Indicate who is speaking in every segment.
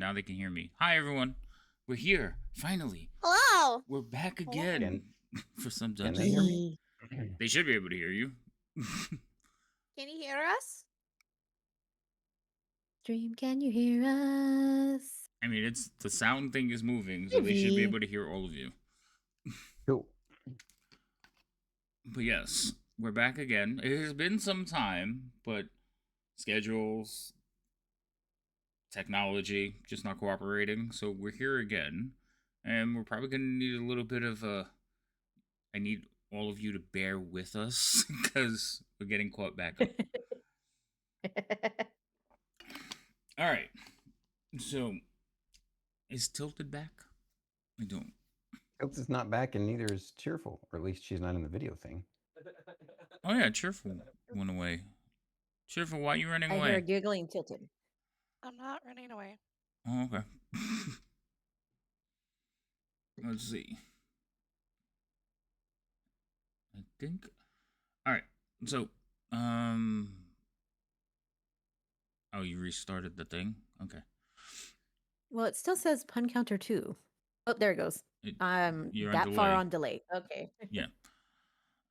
Speaker 1: now they can hear me. Hi, everyone. We're here, finally.
Speaker 2: Hello.
Speaker 1: We're back again for some
Speaker 3: Can
Speaker 1: dungeons.
Speaker 3: they hear me?
Speaker 1: They should be able to hear you.
Speaker 2: Can you hear us?
Speaker 4: Dream, can you hear us?
Speaker 1: I mean, it's the sound thing is moving, so they should be able to hear all of you.
Speaker 3: Cool.
Speaker 1: But yes, we're back again. It has been some time, but schedules, technology, just not cooperating. So we're here again, and we're probably gonna need a little bit of a. I need all of you to bear with us because we're getting caught back up. All right. So, is Tilted back? I don't.
Speaker 3: Tilted's not back, and neither is Cheerful, or at least she's not in the video thing.
Speaker 1: Oh yeah, Cheerful went away. Cheerful, why are you running
Speaker 4: I
Speaker 1: away?
Speaker 4: hear giggling Tilted.
Speaker 2: I'm not running away.
Speaker 1: Oh, okay. Let's see. I think. All right. So, Oh, you restarted the thing. Okay.
Speaker 4: Well, it still says pun counter 2. Oh, there it goes.
Speaker 1: You're
Speaker 4: That
Speaker 1: on
Speaker 4: far
Speaker 1: delay.
Speaker 4: on delay. Okay.
Speaker 1: Yeah.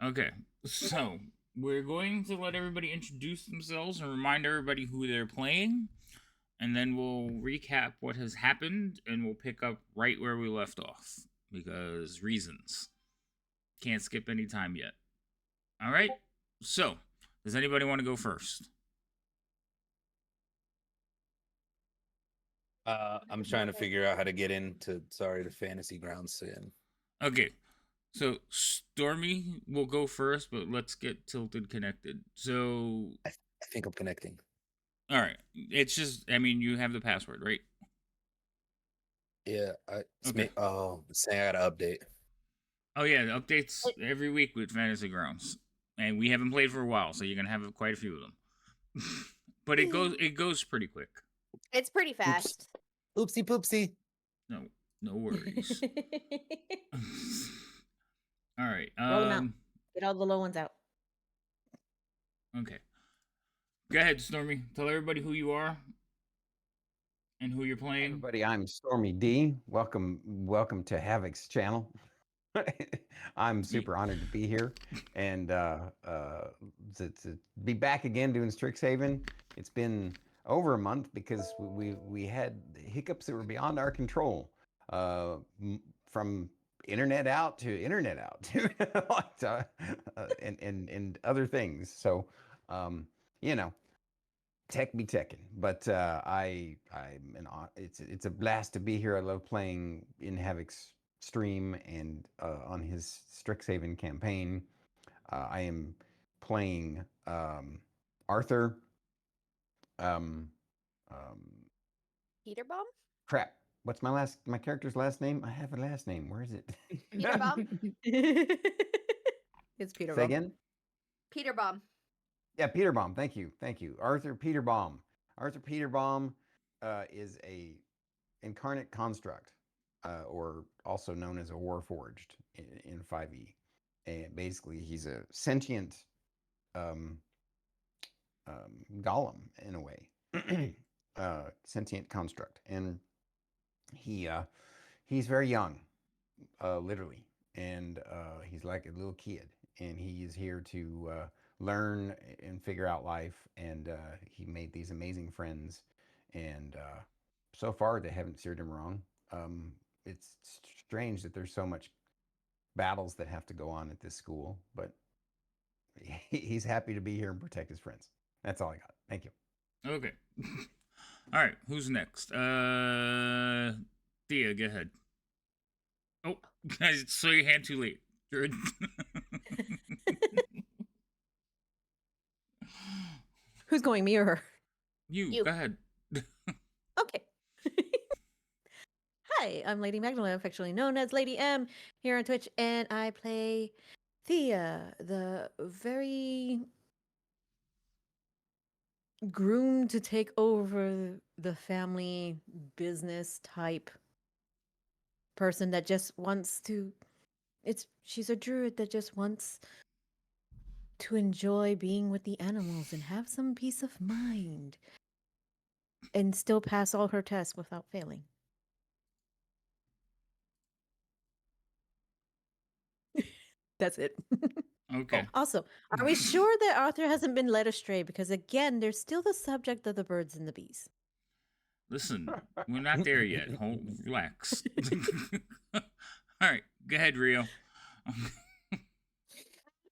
Speaker 1: Okay. So we're going to let everybody introduce themselves and remind everybody who they're playing, and then we'll recap what has happened, and we'll pick up right where we left off because reasons. Can't skip any time yet. All right. So, does anybody want to go first?
Speaker 5: I'm trying to figure out how to get into the fantasy grounds again.
Speaker 1: Okay. So Stormy will go first, but let's get Tilted connected. So
Speaker 5: I think I'm connecting.
Speaker 1: all right. It's just I mean you have the password, right?
Speaker 5: Yeah.
Speaker 1: Okay.
Speaker 5: It's saying I gotta update.
Speaker 1: Oh yeah, the updates every week with Fantasy Grounds. And we haven't played for a while, so you're gonna have quite a few of them. But it goes pretty quick.
Speaker 2: It's pretty fast.
Speaker 5: Oopsie poopsie.
Speaker 1: No worries. All right.
Speaker 4: Roll them out. Get all the low ones out.
Speaker 1: Okay. Go ahead, Stormy. Tell everybody who you are and who you're playing.
Speaker 3: Everybody, I'm Stormy D. Welcome to Havoc's channel. I'm super honored to be here and to be back again doing Strixhaven. It's been over a month because we had hiccups that were beyond our control, from internet out and other things. So tech be teching, but it's a blast to be here. I love playing in Havoc's stream and on his Strixhaven campaign. I am playing Arthur.
Speaker 2: Peter Bomb?
Speaker 3: Crap. What's my character's last name? I have a last name. Where is it?
Speaker 2: Peter Bomb?
Speaker 4: It's Peter
Speaker 3: Say
Speaker 4: Bomb.
Speaker 3: again?
Speaker 2: Peter Bomb.
Speaker 3: Yeah, Peter Bomb. Thank you. Arthur Peter Bomb. Arthur Peter Bomb is a incarnate construct, or also known as a Warforged in 5e. And basically, he's a sentient golem in a way, sentient construct, and he's very young, literally, and he's like a little kid, and he is here to learn and figure out life, and he made these amazing friends, and so far they haven't steered him wrong. It's strange that there's so much battles that have to go on at this school, but he's happy to be here and protect his friends. That's all I got. Thank you.
Speaker 1: Okay. All right. Who's next? Thea, go ahead. Oh, I saw your hand too late.
Speaker 4: Who's going, me or her?
Speaker 1: You. Go ahead.
Speaker 4: Okay. Hi, I'm Lady Magdalene, affectionately known as Lady M, here on Twitch, and I play Thea, the very groomed to take over the family business type person that just wants to. She's a druid that just wants to enjoy being with the animals and have some peace of mind. and still pass all her tests without failing. That's it.
Speaker 1: Okay.
Speaker 4: Also, are we sure that Arthur hasn't been led astray? Because again, there's still the subject of the birds and the bees.
Speaker 1: Listen, we're not there yet. Relax. All right, go ahead, Rio.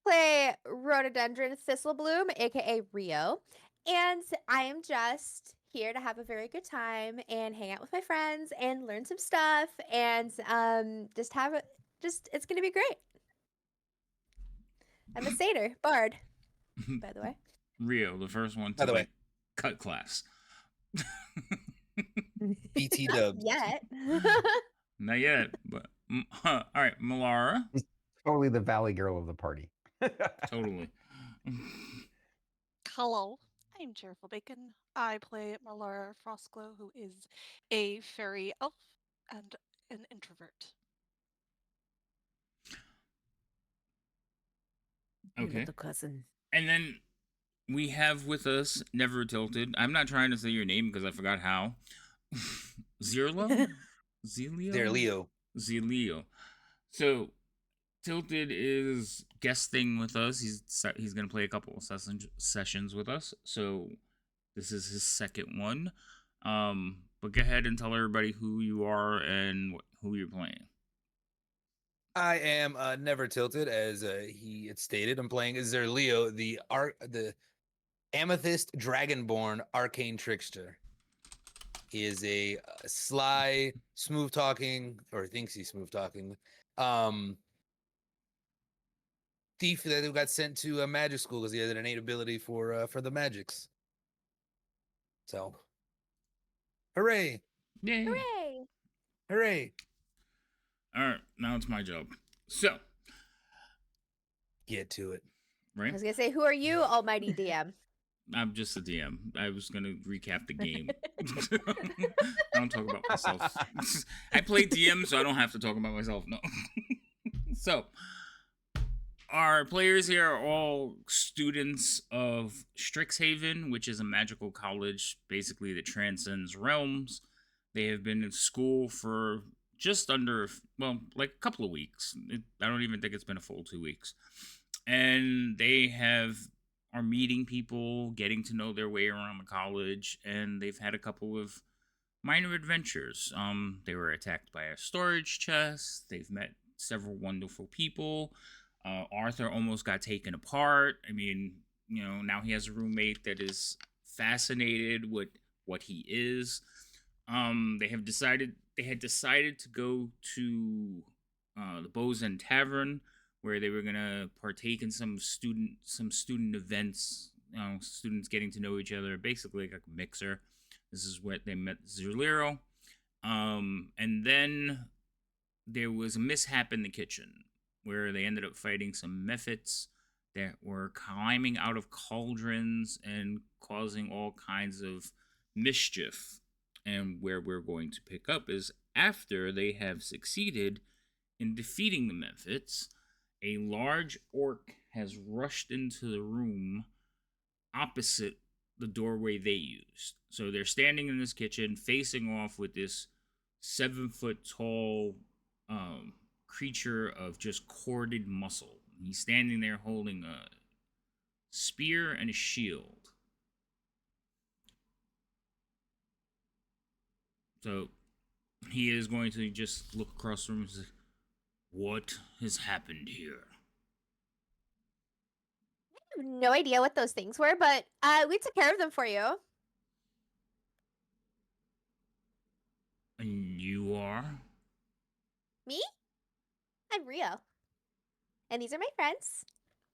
Speaker 2: Play Rhododendron Thistlebloom, aka Rio, and I am just here to have a very good time and hang out with my friends and learn some stuff and just have it. It's gonna be great. I'm a satyr bard, by the way.
Speaker 1: Rio, the first one
Speaker 5: By
Speaker 1: to
Speaker 5: the way.
Speaker 1: like cut class.
Speaker 5: BT dubs.
Speaker 2: Yet.
Speaker 1: Not yet, but all right, Malara.
Speaker 3: Totally the valley girl of the party.
Speaker 1: Totally.
Speaker 6: Hello, I'm Cheerful Bacon. I play Malara Frostglow, who is a fairy elf and an introvert.
Speaker 1: Okay.
Speaker 4: Little cousin.
Speaker 1: And then we have with us Never Tilted. I'm not trying to say your name because I forgot how. Zerlo? Zelio?
Speaker 5: Zerlio.
Speaker 1: Zelio. So Tilted is guesting with us. He's gonna play a couple of sessions with us. So this is his second one. But go ahead and tell everybody who you are and who you're playing.
Speaker 5: I am Never Tilted, as he had stated. I'm playing Zerlio, the Amethyst Dragonborn Arcane Trickster. He is a sly, smooth talking, or thinks he's smooth talking, thief that got sent to magic school because he had an innate ability for the magics. So, hooray!
Speaker 1: Yay!
Speaker 2: Hooray!
Speaker 5: Hooray!
Speaker 1: All right, now it's my job. So,
Speaker 5: Get to it.
Speaker 2: I
Speaker 1: right?
Speaker 2: was gonna say, who are you, almighty DM?
Speaker 1: I'm just a DM. I was gonna recap the game. I don't talk about myself. I play DM, so I don't have to talk about myself. No. So, our players here are all students of Strixhaven, which is a magical college, basically that transcends realms. They have been in school for just under, well, like a couple of weeks. I don't even think it's been a full 2 weeks. And they are meeting people, getting to know their way around the college, and they've had a couple of minor adventures. They were attacked by a storage chest. They've met several wonderful people. Arthur almost got taken apart. I mean, now he has a roommate that is fascinated with what he is. They had decided to go to the Bows End Tavern, where they were gonna partake in some student events. Students getting to know each other, basically like a mixer. This is where they met Zerliro. And then there was a mishap in the kitchen where they ended up fighting some mephits that were climbing out of cauldrons and causing all kinds of mischief. And where we're going to pick up is after they have succeeded in defeating the mephits, a large orc has rushed into the room opposite the doorway they used. So they're standing in this kitchen facing off with this 7-foot tall creature of just corded muscle. He's standing there holding a spear and a shield. So he is going to just look across the room and say, "What has happened here?"
Speaker 2: I have no idea what those things were, but we took care of them for you.
Speaker 1: And you are?
Speaker 2: Me? I'm Rio. And these are my friends.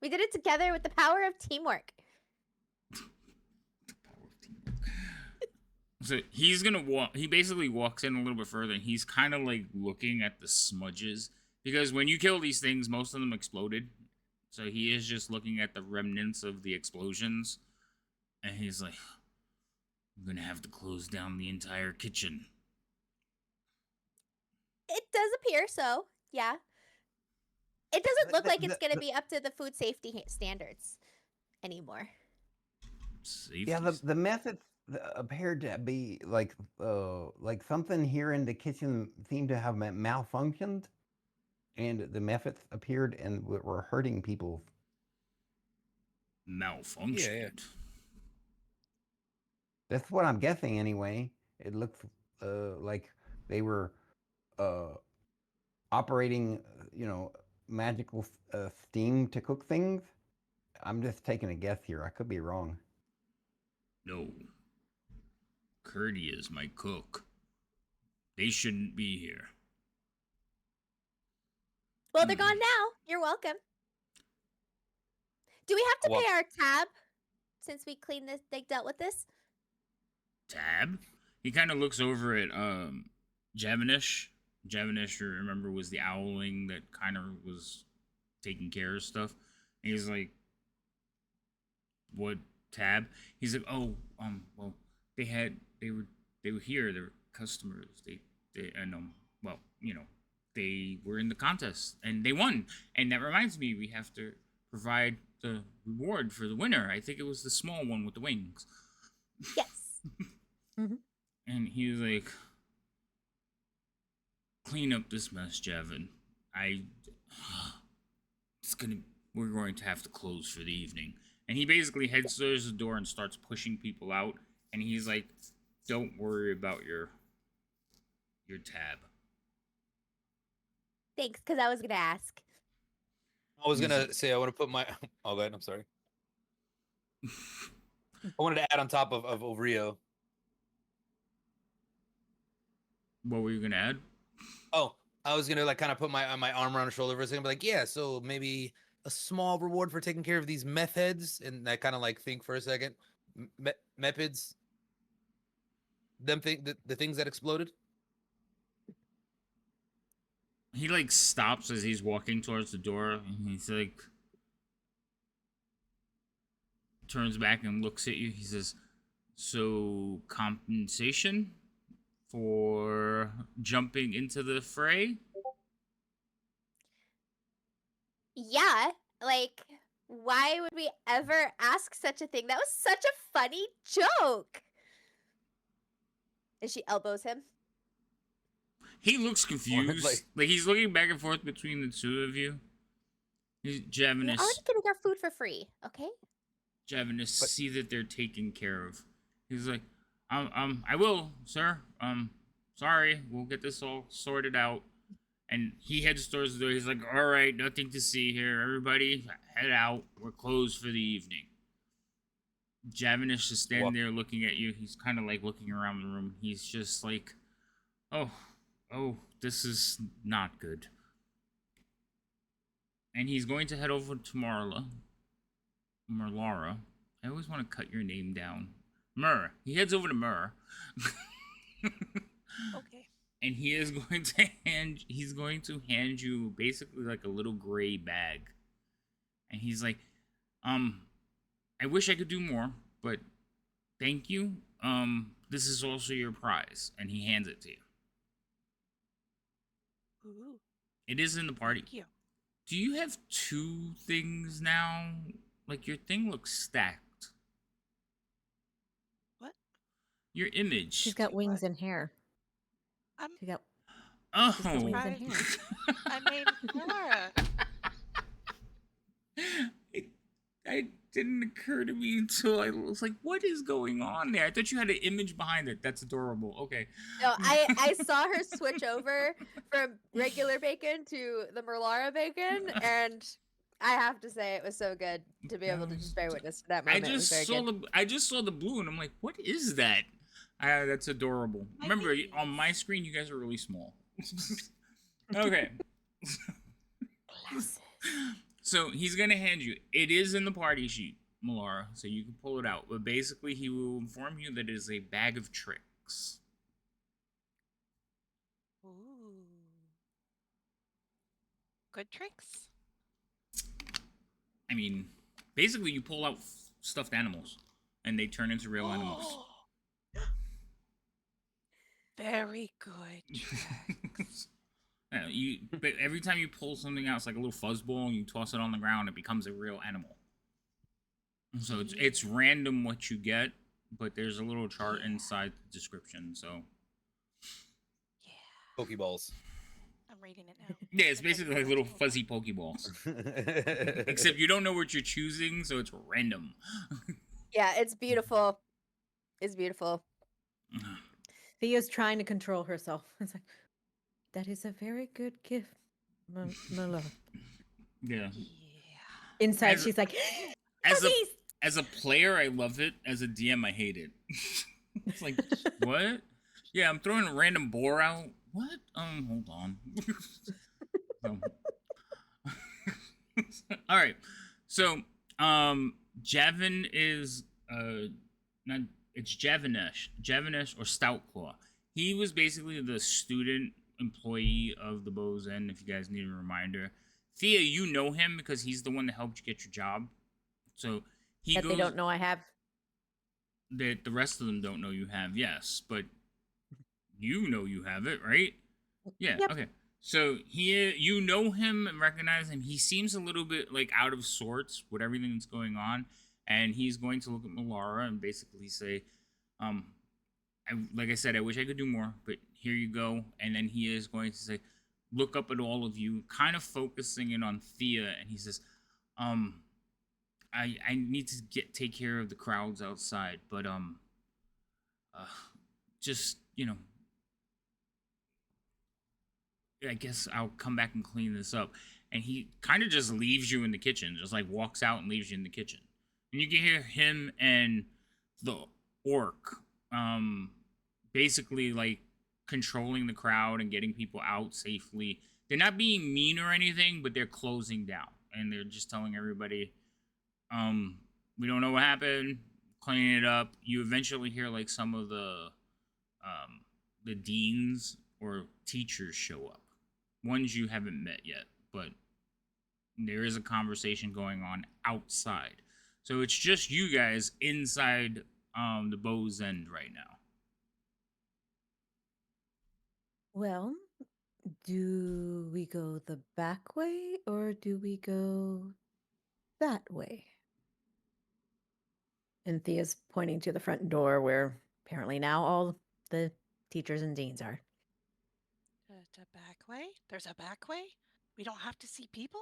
Speaker 2: We did it together with the power of teamwork.
Speaker 1: So he's gonna walk. He basically walks in a little bit further, and he's kind of like looking at the smudges, because when you kill these things, most of them exploded. So he is just looking at the remnants of the explosions, and he's like, "I'm gonna have to close down the entire kitchen."
Speaker 2: It does appear so, yeah. It doesn't look like it's going to be up to the food safety standards anymore.
Speaker 1: Safety.
Speaker 3: Yeah, the appeared to be like something here in the kitchen seemed to have malfunctioned, and the methods appeared and were hurting people.
Speaker 1: Malfunctioned.
Speaker 3: That's what I'm guessing anyway. It looks like they were uh, operating, magical steam to cook things. I'm just taking a guess here. I could be wrong.
Speaker 1: No. Curdy is my cook. They shouldn't be here.
Speaker 2: Well, they're gone now. You're welcome. Do we have to pay our tab since we cleaned this? They dealt with this.
Speaker 1: Tab? He kind of looks over at Javanish. Javanish, remember, was the owling that kind of was taking care of stuff. And he's like, "What tab?" He's like, "Oh, well, they were here. They were customers. They were in the contest and they won. And that reminds me, we have to provide the reward for the winner. I think it was the small one with the wings."
Speaker 2: Yes.
Speaker 4: Mm-hmm.
Speaker 1: And he was like, "Clean up this mess, Javin. We're going to have to close for the evening." And he basically heads towards the door and starts pushing people out. And he's like, "Don't worry about your tab."
Speaker 2: Thanks, because I was gonna ask.
Speaker 5: I was gonna say I want to put my. Oh, go ahead. I'm sorry. I wanted to add on top of Rio.
Speaker 1: What were you gonna add?
Speaker 5: Oh, I was gonna kind of put my arm around her shoulder for a second, but yeah, so maybe a small reward for taking care of these meth heads, and I kind of think for a second, mepids, the things that exploded.
Speaker 1: He stops as he's walking towards the door, and he's like, turns back and looks at you. He says, "So compensation for jumping into the fray?"
Speaker 2: Yeah, why would we ever ask such a thing? That was such a funny joke. And she elbows him.
Speaker 1: He looks confused. He's looking back and forth between the two of you. Javanus.
Speaker 2: We're already getting our food for free, okay?
Speaker 1: Javanus, see that they're taken care of. He's like, I will, sir. Sorry, we'll get this all sorted out." And he heads towards the door. He's like, "All right, nothing to see here. Everybody, head out. We're closed for the evening." Javanish is standing there looking at you. He's kind of looking around the room. He's just like, oh, this is not good. And he's going to head over to Marlara. I always want to cut your name down. Mur. He heads over to Mur.
Speaker 6: Okay.
Speaker 1: And he is going to hand you basically a little gray bag. And he's like, "I wish I could do more, but thank you. This is also your prize." And he hands it to you.
Speaker 6: Ooh,
Speaker 1: It is in the party.
Speaker 6: thank you.
Speaker 1: Do you have two things now? Your thing looks stacked.
Speaker 6: What?
Speaker 1: Your image.
Speaker 4: She's got wings and hair. She got
Speaker 1: Oh.
Speaker 4: wings and hair.
Speaker 6: I made more.
Speaker 1: It didn't occur to me until I was like, "What is going on there?" I thought you had an image behind it. That's adorable. Okay.
Speaker 2: No, I saw her switch over from regular bacon to the Merlara bacon, and I have to say it was so good to be able to just bear witness to that moment.
Speaker 1: I just saw the blue and I'm like, "What is that?" That's adorable. Remember, on my screen, you guys are really small. Okay. So he's gonna hand you. It is in the party sheet, Malara, so you can pull it out. But basically, he will inform you that it is a bag of tricks.
Speaker 6: Ooh. Good tricks.
Speaker 1: I mean, basically, you pull out stuffed animals, and they turn into real animals.
Speaker 6: Very good tricks.
Speaker 1: But every time you pull something out, it's like a little fuzzball, and you toss it on the ground, it becomes a real animal. So it's random what you get, but there's a little chart inside the description. So
Speaker 6: Yeah,
Speaker 5: Pokeballs.
Speaker 6: I'm reading it now.
Speaker 1: yeah, it's
Speaker 6: And thank
Speaker 1: basically
Speaker 6: you
Speaker 1: like
Speaker 6: for
Speaker 1: little
Speaker 6: explaining.
Speaker 1: fuzzy Pokeballs. Except you don't know what you're choosing, so it's random.
Speaker 2: Yeah, it's beautiful. It's beautiful.
Speaker 4: Thea's trying to control herself. It's like, that is a very good gift, my love.
Speaker 1: Yeah.
Speaker 6: Yeah.
Speaker 4: Inside,
Speaker 1: As-
Speaker 4: she's like,
Speaker 1: As a
Speaker 4: puppies!
Speaker 1: as a player, I love it. As a DM, I hate it. It's like, what? Yeah, I'm throwing a random boar out. What? Hold on. So- all right. So, Javin is not it's Javinesh or Stoutclaw. He was basically the student employee of the Bows End. If you guys need a reminder, Thea, you know him because he's the one that helped you get your job. So he
Speaker 4: That
Speaker 1: goes.
Speaker 4: they don't know I have.
Speaker 1: That the rest of them don't know you have. Yes, but you know you have it, right? Yeah.
Speaker 4: Yep.
Speaker 1: Okay. So you know him and recognize him. He seems a little bit like out of sorts with everything that's going on, and he's going to look at Melara and basically say, like I said, I wish I could do more, but here you go." And then he is going to say, look up at all of you, kind of focusing in on Thea, and he says, I need to take care of the crowds outside, but just I guess I'll come back and clean this up. And he kind of just leaves you in the kitchen, just like walks out and leaves you in the kitchen. And you can hear him and the orc, basically like controlling the crowd and getting people out safely. They're not being mean or anything, but they're closing down and they're just telling everybody, we don't know what happened, cleaning it up. You eventually hear like some of the deans or teachers show up. Ones you haven't met yet, but there is a conversation going on outside. So it's just you guys inside the Bow's End right now.
Speaker 4: Well, do we go the back way or do we go that way? And Thea's pointing to the front door where apparently now all the teachers and deans are.
Speaker 6: The back way? There's a back way? We don't have to see people?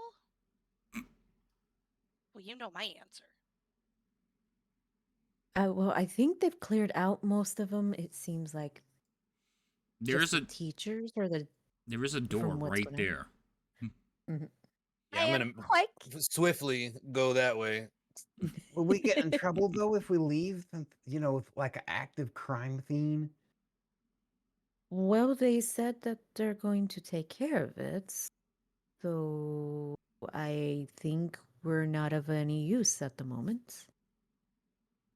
Speaker 6: Well, you know my answer.
Speaker 4: Well, I think they've cleared out most of them. It seems like
Speaker 1: There
Speaker 4: just
Speaker 1: is
Speaker 4: the
Speaker 1: a
Speaker 4: teachers or the.
Speaker 1: there is a door
Speaker 4: from what's
Speaker 1: right
Speaker 4: going on.
Speaker 1: there.
Speaker 4: Mhm.
Speaker 5: Yeah,
Speaker 2: I
Speaker 5: I'm
Speaker 2: am
Speaker 5: gonna
Speaker 2: quite
Speaker 5: swiftly go that way.
Speaker 3: Will we get in trouble though if we leave? With like an active crime scene.
Speaker 4: Well, they said that they're going to take care of it. So I think we're not of any use at the moment.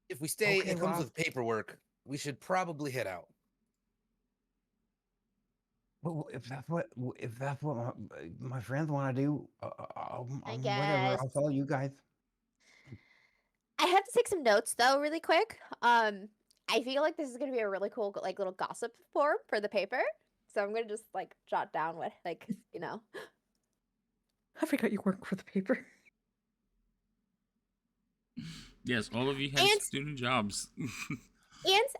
Speaker 5: If we stay,
Speaker 3: Okay,
Speaker 5: it comes
Speaker 3: well-
Speaker 5: with paperwork. We should probably head out.
Speaker 3: Well, if that's what my friends want to do,
Speaker 2: I
Speaker 3: whatever.
Speaker 2: guess.
Speaker 3: I'll follow you guys.
Speaker 2: I have to take some notes though, really quick. I feel like this is gonna be a really cool like little gossip form for the paper. So I'm gonna just like jot down what
Speaker 4: I forgot you work for the paper.
Speaker 1: Yes, all of you have
Speaker 2: And-
Speaker 1: student jobs.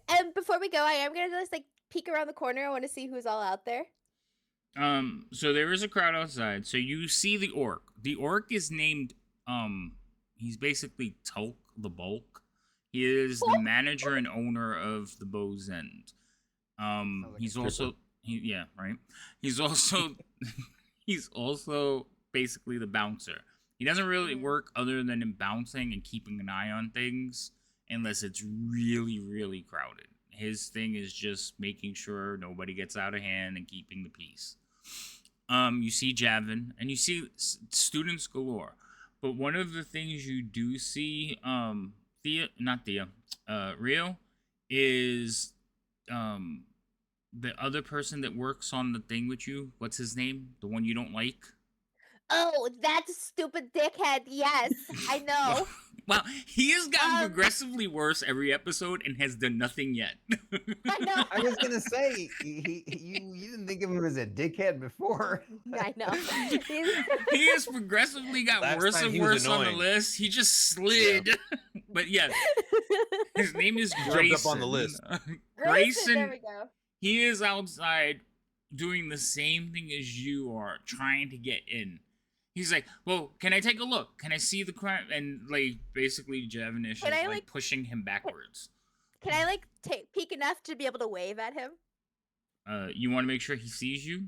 Speaker 2: And before we go, I am gonna just like peek around the corner. I want to see who's all out there.
Speaker 1: So there is a crowd outside. So you see the orc. The orc is named he's basically Tulk the Bulk. He is the manager and owner of the Bow's End.
Speaker 3: like a
Speaker 1: He's
Speaker 3: stripper.
Speaker 1: also right. He's also he's also basically the bouncer. He doesn't really work other than in bouncing and keeping an eye on things unless it's really, really crowded. His thing is just making sure nobody gets out of hand and keeping the peace. You see Javin and you see students galore. But one of the things you do see, Rio, is the other person that works on the thing with you. What's his name? The one you don't like?
Speaker 2: Oh, that stupid dickhead. Yes, I know.
Speaker 1: Well, he has gotten
Speaker 2: Um,
Speaker 1: progressively worse every episode and has done nothing yet.
Speaker 2: I know.
Speaker 3: I was gonna say you didn't think of him as a dickhead before.
Speaker 2: I know.
Speaker 1: He has progressively got
Speaker 5: Last
Speaker 1: worse
Speaker 5: time
Speaker 1: and
Speaker 5: he was
Speaker 1: worse on the
Speaker 5: annoying.
Speaker 1: list. He just slid. But yeah, His name is
Speaker 5: He
Speaker 1: Grayson.
Speaker 5: jumped up on the list.
Speaker 2: Grayson, there we go.
Speaker 1: He is outside doing the same thing as you are, trying to get in. He's like, well, can I take a look? Can I see the crime? And like, basically, Javanish is
Speaker 2: Can I,
Speaker 1: like pushing him backwards.
Speaker 2: Can I like peek enough to be able to wave at him?
Speaker 1: You want to make sure he sees you?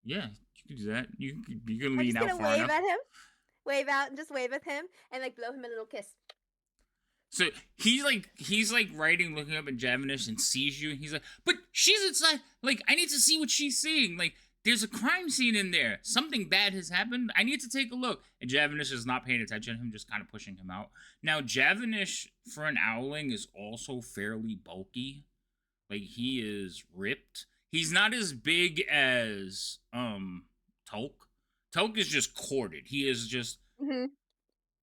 Speaker 1: Yeah, you can do that. You can
Speaker 2: I'm
Speaker 1: lean
Speaker 2: just
Speaker 1: out
Speaker 2: gonna
Speaker 1: far
Speaker 2: wave
Speaker 1: enough.
Speaker 2: at him. Wave out and just wave at him and like blow him a little kiss.
Speaker 1: So he's like writing, looking up at Javanish and sees you, and he's like, but she's inside. Like, I need to see what she's seeing. Like, there's a crime scene in there. Something bad has happened. I need to take a look. And Javanish is not paying attention to him, just kind of pushing him out. Now, Javanish, for an owling, is also fairly bulky. Like, he is ripped. He's not as big as Tolk. Tolk is just corded. He is just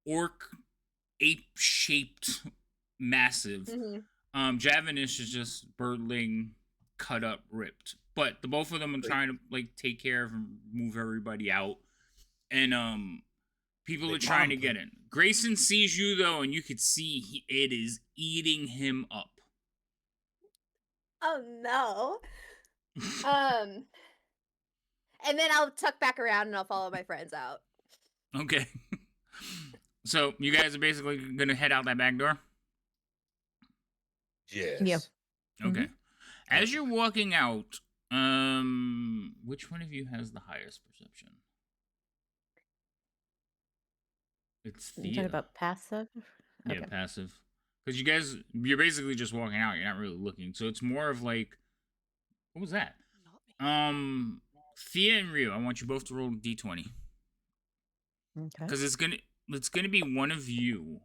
Speaker 1: orc, ape-shaped, massive. Javanish is just birdling, cut up, ripped. But the both of them are trying to like take care of and move everybody out. And people are trying to get in. Grayson sees you though, and you could see it is eating him up.
Speaker 2: Oh no. And then I'll tuck back around and I'll follow my friends out.
Speaker 1: Okay. So you guys are basically gonna head out that back door?
Speaker 5: Yes.
Speaker 4: Yeah.
Speaker 1: Okay. As you're walking out, which one of you has the highest perception? It's
Speaker 4: You
Speaker 1: Thea.
Speaker 4: talking about passive?
Speaker 1: Yeah, passive. Because you're basically just walking out. You're not really looking. So it's more of like, what was that?
Speaker 6: Not me.
Speaker 1: Thea and Rio, I want you both to roll a d20.
Speaker 4: Okay.
Speaker 1: Because it's gonna be one of you.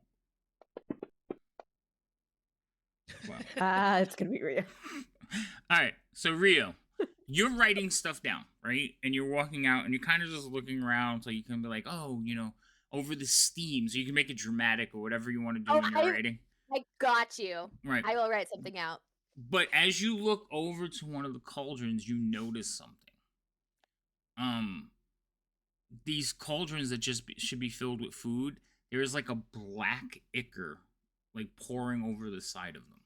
Speaker 1: Wow.
Speaker 4: It's gonna be Rio.
Speaker 1: All right, so Rio, you're writing stuff down, right? And you're walking out, and you're kind of just looking around, so you can be like, oh, over the steam, so you can make it dramatic or whatever you want to do when you're writing.
Speaker 2: I got you.
Speaker 1: Right.
Speaker 2: I will write something out.
Speaker 1: But as you look over to one of the cauldrons, you notice something. These cauldrons that should be filled with food, there is like a black ichor, like pouring over the side of them.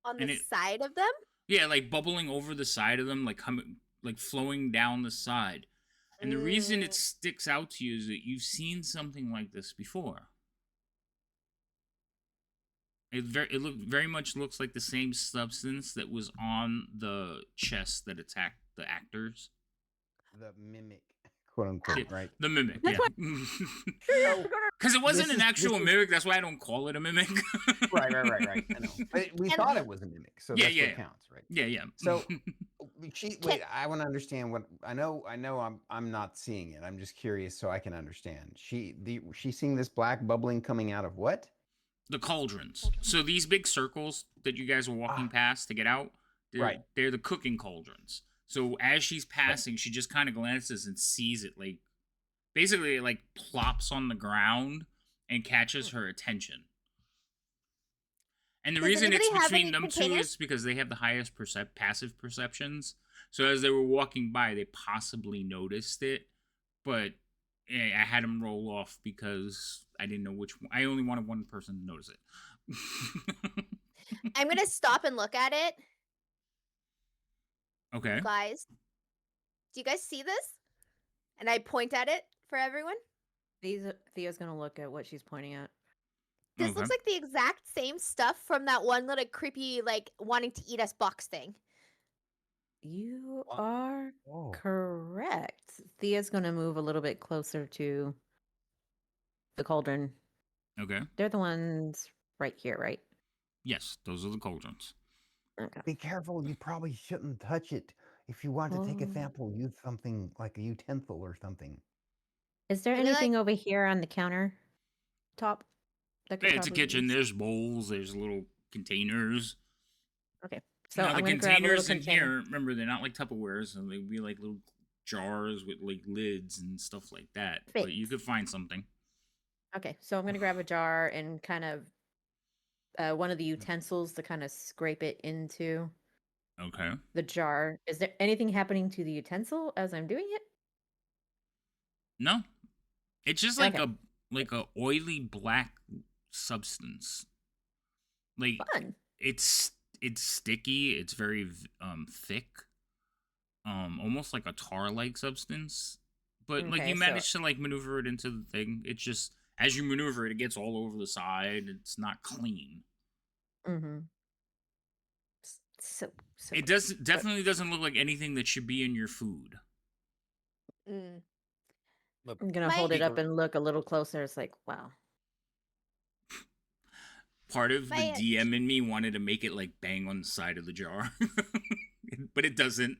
Speaker 2: On the side of them?
Speaker 1: Yeah, like bubbling over the side of them, like coming, like flowing down the side. And the reason it sticks out to you is that you've seen something like this before. It very much looks like the same substance that was on the chest that attacked the actors.
Speaker 3: The mimic, quote unquote, right?
Speaker 1: The mimic, yeah. Because it wasn't an actual mimic, that's why I don't call it a mimic.
Speaker 3: Right. I know. But we thought it was a mimic, so that's what counts, right?
Speaker 1: Yeah.
Speaker 3: So wait, I want to understand what I know I'm not seeing it. I'm just curious so I can understand. She's seeing this black bubbling coming out of what?
Speaker 1: The cauldrons. So these big circles that you guys are walking past to get out, they're the cooking cauldrons. So as she's passing, she just kind of glances and sees it, like, basically it like plops on the ground and catches her attention. And the reason it's between them two is because they have the highest passive perceptions. So as they were walking by, they possibly noticed it, but I had them roll off because I didn't know which one. I only wanted one person to notice it.
Speaker 2: I'm gonna stop and look at it.
Speaker 1: Okay.
Speaker 2: Guys, do you guys see this? And I point at it for everyone.
Speaker 4: Thea's gonna look at what she's pointing at.
Speaker 2: This looks like the exact same stuff from that one little creepy, like, wanting to eat us box thing.
Speaker 4: You are correct. Thea's gonna move a little bit closer to the cauldron.
Speaker 1: Okay.
Speaker 4: They're the ones right here, right?
Speaker 1: Yes, those are the cauldrons.
Speaker 4: Okay.
Speaker 3: Be careful. You probably shouldn't touch it. If you want to take a sample, use something like a utensil or something.
Speaker 4: Is there anything over here on the counter top?
Speaker 1: It's a kitchen. There's bowls. There's little containers.
Speaker 4: Okay. So
Speaker 1: now,
Speaker 4: I'm
Speaker 1: the
Speaker 4: gonna grab a
Speaker 1: containers
Speaker 4: little
Speaker 1: in here, remember, they're not like Tupperwares, and they'd be like little jars with like lids and stuff like that. But you could find something.
Speaker 4: Okay, so I'm gonna grab a jar and kind of one of the utensils to kind of scrape it into the jar. Is there anything happening to the utensil as I'm doing it?
Speaker 1: No. It's just like like a oily black substance. Like
Speaker 4: Fun.
Speaker 1: it's sticky. It's very thick. Almost like a tar-like substance. But like
Speaker 4: Okay,
Speaker 1: you
Speaker 4: so
Speaker 1: manage to like maneuver it into the thing. It's just as you maneuver it, it gets all over the side. It's not clean.
Speaker 4: mm-hmm. So
Speaker 1: It definitely doesn't look like anything that should be in your food.
Speaker 2: Mm.
Speaker 4: I'm gonna
Speaker 2: My-
Speaker 4: hold it up and look a little closer. It's like, wow.
Speaker 1: Part of the
Speaker 2: My-
Speaker 1: DM in me wanted to make it like bang on the side of the jar, but it doesn't.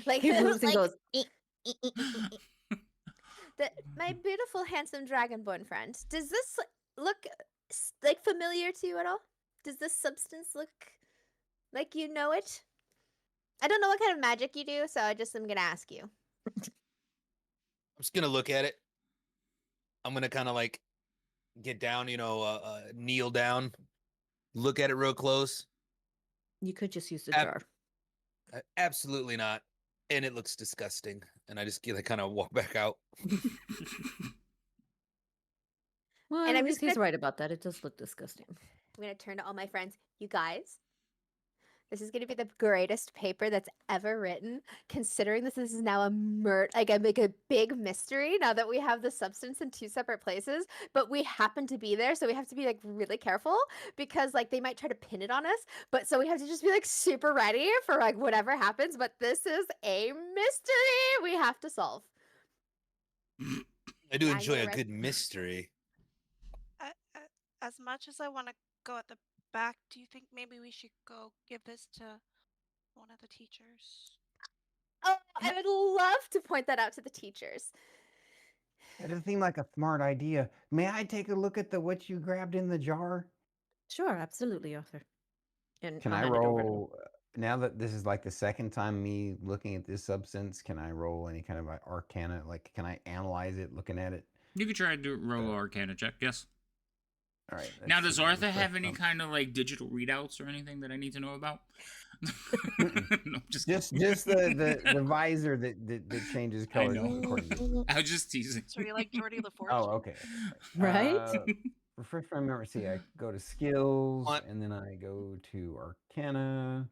Speaker 2: Like,
Speaker 4: He moves and
Speaker 2: like
Speaker 4: goes.
Speaker 2: my beautiful, handsome dragonborn friend. Does this look like familiar to you at all? Does this substance look like you know it? I don't know what kind of magic you do, so I just am gonna ask you.
Speaker 5: I'm just gonna look at it. I'm gonna kind of like get down, kneel down, look at it real close.
Speaker 4: You could just use the
Speaker 5: Ab-
Speaker 4: jar.
Speaker 5: Absolutely not. And it looks disgusting. And I just kind of walk back out.
Speaker 4: Well,
Speaker 2: And
Speaker 4: at
Speaker 2: I'm
Speaker 4: least
Speaker 2: just
Speaker 4: he's
Speaker 2: gonna-
Speaker 4: right about that. It does look disgusting.
Speaker 2: I'm gonna turn to all my friends. You guys, this is gonna be the greatest paper that's ever written. Considering this is now a big mystery now that we have the substance in two separate places, but we happen to be there, so we have to be like really careful because like they might try to pin it on us. But so we have to just be like super ready for like whatever happens. But this is a mystery we have to solve.
Speaker 5: I do
Speaker 2: Yeah,
Speaker 5: enjoy
Speaker 2: you're
Speaker 5: a
Speaker 2: right.
Speaker 5: good mystery.
Speaker 6: As much as I want to go at the back, do you think maybe we should go give this to one of the teachers?
Speaker 2: Oh, I would love to point that out to the teachers.
Speaker 3: That doesn't seem like a smart idea. May I take a look at what you grabbed in the jar?
Speaker 4: Sure, absolutely, Arthur. And
Speaker 3: Can
Speaker 4: I'll
Speaker 3: I
Speaker 4: hand it over to him.
Speaker 3: roll? Now that this is like the second time me looking at this substance, can I roll any kind of arcana? Like, can I analyze it looking at it?
Speaker 1: You could try to do roll an Arcana check. Yes.
Speaker 3: All right.
Speaker 1: Now,
Speaker 3: let's
Speaker 1: does
Speaker 3: see,
Speaker 1: Arthur
Speaker 3: refresh
Speaker 1: have any
Speaker 3: some-
Speaker 1: kind of like digital readouts or anything that I need to know about? No,
Speaker 3: Just
Speaker 1: kidding.
Speaker 3: the visor that changes
Speaker 1: I
Speaker 3: colors
Speaker 1: know.
Speaker 3: according to.
Speaker 1: I was just teasing.
Speaker 6: So you're like Geordie LaForge?
Speaker 3: Oh, okay.
Speaker 4: Right?
Speaker 3: Refresh my memory. See, I go to skills,
Speaker 5: What?
Speaker 3: and then I go to Arcana.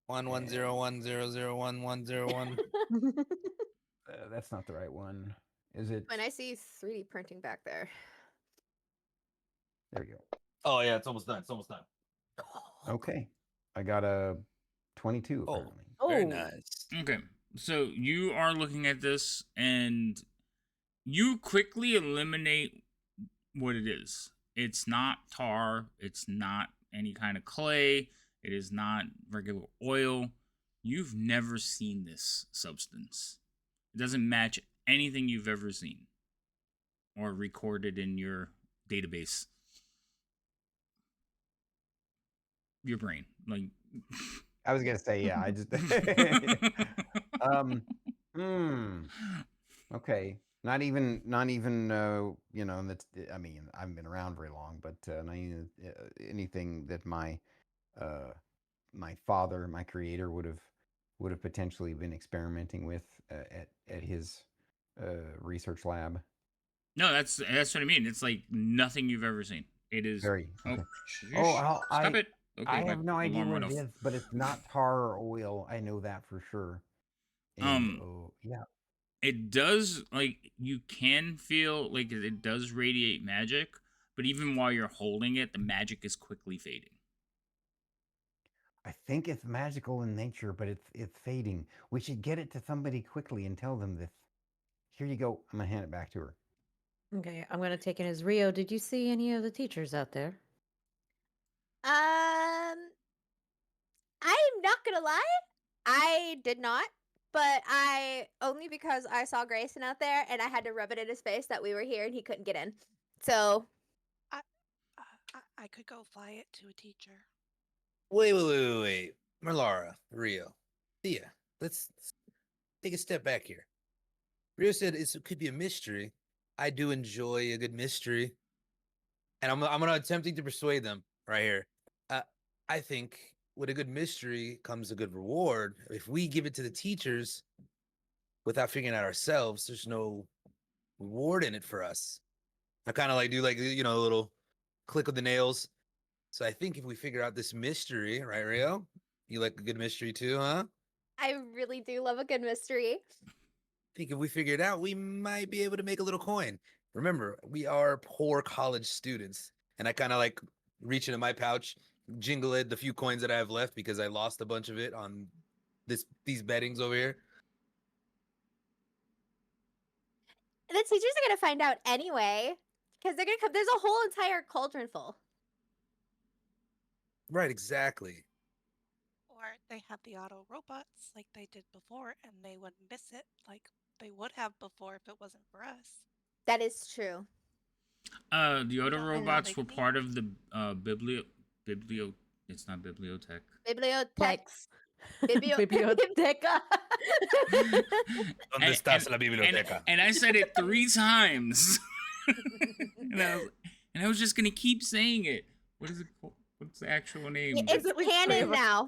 Speaker 5: 1101001101.
Speaker 3: That's not the right one, is it?
Speaker 2: When I see 3D printing back there.
Speaker 3: There we go.
Speaker 5: Oh yeah, it's almost done. It's almost done.
Speaker 3: Okay, I got a 22
Speaker 5: Oh.
Speaker 3: apparently.
Speaker 5: Very
Speaker 4: Oh.
Speaker 5: nice.
Speaker 1: Okay, so you are looking at this, and you quickly eliminate what it is. It's not tar. It's not any kind of clay. It is not regular oil. You've never seen this substance. It doesn't match anything you've ever seen or recorded in your database. Your brain, like.
Speaker 3: I was gonna say, yeah. I just. Okay. Not even. That's. I mean, I haven't been around very long, but not even, anything that my father, my creator, would have potentially been experimenting with at his research lab.
Speaker 1: No, that's what I mean. It's like nothing you've ever seen. It is.
Speaker 3: Very.
Speaker 1: Oh,
Speaker 3: Okay.
Speaker 1: sheesh. Stop it. Okay,
Speaker 3: I
Speaker 1: my
Speaker 3: have no idea
Speaker 1: alarm
Speaker 3: what
Speaker 1: went
Speaker 3: it
Speaker 1: off.
Speaker 3: is, but it's not tar or oil. I know that for sure. And, yeah.
Speaker 1: It does, like, you can feel like it does radiate magic, but even while you're holding it, the magic is quickly fading.
Speaker 3: I think it's magical in nature, but it's fading. We should get it to somebody quickly and tell them this. Here you go. I'm gonna hand it back to her.
Speaker 4: Okay, I'm gonna take it as Rio. Did you see any of the teachers out there?
Speaker 2: I'm not gonna lie, I did not, but I only because I saw Grayson out there and I had to rub it in his face that we were here and he couldn't get in. So
Speaker 6: I could go fly it to a teacher.
Speaker 5: Wait. Merlara, Rio, Thea, let's take a step back here. Rio said it could be a mystery. I do enjoy a good mystery. And I'm gonna attempting to persuade them right here. I think with a good mystery comes a good reward. If we give it to the teachers without figuring out ourselves, there's no reward in it for us. I kind of like do like a little click of the nails. So I think if we figure out this mystery, right, Rio? You like a good mystery too, huh?
Speaker 2: I really do love a good mystery.
Speaker 5: I think if we figure it out, we might be able to make a little coin. Remember, we are poor college students, and I kind of like reach into my pouch, jingle it the few coins that I have left because I lost a bunch of it on these bettings over here.
Speaker 2: The teachers are gonna find out anyway, because they're gonna come. There's a whole entire cauldron full.
Speaker 5: Right, exactly.
Speaker 6: Or they have the auto robots like they did before, and they would miss it like they would have before if it wasn't for us.
Speaker 2: That is true.
Speaker 1: The auto
Speaker 6: know how
Speaker 1: robots
Speaker 6: they
Speaker 1: were
Speaker 6: can
Speaker 1: part of the biblio. It's not bibliotech.
Speaker 2: Bibliotech.
Speaker 4: Plex.
Speaker 2: Biblio-
Speaker 4: Biblioteca.
Speaker 5: ¿Dónde está la biblioteca?
Speaker 1: And I said it 3 times. and I was just gonna keep saying it. What is it called? What's the actual name?
Speaker 2: It's
Speaker 4: at least
Speaker 2: canon
Speaker 4: three.
Speaker 2: now.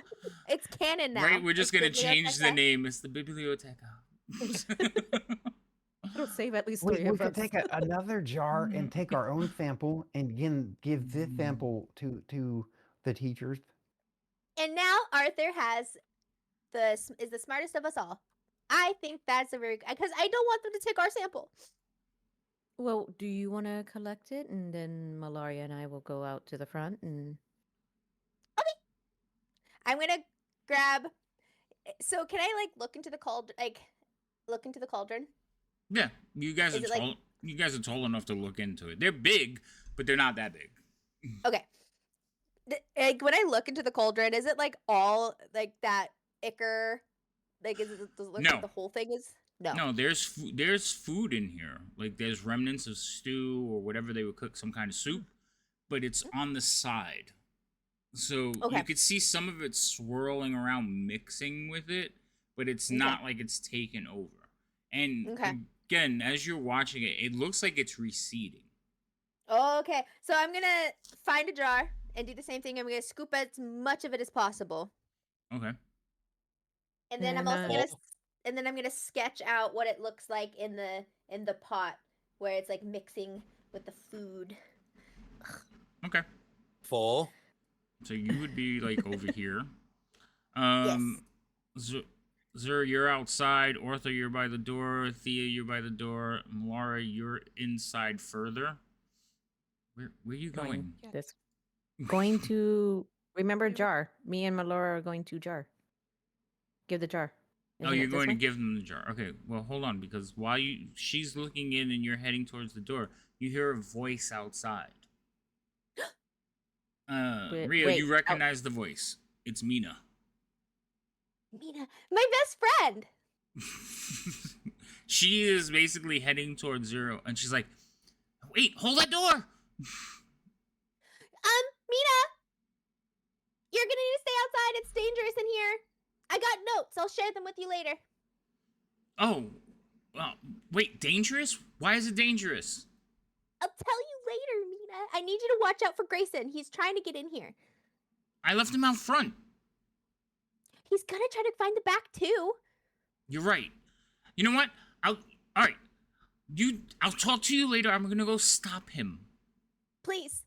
Speaker 2: It's canon now.
Speaker 1: Right, we're just
Speaker 2: It's
Speaker 1: gonna change the
Speaker 2: Biblioteca.
Speaker 1: name. It's the biblioteca.
Speaker 4: It'll save at least
Speaker 3: We,
Speaker 4: 3
Speaker 3: we
Speaker 4: of
Speaker 3: could
Speaker 4: us.
Speaker 3: take another jar and take our own sample and again give this sample to the teachers.
Speaker 2: And now Arthur is the smartest of us all. I think that's a very because I don't want them to take our sample.
Speaker 4: Well, do you want to collect it, and then Malaria and I will go out to the front and.
Speaker 2: I'm gonna grab. So can I like look into the cauldron?
Speaker 1: Yeah, you guys
Speaker 2: Is
Speaker 1: are
Speaker 2: it like-
Speaker 1: tall. You guys are tall enough to look into it. They're big, but they're not that big.
Speaker 2: Okay. Like when I look into the cauldron, is it like all like that ichor? Like does it look
Speaker 1: No.
Speaker 2: like the whole thing is? No.
Speaker 1: No, there's food in here. Like there's remnants of stew or whatever they would cook, some kind of soup, but it's on the side. So
Speaker 2: Okay.
Speaker 1: you could see some of it swirling around, mixing with it, but it's not like it's taken over. And
Speaker 2: Okay.
Speaker 1: again, as you're watching it, it looks like it's receding.
Speaker 2: Okay. So I'm gonna find a jar and do the same thing. I'm gonna scoop as much of it as possible,
Speaker 1: Okay.
Speaker 2: and then I'm
Speaker 4: And,
Speaker 2: also gonna sketch out what it looks like in the pot where it's like mixing with the food.
Speaker 1: Okay.
Speaker 5: Full.
Speaker 1: So you would be like over here.
Speaker 2: Yes.
Speaker 1: Zur, you're outside. Arthur, you're by the door. Thea, you're by the door. Laura, you're inside further. Where are you going?
Speaker 6: Yeah.
Speaker 4: This. Going to. Remember jar. Me and Malora are going to jar. Give the jar.
Speaker 1: Oh,
Speaker 4: Isn't
Speaker 1: you're
Speaker 4: it this
Speaker 1: going to
Speaker 4: way?
Speaker 1: give them the jar. Okay, well, hold on, because while she's looking in and you're heading towards the door, you hear a voice outside. Rio,
Speaker 4: wait,
Speaker 1: you recognize the voice. It's Mina.
Speaker 2: Mina, my best friend.
Speaker 1: She is basically heading towards Zero, and she's like, wait, hold that door!
Speaker 2: Mina, you're gonna need to stay outside. It's dangerous in here. I got notes. I'll share them with you later.
Speaker 1: Oh, wait, dangerous? Why is it dangerous?
Speaker 2: I'll tell you later, Mina. I need you to watch out for Grayson. He's trying to get in here.
Speaker 1: I left him out front.
Speaker 2: He's gonna try to find the back too.
Speaker 1: You're right. You know what? All right. I'll talk to you later. I'm gonna go stop him.
Speaker 2: Please,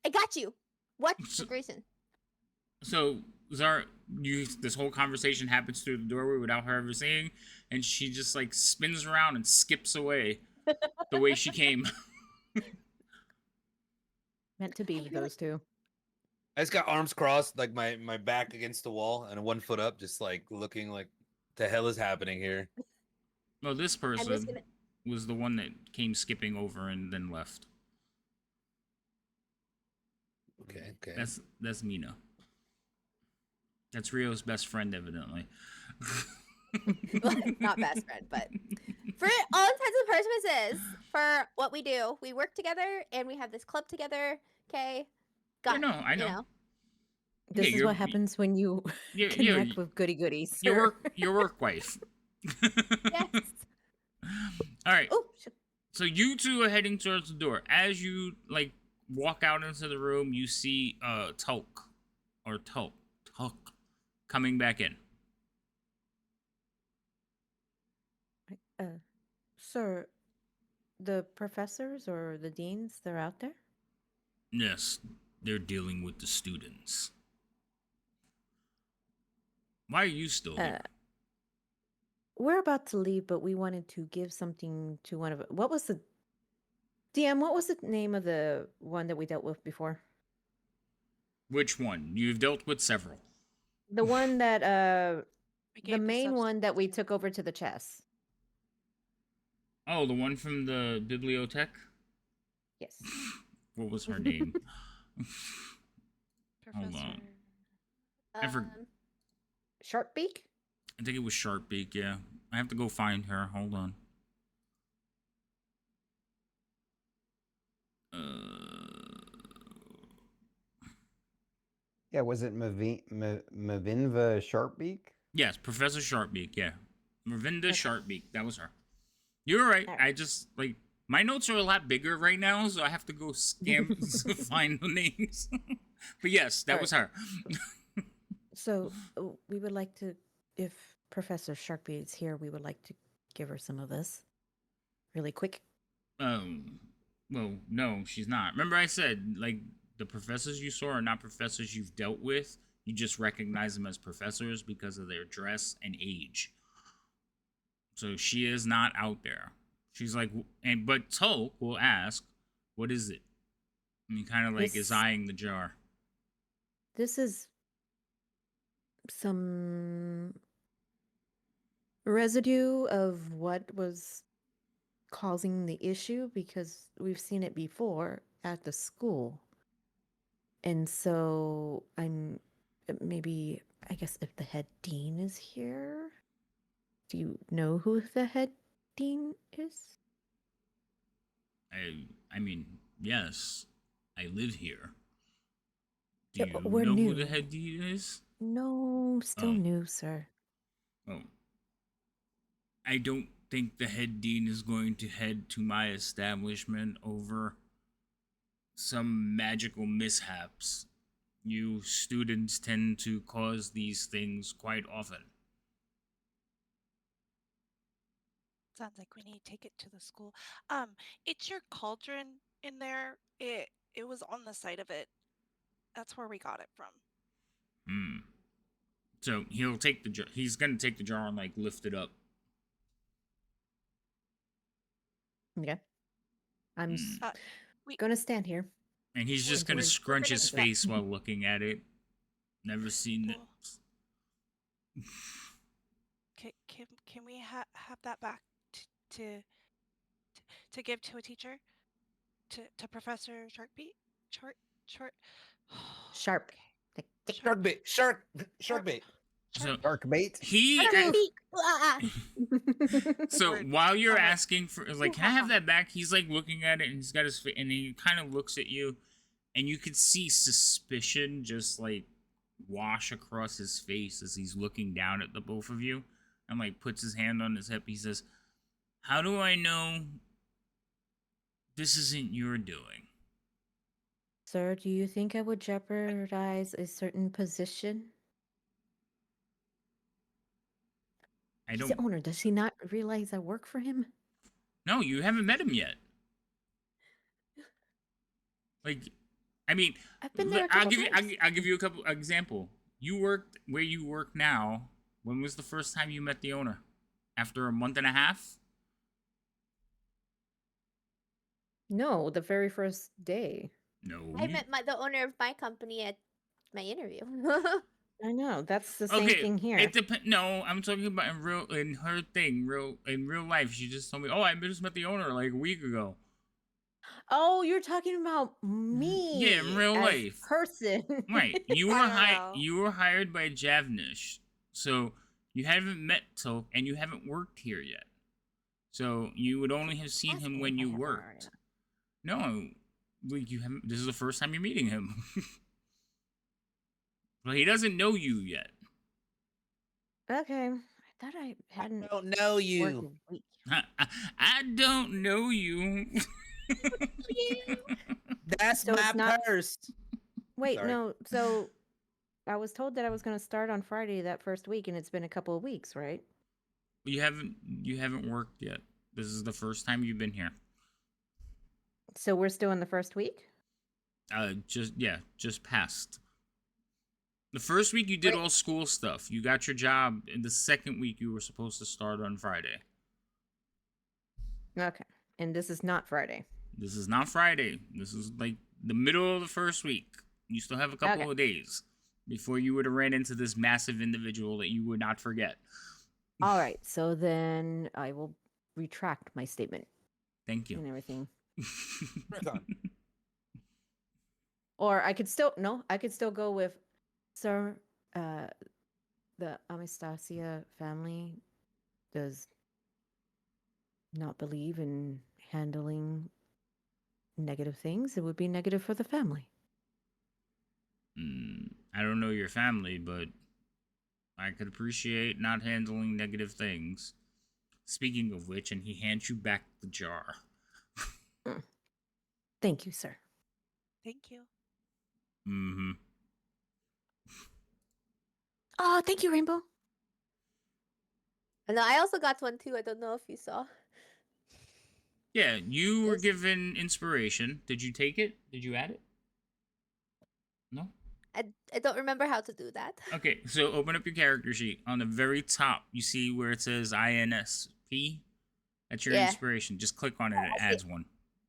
Speaker 2: I got you. Watch
Speaker 1: So-
Speaker 2: for Grayson.
Speaker 1: So, Zara, this whole conversation happens through the doorway without her ever seeing, and she just like spins around and skips away the way she came.
Speaker 4: Meant to be with those two.
Speaker 5: I just got arms crossed, like my back against the wall and 1 foot up, just like looking like the hell is happening here.
Speaker 1: Well, this
Speaker 2: I'm just
Speaker 1: person
Speaker 2: gonna.
Speaker 1: was the one that came skipping over and then left.
Speaker 5: Okay.
Speaker 1: That's Mina. That's Rio's best friend, evidently.
Speaker 2: Not best friend, but for all intents and purposes, for what we do, we work together and we have this club together. Okay,
Speaker 1: I know.
Speaker 4: This
Speaker 1: Yeah,
Speaker 4: is what happens when you connect with goody goodies.
Speaker 1: Your work wife.
Speaker 2: Yes.
Speaker 1: All right.
Speaker 2: Oh,
Speaker 1: So you two are heading towards the door. As you like walk out into the room, you see Tulk coming back in.
Speaker 4: Sir, the professors or the deans, they're out there?
Speaker 1: Yes, they're dealing with the students. Why are you still here?
Speaker 4: We're about to leave, but we wanted to give something to one of it. What was the DM? What was the name of the one that we dealt with before?
Speaker 1: Which one? You've dealt with several.
Speaker 4: The one that
Speaker 6: We
Speaker 4: the
Speaker 6: gave
Speaker 4: main one that we
Speaker 6: substance
Speaker 4: took over to the chess.
Speaker 1: Oh, the one from the bibliothèque?
Speaker 4: Yes.
Speaker 1: What was her name?
Speaker 6: to
Speaker 1: Hold
Speaker 6: Professor.
Speaker 1: on. I forg-
Speaker 4: Sharpbeak?
Speaker 1: I think it was Sharpbeak, yeah. I have to go find her. Hold on.
Speaker 3: Yeah, was it Mavinva Sharpbeak?
Speaker 1: Yes, Professor Sharpbeak, yeah. Mervinda
Speaker 4: Okay.
Speaker 1: Sharpbeak, that was her. You're right.
Speaker 4: Alright.
Speaker 1: I just, like, my notes are a lot bigger right now, so I have to go scan to find the names. But yes, that was her.
Speaker 4: So we would like to, if Professor Sharpbeak is here, we would like to give her some of this. Really quick.
Speaker 1: Well, no, she's not. Remember I said, like, the professors you saw are not professors you've dealt with. You just recognize them as professors because of their dress and age. So she is not out there. She's like, but Tulk will ask, what is it? And he kind of like is
Speaker 4: This-
Speaker 1: eyeing the jar.
Speaker 4: This is some residue of what was causing the issue because we've seen it before at the school. And so I'm maybe, I guess, if the head dean is here, do you know who the head dean is?
Speaker 1: I mean, yes, I live here. Do
Speaker 4: Yeah,
Speaker 1: you
Speaker 4: but we're
Speaker 1: know who
Speaker 4: new.
Speaker 1: the head dean is?
Speaker 4: No, still
Speaker 1: Oh.
Speaker 4: new, sir.
Speaker 1: Oh. I don't think the head dean is going to head to my establishment over some magical mishaps. You students tend to cause these things quite often.
Speaker 6: Sounds like we need to take it to the school. It's your cauldron in there. It was on the side of it. That's where we got it from.
Speaker 1: So he'll take the jar. He's gonna take the jar and like lift it up.
Speaker 4: Okay. I'm
Speaker 6: Uh, we
Speaker 4: gonna stand here.
Speaker 1: And he's just
Speaker 4: We're-
Speaker 1: gonna
Speaker 4: we're
Speaker 1: scrunch
Speaker 2: gonna
Speaker 1: his
Speaker 2: do
Speaker 4: that.
Speaker 1: face while looking at it. Never seen it.
Speaker 6: Well- can we have that back to give to a teacher, to Professor Sharkbait? Short.
Speaker 4: Sharp.
Speaker 6: Okay.
Speaker 4: Like,
Speaker 5: Sharkbait.
Speaker 1: So
Speaker 3: Dark bait.
Speaker 1: he. So
Speaker 6: Word.
Speaker 1: while you're
Speaker 6: Alright.
Speaker 1: asking for, like, can I have that back? He's like looking at it, and he's got his face, and he kind of looks at you, and you could see suspicion just like wash across his face as he's looking down at the both of you, and like puts his hand on his hip. He says, "How do I know this isn't your doing?"
Speaker 4: Sir, do you think I would jeopardize a certain position?
Speaker 1: I
Speaker 4: He's
Speaker 1: don't.
Speaker 4: the owner. Does he not realize I work for him?
Speaker 1: No, you haven't met him yet. Like, I mean,
Speaker 4: I've been there a
Speaker 1: I'll
Speaker 4: couple
Speaker 1: give you.
Speaker 4: times.
Speaker 1: I'll give you a couple example. You worked where you work now. When was the first time you met the owner? After a month and a half?
Speaker 4: No, the very first day.
Speaker 1: No.
Speaker 2: I met the owner of my company at my interview.
Speaker 4: I know. That's the same
Speaker 1: Okay,
Speaker 4: thing here.
Speaker 1: it depends. No, I'm talking about in her thing, in real life. She just told me, "Oh, I just met the owner like a week ago."
Speaker 4: Oh, you're talking about me.
Speaker 1: Yeah, in real
Speaker 4: as
Speaker 1: life.
Speaker 4: person.
Speaker 1: Right. You were
Speaker 6: IRL.
Speaker 1: You were hired by Javnish, so you haven't met Tulk, and you haven't worked here yet. So you would only have seen
Speaker 4: Ask
Speaker 1: him
Speaker 4: me
Speaker 1: when
Speaker 4: if I
Speaker 1: you
Speaker 4: have
Speaker 1: worked. No, like you haven't. This is the first time you're meeting him. Well, he doesn't know you yet.
Speaker 4: Okay. I thought I
Speaker 5: I
Speaker 4: hadn't
Speaker 5: don't know
Speaker 4: worked
Speaker 5: you.
Speaker 4: in a week.
Speaker 1: I don't know you.
Speaker 5: That's
Speaker 4: So it's
Speaker 5: my
Speaker 4: not-
Speaker 5: purse.
Speaker 4: Wait,
Speaker 5: Sorry.
Speaker 4: no. So I was told that I was going to start on Friday that first week, and it's been a couple of weeks, right?
Speaker 1: You haven't worked yet. This is the first time you've been here.
Speaker 4: So we're still in the first week?
Speaker 1: Just passed. The first week you did
Speaker 2: Wait.
Speaker 1: all school stuff. You got your job. In the second week you were supposed to start on Friday.
Speaker 4: Okay. And this is not Friday.
Speaker 1: This is not Friday. This is like the middle of the first week. You still have a couple
Speaker 4: Okay.
Speaker 1: of days before you would have ran into this massive individual that you would not forget.
Speaker 4: All right. So then I will retract my statement
Speaker 1: Thank you.
Speaker 4: and everything.
Speaker 5: Right on.
Speaker 4: Or I could still go with Sir, the Anastasia family does not believe in handling negative things. It would be negative for the family.
Speaker 1: I don't know your family, but I could appreciate not handling negative things. Speaking of which, and he hands you back the jar.
Speaker 4: Thank you, sir.
Speaker 6: Thank you.
Speaker 1: Mm-hmm.
Speaker 4: Oh, thank you, Rainbow.
Speaker 2: And I also got one too. I don't know if you saw.
Speaker 1: Yeah, you were
Speaker 2: Yes.
Speaker 1: given inspiration. Did you take it? Did you add it? No?
Speaker 2: I don't remember how to do that.
Speaker 1: Okay, so open up your character sheet. On the very top, you see where it says INSP. That's your
Speaker 2: Yeah.
Speaker 1: inspiration. Just click on it. It
Speaker 2: I see.
Speaker 1: adds one.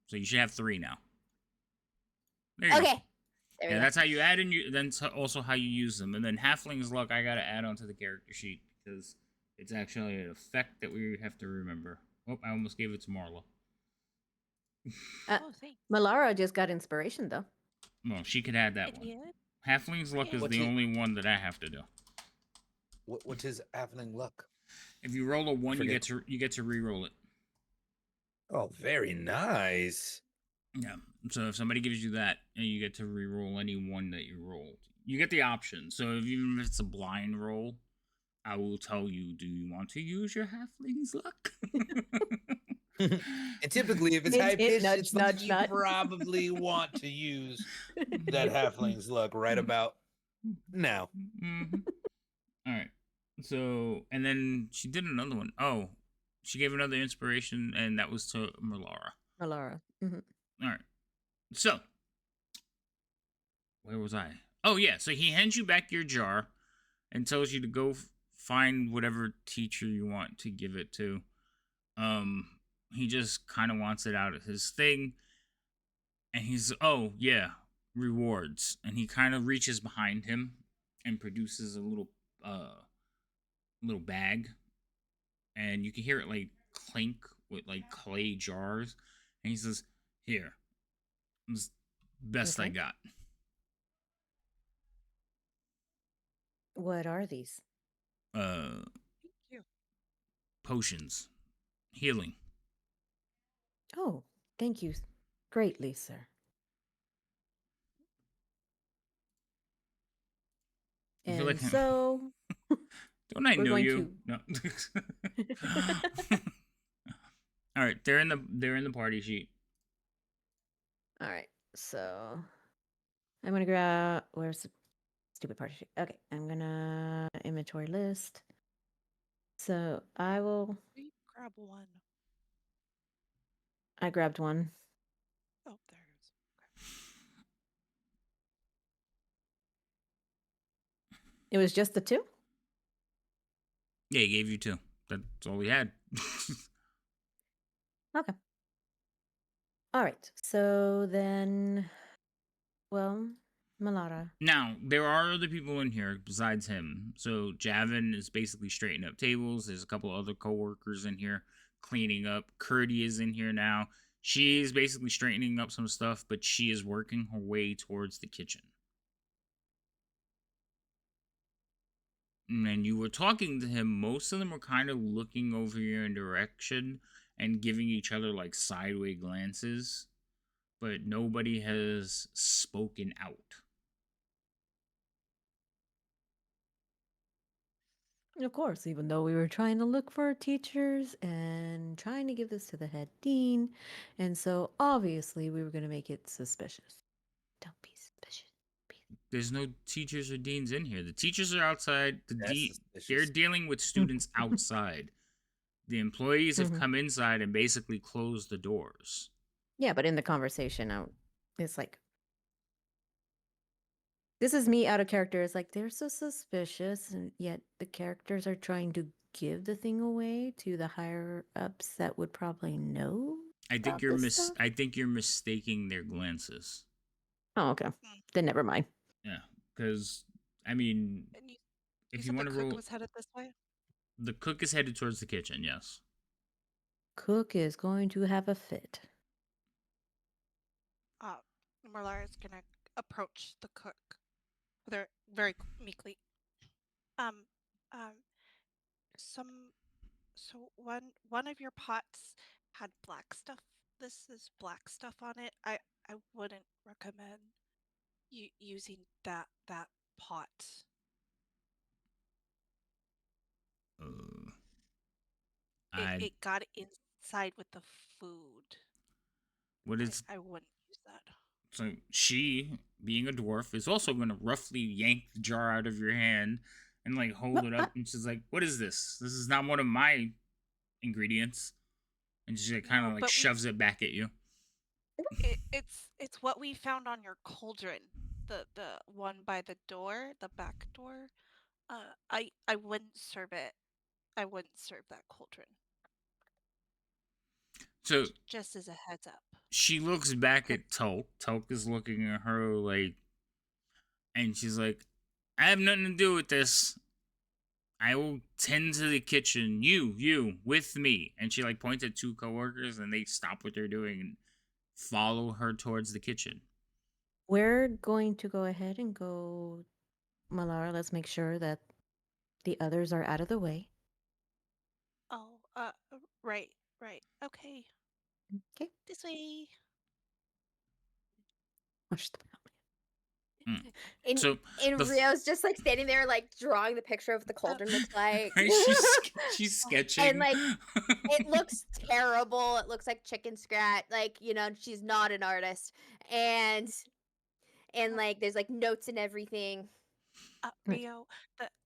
Speaker 1: So you should have 3 now. There you go.
Speaker 2: Okay. There we
Speaker 1: Yeah,
Speaker 2: go.
Speaker 1: that's how you add, and then also how you use them. And then Halfling's Luck, I gotta add onto the character sheet because it's actually an effect that we have to remember. Oh, I almost gave it to Marla.
Speaker 6: Oh, thanks.
Speaker 4: Malara just got inspiration, though.
Speaker 1: Well, she could add
Speaker 6: I
Speaker 1: that one.
Speaker 6: did.
Speaker 1: Halfling's Luck is
Speaker 5: What's
Speaker 1: the
Speaker 5: it-
Speaker 1: only one that I have to do.
Speaker 5: What's his happening luck?
Speaker 1: If you roll a 1, you
Speaker 5: Forget.
Speaker 1: get to re-roll it.
Speaker 5: Oh, very nice.
Speaker 1: Yeah. So if somebody gives you that, and you get to re-roll any one that you rolled, you get the option. So even if it's a blind roll, I will tell you: do you want to use your Halfling's Luck?
Speaker 5: And typically, if it's
Speaker 4: Hint,
Speaker 5: high
Speaker 4: hint,
Speaker 5: pitched,
Speaker 4: nudge,
Speaker 5: it's something
Speaker 4: nudge,
Speaker 5: you
Speaker 4: nudge.
Speaker 5: probably want to use that halfling's luck right about now.
Speaker 1: Mm-hmm. All right. So, and then she did another one. Oh, she gave another inspiration, and that was to Malara.
Speaker 4: Malara. Mhm.
Speaker 1: All right. So, where was I? Oh, yeah. So he hands you back your jar and tells you to go find whatever teacher you want to give it to. He just kind of wants it out of his thing. And he's, oh, yeah, rewards. And he kind of reaches behind him and produces a little bag. And you can hear it like clink with like clay jars. And he says, here, it's best I
Speaker 4: Okay.
Speaker 1: got.
Speaker 4: What are these?
Speaker 6: Thank you.
Speaker 1: Potions. Healing.
Speaker 4: Oh, thank you greatly, sir.
Speaker 1: I feel
Speaker 4: And
Speaker 1: like-
Speaker 4: so,
Speaker 1: Don't I
Speaker 4: We're
Speaker 1: know
Speaker 4: going
Speaker 1: you? No. All right, they're in the party sheet.
Speaker 4: all right. So, I'm gonna grab where's the stupid party sheet? Okay, I'm gonna inventory list. So I will.
Speaker 6: We grab one.
Speaker 4: I grabbed one.
Speaker 6: Oh, there it is.
Speaker 4: It was just the 2.
Speaker 1: Yeah, he gave you 2. That's all he had.
Speaker 4: Okay. All right. So then, well, Malara.
Speaker 1: Now, there are other people in here besides him. So Javin is basically straightening up tables. There's a couple other coworkers in here cleaning up. Curdy is in here now. She's basically straightening up some stuff, but she is working her way towards the kitchen. And you were talking to him. Most of them were kind of looking over your direction and giving each other like sideways glances, but nobody has spoken out.
Speaker 4: Of course, even though we were trying to look for teachers and trying to give this to the head dean, and so obviously we were going to make it suspicious. Don't be suspicious.
Speaker 1: There's no teachers or deans in here. The teachers are outside.
Speaker 5: That's
Speaker 1: They're
Speaker 5: suspicious.
Speaker 1: dealing with students outside. The employees have
Speaker 4: Mhm.
Speaker 1: come inside and basically closed the doors.
Speaker 4: Yeah, but in the conversation, it's like, this is me out of character. It's like, they're so suspicious, and yet the characters are trying to give the thing away to the higher ups that would probably know
Speaker 1: I think
Speaker 4: about
Speaker 1: you're
Speaker 4: this stuff.
Speaker 1: I think you're mistaking their glances.
Speaker 4: Oh, okay.
Speaker 6: Mm.
Speaker 4: Then never mind.
Speaker 1: Yeah, because I mean,
Speaker 6: And you
Speaker 1: if you
Speaker 6: said the
Speaker 1: want to
Speaker 6: cook
Speaker 1: roll,
Speaker 6: was headed this way?
Speaker 1: the cook is headed towards the kitchen. Yes.
Speaker 4: Cook is going to have a fit.
Speaker 6: Uh, Merlar is gonna approach the cook very meekly. Um, um, some so one of your pots had black stuff. This is black stuff on it. I wouldn't recommend you using that pot.
Speaker 1: Uh,
Speaker 6: It
Speaker 1: I
Speaker 6: it got inside with the food.
Speaker 1: what is
Speaker 6: I wouldn't use that.
Speaker 1: so she, being a dwarf, is also gonna roughly yank the jar out of your hand and like hold it up, and she's like, "What is this? This is not one of my ingredients." And she like, kind of
Speaker 6: No,
Speaker 1: like
Speaker 6: but
Speaker 1: shoves it back at you.
Speaker 6: it's what we found on your cauldron. The one by the door, the back door. I wouldn't serve it. I wouldn't serve that cauldron.
Speaker 1: So
Speaker 6: Just as a heads up.
Speaker 1: she looks back at Tulk. Tulk is looking at her like, and she's like, "I have nothing to do with this. I will tend to the kitchen. You, with me." And she like points at two coworkers, and they stop what they're doing and follow her towards the kitchen.
Speaker 4: We're going to go ahead and go, Malara. Let's make sure that the others are out of the way.
Speaker 6: Oh, right. Okay.
Speaker 4: Okay.
Speaker 6: This way.
Speaker 4: Watch the
Speaker 2: And
Speaker 1: So
Speaker 2: and
Speaker 1: the
Speaker 2: Rio's just like standing there, like drawing the picture of what the cauldron looks like.
Speaker 1: she's sketching,
Speaker 2: And like it looks terrible. It looks like chicken scratch. Like, she's not an artist. And like there's like notes and everything.
Speaker 6: Rio,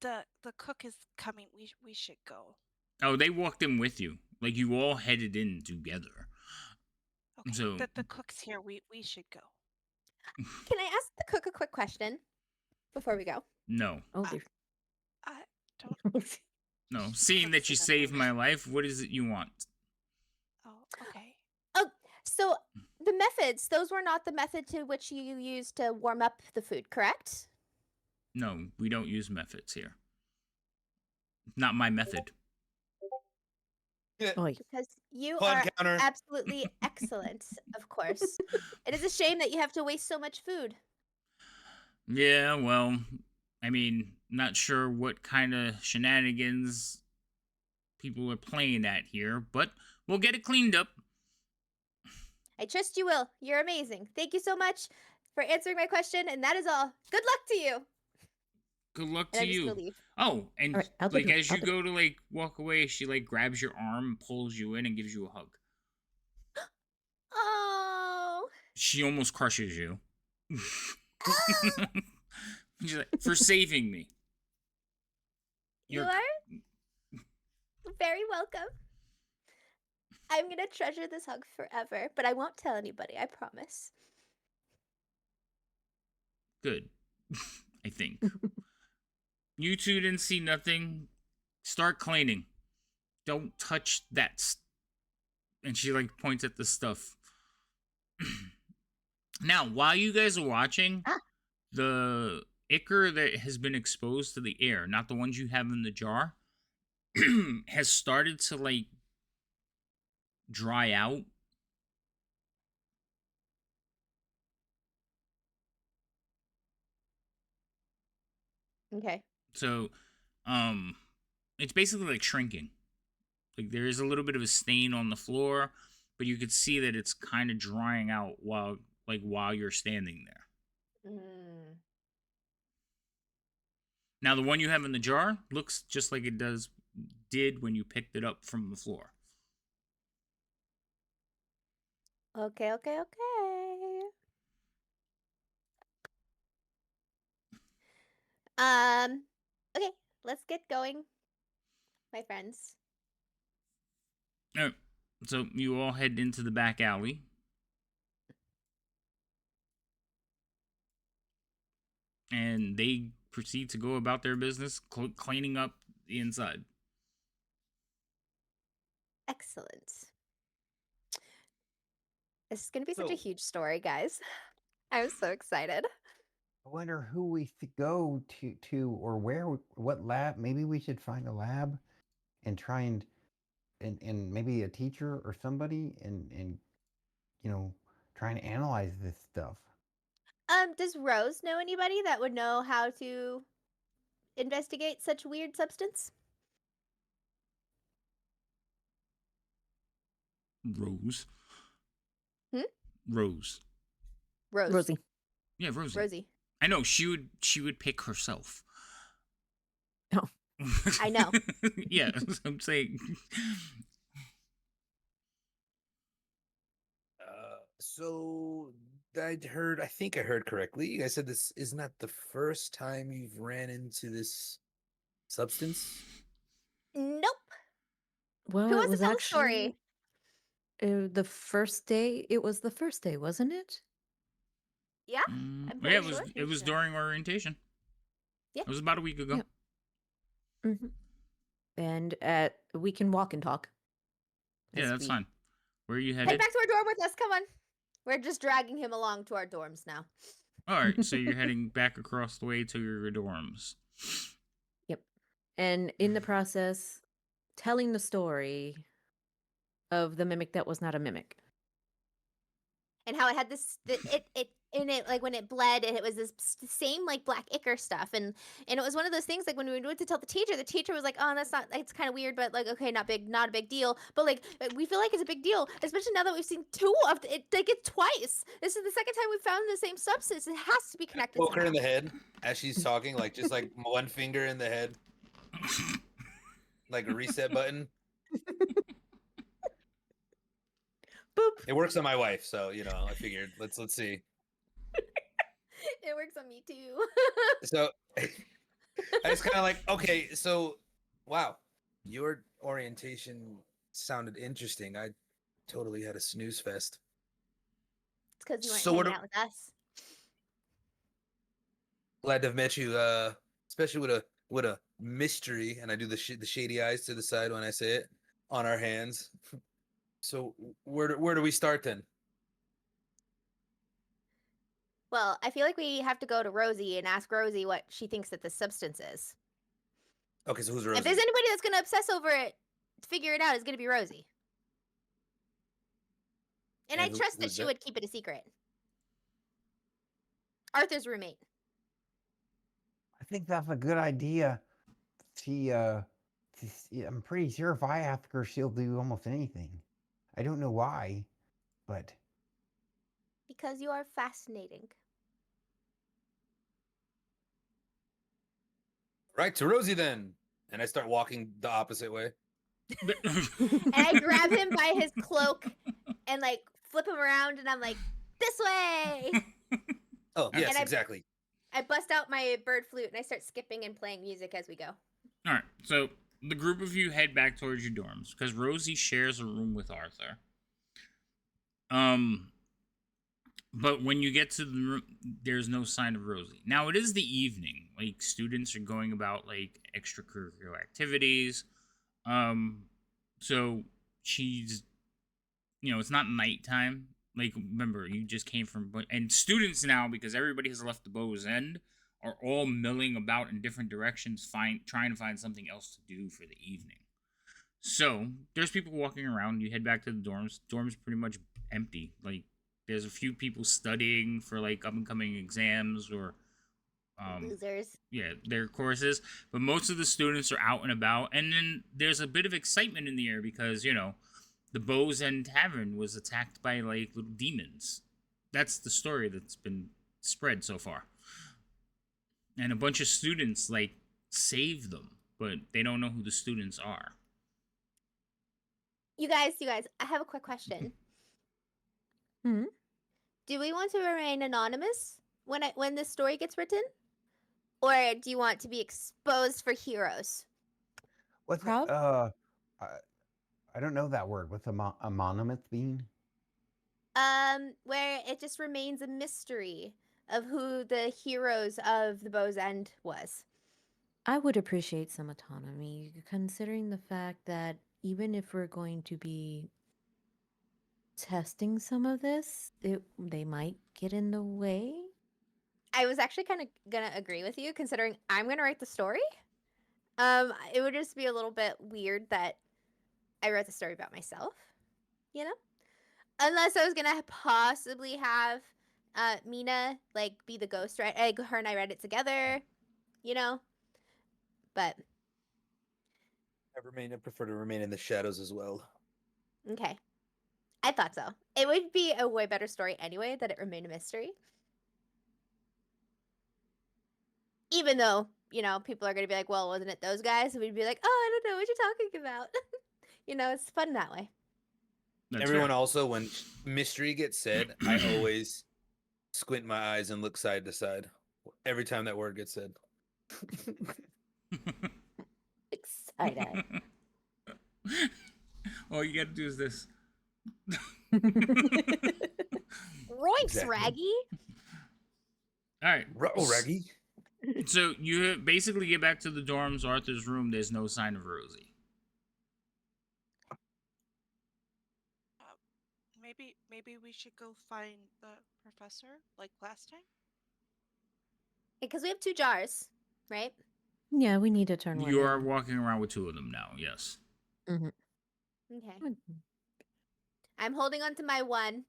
Speaker 6: the cook is coming. We should go.
Speaker 1: Oh, they walked in with you. Like you all headed in together.
Speaker 6: Okay.
Speaker 1: So
Speaker 6: The cook's here. We should go.
Speaker 2: Can I ask the cook a quick question before we go?
Speaker 1: no,
Speaker 4: Oh, dear.
Speaker 6: I don't.
Speaker 1: no. Seeing that you
Speaker 6: Cooks
Speaker 1: saved my
Speaker 6: remember.
Speaker 1: life, what is it you want?
Speaker 6: Oh, okay.
Speaker 2: Oh, so the methods, those were not the method to which you used to warm up the food, correct?
Speaker 1: No, we don't use methods here. Not my method.
Speaker 4: Oy.
Speaker 2: Because you
Speaker 5: Pun
Speaker 2: are
Speaker 5: counter.
Speaker 2: absolutely excellent, of course. It is a shame that you have to waste so much food.
Speaker 1: Yeah, well, I mean, not sure what kind of shenanigans people are playing at here, but we'll get it cleaned up.
Speaker 2: I trust you will. You're amazing. Thank you so much for answering my question, and that is all. Good luck to you.
Speaker 1: Good luck
Speaker 2: And
Speaker 1: to
Speaker 2: I'm just
Speaker 1: you.
Speaker 2: gonna leave.
Speaker 1: Oh, and
Speaker 4: All right, I'll
Speaker 1: like
Speaker 4: do-
Speaker 1: as
Speaker 4: I'll
Speaker 1: you
Speaker 4: do-
Speaker 1: go to like walk away, she like grabs your arm, pulls you in, and gives you a hug.
Speaker 2: Oh.
Speaker 1: She almost crushes you. She's like, "For saving me."
Speaker 2: You
Speaker 1: You're-
Speaker 2: are very welcome. I'm gonna treasure this hug forever, but I won't tell anybody, I promise.
Speaker 1: Good. I think. You two didn't see nothing. Start cleaning. Don't touch that. And she like points at the stuff. Now, while you guys are watching, the ichor that has been exposed to the air, not the ones you have in the jar, has started to like dry out.
Speaker 2: Okay.
Speaker 1: So, it's basically like shrinking. Like there is a little bit of a stain on the floor, but you could see that it's kind of drying out while you're standing there.
Speaker 2: Mm.
Speaker 1: Now the one you have in the jar looks just like it did when you picked it up from the floor.
Speaker 2: Okay. Okay, let's get going, my friends.
Speaker 1: Alright, so you all head into the back alley. and they proceed to go about their business cleaning up the inside.
Speaker 2: Excellent. This is going to be such a
Speaker 3: So-
Speaker 2: huge story, guys. I'm so excited.
Speaker 3: I wonder who we should go to or what lab. Maybe we should find a lab and try and maybe a teacher or somebody and try and analyze this stuff.
Speaker 2: Does Rose know anybody that would know how to investigate such weird substance?
Speaker 1: Rose.
Speaker 2: Hmm?
Speaker 1: Rose.
Speaker 4: Rosie.
Speaker 1: Yeah, Rosie.
Speaker 2: Rosie.
Speaker 1: I know she would pick herself.
Speaker 4: Oh.
Speaker 2: I know.
Speaker 1: Yeah, I'm saying.
Speaker 5: So I think I heard correctly. You guys said this is not the first time you've ran into this substance.
Speaker 2: Nope.
Speaker 4: Well,
Speaker 2: Who
Speaker 4: it
Speaker 2: wants to
Speaker 4: was
Speaker 2: tell the
Speaker 4: actually
Speaker 2: story?
Speaker 4: the first day. It was the first day, wasn't it?
Speaker 2: Yeah, I'm
Speaker 1: Yeah,
Speaker 2: pretty
Speaker 1: it was.
Speaker 2: sure.
Speaker 1: It was during orientation.
Speaker 2: Yeah.
Speaker 1: It was about a week ago.
Speaker 4: Yeah. And we can walk and talk.
Speaker 1: Yeah,
Speaker 4: as
Speaker 1: that's
Speaker 4: we-
Speaker 1: fine. Where are you
Speaker 2: Head
Speaker 1: headed?
Speaker 2: back to our dorm with us. Come on. We're just dragging him along to our dorms now.
Speaker 1: All right, so you're heading back across the way to your dorms.
Speaker 4: Yep. And in the process, telling the story of the mimic that was not a mimic.
Speaker 2: And how it had it in it, like when it bled, and it was this same like black ichor stuff, and it was one of those things like when we went to tell the teacher was like, oh, that's not, it's kind of weird, but like, okay, not a big deal, but like we feel like it's a big deal, especially now that we've seen two of it, like it's twice. This is the second time we've found the same substance. It has to be connected.
Speaker 5: Poke her in
Speaker 2: somehow.
Speaker 5: the head as she's talking, like just like one finger in the head, like a reset button.
Speaker 4: Boop.
Speaker 5: It works on my wife, so I figured let's see.
Speaker 2: It works on me too.
Speaker 5: So I was kind of like, okay, so wow, your orientation sounded interesting. I totally had a snooze fest.
Speaker 2: It's because you weren't
Speaker 5: So what
Speaker 2: hanging
Speaker 5: do-
Speaker 2: out with us.
Speaker 5: Glad to have met you, especially with a mystery, and I do the shady eyes to the side when I say it, on our hands. So where do we start then?
Speaker 2: Well, I feel like we have to go to Rosie and ask Rosie what she thinks that this substance is.
Speaker 5: Okay, so who's Rosie?
Speaker 2: If there's anybody that's going to obsess over it, figure it out, it's going to be Rosie. And
Speaker 5: And
Speaker 2: I trust that
Speaker 5: who's
Speaker 2: she
Speaker 5: that?
Speaker 2: would keep it a secret. Arthur's roommate.
Speaker 3: I think that's a good idea. I'm pretty sure if I ask her, she'll do almost anything. I don't know why, but
Speaker 2: Because you are fascinating.
Speaker 5: Right to Rosie then, and I start walking the opposite way.
Speaker 2: And I grab him by his cloak and like flip him around, and I'm like, this way.
Speaker 5: Oh yes,
Speaker 2: I-
Speaker 5: exactly.
Speaker 2: I bust out my bird flute and I start skipping and playing music as we go.
Speaker 1: All right, so the group of you head back towards your dorms because Rosie shares a room with Arthur. But when you get to the room, there's no sign of Rosie. Now it is the evening; like students are going about like extracurricular activities. So she's, it's not nighttime. Like remember, you just came from, and students now, because everybody has left the Bow's End, are all milling about in different directions, trying to find something else to do for the evening. So there's people walking around. You head back to the dorms. Dorms pretty much empty. Like there's a few people studying for like up and coming exams or
Speaker 2: Losers.
Speaker 1: yeah, their courses. But most of the students are out and about, and then there's a bit of excitement in the air because the Bow's End Tavern was attacked by like little demons. That's the story that's been spread so far. And a bunch of students like save them, but they don't know who the students are.
Speaker 2: You guys, I have a quick question.
Speaker 4: Hmm?
Speaker 2: Do we want to remain anonymous when this story gets written? Or do you want to be exposed for heroes?
Speaker 3: what's
Speaker 4: Proud?
Speaker 3: I don't know that word. What's a monument mean?
Speaker 2: Where it just remains a mystery of who the heroes of the Bow's End was.
Speaker 4: I would appreciate some autonomy, considering the fact that even if we're going to be testing some of this, they might get in the way.
Speaker 2: I was actually kind of gonna agree with you, considering I'm gonna write the story. It would just be a little bit weird that I wrote the story about myself, you know? Unless I was gonna possibly have Mina like be the ghost, right? Like her and I read it together, you know? But
Speaker 5: I prefer to remain in the shadows as well.
Speaker 2: okay. I thought so. It would be a way better story anyway that it remained a mystery. Even though, you know, people are gonna be like, well, wasn't it those guys? And we'd be like, oh, I don't know what you're talking about. You know, it's fun that way.
Speaker 1: That's
Speaker 5: Everyone
Speaker 1: fair.
Speaker 5: also, when mystery gets said, I always squint my eyes and look side to side every time that word gets said.
Speaker 4: Excited.
Speaker 1: All you gotta do is this.
Speaker 2: Roinks,
Speaker 5: Exactly.
Speaker 2: Raggy.
Speaker 1: All right.
Speaker 5: Raggy.
Speaker 1: So you basically get back to the dorms, Arthur's room. There's no sign of Rosie.
Speaker 6: Maybe we should go find the professor like last time.
Speaker 2: Because we have 2 jars, right?
Speaker 4: Yeah, we need to turn one
Speaker 1: You are
Speaker 4: in.
Speaker 1: walking around with 2 of them now. Yes.
Speaker 4: Mhm.
Speaker 2: Okay. I'm holding on to my one.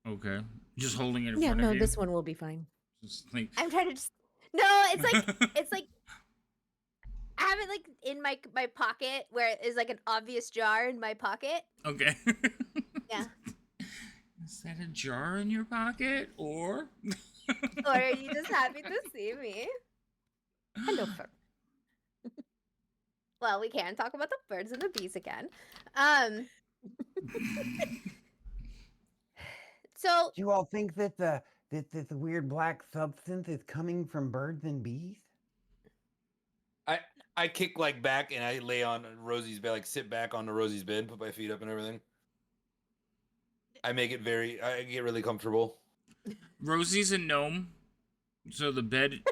Speaker 1: Okay. Just holding it in
Speaker 4: Yeah,
Speaker 1: front
Speaker 4: no,
Speaker 1: of you.
Speaker 4: this one will be fine.
Speaker 1: Just like...
Speaker 2: I'm trying to just no, it's like I have it like in my pocket where it is like an obvious jar in my pocket.
Speaker 1: Okay.
Speaker 2: Yeah.
Speaker 1: Is that a jar in your pocket, or?
Speaker 2: Or are you just happy to see me?
Speaker 4: Hello, fur.
Speaker 2: Well, we can talk about the birds and the bees again. So
Speaker 3: Do you all think that the weird black substance is coming from birds and bees?
Speaker 5: I kick like back and I lay on Rosie's bed, like sit back onto Rosie's bed, put my feet up and everything. I get really comfortable.
Speaker 1: Rosie's a gnome, so the bed,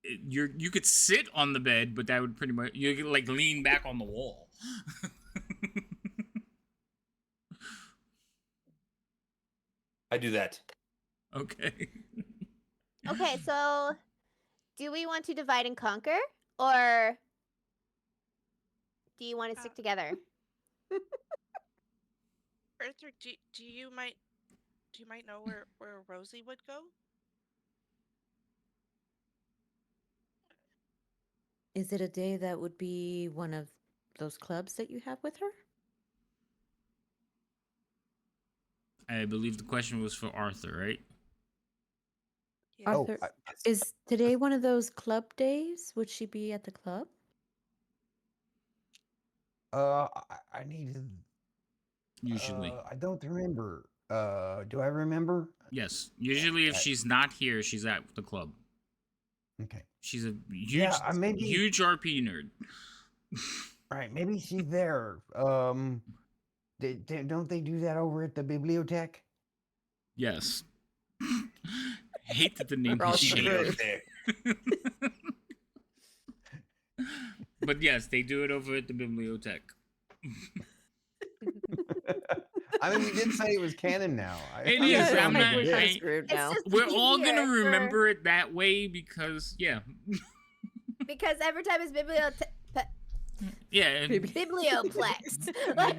Speaker 1: you could sit on the bed, but that would pretty much, you could like lean back on the wall.
Speaker 5: I do that.
Speaker 1: Okay.
Speaker 2: okay, so do we want to divide and conquer, or do you want to stick together?
Speaker 6: Arthur, do you might know where Rosie would go?
Speaker 4: Is it a day that would be one of those clubs that you have with her?
Speaker 1: I believe the question was for Arthur, right?
Speaker 6: Yeah.
Speaker 4: Arthur, is today one of those club days? Would she be at the club?
Speaker 3: I need to.
Speaker 1: Usually.
Speaker 3: I don't remember. Do I remember?
Speaker 1: Yes. Usually, if she's not here, she's at the club.
Speaker 3: Okay.
Speaker 1: She's a huge,
Speaker 3: Yeah, maybe.
Speaker 1: huge RP nerd.
Speaker 3: Right, maybe she's there. Don't they do that over at the bibliotech?
Speaker 1: Yes. Hate that the name
Speaker 4: We're all
Speaker 1: has changed.
Speaker 4: screwed.
Speaker 1: But yes, they do it over at the bibliothèque.
Speaker 3: I mean, we did say it was canon now.
Speaker 1: It
Speaker 3: I'm
Speaker 1: is,
Speaker 3: just
Speaker 1: I'm
Speaker 3: saying
Speaker 1: not-
Speaker 3: we did.
Speaker 4: We're screwed
Speaker 2: It's
Speaker 4: now.
Speaker 2: just
Speaker 1: We're all gonna
Speaker 2: easier for-
Speaker 1: remember it that way because, yeah.
Speaker 2: because every time it's
Speaker 1: Yeah. and
Speaker 2: biblioplex. Like,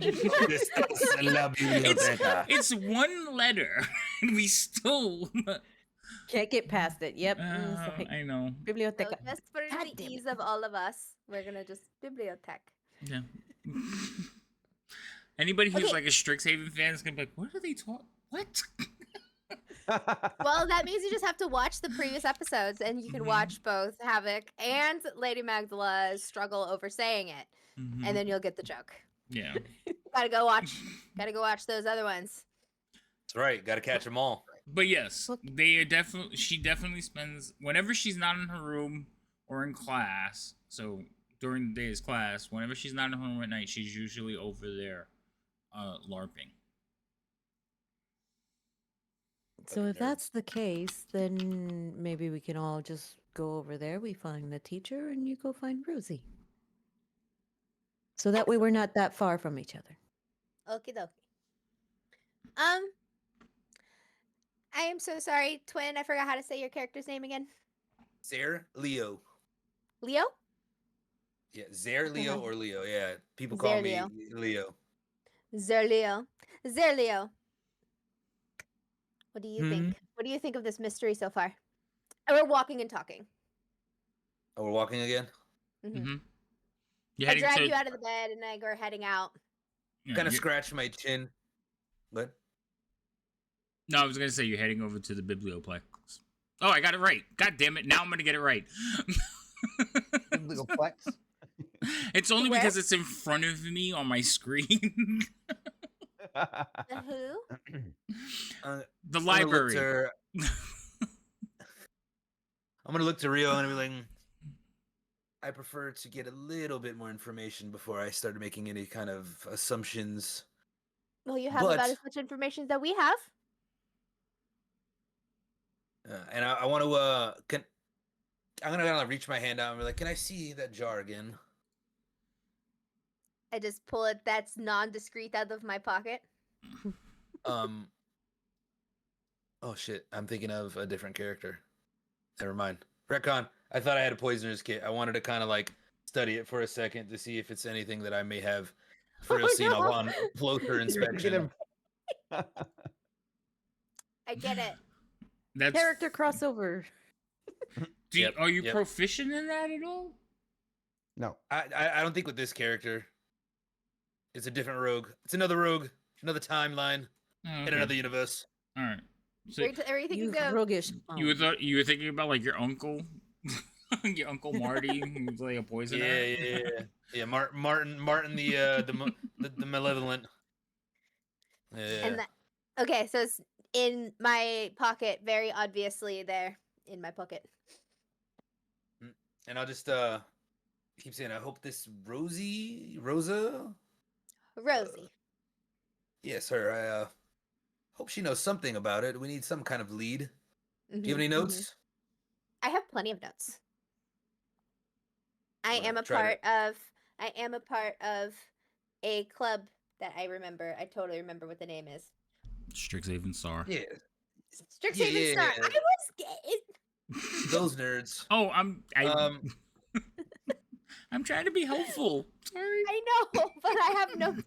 Speaker 1: it's one letter, and we still.
Speaker 4: Can't get past it. Yep. It's like
Speaker 1: I know.
Speaker 2: so
Speaker 4: biblioteca.
Speaker 2: just for
Speaker 4: God
Speaker 2: the
Speaker 4: damn it.
Speaker 2: ease of all of us, we're gonna just bibliotech.
Speaker 1: Yeah. Anybody who's
Speaker 2: Okay.
Speaker 1: like a Strixhaven fan is gonna be like, "What are they talking? What?"
Speaker 2: Well, that means you just have to watch the previous episodes, and you can
Speaker 1: Mhm.
Speaker 2: watch both Havoc and Lady Magdala's struggle over saying it,
Speaker 1: Mhm.
Speaker 2: and then you'll get the joke.
Speaker 1: Yeah.
Speaker 2: Gotta go watch those other ones.
Speaker 5: That's right. Got to catch them all.
Speaker 1: But yes,
Speaker 4: Look-
Speaker 1: they are definitely. She definitely spends whenever she's not in her room or in class. So during the day's class, whenever she's not in her room at night, she's usually over there, LARPing.
Speaker 4: So
Speaker 5: Fucking
Speaker 4: if that's
Speaker 5: nerds.
Speaker 4: the case, then maybe we can all just go over there. We find the teacher, and you go find Rosie. So that way we're not that far from each other.
Speaker 2: Okie dokie. I am so sorry, Twin. I forgot how to say your character's name again.
Speaker 5: Zer Leo.
Speaker 2: Leo?
Speaker 5: Yeah, Zer Leo or Leo. Yeah, people call
Speaker 2: Zer
Speaker 5: me
Speaker 2: Leo.
Speaker 5: Leo.
Speaker 2: Zerleo. Zerleo. What do you
Speaker 5: Hmm?
Speaker 2: think? What do you think of this mystery so far? And we're walking and talking.
Speaker 5: Oh, we're walking again.
Speaker 1: Mm-hmm. You
Speaker 2: I
Speaker 1: heading
Speaker 2: drag
Speaker 1: to?
Speaker 2: you out of the bed and I go heading out.
Speaker 1: Yeah,
Speaker 5: Kind of
Speaker 1: you-
Speaker 5: scratch my chin. What?
Speaker 1: No, I was gonna say you're heading over to the biblioplex. Oh, I got it right. God damn it! Now I'm gonna get it right.
Speaker 3: Biblioplex.
Speaker 1: It's only
Speaker 2: Where?
Speaker 1: because it's in front of me on my screen.
Speaker 2: The who?
Speaker 1: The
Speaker 5: I'm gonna look
Speaker 1: library.
Speaker 5: to her- I'm gonna look to Rio and be like, I prefer to get a little bit more information before I start making any kind of assumptions.
Speaker 2: Well, you have about
Speaker 5: But-
Speaker 2: as much information that we have.
Speaker 5: And I want to I'm gonna kind of reach my hand out and be like, can I see that jar again?
Speaker 2: I just pull it that's non-discreet out of my pocket.
Speaker 5: Oh shit, I'm thinking of a different character. Never mind. Retcon. I thought I had a poisoner's kit. I wanted to kind of like study it for a second to see if it's anything that I may have for real
Speaker 2: Oh,
Speaker 5: seen
Speaker 2: no.
Speaker 5: upon closer inspection.
Speaker 2: I get it.
Speaker 1: That's
Speaker 4: Character crossover.
Speaker 1: Are you
Speaker 5: Yep.
Speaker 1: proficient in that at all?
Speaker 3: No.
Speaker 5: I don't think with this character. It's a different rogue. It's another rogue, another timeline,
Speaker 1: Oh,
Speaker 5: in
Speaker 1: okay.
Speaker 5: another universe.
Speaker 1: All right. So
Speaker 2: Where are you thinking of?
Speaker 4: roguish.
Speaker 1: you were thinking about like your uncle, your uncle Marty, who's like a poisoner.
Speaker 5: Yeah. Martin, the malevolent. Yeah.
Speaker 2: And that, okay, so it's in my pocket, very obviously there in my pocket.
Speaker 5: And I'll just keep saying, I hope this Rosa.
Speaker 2: Rosie.
Speaker 5: Yes, her. I hope she knows something about it. We need some kind of lead. Do you have
Speaker 2: Mhm,
Speaker 5: any
Speaker 2: mhm.
Speaker 5: notes?
Speaker 2: I have plenty of notes. I
Speaker 5: Wanna
Speaker 2: am a
Speaker 5: try to-
Speaker 2: part of a club that I remember. I totally remember what the name is.
Speaker 1: Strixhaven Star.
Speaker 5: Yeah,
Speaker 2: Strixhaven
Speaker 5: yeah,
Speaker 2: Star.
Speaker 5: yeah.
Speaker 2: I was gay.
Speaker 5: those nerds.
Speaker 1: Oh, I'm trying to be helpful. Sorry.
Speaker 2: I know, but I have notes.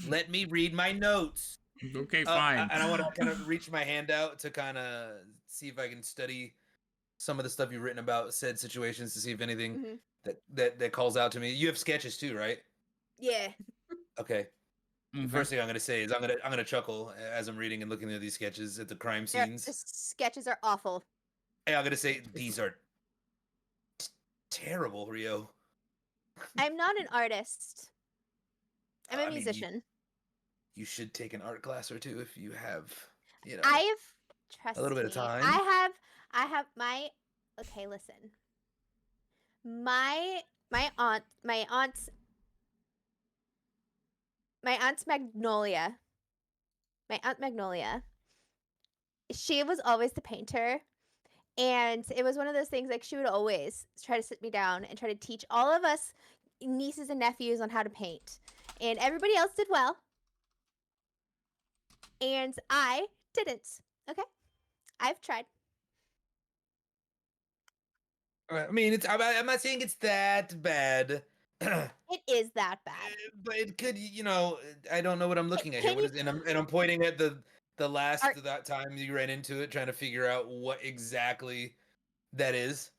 Speaker 5: Let me read my notes.
Speaker 1: Okay, fine.
Speaker 5: And I want to kind of reach my hand out to kind of see if I can study some of the stuff you've written about said situations to see if anything
Speaker 2: Mhm.
Speaker 5: that calls out to me. You have sketches too, right?
Speaker 2: Yeah.
Speaker 5: Okay. The
Speaker 1: Okay.
Speaker 5: first thing I'm gonna say is I'm gonna chuckle as I'm reading and looking at these sketches at the crime
Speaker 2: The
Speaker 5: scenes.
Speaker 2: sketches are awful.
Speaker 5: Hey, I'm gonna say these are terrible, Rio.
Speaker 2: I'm not an artist. I'm
Speaker 5: I
Speaker 2: a
Speaker 5: mean,
Speaker 2: musician.
Speaker 5: You should take an art class or two if you have,
Speaker 2: I've trust
Speaker 5: little bit of
Speaker 2: me,
Speaker 5: time.
Speaker 2: I have my okay, listen. My aunt Magnolia. My aunt Magnolia. She was always the painter. And it was one of those things like she would always try to sit me down and try to teach all of us nieces and nephews on how to paint. And everybody else did well. And I didn't. Okay? I've tried.
Speaker 5: I mean, I'm not saying it's that bad.
Speaker 2: It is that bad.
Speaker 5: But it could, I don't know what I'm looking at here.
Speaker 2: Can
Speaker 5: What
Speaker 2: you-
Speaker 5: is, and I'm pointing at the last
Speaker 2: Are-
Speaker 5: that time you ran into it, trying to figure out what exactly that is.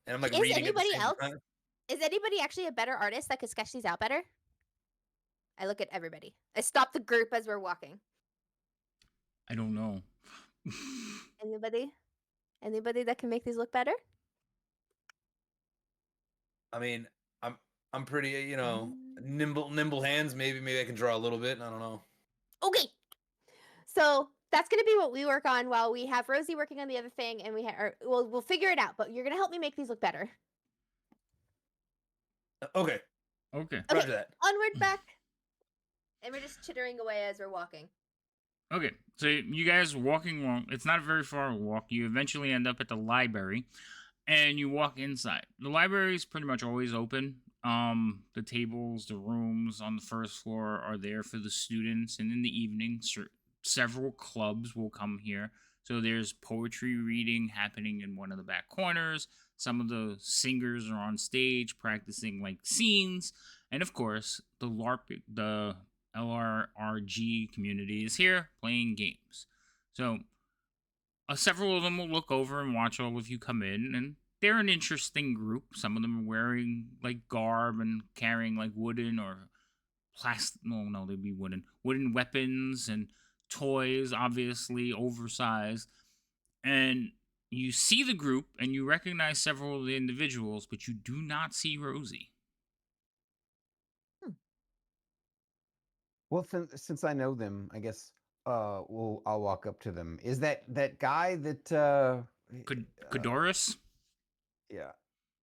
Speaker 5: And I'm like
Speaker 2: Is
Speaker 5: reading
Speaker 2: anybody
Speaker 5: at the same
Speaker 2: else?
Speaker 5: time.
Speaker 2: Is anybody actually a better artist that could sketch these out better? I look at everybody. I stop the group as we're walking.
Speaker 1: I don't know.
Speaker 2: Anybody? Anybody that can make these look better?
Speaker 5: I mean, I'm pretty, nimble hands. Maybe I can draw a little bit. I don't know.
Speaker 2: Okay. So that's gonna be what we work on while we have Rosie working on the other thing, and we'll figure it out. But you're gonna help me make these look better.
Speaker 5: Okay,
Speaker 1: Okay.
Speaker 2: Okay.
Speaker 5: Roger that.
Speaker 2: Onward, back. And we're just chittering away as we're walking.
Speaker 1: Okay, so you guys walking along. It's not a very far walk. You eventually end up at the library, and you walk inside. The library is pretty much always open. The tables, the rooms on the first floor are there for the students, and in the evening, several clubs will come here. So there's poetry reading happening in one of the back corners. Some of the singers are on stage practicing like scenes, and of course, the LRRG community is here playing games. So several of them will look over and watch all of you come in, and they're an interesting group. Some of them are wearing like garb and carrying like wooden or plastic. No, they'd be wooden weapons and toys, obviously oversized. And you see the group and you recognize several of the individuals, but you do not see Rosie.
Speaker 3: Well, since I know them, I guess I'll walk up to them. Is that guy that
Speaker 1: Kadoris?
Speaker 3: yeah.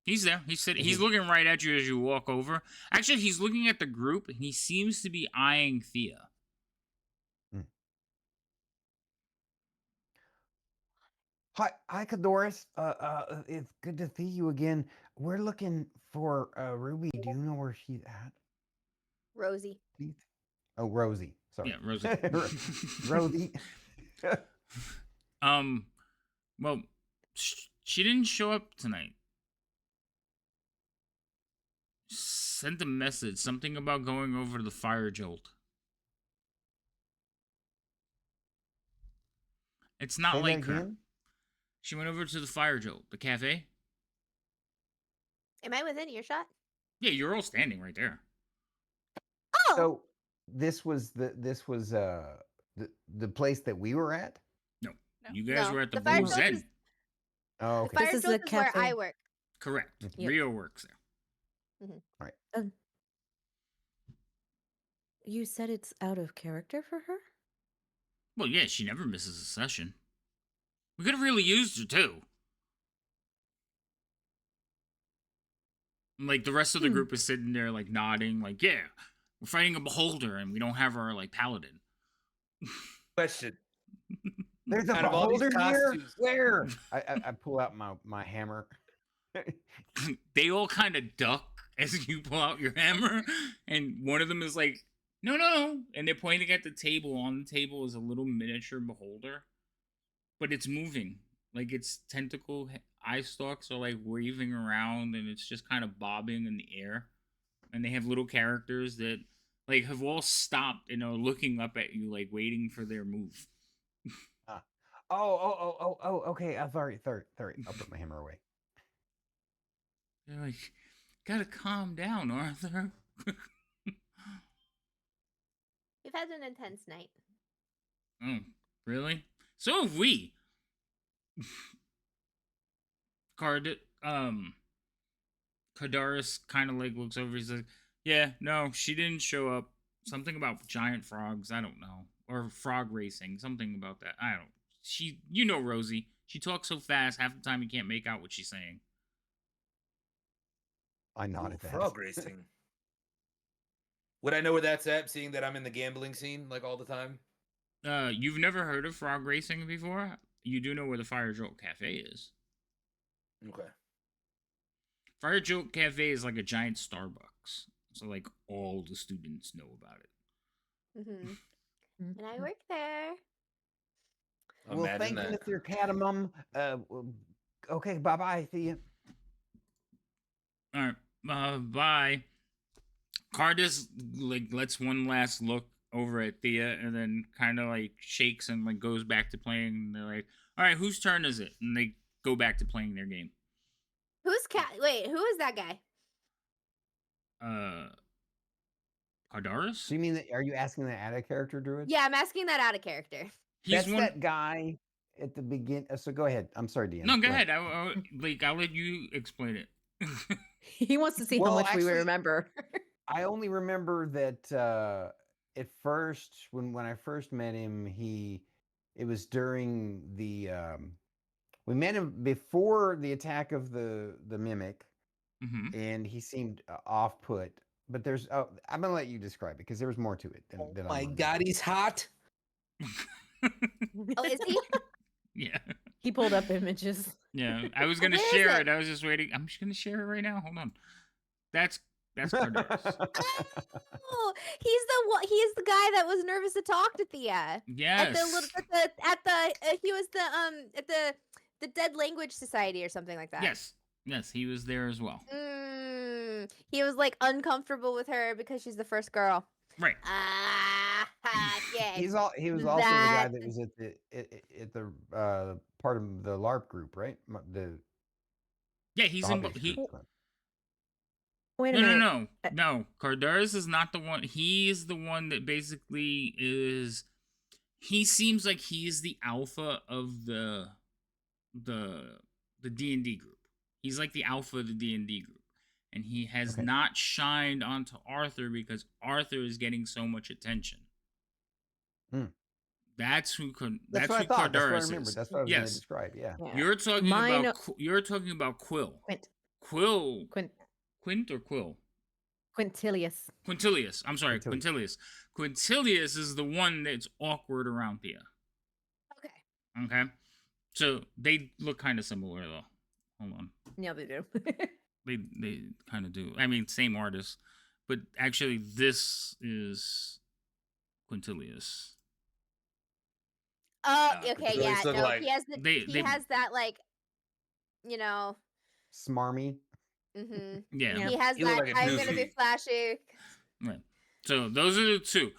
Speaker 1: He's there. He's
Speaker 3: He-
Speaker 1: looking right at you as you walk over. Actually, he's looking at the group and he seems to be eyeing Thea.
Speaker 3: Hi, Kadoris. It's good to see you again. We're looking for Ruby. Do you know where she's at?
Speaker 2: Rosie.
Speaker 3: Please? Oh, Rosie. Sorry.
Speaker 1: Yeah, Rosie.
Speaker 3: Rosie.
Speaker 1: Well, she didn't show up tonight. Sent a message, something about going over to the fire jolt. It's not
Speaker 3: Say that
Speaker 1: like her.
Speaker 3: again?
Speaker 1: She went over to the fire jolt, the cafe.
Speaker 2: Am I within earshot?
Speaker 1: Yeah, you're all standing right there.
Speaker 2: Oh,
Speaker 3: So this was the place that we were at?
Speaker 1: No,
Speaker 6: No.
Speaker 1: you guys
Speaker 2: No,
Speaker 1: were at the
Speaker 2: the fire
Speaker 1: Blue's
Speaker 2: jolt
Speaker 1: End.
Speaker 2: is-
Speaker 3: Oh,
Speaker 2: the
Speaker 3: okay.
Speaker 2: fire
Speaker 4: This is
Speaker 2: jolt
Speaker 4: the
Speaker 2: is where I
Speaker 4: cafe.
Speaker 2: work.
Speaker 1: Correct.
Speaker 4: Yep.
Speaker 1: Rio works there.
Speaker 4: You said it's out of character for her?
Speaker 1: Well, yeah, she never misses a session. We could have really used her too. Like the rest of the group is sitting there, like nodding, like, yeah, we're fighting a beholder and we don't have our like paladin.
Speaker 5: Question.
Speaker 3: There's a
Speaker 5: Out of all these
Speaker 3: beholder here?
Speaker 5: costumes-
Speaker 3: Where? I pull out my hammer.
Speaker 1: They all kind of duck as you pull out your hammer, and one of them is like, no, and they're pointing at the table. On the table is a little miniature beholder, but it's moving. Like its tentacle eye stalks are like waving around, and it's just kind of bobbing in the air. And they have little characters that like have all stopped and are looking up at you, like waiting for their move.
Speaker 3: Oh, okay. Sorry. I'll put my hammer away.
Speaker 1: They're like, gotta calm down, Arthur.
Speaker 2: We've had an intense night.
Speaker 1: Oh, really? So have we. Kadaris kind of like looks over. He's like, yeah, no, she didn't show up. Something about giant frogs. I don't know. Or frog racing. Something about that. I don't. You know Rosie. She talks so fast, half the time you can't make out what she's saying.
Speaker 3: I
Speaker 5: Ooh,
Speaker 3: nodded that.
Speaker 5: frog racing. Would I know where that's at, seeing that I'm in the gambling scene like all the time?
Speaker 1: You've never heard of frog racing before? You do know where the Fire Jolt Cafe is.
Speaker 5: Okay.
Speaker 1: Fire Jolt Cafe is like a giant Starbucks. So like all the students know about it.
Speaker 2: Mm-hmm. And I work there.
Speaker 3: Well, thank
Speaker 5: Imagine
Speaker 3: you,
Speaker 5: that.
Speaker 3: Mr. Cadamum. Okay, bye. See you.
Speaker 1: Alright, bye. Cardis like lets one last look over at Thea and then kind of like shakes and like goes back to playing. And they're like, all right, whose turn is it? And they go back to playing their game.
Speaker 2: Wait, who is that guy?
Speaker 1: Cardaris?
Speaker 3: So you mean that? Are you asking that out of character, Druid?
Speaker 2: Yeah, I'm asking that out of character.
Speaker 3: That's that guy at the beginning. So go ahead. I'm sorry, Deanna.
Speaker 1: No, go ahead. I'll let you explain it.
Speaker 4: He wants to see
Speaker 3: Well,
Speaker 4: how much we
Speaker 3: actually-
Speaker 4: remember.
Speaker 3: I only remember that at first, when I first met him, it was during the we met him before the attack of the mimic,
Speaker 1: Mm-hmm.
Speaker 3: and he seemed off put. But I'm gonna let you describe it because there was more to it than
Speaker 5: Oh
Speaker 3: than I
Speaker 5: my
Speaker 3: remember.
Speaker 5: god, he's hot.
Speaker 2: Oh, is he?
Speaker 1: Yeah.
Speaker 4: He pulled up images.
Speaker 1: Yeah. I was gonna
Speaker 2: Where is
Speaker 1: share
Speaker 2: it?
Speaker 1: it. I was just waiting. I'm just gonna share it right now. Hold on. That's Cardaris.
Speaker 2: Oh, he's the one. He is the guy that was nervous to talk to Thea at the little
Speaker 1: Yes.
Speaker 2: at the he was the at the Dead Language Society or something like that.
Speaker 1: Yes. Yes, he was there as well.
Speaker 2: He was like uncomfortable with her because she's the first girl.
Speaker 1: Right.
Speaker 2: Yeah.
Speaker 3: He was also the guy
Speaker 2: That-
Speaker 3: that was at the part of the LARP group, right? The
Speaker 1: Yeah, he's in.
Speaker 3: hobbyist
Speaker 1: He.
Speaker 3: group club.
Speaker 4: Wait a
Speaker 1: No, no,
Speaker 4: minute.
Speaker 1: no, no. Cardaris is not the one. He's the one that basically is. He seems like he's the alpha of the D&D group. He's like the alpha of the D&D group, and he has
Speaker 3: Okay.
Speaker 1: not shined onto Arthur because Arthur is getting so much attention.
Speaker 3: Hmm.
Speaker 1: That's who.
Speaker 3: That's what I
Speaker 1: who
Speaker 3: thought. That's what I
Speaker 1: Cardaris
Speaker 3: remember.
Speaker 1: is.
Speaker 3: That's what I was going to
Speaker 1: Yes,
Speaker 3: describe. Yeah.
Speaker 4: Yeah.
Speaker 1: you're talking
Speaker 4: Mine-
Speaker 1: about. You're talking about Quill. Quill. Quint or Quill?
Speaker 4: Quintilius.
Speaker 1: Quintilius. I'm sorry,
Speaker 3: Quintilius.
Speaker 1: Quintilius is the one that's awkward around Thea.
Speaker 2: Okay.
Speaker 1: Okay? So they look kind of similar though. Hold on.
Speaker 4: Yeah, they do.
Speaker 1: They kind of do. I mean, same artist. But actually this is Quintilius.
Speaker 2: Oh,
Speaker 5: Yeah,
Speaker 2: okay,
Speaker 5: Quintilius
Speaker 2: yeah.
Speaker 5: look
Speaker 2: No,
Speaker 5: like-
Speaker 2: he has the
Speaker 1: They
Speaker 2: has that like, you know.
Speaker 3: Smarmy.
Speaker 2: Mm-hmm.
Speaker 1: Yeah.
Speaker 4: Yeah.
Speaker 2: He has
Speaker 5: You look
Speaker 2: that.
Speaker 5: like a
Speaker 2: I'm gonna be
Speaker 5: doofy.
Speaker 2: flashy.
Speaker 1: Right. So those are the two.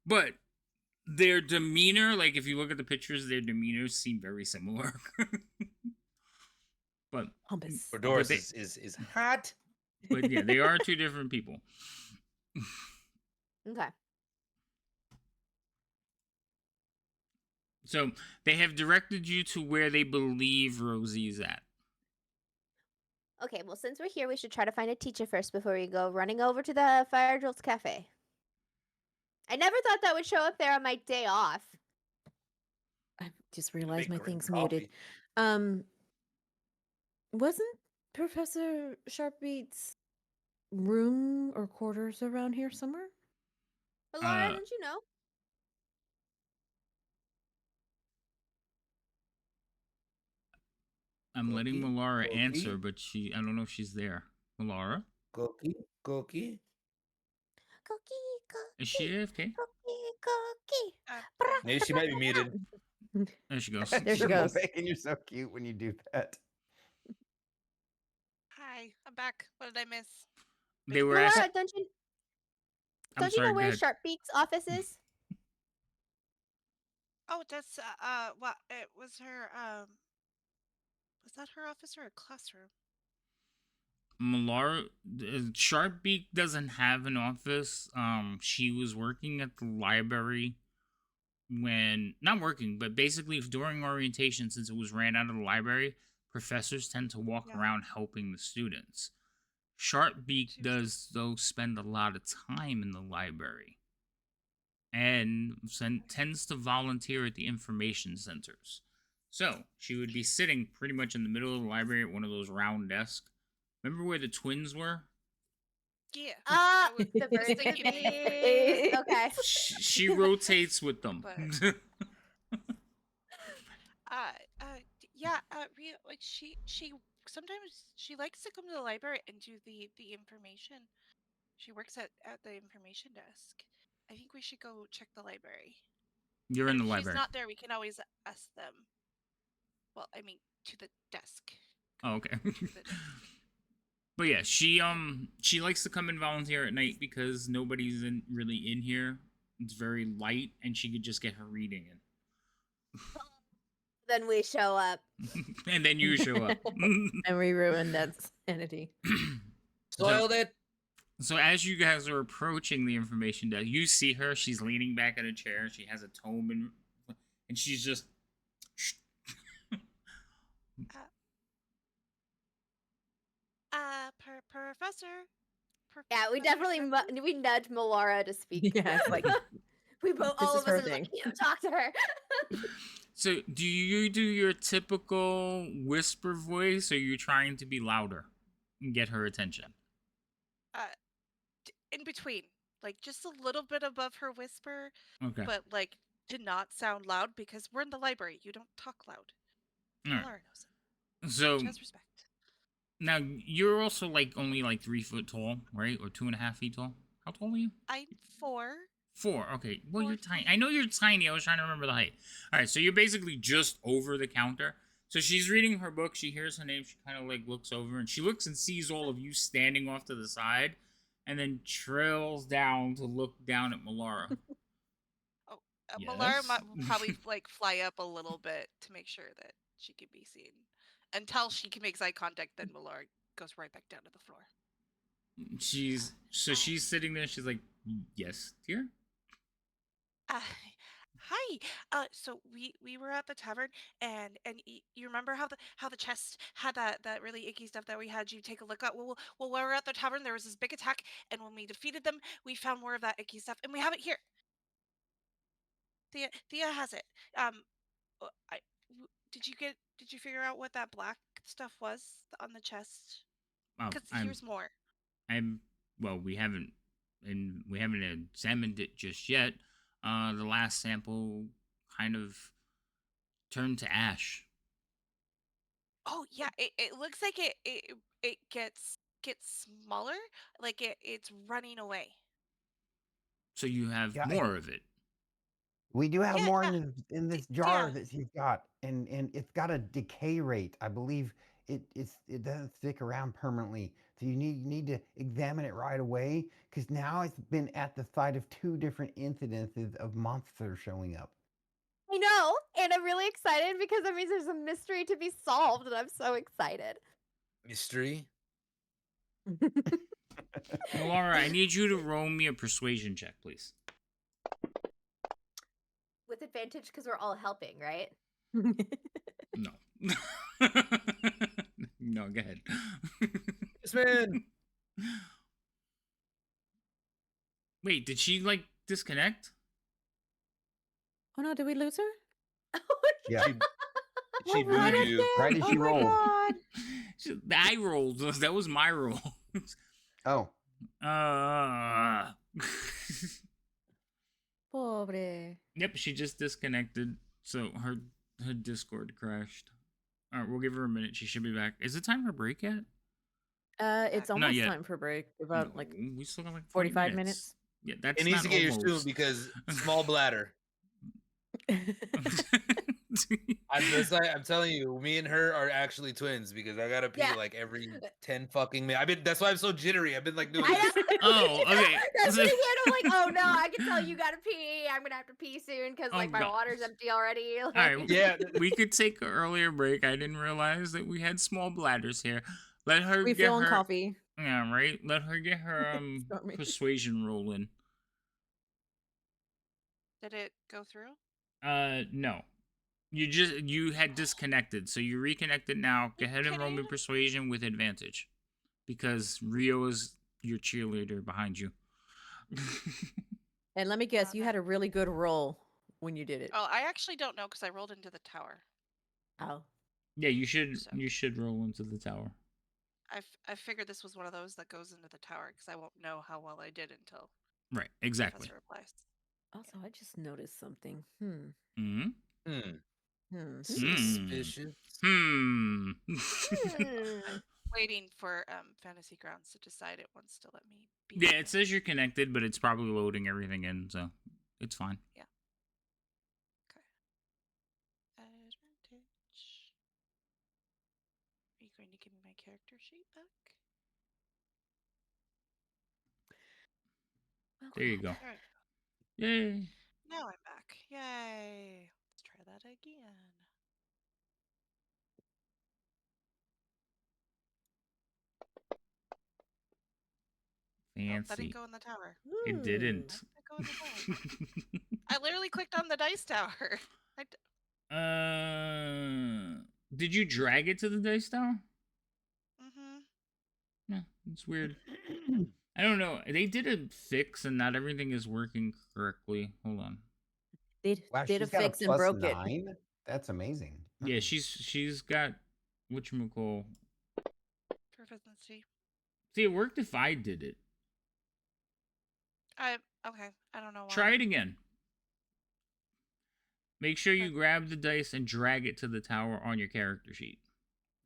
Speaker 1: But their demeanor, like if you look at the pictures, their demeanors seem very similar. but
Speaker 4: Pompous.
Speaker 5: Cardaris
Speaker 1: they-
Speaker 5: is hot.
Speaker 1: but yeah, they are two different people.
Speaker 2: Okay.
Speaker 1: So they have directed you to where they believe Rosie's at.
Speaker 2: Okay, well, since we're here, we should try to find a teacher first before we go running over to the Fire Jolts Cafe. I never thought that would show up there on my day off.
Speaker 4: I just realized my
Speaker 5: Make great
Speaker 4: thing's muted.
Speaker 5: coffee.
Speaker 4: Wasn't Professor Sharpbeat's room or quarters around here somewhere?
Speaker 2: But Laura,
Speaker 1: Uh,
Speaker 2: don't you know?
Speaker 1: I'm letting
Speaker 5: Cookie,
Speaker 1: Melara
Speaker 5: cookie.
Speaker 1: answer, but I don't know if she's there. Melara?
Speaker 5: Cookie.
Speaker 2: Cookie, cookie,
Speaker 1: Is she AFK?
Speaker 2: cookie.
Speaker 5: Maybe she might be muted.
Speaker 1: There she goes.
Speaker 4: There she
Speaker 3: You're
Speaker 4: goes.
Speaker 3: Megan, you're so cute when you do that.
Speaker 6: Hi, I'm back. What did I miss?
Speaker 1: They were
Speaker 2: Laura,
Speaker 1: asking.
Speaker 2: don't you
Speaker 1: I'm
Speaker 2: don't you
Speaker 1: sorry,
Speaker 2: know
Speaker 1: go
Speaker 2: where
Speaker 1: ahead.
Speaker 2: Sharpbeak's office is?
Speaker 6: Oh, that's what it was her was that her office or a classroom?
Speaker 1: Melara, Sharpbeak doesn't have an office. She was working at the library when, not working, but basically during orientation, since it was ran out of the library, professors tend to walk
Speaker 6: Yeah.
Speaker 1: around helping the students. Sharpbeak
Speaker 6: She was-
Speaker 1: does, though, spend a lot of time in the library and tends to volunteer at the information centers. So she would be sitting pretty much in the middle of the library at one of those round desks. Remember where the twins were?
Speaker 6: Yeah.
Speaker 2: Ah,
Speaker 6: I was
Speaker 2: the birds and the
Speaker 6: thinking-
Speaker 2: bees. Okay.
Speaker 1: She rotates with them.
Speaker 6: But- Yeah, like she sometimes she likes to come to the library and do the information. She works at the information desk. I think we should go check the library.
Speaker 1: You're
Speaker 6: And
Speaker 1: in the
Speaker 6: if
Speaker 1: library.
Speaker 6: she's not there, we can always ask them. Well, I mean, to the desk.
Speaker 1: Oh, okay.
Speaker 6: To the desk.
Speaker 1: But yeah, she likes to come and volunteer at night because nobody's really in here. It's very light, and she could just get her reading in.
Speaker 2: Then we show up.
Speaker 1: And then you show up.
Speaker 4: And we ruined that sanity.
Speaker 5: Spoiled it.
Speaker 1: So as you guys are approaching the information desk, you see her. She's leaning back in a chair. She has a tome and she's just.
Speaker 6: Professor.
Speaker 2: Yeah, we definitely we nudge Melara to speak.
Speaker 4: Yeah, it's like
Speaker 2: We both,
Speaker 4: This
Speaker 2: all
Speaker 4: is
Speaker 2: of
Speaker 4: her
Speaker 2: us, are
Speaker 4: thing.
Speaker 2: like, you know, talk to her.
Speaker 1: So do you do your typical whisper voice, or are you trying to be louder and get her attention?
Speaker 6: In between, like just a little bit above her whisper,
Speaker 1: Okay.
Speaker 6: but like to not sound loud because we're in the library. You don't talk loud.
Speaker 1: All right.
Speaker 6: Laura knows it.
Speaker 1: So
Speaker 6: She has respect.
Speaker 1: now you're also like only like 3 foot tall, right? Or 2.5 feet tall. How tall are you?
Speaker 6: I'm 4.
Speaker 1: 4. Okay. Well, you're
Speaker 6: 4
Speaker 1: tiny.
Speaker 6: feet.
Speaker 1: I know you're tiny. I was trying to remember the height. All right. So you're basically just over the counter. So she's reading her book. She hears her name. She kind of like looks over and she looks and sees all of you standing off to the side, and then trails down to look down at Malara.
Speaker 6: Malara
Speaker 1: Yes?
Speaker 6: might probably like fly up a little bit to make sure that she can be seen. Until she can make eye contact, then Malara goes right back down to the floor.
Speaker 1: She's sitting there. She's like, "Yes, dear."
Speaker 6: Hi. So we were at the tavern, and you remember how the chest had that really icky stuff that we had you take a look at. Well, while we were at the tavern, there was this big attack, and when we defeated them, we found more of that icky stuff, and we have it here. Thea has it. I did you figure out what that black stuff was on the chest?
Speaker 1: Oh,
Speaker 6: Because here's more.
Speaker 1: well, we haven't examined it just yet. The last sample kind of turned to ash.
Speaker 6: Oh yeah, it looks like it gets smaller, like it's running away.
Speaker 1: So you have
Speaker 3: Yeah,
Speaker 1: more of it.
Speaker 3: We do have
Speaker 6: Yeah,
Speaker 3: more
Speaker 6: yeah.
Speaker 3: in this
Speaker 6: Yeah.
Speaker 3: jar that she's got, and it's got a decay rate. I believe it doesn't stick around permanently. So you need to examine it right away because now it's been at the site of 2 different incidences of monsters showing up.
Speaker 2: I know, and I'm really excited because that means there's a mystery to be solved, and I'm so excited.
Speaker 5: Mystery.
Speaker 1: Laura, I need you to roll me a persuasion check, please.
Speaker 2: With advantage because we're all helping, right?
Speaker 1: No. No, go ahead.
Speaker 5: Yes, man.
Speaker 1: Wait, did she like disconnect?
Speaker 4: Oh no, did we lose her?
Speaker 3: Yeah.
Speaker 5: She
Speaker 4: What
Speaker 5: booed you.
Speaker 3: Right as
Speaker 4: Oh
Speaker 3: she
Speaker 4: my
Speaker 3: rolled.
Speaker 4: God.
Speaker 1: I rolled. That was my roll.
Speaker 3: Oh,
Speaker 4: Pobre.
Speaker 1: Yep, she just disconnected. So her Discord crashed. All right, we'll give her a minute. She should be back. Is it time for break yet?
Speaker 4: It's
Speaker 6: Not
Speaker 4: almost
Speaker 1: yet.
Speaker 4: time for break. About
Speaker 1: No,
Speaker 4: like
Speaker 1: we still got like
Speaker 4: 45 minutes.
Speaker 1: Yeah, that's
Speaker 5: It needs
Speaker 1: not
Speaker 5: to get here
Speaker 1: almost.
Speaker 5: soon because small bladder. I'm telling you, me and her are actually twins because I gotta pee
Speaker 2: Yeah.
Speaker 5: like every 10 fucking minutes. That's why I'm so jittery. I've been like doing
Speaker 2: I
Speaker 5: this.
Speaker 2: know.
Speaker 1: Oh, okay.
Speaker 2: That's what I'm like, oh no, I can tell you gotta pee. I'm gonna have to pee soon because like my
Speaker 1: God.
Speaker 2: water's empty already.
Speaker 1: All
Speaker 2: Like,
Speaker 1: right,
Speaker 5: Yeah.
Speaker 1: we could take an earlier break. I didn't realize that we had small bladders here. Let her get
Speaker 4: Refilling
Speaker 1: her
Speaker 4: coffee.
Speaker 1: Yeah, right. Let her get her
Speaker 4: Sorry.
Speaker 1: persuasion rolling.
Speaker 6: Did it go through?
Speaker 1: No. You had disconnected, so you reconnected now. Go ahead and roll me persuasion with advantage, because Rio is your cheerleader behind you.
Speaker 4: And let me guess, you had a really good roll when you did it.
Speaker 6: Oh, I actually don't know because I rolled into the tower.
Speaker 4: Oh.
Speaker 1: Yeah, you should
Speaker 6: So-
Speaker 1: you should roll into the tower.
Speaker 6: I figured this was one of those that goes into the tower because I won't know how well I did until
Speaker 1: Right, exactly.
Speaker 6: Professor replies.
Speaker 4: Also, I just noticed something.
Speaker 1: Hmm.
Speaker 5: Suspicious.
Speaker 1: Hmm.
Speaker 6: Waiting for Fantasy Grounds to decide it wants to let me be.
Speaker 1: Yeah, it says you're connected, but it's probably loading everything in, so it's fine.
Speaker 6: Yeah. Okay. Advantage. Are you going to give me my character sheet back?
Speaker 1: There you go.
Speaker 6: There
Speaker 1: Yay.
Speaker 6: Now I'm back. Yay. Let's try that again. Nope, that
Speaker 1: Fancy.
Speaker 6: didn't go in the tower.
Speaker 1: It didn't.
Speaker 6: Why did that go in the tower? I literally clicked on the dice tower.
Speaker 1: Did you drag it to the dice tower?
Speaker 6: Mm-hmm.
Speaker 1: Yeah, it's weird. I don't know. They did a fix and not everything is working correctly. Hold on.
Speaker 4: They
Speaker 3: wow,
Speaker 4: did a
Speaker 3: she's got
Speaker 4: fix and
Speaker 3: plus
Speaker 4: broke it.
Speaker 3: 9. That's amazing.
Speaker 1: Yeah, she's got whatchamacall.
Speaker 6: Proficiency.
Speaker 1: See, it worked if I did it.
Speaker 6: Okay. I don't know why.
Speaker 1: Try it again. Make sure you grab the dice and drag it to the tower on your character sheet.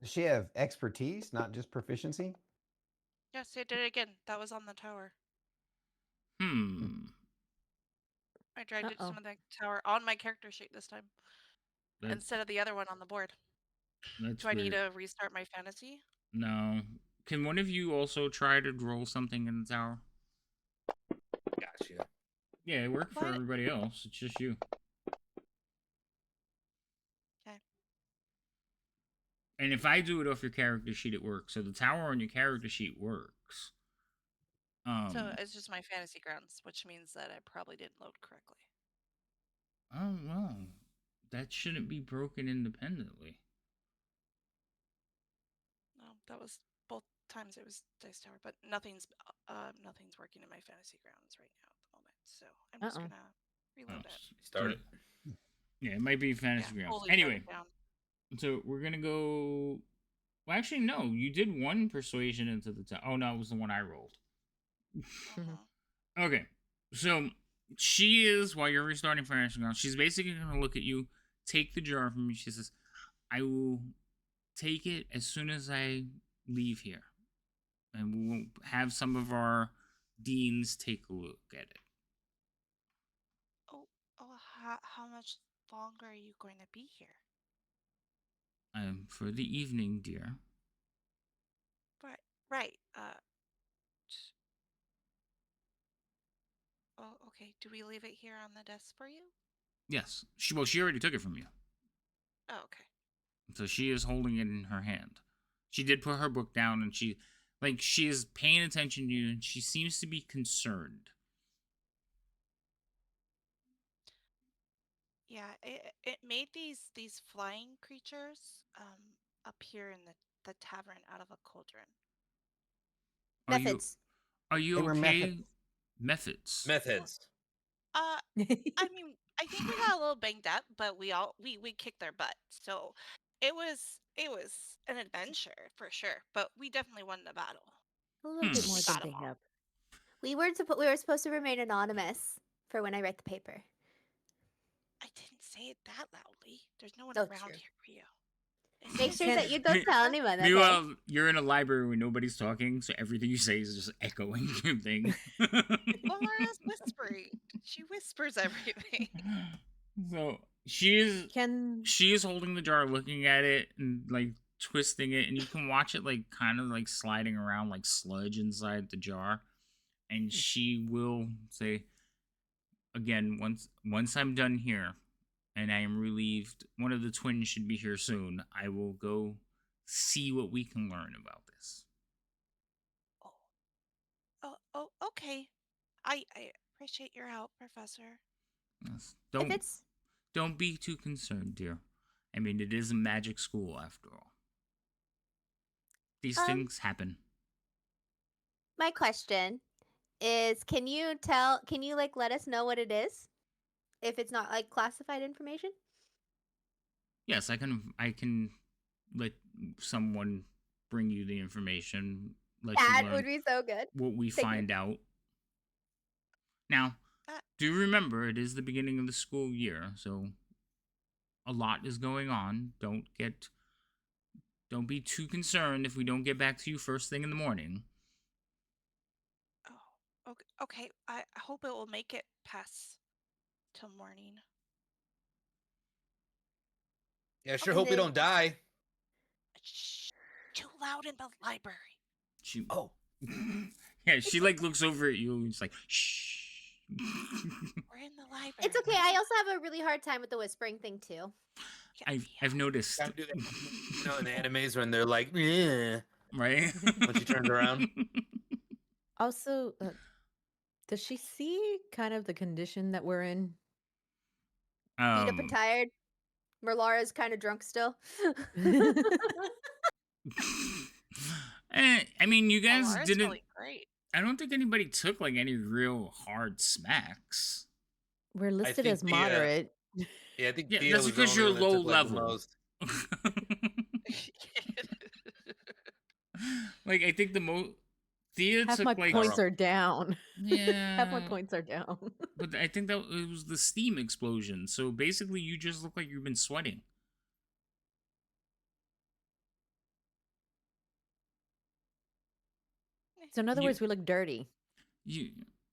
Speaker 3: Does she have expertise, not just proficiency?
Speaker 6: Yes, I did it again. That was on the tower.
Speaker 1: Hmm.
Speaker 6: I dragged it to
Speaker 4: Uh-oh.
Speaker 6: the tower on my character sheet this time
Speaker 1: That's,
Speaker 6: instead of the other one on the board.
Speaker 1: that's
Speaker 6: Do I need
Speaker 1: weird.
Speaker 6: to restart my fantasy?
Speaker 1: No. Can one of you also try to roll something in the tower?
Speaker 5: Gotcha.
Speaker 1: Yeah, it worked for
Speaker 6: What?
Speaker 1: everybody else. It's just you.
Speaker 6: Okay.
Speaker 1: And if I do it off your character sheet, it works. So the tower on your character sheet works.
Speaker 6: So it's just my fantasy grounds, which means that I probably didn't load correctly.
Speaker 1: Oh well, that shouldn't be broken independently.
Speaker 6: No, that was both times it was Dice Tower, but nothing's working in my fantasy grounds right now at the moment. So I'm just
Speaker 4: Uh-oh.
Speaker 6: gonna reload it.
Speaker 5: Start it.
Speaker 1: Yeah, it might be fantasy grounds.
Speaker 6: fully shut
Speaker 1: Anyway,
Speaker 6: it down.
Speaker 1: so we're gonna go. Well, actually, no. You did one persuasion into the tower. Oh no, it was the one I rolled.
Speaker 6: Mhm.
Speaker 1: Okay, so she is, while you're restarting fantasy grounds, she's basically gonna look at you, take the jar from you. She says, "I will take it as soon as I leave here, and we will have some of our deans take a look at it."
Speaker 6: Oh, how much longer are you going to be here?
Speaker 1: For the evening, dear.
Speaker 6: Right. Oh, okay. Do we leave it here on the desk for you?
Speaker 1: Yes. She already took it from you.
Speaker 6: Oh, okay.
Speaker 1: So she is holding it in her hand. She did put her book down and she is paying attention to you and she seems to be concerned.
Speaker 6: Yeah, it made these flying creatures appear in the tavern out of a cauldron.
Speaker 1: Are you
Speaker 2: Methods.
Speaker 1: are you
Speaker 3: They were
Speaker 1: okay?
Speaker 3: methods.
Speaker 1: Methods.
Speaker 5: Methods.
Speaker 6: I mean, I think we got a little banged up, but we kicked their butt. So it was an adventure for sure, but we definitely won the battle.
Speaker 4: A little bit more
Speaker 6: We
Speaker 4: than
Speaker 6: got 'em
Speaker 4: they
Speaker 6: all.
Speaker 4: have.
Speaker 2: We were supposed to remain anonymous for when I write the paper.
Speaker 6: I didn't say it that loudly. There's no one
Speaker 2: Oh,
Speaker 6: around
Speaker 2: true.
Speaker 6: here, Rio.
Speaker 2: Make sure
Speaker 4: Can-
Speaker 2: that you don't tell anyone. Okay.
Speaker 1: Meanwhile, you're in a library where nobody's talking, so everything you say is just echoing your thing.
Speaker 6: Well, Laura's whispering. She whispers everything.
Speaker 1: So she is
Speaker 4: Can
Speaker 1: holding the jar, looking at it and like twisting it, and you can watch it like kind of like sliding around like sludge inside the jar. And she will say again, once I'm done here and I am relieved, one of the twins should be here soon. I will go see what we can learn about this.
Speaker 6: Oh, okay. I appreciate your help, Professor.
Speaker 1: Yes.
Speaker 2: If it's
Speaker 1: Don't be too concerned, dear. I mean, it is a magic school after all. These things happen.
Speaker 2: my question is, can you like let us know what it is? If it's not like classified information?
Speaker 1: Yes, I can let someone bring you the information, let you
Speaker 2: That
Speaker 1: learn
Speaker 2: would be so good.
Speaker 1: what we
Speaker 2: Thank you.
Speaker 1: find out. Now,
Speaker 6: Uh,
Speaker 1: do remember it is the beginning of the school year, so a lot is going on. Don't be too concerned if we don't get back to you first thing in the morning.
Speaker 6: Oh, okay. I hope it will make it past till morning.
Speaker 5: Yeah, I sure
Speaker 2: And
Speaker 5: hope we
Speaker 2: then-
Speaker 5: don't die.
Speaker 6: Shh, too loud in the library.
Speaker 1: She
Speaker 5: Oh,
Speaker 1: yeah, she like looks over at you and it's like shh.
Speaker 6: We're in the library.
Speaker 2: It's okay. I also have a really hard time with the whispering thing too.
Speaker 6: Yeah,
Speaker 1: I've noticed.
Speaker 5: kind of do that. You know, in the animes when they're like, yeah.
Speaker 1: Right?
Speaker 5: When she turns around.
Speaker 4: also does she see kind of the condition that we're in?
Speaker 2: Beat up and tired. Merlara's kind of drunk still.
Speaker 1: I mean, you guys
Speaker 6: Laura's
Speaker 1: didn't.
Speaker 6: feeling great.
Speaker 1: I don't think anybody took like any real hard smacks.
Speaker 4: We're listed
Speaker 5: think
Speaker 4: as
Speaker 5: the,
Speaker 4: moderate.
Speaker 5: Yeah, I think
Speaker 1: Yeah,
Speaker 5: Thea
Speaker 1: that's
Speaker 5: was the
Speaker 1: because
Speaker 5: only
Speaker 1: you're
Speaker 5: one that
Speaker 1: low
Speaker 5: took, like, the
Speaker 1: level.
Speaker 5: most.
Speaker 1: Like I think the most. Like I think the most. Thea
Speaker 4: Half
Speaker 1: took
Speaker 4: my
Speaker 1: like
Speaker 4: points are down.
Speaker 1: yeah,
Speaker 4: Half my points are down.
Speaker 1: but I think that it was the steam explosion. So basically, you just look like you've been sweating.
Speaker 4: So in other
Speaker 1: You-
Speaker 4: words, we look dirty.
Speaker 1: You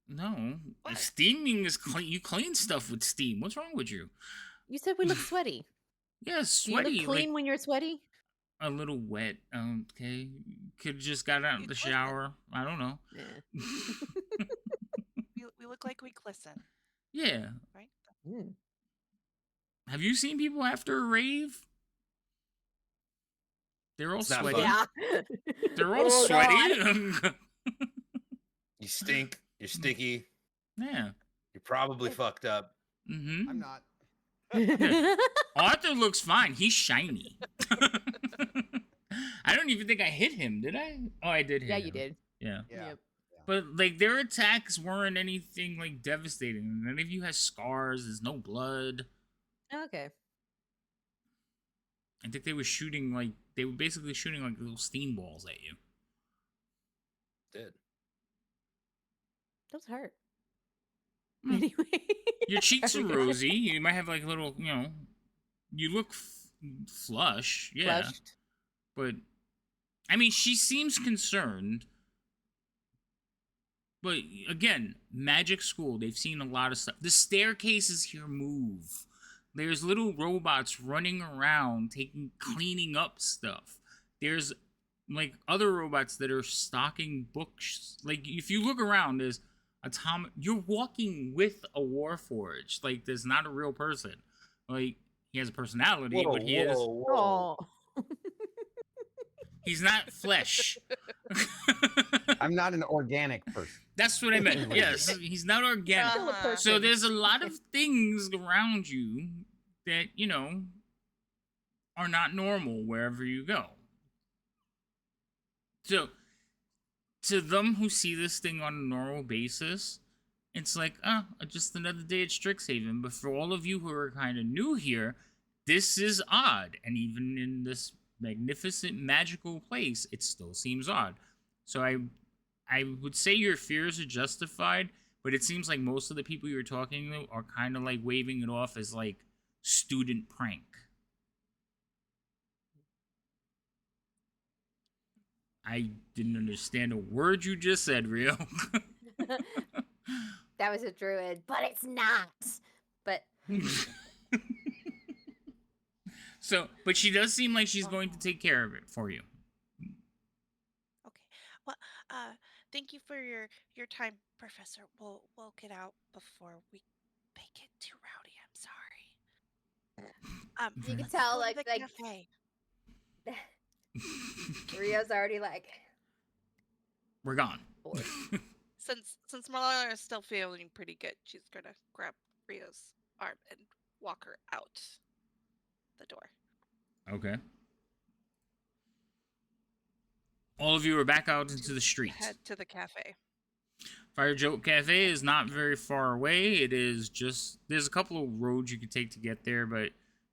Speaker 1: no,
Speaker 6: What?
Speaker 1: steaming is clean. You clean stuff with steam. What's wrong with you?
Speaker 4: You said we look sweaty.
Speaker 1: Yeah,
Speaker 4: Do you
Speaker 1: sweaty,
Speaker 4: look clean
Speaker 1: like
Speaker 4: when you're sweaty?
Speaker 1: a little wet. Okay, could have just got out of
Speaker 6: You
Speaker 1: the
Speaker 6: glisten.
Speaker 1: shower. I don't know.
Speaker 4: Yeah.
Speaker 6: We look like we glisten,
Speaker 1: Yeah.
Speaker 6: right?
Speaker 4: Mm.
Speaker 1: Have you seen people after a rave? They're all
Speaker 5: It's not
Speaker 1: sweaty.
Speaker 5: fun.
Speaker 4: Yeah.
Speaker 1: They're all
Speaker 4: Oh,
Speaker 1: sweaty.
Speaker 4: God.
Speaker 5: You stink. You're sticky.
Speaker 1: Yeah.
Speaker 5: You're probably fucked up.
Speaker 1: Mm-hmm.
Speaker 3: I'm not.
Speaker 1: Arthur looks fine. He's shiny. I don't even think I hit him, did I? Oh, I did hit
Speaker 4: Yeah,
Speaker 1: him.
Speaker 4: you did.
Speaker 1: Yeah.
Speaker 3: Yeah.
Speaker 4: Yep.
Speaker 1: But like their attacks weren't anything like devastating. None of you has scars. There's no blood.
Speaker 4: Okay.
Speaker 1: I think they were shooting like they were basically shooting like little steam balls at you.
Speaker 5: Did.
Speaker 4: Those hurt.
Speaker 1: Mm.
Speaker 4: Anyway.
Speaker 1: Your cheeks are
Speaker 4: Sorry.
Speaker 1: rosy. You might have like a little, you look flush. Yeah.
Speaker 4: Flushed.
Speaker 1: But I mean, she seems concerned. But again, magic school, they've seen a lot of stuff. The staircases here move. There's little robots running around cleaning up stuff. There's like other robots that are stocking books. Like if you look around, there's you're walking with a Warforged. Like there's not a real person. Like he has a personality, but he is
Speaker 4: Oh.
Speaker 1: he's not flesh.
Speaker 3: I'm not an organic person.
Speaker 1: That's what I meant. Yes, he's not organic.
Speaker 2: Still a
Speaker 6: Uh-huh.
Speaker 2: person.
Speaker 1: So there's a lot of things around you that, are not normal wherever you go. So to them who see this thing on a normal basis, it's like, just another day at Strixhaven. But for all of you who are kind of new here, this is odd. And even in this magnificent, magical place, it still seems odd. So I would say your fears are justified, but it seems like most of the people you're talking to are kind of like waving it off as like student prank. I didn't understand a word you just said, Rio.
Speaker 2: That was a druid, but it's not. But
Speaker 1: So, but she does seem like she's going to take care of it for you.
Speaker 6: Okay. Well, thank you for your time, Professor. We'll get out before we make it too rowdy. I'm sorry.
Speaker 2: you can
Speaker 6: Let's
Speaker 2: tell,
Speaker 6: go to
Speaker 2: like,
Speaker 6: the cafe.
Speaker 2: Rio's already like,
Speaker 1: We're gone.
Speaker 2: bored.
Speaker 6: Since Marlana is still feeling pretty good, she's gonna grab Rio's arm and walk her out the door.
Speaker 1: Okay. All of you are back out into the street.
Speaker 6: Head to the cafe.
Speaker 1: Fire Joke Cafe is not very far away. It is just, there's a couple of roads you could take to get there, but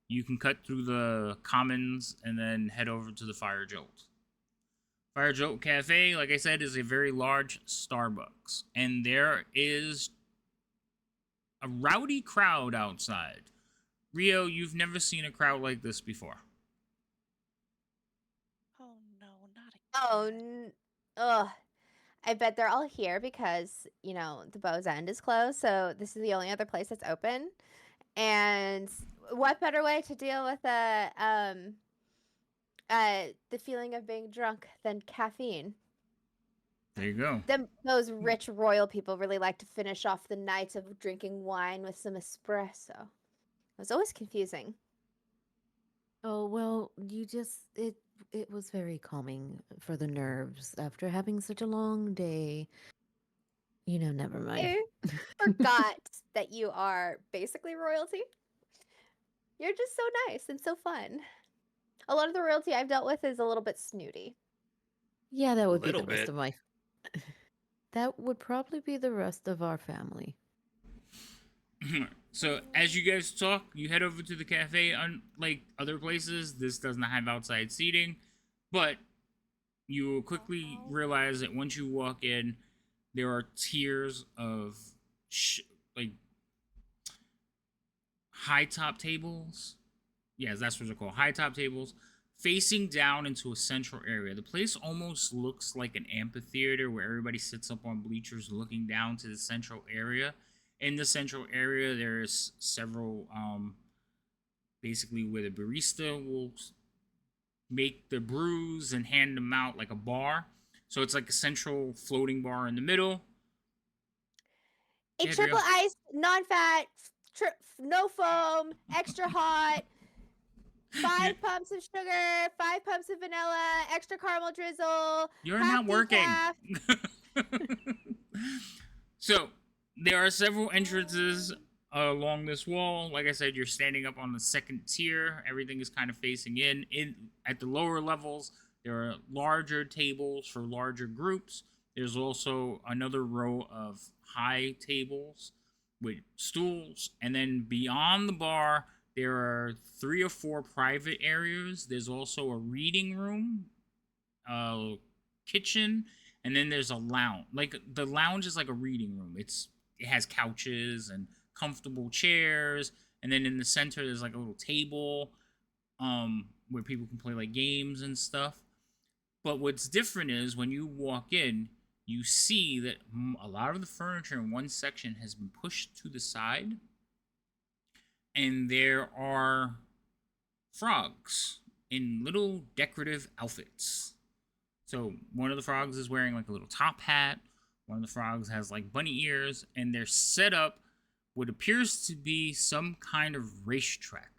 Speaker 1: you can cut through the commons and then head over to the Fire Jolt. Fire Jolt Cafe, like I said, is a very large Starbucks. And there is a rowdy crowd outside. Rio, you've never seen a crowd like this before.
Speaker 6: Oh no, not again.
Speaker 2: Oh, ugh. I bet they're all here because, the Bow's End is closed. So this is the only other place that's open. And what better way to deal with the feeling of being drunk than caffeine?
Speaker 1: There you go.
Speaker 2: Those rich royal people really like to finish off the night of drinking wine with some espresso. It was always confusing.
Speaker 4: Oh, well, it was very calming for the nerves after having such a long day. Never mind.
Speaker 2: I forgot that you are basically royalty. You're just so nice and so fun. A lot of the royalty I've dealt with is a little bit snooty.
Speaker 4: Yeah, that would be the
Speaker 5: Little
Speaker 4: rest
Speaker 5: bit.
Speaker 4: of my. That would probably be the rest of our family.
Speaker 1: So as you guys talk, you head over to the cafe. Unlike other places, this does not have outside seating, but you will quickly realize that once you walk in, there are tiers of like high top tables. Yes, that's what they're called. High top tables facing down into a central area. The place almost looks like an amphitheater where everybody sits up on bleachers looking down to the central area. In the central area, there's several, basically where the barista will make the brews and hand them out like a bar. So it's like a central floating bar in the middle.
Speaker 2: A
Speaker 1: Yeah,
Speaker 2: triple
Speaker 1: Adria.
Speaker 2: ice, non-fat, no foam, extra hot. 5 pumps of sugar, 5 pumps of vanilla, extra caramel drizzle.
Speaker 1: You're
Speaker 2: half
Speaker 1: not working.
Speaker 2: decaf.
Speaker 1: So there are several entrances along this wall. Like I said, you're standing up on the second tier. Everything is kind of facing in. At the lower levels, there are larger tables for larger groups. There's also another row of high tables with stools, and then beyond the bar, there are 3 or 4 private areas. There's also a reading room, a kitchen, and then there's a lounge. Like the lounge is like a reading room. It has couches and comfortable chairs, and then in the center there's like a little table where people can play like games and stuff. But what's different is when you walk in, you see that a lot of the furniture in one section has been pushed to the side, and there are frogs in little decorative outfits. So one of the frogs is wearing like a little top hat. One of the frogs has like bunny ears, and they're set up what appears to be some kind of racetrack.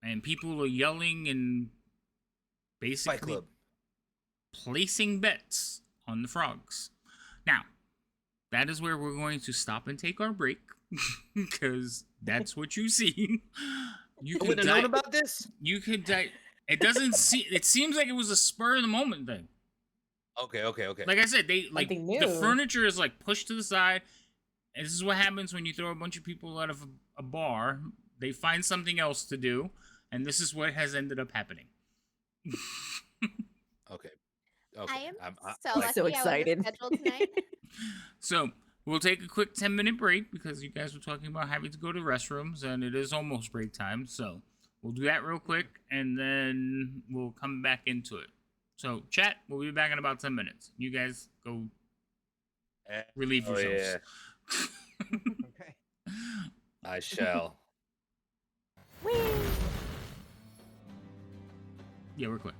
Speaker 1: And people are yelling and
Speaker 5: Fight
Speaker 1: basically
Speaker 5: Club.
Speaker 1: placing bets on the frogs. Now, that is where we're going to stop and take our break because that's what you see. You
Speaker 5: I wouldn't have known about this.
Speaker 1: You could die. It doesn't see. It seems like it was a spur of the moment thing.
Speaker 5: Okay.
Speaker 1: Like I said, they like
Speaker 4: Something
Speaker 1: the
Speaker 4: new.
Speaker 1: furniture is like pushed to the side. And this is what happens when you throw a bunch of people out of a bar. They find something else to do, and this is what has ended up happening.
Speaker 5: Okay.
Speaker 2: I am so
Speaker 4: I'm
Speaker 2: lucky
Speaker 4: so
Speaker 2: I
Speaker 4: excited.
Speaker 2: wasn't scheduled tonight.
Speaker 1: So we'll take a quick 10-minute break because you guys were talking about having to go to restrooms, and it is almost break time. So we'll do that real quick, and then we'll come back into it. So chat, we'll be back in about 10 minutes. You guys go relieve yourselves.
Speaker 5: Yeah.
Speaker 3: Okay.
Speaker 5: I shall.
Speaker 2: Whee!
Speaker 1: Yeah, we're quick.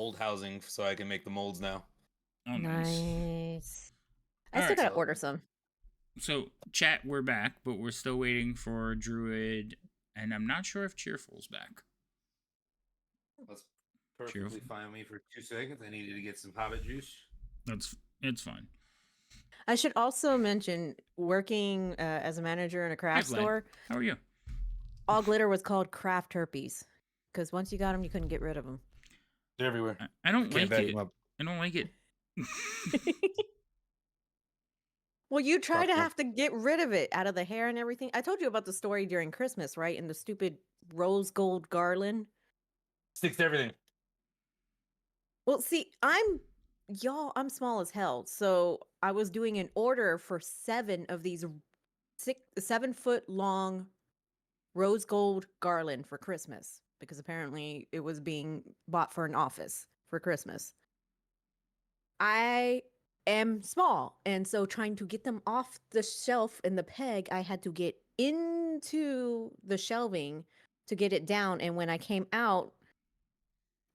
Speaker 5: mold housing so I can make the molds now.
Speaker 1: Oh, nice.
Speaker 4: Nice. I
Speaker 1: All
Speaker 4: still
Speaker 1: right.
Speaker 4: gotta
Speaker 5: So-
Speaker 4: order some.
Speaker 1: So, chat, we're back, but we're still waiting for Druid, and I'm not sure if Cheerful's back.
Speaker 5: That's perfectly
Speaker 1: Cheerful.
Speaker 5: fine with me for 2 seconds. I needed to get some hobbit juice.
Speaker 1: It's fine.
Speaker 4: I should also mention working as a manager in a craft
Speaker 1: Blaine.
Speaker 4: store.
Speaker 1: How are you?
Speaker 4: All glitter was called craft herpes because once you got them, you couldn't get rid of them.
Speaker 5: They're everywhere.
Speaker 1: I don't
Speaker 5: Can't
Speaker 1: like
Speaker 5: back
Speaker 1: it.
Speaker 5: them up.
Speaker 1: I don't like it.
Speaker 4: Well, you try to
Speaker 3: Thoughtful.
Speaker 4: have to get rid of it out of the hair and everything. I told you about the story during Christmas, right? And the stupid rose gold garland.
Speaker 5: Sticks to everything.
Speaker 4: Well, see, I'm small as hell. So I was doing an order for 7 of these 7-foot long rose gold garland for Christmas because apparently it was being bought for an office for Christmas. I am small, and so trying to get them off the shelf in the peg, I had to get into the shelving to get it down. And when I came out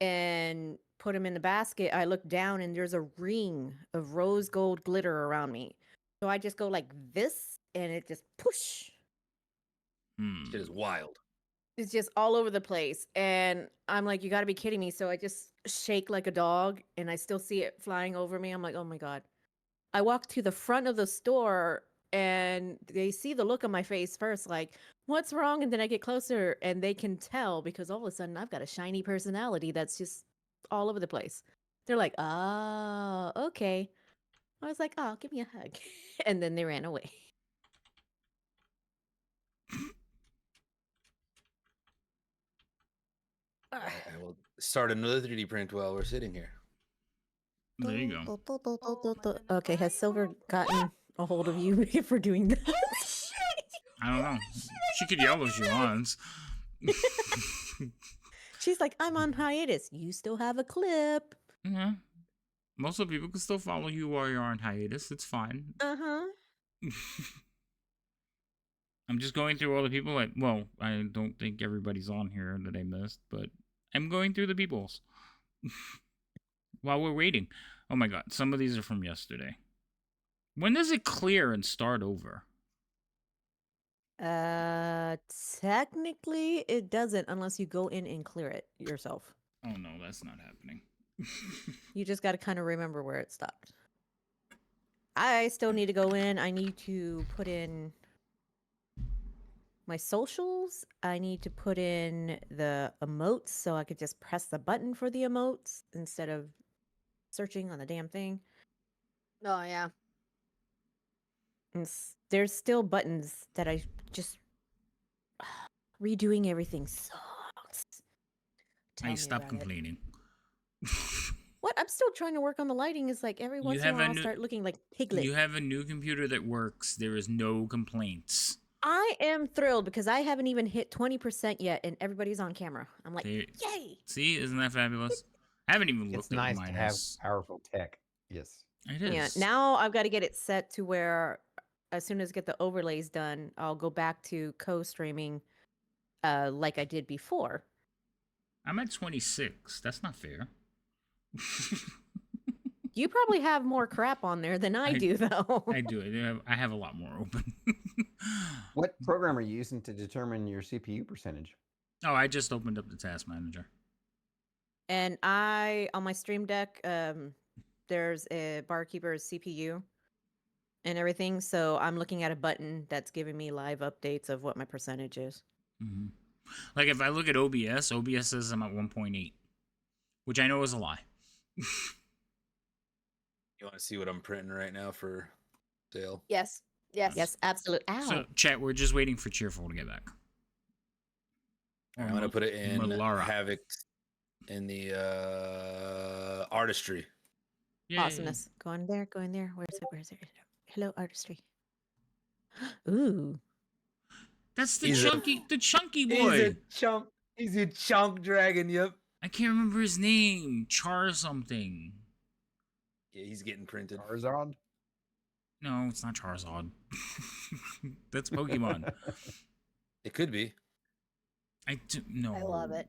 Speaker 4: and put them in the basket, I looked down and there's a ring of rose gold glitter around me. So I just go like this, and it just push.
Speaker 5: Shit is wild.
Speaker 4: It's just all over the place. And I'm like, you got to be kidding me. So I just shake like a dog and I still see it flying over me. I'm like, oh my God. I walk to the front of the store and they see the look on my face first, like, what's wrong? And then I get closer and they can tell because all of a sudden I've got a shiny personality that's just all over the place. They're like, oh, okay. I was like, oh, give me a hug. And then they ran away.
Speaker 5: I will start another 3D print while we're sitting here.
Speaker 1: There you go.
Speaker 4: Okay, has Silver gotten a hold of you for doing that?
Speaker 1: I don't know. She could yell if she wants.
Speaker 4: She's like, I'm on hiatus. You still have a clip.
Speaker 1: Yeah. Most of the people can still follow you while you're on hiatus. It's fine.
Speaker 4: Uh-huh.
Speaker 1: I'm just going through all the people. Well, I don't think everybody's on here that I missed, but I'm going through the peoples while we're waiting. Oh my God, some of these are from yesterday. When does it clear and start over?
Speaker 4: Technically it doesn't unless you go in and clear it yourself.
Speaker 1: Oh no, that's not happening.
Speaker 4: You just got to kind of remember where it stopped. I still need to go in. I need to put in my socials. I need to put in the emotes so I could just press the button for the emotes instead of searching on the damn thing.
Speaker 2: Oh yeah.
Speaker 4: There's still buttons that I just redoing everything sucks. Tell
Speaker 1: I
Speaker 4: me
Speaker 1: stop
Speaker 4: about it.
Speaker 1: complaining.
Speaker 4: What? I'm still trying to work on the lighting. Is like every once in a while I'll start looking like Piglet.
Speaker 1: You have a new computer that works. There is no complaints.
Speaker 4: I am thrilled because I haven't even hit 20% yet, and everybody's on camera. I'm like,
Speaker 1: They-
Speaker 4: yay!
Speaker 1: See, isn't that fabulous? I haven't even
Speaker 3: It's
Speaker 1: looked at
Speaker 3: nice
Speaker 1: mine.
Speaker 3: to have powerful tech. Yes.
Speaker 1: It is.
Speaker 4: Yeah. Now I've got to get it set to where, as soon as I get the overlays done, I'll go back to co-streaming, like I did before.
Speaker 1: I'm at 26. That's not fair.
Speaker 4: You probably have more crap on there than I do, though.
Speaker 1: I do. I have a lot more open.
Speaker 3: What program are you using to determine your CPU percentage?
Speaker 1: Oh, I just opened up the task manager.
Speaker 4: And on my Stream Deck, there's a Barkeeper's CPU and everything. So I'm looking at a button that's giving me live updates of what my percentage is.
Speaker 1: Mm-hmm. Like if I look at OBS, OBS says I'm at 1.8, which I know is a lie.
Speaker 5: You want to see what I'm printing right now for sale?
Speaker 2: Yes. Yes.
Speaker 4: Yes, absolutely. Ow.
Speaker 1: So, chat, we're just waiting for Cheerful to get back.
Speaker 5: I'm gonna put it in
Speaker 1: Melara.
Speaker 5: Havoc in the artistry.
Speaker 1: Yay.
Speaker 4: Awesomeness. Go in there. Go in there. Where is it? Where is it? Hello, artistry. Ooh.
Speaker 1: That's the
Speaker 5: He's a-
Speaker 1: chunky boy.
Speaker 5: He's a chunk dragon. Yep.
Speaker 1: I can't remember his name. Char something.
Speaker 5: Yeah, he's getting printed.
Speaker 3: Charizard?
Speaker 1: No, it's not Charizard. That's Pokemon.
Speaker 5: It could be.
Speaker 1: I do, no.
Speaker 2: I love it.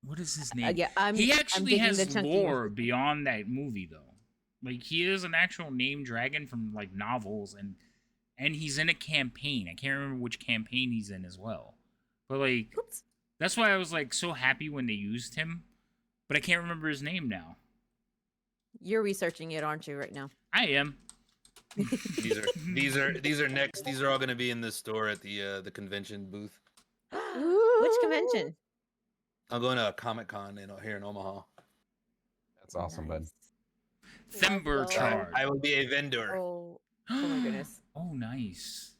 Speaker 1: What is his name?
Speaker 4: Yeah, I'm.
Speaker 1: He
Speaker 4: I'm
Speaker 1: actually
Speaker 4: digging
Speaker 1: has
Speaker 4: the chunky one.
Speaker 1: lore beyond that movie, though. Like he is an actual named dragon from like novels, and he's in a campaign. I can't remember which campaign he's in as well. But like,
Speaker 4: Oops.
Speaker 1: that's why I was like so happy when they used him. But I can't remember his name now.
Speaker 4: You're researching it, aren't you, right now?
Speaker 1: I am.
Speaker 5: These are next. These are all going to be in the store at the convention booth.
Speaker 4: Which convention?
Speaker 5: I'm going to Comic-Con here in Omaha.
Speaker 3: That's awesome, bud.
Speaker 4: Nice.
Speaker 1: Thember
Speaker 2: Lord.
Speaker 1: Chard.
Speaker 5: I will be a vendor.
Speaker 4: Oh my goodness.
Speaker 1: Oh, nice.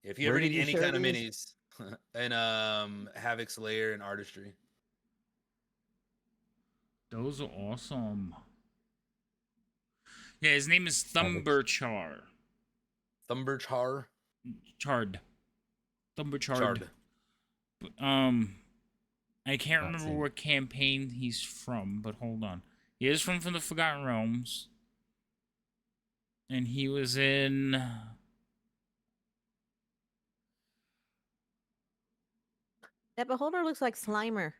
Speaker 5: If you
Speaker 3: Where
Speaker 5: ever
Speaker 3: did
Speaker 5: need
Speaker 3: you
Speaker 5: any
Speaker 3: show
Speaker 5: kind of
Speaker 3: these?
Speaker 5: minis, and Havoc Slayer and Artistry.
Speaker 1: Those are awesome. Yeah, his name is Thember Char.
Speaker 5: Thumber Char.
Speaker 1: Chard. Thember Chard.
Speaker 5: Chard.
Speaker 1: But, I can't
Speaker 3: Not
Speaker 1: remember
Speaker 3: seen.
Speaker 1: what campaign he's from, but hold on. He is from the Forgotten Realms. And he was in...
Speaker 4: That beholder looks like Slimer.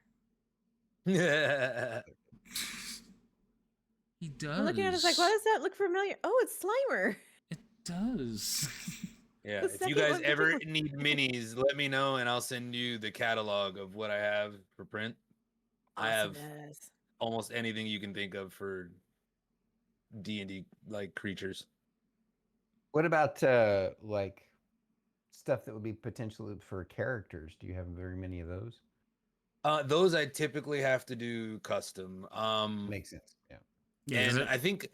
Speaker 5: Yeah.
Speaker 1: He does.
Speaker 4: I'm looking at it, it's like, why does that look familiar? Oh, it's Slimer.
Speaker 1: It does.
Speaker 5: Yeah,
Speaker 4: The
Speaker 5: if you
Speaker 4: second
Speaker 5: guys
Speaker 4: one
Speaker 5: ever
Speaker 4: particularly-
Speaker 5: need minis, let me know and I'll send you the catalog of what I have for print. I have
Speaker 4: Awesomeness.
Speaker 5: almost anything you can think of for D&D like creatures.
Speaker 3: What about like stuff that would be potentially for characters? Do you have very many of those?
Speaker 5: Those I typically have to do custom.
Speaker 3: Makes sense. Yeah.
Speaker 1: Yeah, 'cause
Speaker 5: And I think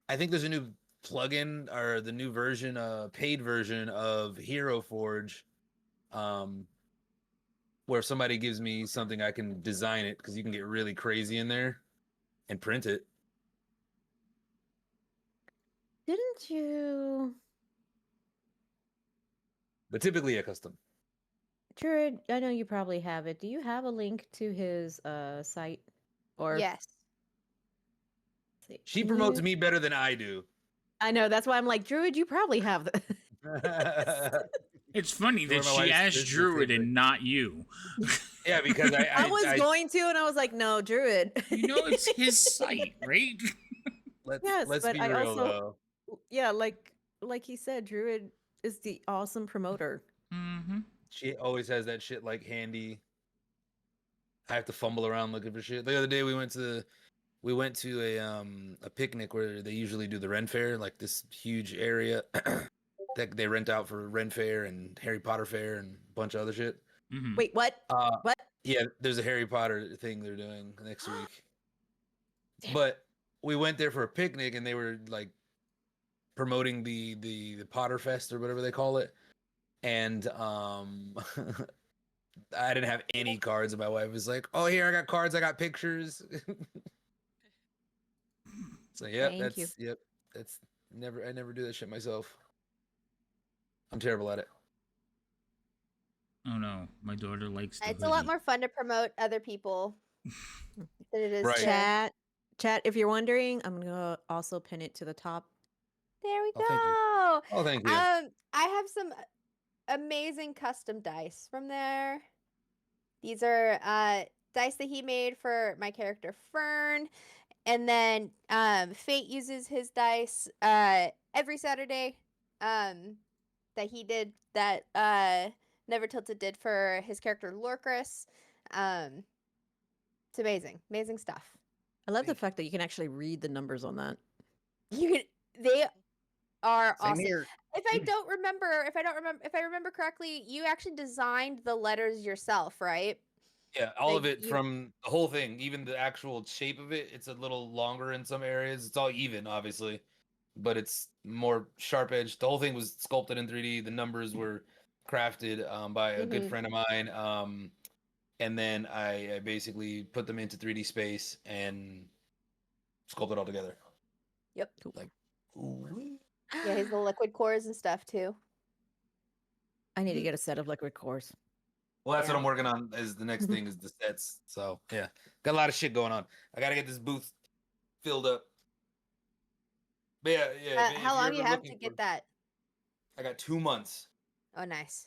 Speaker 5: there's a new plugin or the new version, paid version of Hero Forge, where if somebody gives me something, I can design it because you can get really crazy in there and print it.
Speaker 4: Didn't you,
Speaker 5: But typically a custom.
Speaker 4: Druid? I know you probably have it. Do you have a link to his site? Or
Speaker 2: Yes.
Speaker 4: let's see,
Speaker 5: She
Speaker 4: can
Speaker 5: promotes
Speaker 4: you-
Speaker 5: me better than I do.
Speaker 4: I know, that's why I'm like, Druid, you probably have the.
Speaker 1: it's funny
Speaker 5: You're
Speaker 1: that
Speaker 5: my
Speaker 1: she
Speaker 5: wife's
Speaker 1: asked
Speaker 5: business
Speaker 1: Druid
Speaker 5: secret.
Speaker 1: and not you.
Speaker 5: Yeah, because
Speaker 4: I was
Speaker 5: I
Speaker 4: going to, and I was like, no, Druid.
Speaker 1: You know it's his site, right?
Speaker 4: Yes,
Speaker 5: let's
Speaker 4: but
Speaker 5: be
Speaker 4: I
Speaker 5: real
Speaker 4: also-
Speaker 5: though.
Speaker 4: Yeah, like he said, Druid is the awesome promoter.
Speaker 1: Mm-hmm.
Speaker 5: She always has that shit like handy. I have to fumble around looking for shit. The other day we went to a picnic where they usually do the Ren Fair, like this huge area that they rent out for Ren Fair and Harry Potter Fair and a bunch of other shit.
Speaker 1: Mm-hmm.
Speaker 4: Wait, what? What?
Speaker 5: Yeah, there's a Harry Potter thing they're doing next week.
Speaker 4: Damn.
Speaker 5: But we went there for a picnic and they were like promoting the Potter Fest or whatever they call it. And I didn't have any cards. And my wife was like, "Oh, here I got cards. I got pictures." So yeah,
Speaker 4: Thank you.
Speaker 5: that's I never do that shit myself. I'm terrible at it.
Speaker 1: Oh no, my daughter likes the
Speaker 2: It's a lot
Speaker 1: hoodie.
Speaker 2: more fun to promote other people than it is
Speaker 5: Right.
Speaker 2: to...
Speaker 4: Chat, if you're wondering, I'm gonna also pin it to the top.
Speaker 2: There we
Speaker 5: Oh, thank you.
Speaker 2: go.
Speaker 5: Oh, thank you.
Speaker 2: I have some amazing custom dice from there. These are dice that he made for my character Fern. And then Fate uses his dice every Saturday that he did that Never Tilted did for his character Lorcris. It's amazing. Amazing stuff.
Speaker 4: I love the
Speaker 5: Thank you.
Speaker 4: fact that you can actually read the numbers on that.
Speaker 2: They are
Speaker 3: Same
Speaker 2: awesome.
Speaker 3: here.
Speaker 2: If I remember correctly, you actually designed the letters yourself, right?
Speaker 5: Yeah, all of
Speaker 2: like,
Speaker 5: it
Speaker 2: you-
Speaker 5: from the whole thing, even the actual shape of it. It's a little longer in some areas. It's all even, obviously, but it's more sharp edged. The whole thing was sculpted in 3D. The numbers were crafted by a good
Speaker 2: Mhm.
Speaker 5: friend of mine. And then I basically put them into 3D space and sculpted all together.
Speaker 2: Yep.
Speaker 5: Like, ooh.
Speaker 2: Yeah, he's the liquid cores and stuff too.
Speaker 4: I need to get a set of liquid cores.
Speaker 5: Well, that's
Speaker 2: Yeah.
Speaker 5: what I'm working on. Is the next thing is the sets. So yeah, got a lot of shit going on. I gotta get this booth filled up. But yeah. if
Speaker 2: How
Speaker 5: you're
Speaker 2: long you
Speaker 5: ever
Speaker 2: have to
Speaker 5: looking
Speaker 2: get
Speaker 5: for-
Speaker 2: that?
Speaker 5: I got 2 months.
Speaker 2: Oh, nice.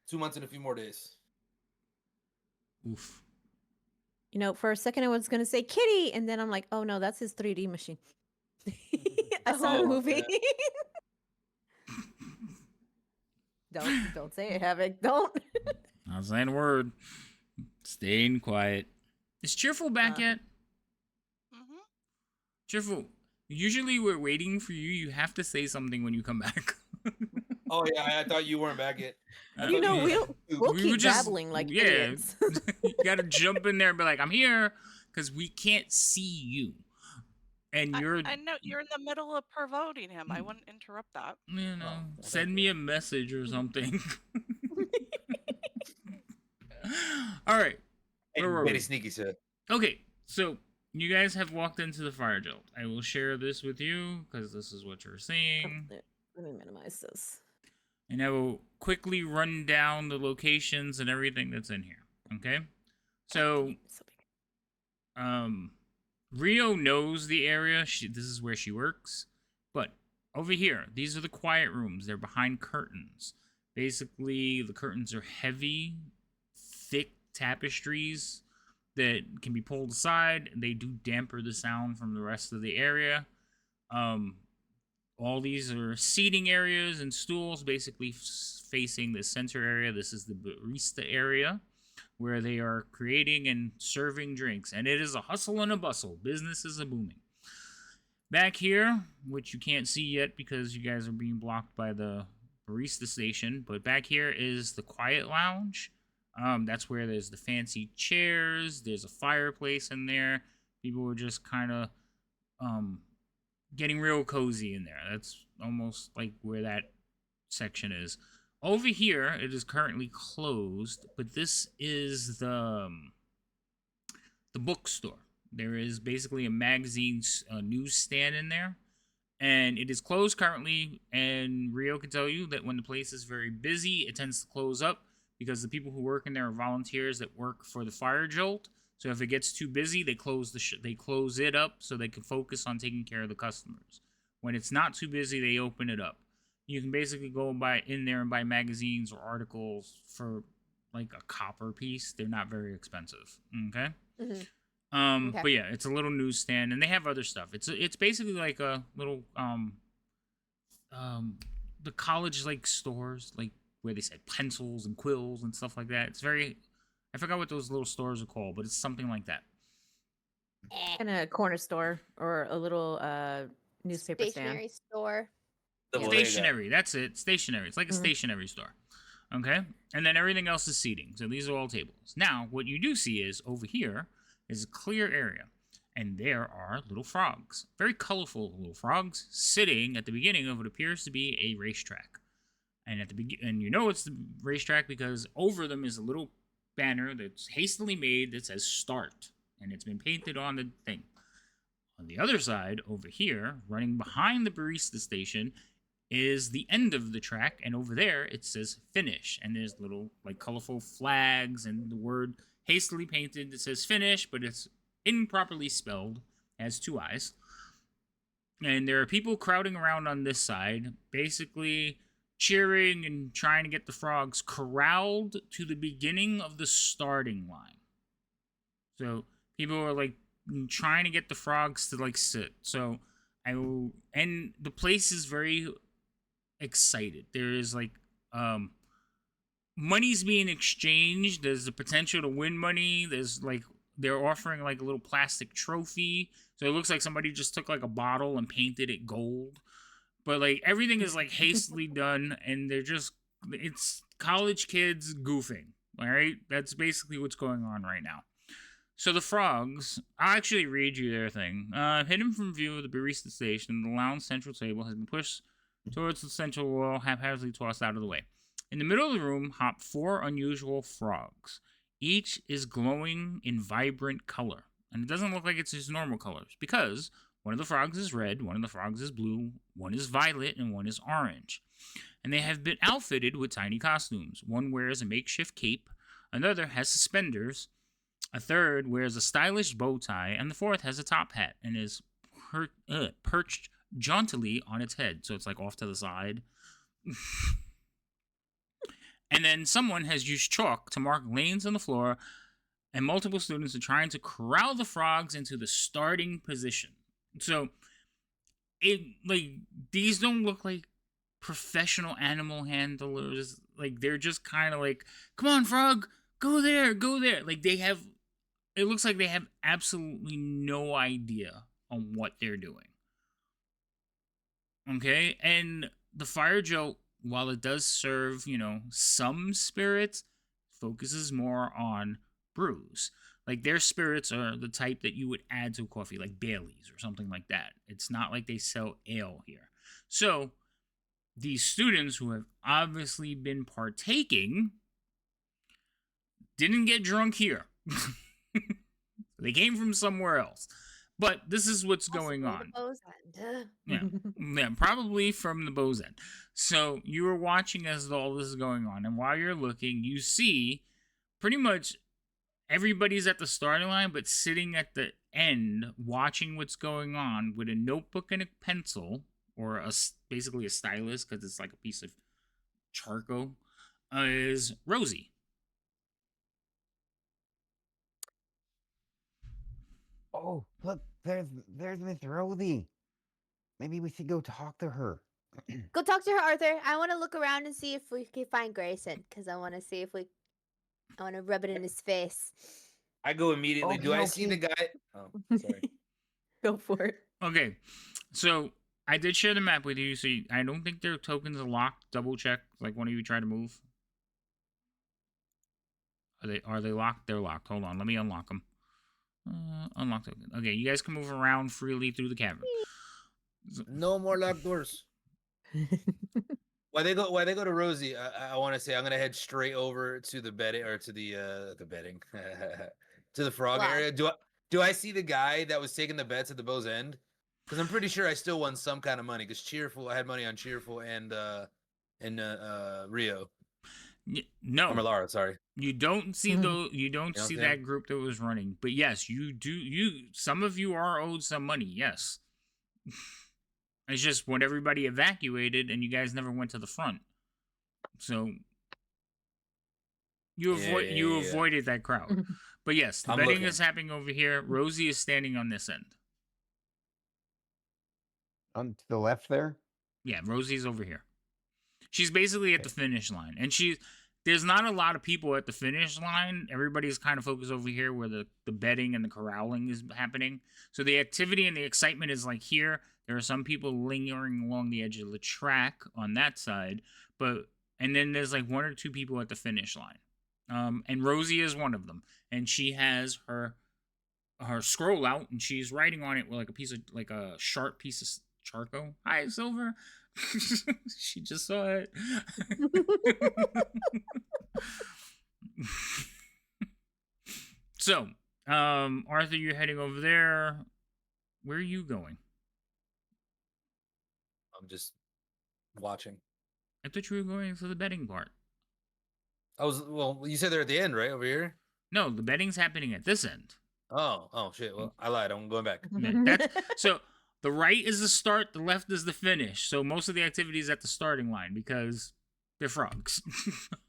Speaker 5: 2 months and a few more days.
Speaker 1: Oof.
Speaker 4: You know, for a second I was gonna say kitty, and then I'm like, oh no, that's his 3D machine. I saw the
Speaker 2: Oh,
Speaker 4: movie. Don't say it, Havoc. Don't.
Speaker 1: Not saying a word. Staying quiet. Is Cheerful back yet?
Speaker 6: Mm-hmm.
Speaker 1: Cheerful. Usually we're waiting for you. You have to say something when you come back.
Speaker 5: Oh yeah, I thought you weren't back yet.
Speaker 4: You know, we'll
Speaker 1: We
Speaker 4: keep
Speaker 1: were just-
Speaker 4: babbling like
Speaker 1: yeah.
Speaker 4: idiots.
Speaker 1: You gotta jump in there and be like, I'm here, because we can't see you. And you're,
Speaker 6: I know you're in the middle of promoting him. I wouldn't interrupt that.
Speaker 1: you know,
Speaker 5: well,
Speaker 1: send
Speaker 5: thank
Speaker 1: me
Speaker 5: you.
Speaker 1: a message or something. All right.
Speaker 5: Hey,
Speaker 1: Where were
Speaker 5: very
Speaker 1: we?
Speaker 5: sneaky, sir.
Speaker 1: Okay, so you guys have walked into the fire jolt. I will share this with you because this is what you're seeing.
Speaker 4: Let me minimize this.
Speaker 1: And I will quickly run down the locations and everything that's in here. Okay? So, Rio knows the area. This is where she works. But over here, these are the quiet rooms. They're behind curtains. Basically, the curtains are heavy, thick tapestries that can be pulled aside. They do damper the sound from the rest of the area. All these are seating areas and stools, basically facing the center area. This is the barista area, where they are creating and serving drinks. And it is a hustle and a bustle. Business is a booming. Back here, which you can't see yet because you guys are being blocked by the barista station, but back here is the quiet lounge. That's where there's the fancy chairs. There's a fireplace in there. People are just kind of getting real cozy in there. That's almost like where that section is. Over here, it is currently closed, but this is the bookstore. There is basically a magazine newsstand in there, and it is closed currently. And Rio can tell you that when the place is very busy, it tends to close up because the people who work in there are volunteers that work for the fire jolt. So if it gets too busy, they close they close it up so they can focus on taking care of the customers. When it's not too busy, they open it up. You can basically go in there and buy magazines or articles for like a copper piece. They're not very expensive. Okay.
Speaker 2: Mhm.
Speaker 1: Okay. But yeah, it's a little newsstand, and they have other stuff. It's basically like a little the college like stores, like where they said pencils and quills and stuff like that. It's very, I forgot what those little stores are called, but it's something like that.
Speaker 4: In a corner store or a little newspaper
Speaker 2: Stationery store.
Speaker 5: The bodega.
Speaker 1: Stationery, that's it. Stationery. It's like a stationery store. Okay? And then everything else is seating. So these are all tables. Now, what you do see is over here is a clear area. And there are little frogs. Very colorful little frogs sitting at the beginning of what appears to be a racetrack. And and you know it's the racetrack because over them is a little banner that's hastily made that says start. And it's been painted on the thing. On the other side, over here, running behind the barista station, is the end of the track, and over there it says finish, and there's little like colorful flags and the word hastily painted that says finish, but it's improperly spelled, has two eyes. And there are people crowding around on this side, basically cheering and trying to get the frogs corralled to the beginning of the starting line. So people are like trying to get the frogs to like sit. So and the place is very excited. There is like money's being exchanged. There's the potential to win money. There's like they're offering like a little plastic trophy. So it looks like somebody just took like a bottle and painted it gold. But like everything is like hastily done, and it's college kids goofing. All right, that's basically what's going on right now. So the frogs, I'll actually read you their thing. Hidden from view of the barista station, the lounge central table has been pushed towards the central wall, haphazardly tossed out of the way. In the middle of the room hop 4 unusual frogs. Each is glowing in vibrant color. And it doesn't look like it's just normal colors, because one of the frogs is red, one of the frogs is blue, one is violet, and one is orange. And they have been outfitted with tiny costumes. One wears a makeshift cape, another has suspenders, a third wears a stylish bow tie, and the fourth has a top hat and is perched jauntily on its head. So it's like off to the side. And then someone has used chalk to mark lanes on the floor and multiple students are trying to corral the frogs into the starting position. So it like these don't look like professional animal handlers. Like they're just kind of like, come on, frog, go there, go there. Like it looks like they have absolutely no idea on what they're doing. Okay, and the fire joke, while it does serve, some spirits, focuses more on brews. Like their spirits are the type that you would add to coffee, like Bailey's or something like that. It's not like they sell ale here. So these students who have obviously been partaking didn't get drunk here. They came from somewhere else. But this is what's going on. Yeah, probably from the Bow's End. So you were watching as all this is going on, and while you're looking, you see pretty much everybody's at the starting line, but sitting at the end, watching what's going on with a notebook and a pencil, or basically a stylus, because it's like a piece of charcoal, is Rosie.
Speaker 3: Oh, look, there's Miss Rosie. Maybe we should go talk to her.
Speaker 2: Go talk to her, Arthur. I want to look around and see if we can find Grayson, because I want to see if I want to rub it in his face.
Speaker 5: I go immediately. Do I see the
Speaker 3: Okay.
Speaker 5: guy? Oh, sorry.
Speaker 4: Go for it.
Speaker 1: Okay, so I did share the map with you, so I don't think their tokens are locked. Double check, like one of you try to move. Are they locked? They're locked. Hold on, let me unlock them. Unlock token. Okay, you guys can move around freely through the cavern.
Speaker 5: No more locked doors. Why they go to Rosie? I want to say I'm gonna head straight over to the bedding or to the bedding to the frog
Speaker 2: Wow.
Speaker 5: area. Do I see the guy that was taking the bets at the Bow's End? Because I'm pretty sure I still won some kind of money. Because I had money on Cheerful and Rio.
Speaker 1: No,
Speaker 5: or Malara, sorry.
Speaker 1: You don't see you don't see that group that was running. But yes, you do. Some of you are owed some money. Yes. It's just when everybody evacuated and you guys never went to the front. So you avoided that crowd. But yes, the betting is happening over here. Rosie is standing on this end.
Speaker 3: On to the left there?
Speaker 1: Yeah, Rosie's over here. She's basically at the finish line. And there's not a lot of people at the finish line. Everybody's kind of focused over here where the betting and the corralling is happening. So the activity and the excitement is like here. There are some people lingering along the edge of the track on that side. And then there's like one or two people at the finish line. And Rosie is one of them. And she has her scroll out and she's writing on it with like a sharp piece of charcoal. Hi, Silver. She just saw it. So, Arthur, you're heading over there. Where are you going?
Speaker 5: I'm just watching.
Speaker 1: I thought you were going for the betting part.
Speaker 5: Well, you said they're at the end, right? Over here?
Speaker 1: No, the betting's happening at this end.
Speaker 5: Oh shit. Well, I lied. I'm going back.
Speaker 1: So the right is the start, the left is the finish. So most of the activity is at the starting line because they're frogs.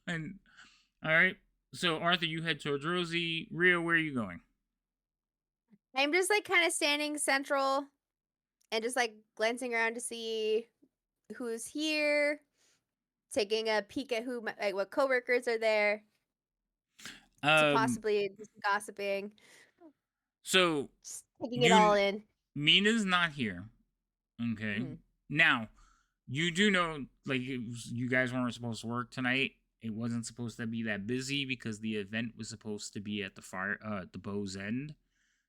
Speaker 1: And all right. So Arthur, you head towards Rosie. Rio, where are you going?
Speaker 2: I'm just like kind of standing central and just like glancing around to see who's here, taking a peek at what coworkers are there. To possibly do some gossiping.
Speaker 1: So
Speaker 2: just taking it all in.
Speaker 1: Mina's not here. Okay. Mm-hmm. Now, you do know, like, you guys weren't supposed to work tonight. It wasn't supposed to be that busy because the event was supposed to be at the Bow's End.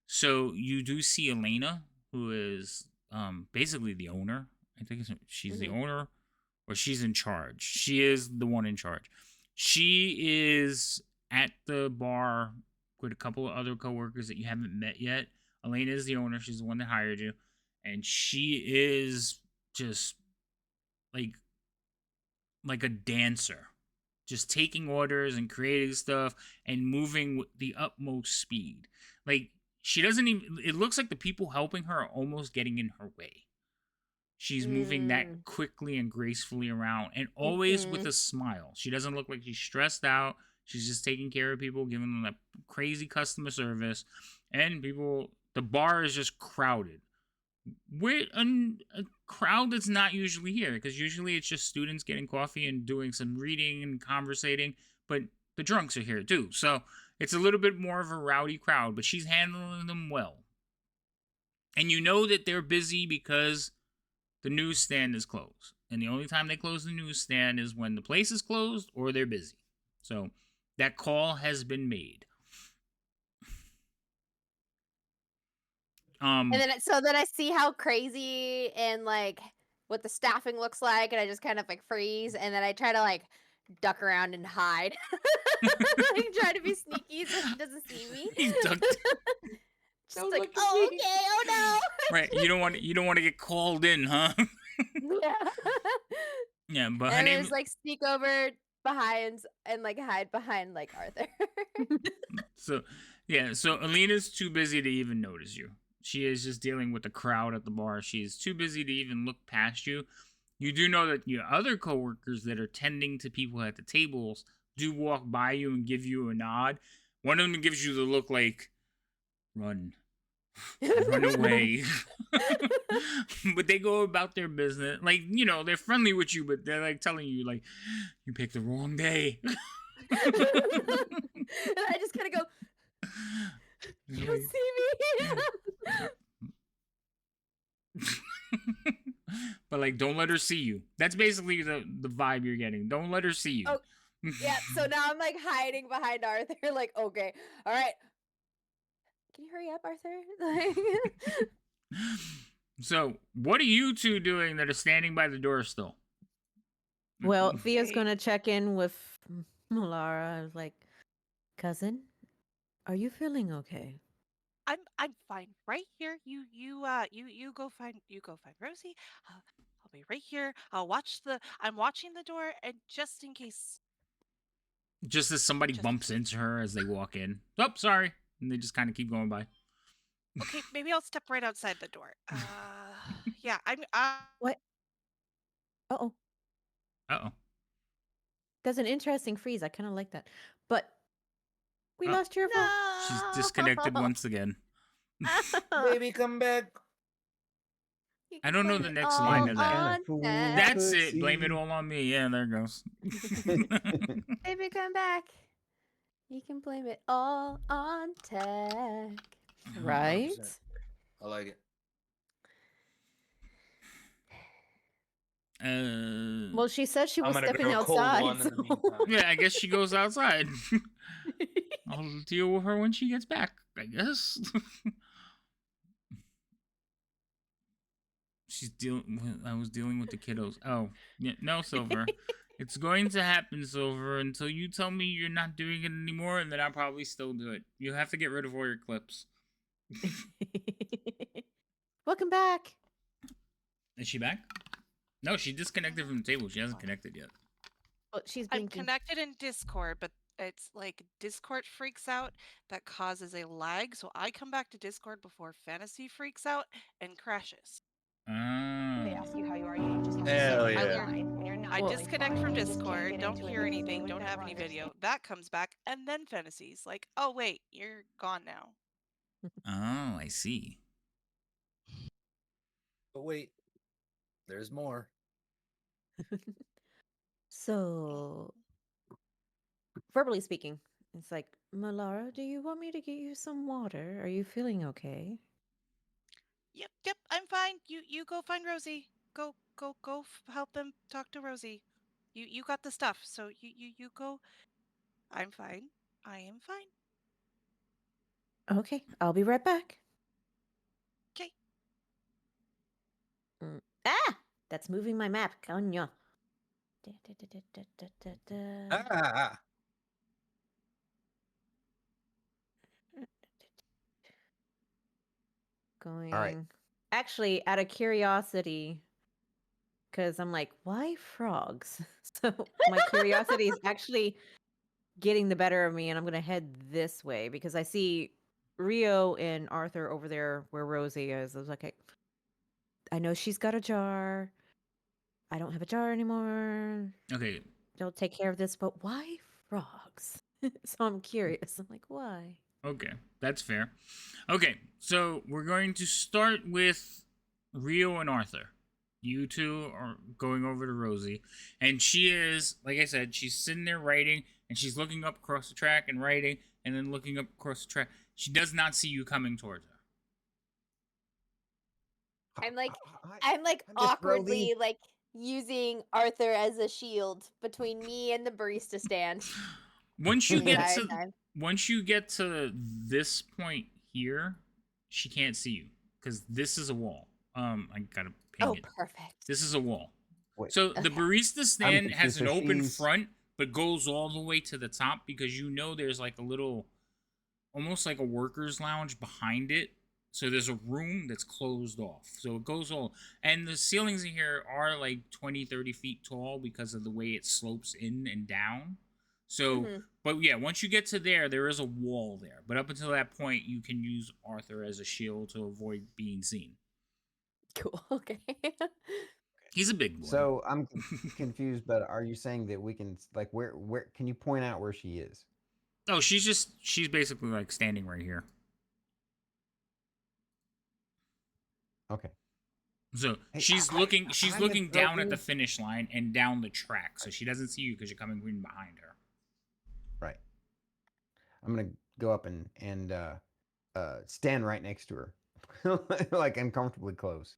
Speaker 1: So you do see Elena, who is basically the owner. I think she's the owner, or she's in charge. She is the one in charge. She is at the bar with a couple of other coworkers that you haven't met yet. Elena is the owner. She's the one that hired you. And she is just like a dancer. Just taking orders and creating stuff and moving with the utmost speed. Like, she doesn't even... It looks like the people helping her are almost getting in her way. She's moving that quickly and gracefully around. And always with a smile. She doesn't look like she's stressed out. She's just taking care of people, giving them that crazy customer service, and people. The bar is just crowded. With a crowd that's not usually here, because usually it's just students getting coffee and doing some reading and conversating, but the drunks are here too. So it's a little bit more of a rowdy crowd, but she's handling them well. And you know that they're busy because the newsstand is closed. And the only time they close the newsstand is when the place is closed or they're busy. So that call has been made.
Speaker 2: And then then I see how crazy and like what the staffing looks like, and I just kind of like freeze, and then I try to like duck around and hide, like try to be sneaky so she doesn't see me.
Speaker 1: He's ducked.
Speaker 2: Just like, oh okay, oh no.
Speaker 1: Right, you don't want to get called in, huh?
Speaker 2: Yeah.
Speaker 1: Yeah, but her
Speaker 2: And I
Speaker 1: name.
Speaker 2: just like sneak over behind and like hide behind like Arthur.
Speaker 1: So Alina's too busy to even notice you. She is just dealing with the crowd at the bar. She is too busy to even look past you. You do know that your other coworkers that are tending to people at the tables do walk by you and give you a nod. One of them gives you the look like, run away. But they go about their business. Like, you know, they're friendly with you, but they're like telling you, like, you picked the wrong day.
Speaker 2: And I just kind of go, you don't see me.
Speaker 1: But like, don't let her see you. That's basically the vibe you're getting. Don't let her see you.
Speaker 2: Oh, yeah, so now I'm like hiding behind Arthur, like, okay, all right. Can you hurry up, Arthur?
Speaker 1: So, what are you two doing that are standing by the door still?
Speaker 4: Well, Thea's gonna check in with Malara. I was like, cousin, are you feeling okay?
Speaker 6: I'm fine right here. You go find Rosie. I'll be right here. I'm watching the door, and just in case.
Speaker 1: Just as somebody bumps into her as they walk in. Oh, sorry. And they just kind of keep going by.
Speaker 6: Okay, maybe I'll step right outside the door. Yeah, I'm.
Speaker 4: What? Uh-oh.
Speaker 1: Uh-oh.
Speaker 4: That's an interesting freeze. I kind of like that. But we
Speaker 1: Oh.
Speaker 4: lost your phone.
Speaker 1: She's disconnected once again.
Speaker 5: Baby, come back.
Speaker 1: I don't know the next line of that. That's it. Blame it all on me. Yeah, there it goes.
Speaker 2: Baby, come back. You can blame it all on tech.
Speaker 4: Right?
Speaker 5: 100%. I like it.
Speaker 4: Well, she said she
Speaker 5: I'm
Speaker 4: was
Speaker 5: gonna
Speaker 4: stepping
Speaker 5: grow a cold
Speaker 4: outside.
Speaker 5: one in the
Speaker 4: so-
Speaker 5: meantime.
Speaker 1: Yeah, I guess she goes outside. I'll deal with her when she gets back, I guess. I was dealing with the kiddos. Oh, yeah, no, Silver. It's going to happen, Silver, until you tell me you're not doing it anymore, and then I'll probably still do it. You have to get rid of all your clips.
Speaker 4: Welcome back.
Speaker 1: Is she back? No, she disconnected from the table. She hasn't connected yet.
Speaker 4: Well, she's
Speaker 6: I'm
Speaker 4: blinking.
Speaker 6: connected in Discord, but it's like Discord freaks out that causes a lag. So I come back to Discord before Fantasy freaks out and crashes.
Speaker 1: Oh.
Speaker 7: They ask you how you are, you just have to
Speaker 5: Hell
Speaker 7: say
Speaker 5: yeah.
Speaker 7: fine, and you're not
Speaker 6: I
Speaker 7: really
Speaker 6: disconnect
Speaker 7: fine,
Speaker 6: from
Speaker 7: you just can't
Speaker 6: Discord,
Speaker 7: get
Speaker 6: don't
Speaker 7: into it
Speaker 6: hear
Speaker 7: because
Speaker 6: anything,
Speaker 7: you
Speaker 6: don't have
Speaker 7: never
Speaker 6: any video.
Speaker 7: understand.
Speaker 6: That comes back, and then Fantasy's like, oh wait, you're gone now.
Speaker 1: Oh, I see.
Speaker 5: But wait, there's more.
Speaker 4: So, verbally speaking, it's like, Malara, do you want me to get you some water? Are you feeling okay?
Speaker 6: Yep, I'm fine. You go find Rosie. Go help them talk to Rosie. You got the stuff, so you go. I'm fine. I am fine.
Speaker 4: Okay, I'll be right back.
Speaker 6: Okay.
Speaker 4: Ah! That's moving my map, coño.
Speaker 5: Ah,
Speaker 4: Going. Actually, out of curiosity, because I'm like, why frogs? So my curiosity is actually getting the better of me, and I'm gonna head this way because I see Rio and Arthur over there where Rosie is. I was like, I know she's got a jar. I don't have a jar anymore.
Speaker 1: Okay.
Speaker 4: They'll take care of this, but why frogs? So I'm curious. I'm like, why?
Speaker 1: Okay, that's fair. Okay, so we're going to start with Rio and Arthur. You two are going over to Rosie, and she is, like I said, she's sitting there writing, and she's looking up across the track and writing, and then looking up across the track. She does not see you coming towards her.
Speaker 2: I'm like,
Speaker 3: Hi,
Speaker 2: I'm like
Speaker 3: Miss
Speaker 2: awkwardly
Speaker 3: Rosie.
Speaker 2: like using Arthur as a shield between me and the barista stand
Speaker 1: Once
Speaker 2: the
Speaker 1: you get
Speaker 2: entire
Speaker 1: to
Speaker 2: time.
Speaker 1: once you get to this point here, she can't see you because this is a wall. I gotta ping
Speaker 2: Oh,
Speaker 1: it.
Speaker 2: perfect.
Speaker 1: This is a wall.
Speaker 3: Wait,
Speaker 1: So the
Speaker 2: Okay.
Speaker 1: barista stand has
Speaker 3: confused.
Speaker 1: an
Speaker 3: So
Speaker 1: open
Speaker 3: she's
Speaker 1: front, but goes all the way to the top because you know there's like a little, almost like a worker's lounge behind it. So there's a room that's closed off. So it goes all, and the ceilings in here are like 20, 30 feet tall because of the way it slopes in and down. So,
Speaker 2: hmm
Speaker 1: but yeah, once you get to there, there is a wall there. But up until that point, you can use Arthur as a shield to avoid being seen.
Speaker 2: Cool. Okay.
Speaker 1: He's a big boy.
Speaker 3: so I'm confused, but are you saying that we can like where can you point out where she is?
Speaker 1: Oh, she's basically like standing right here.
Speaker 3: Okay.
Speaker 1: So
Speaker 3: Hey,
Speaker 1: she's
Speaker 3: hi,
Speaker 1: looking
Speaker 3: Miss
Speaker 1: down at
Speaker 3: Rosie.
Speaker 1: the finish line and down the track, so she doesn't see you because you're coming in behind her.
Speaker 3: Right. I'm gonna go up and stand right next to her, like uncomfortably close.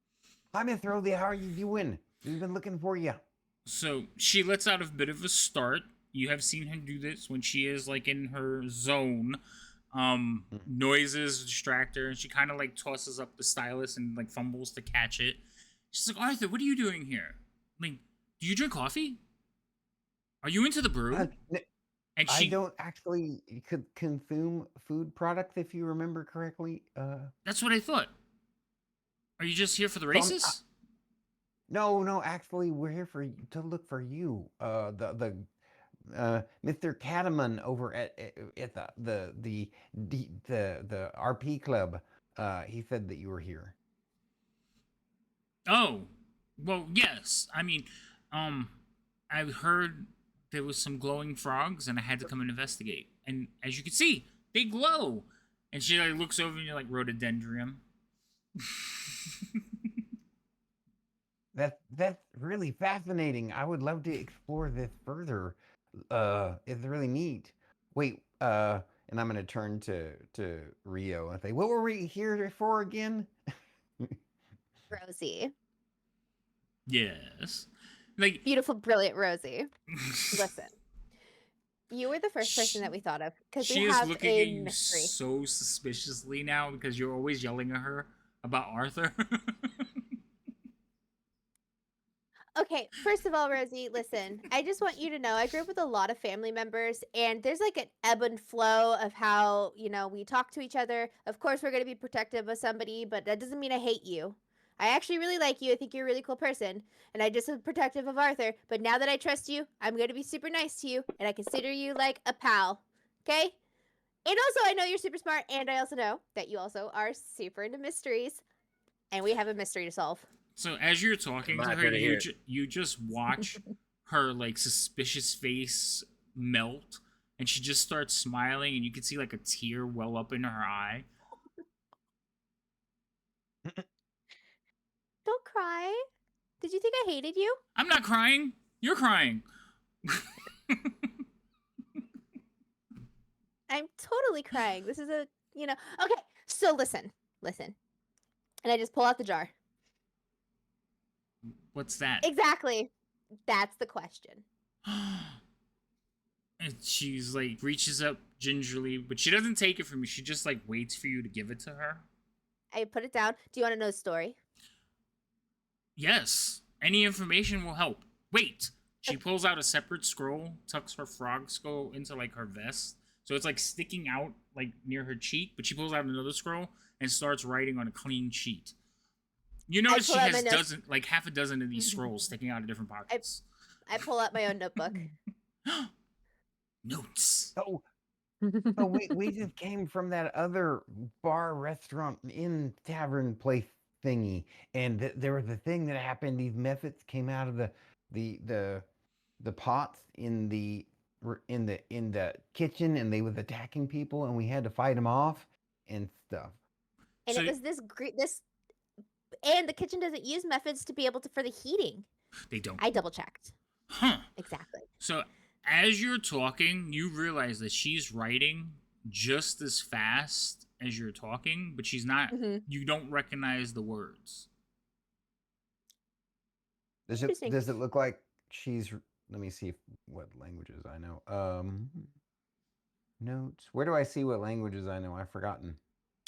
Speaker 3: Hi, Miss Rosie. How are you doing? We've been looking for you.
Speaker 1: So she lets out a bit of a start. You have seen her do this when she is like in her zone. Noises distract her, and she kind of like tosses up the stylus and like fumbles to catch it. She's like, Arthur, what are you doing here? Like, do you drink coffee? Are you into the brew? And
Speaker 3: I
Speaker 1: she,
Speaker 3: don't actually consume food products, if you remember correctly.
Speaker 1: that's what I thought. Are you just here for the
Speaker 3: So
Speaker 1: races?
Speaker 3: no, actually, we're here to look for you. Mr. Catamon over at the RP club. He said that you were here.
Speaker 1: Oh, well, yes. I mean, um, I heard there was some glowing frogs, and I had to come and investigate. And as you can see, they glow. And she like looks over and you're like rhododendron.
Speaker 3: That's really fascinating. I would love to explore this further. It's really neat. Wait, and I'm gonna turn to Rio and say, what were we here for again?
Speaker 2: Rosie.
Speaker 1: Yes, like
Speaker 2: Beautiful, brilliant Rosie. Listen. You were the first person that we thought of because we
Speaker 1: she is
Speaker 2: have
Speaker 1: looking
Speaker 2: a
Speaker 1: at you
Speaker 2: mystery.
Speaker 1: so suspiciously now because you're always yelling at her about Arthur.
Speaker 2: Okay, first of all, Rosie, listen, I just want you to know I grew up with a lot of family members, and there's like an ebb and flow of how, we talk to each other. Of course, we're going to be protective of somebody, but that doesn't mean I hate you. I actually really like you. I think you're a really cool person, and I just am protective of Arthur. But now that I trust you, I'm going to be super nice to you, and I consider you like a pal. Okay? And also, I know you're super smart, and I also know that you also are super into mysteries, and we have a mystery to solve.
Speaker 1: So as you're talking
Speaker 5: I'm
Speaker 1: to
Speaker 5: not
Speaker 1: her,
Speaker 5: here to hear
Speaker 1: you just watch her like suspicious face melt, and she just starts smiling, and you can see like a tear well up in her eye.
Speaker 2: Don't cry. Did you think I hated you?
Speaker 1: I'm not crying. You're crying.
Speaker 2: I'm totally crying. This is Okay, so listen. And I just pull out the jar.
Speaker 1: What's that?
Speaker 2: Exactly. That's the question.
Speaker 1: And she's like reaches up gingerly, but she doesn't take it from you. She just like waits for you to give it to her.
Speaker 2: I put it down. Do you want to know the story?
Speaker 1: Yes. Any information will help. Wait. She pulls out a separate scroll, tucks her frog skull into like her vest. So it's like sticking out like near her cheek, but she pulls out another scroll and starts writing on a clean sheet. You notice she
Speaker 2: pull out my
Speaker 1: has
Speaker 2: notes.
Speaker 1: like half a dozen of these scrolls sticking out of different pockets.
Speaker 2: I pull out my own notebook.
Speaker 1: Notes.
Speaker 3: Oh, we just came from that other bar, restaurant, inn, tavern place thingy, and there was a thing that happened. These methods came out of the pots in the were in the kitchen and they was attacking people and we had to fight them off and stuff.
Speaker 2: And
Speaker 1: So
Speaker 2: it was this, and the kitchen doesn't use methods to be able to for the heating.
Speaker 1: they don't.
Speaker 2: I double checked.
Speaker 1: Huh.
Speaker 2: Exactly.
Speaker 1: So as you're talking, you realize that she's writing just as fast as you're talking, but she's not.
Speaker 2: Mhm.
Speaker 1: You don't recognize the words.
Speaker 3: Does
Speaker 2: Interesting.
Speaker 3: it look like she's? Let me see what languages I know. Notes. Where do I see what languages I know? I've forgotten.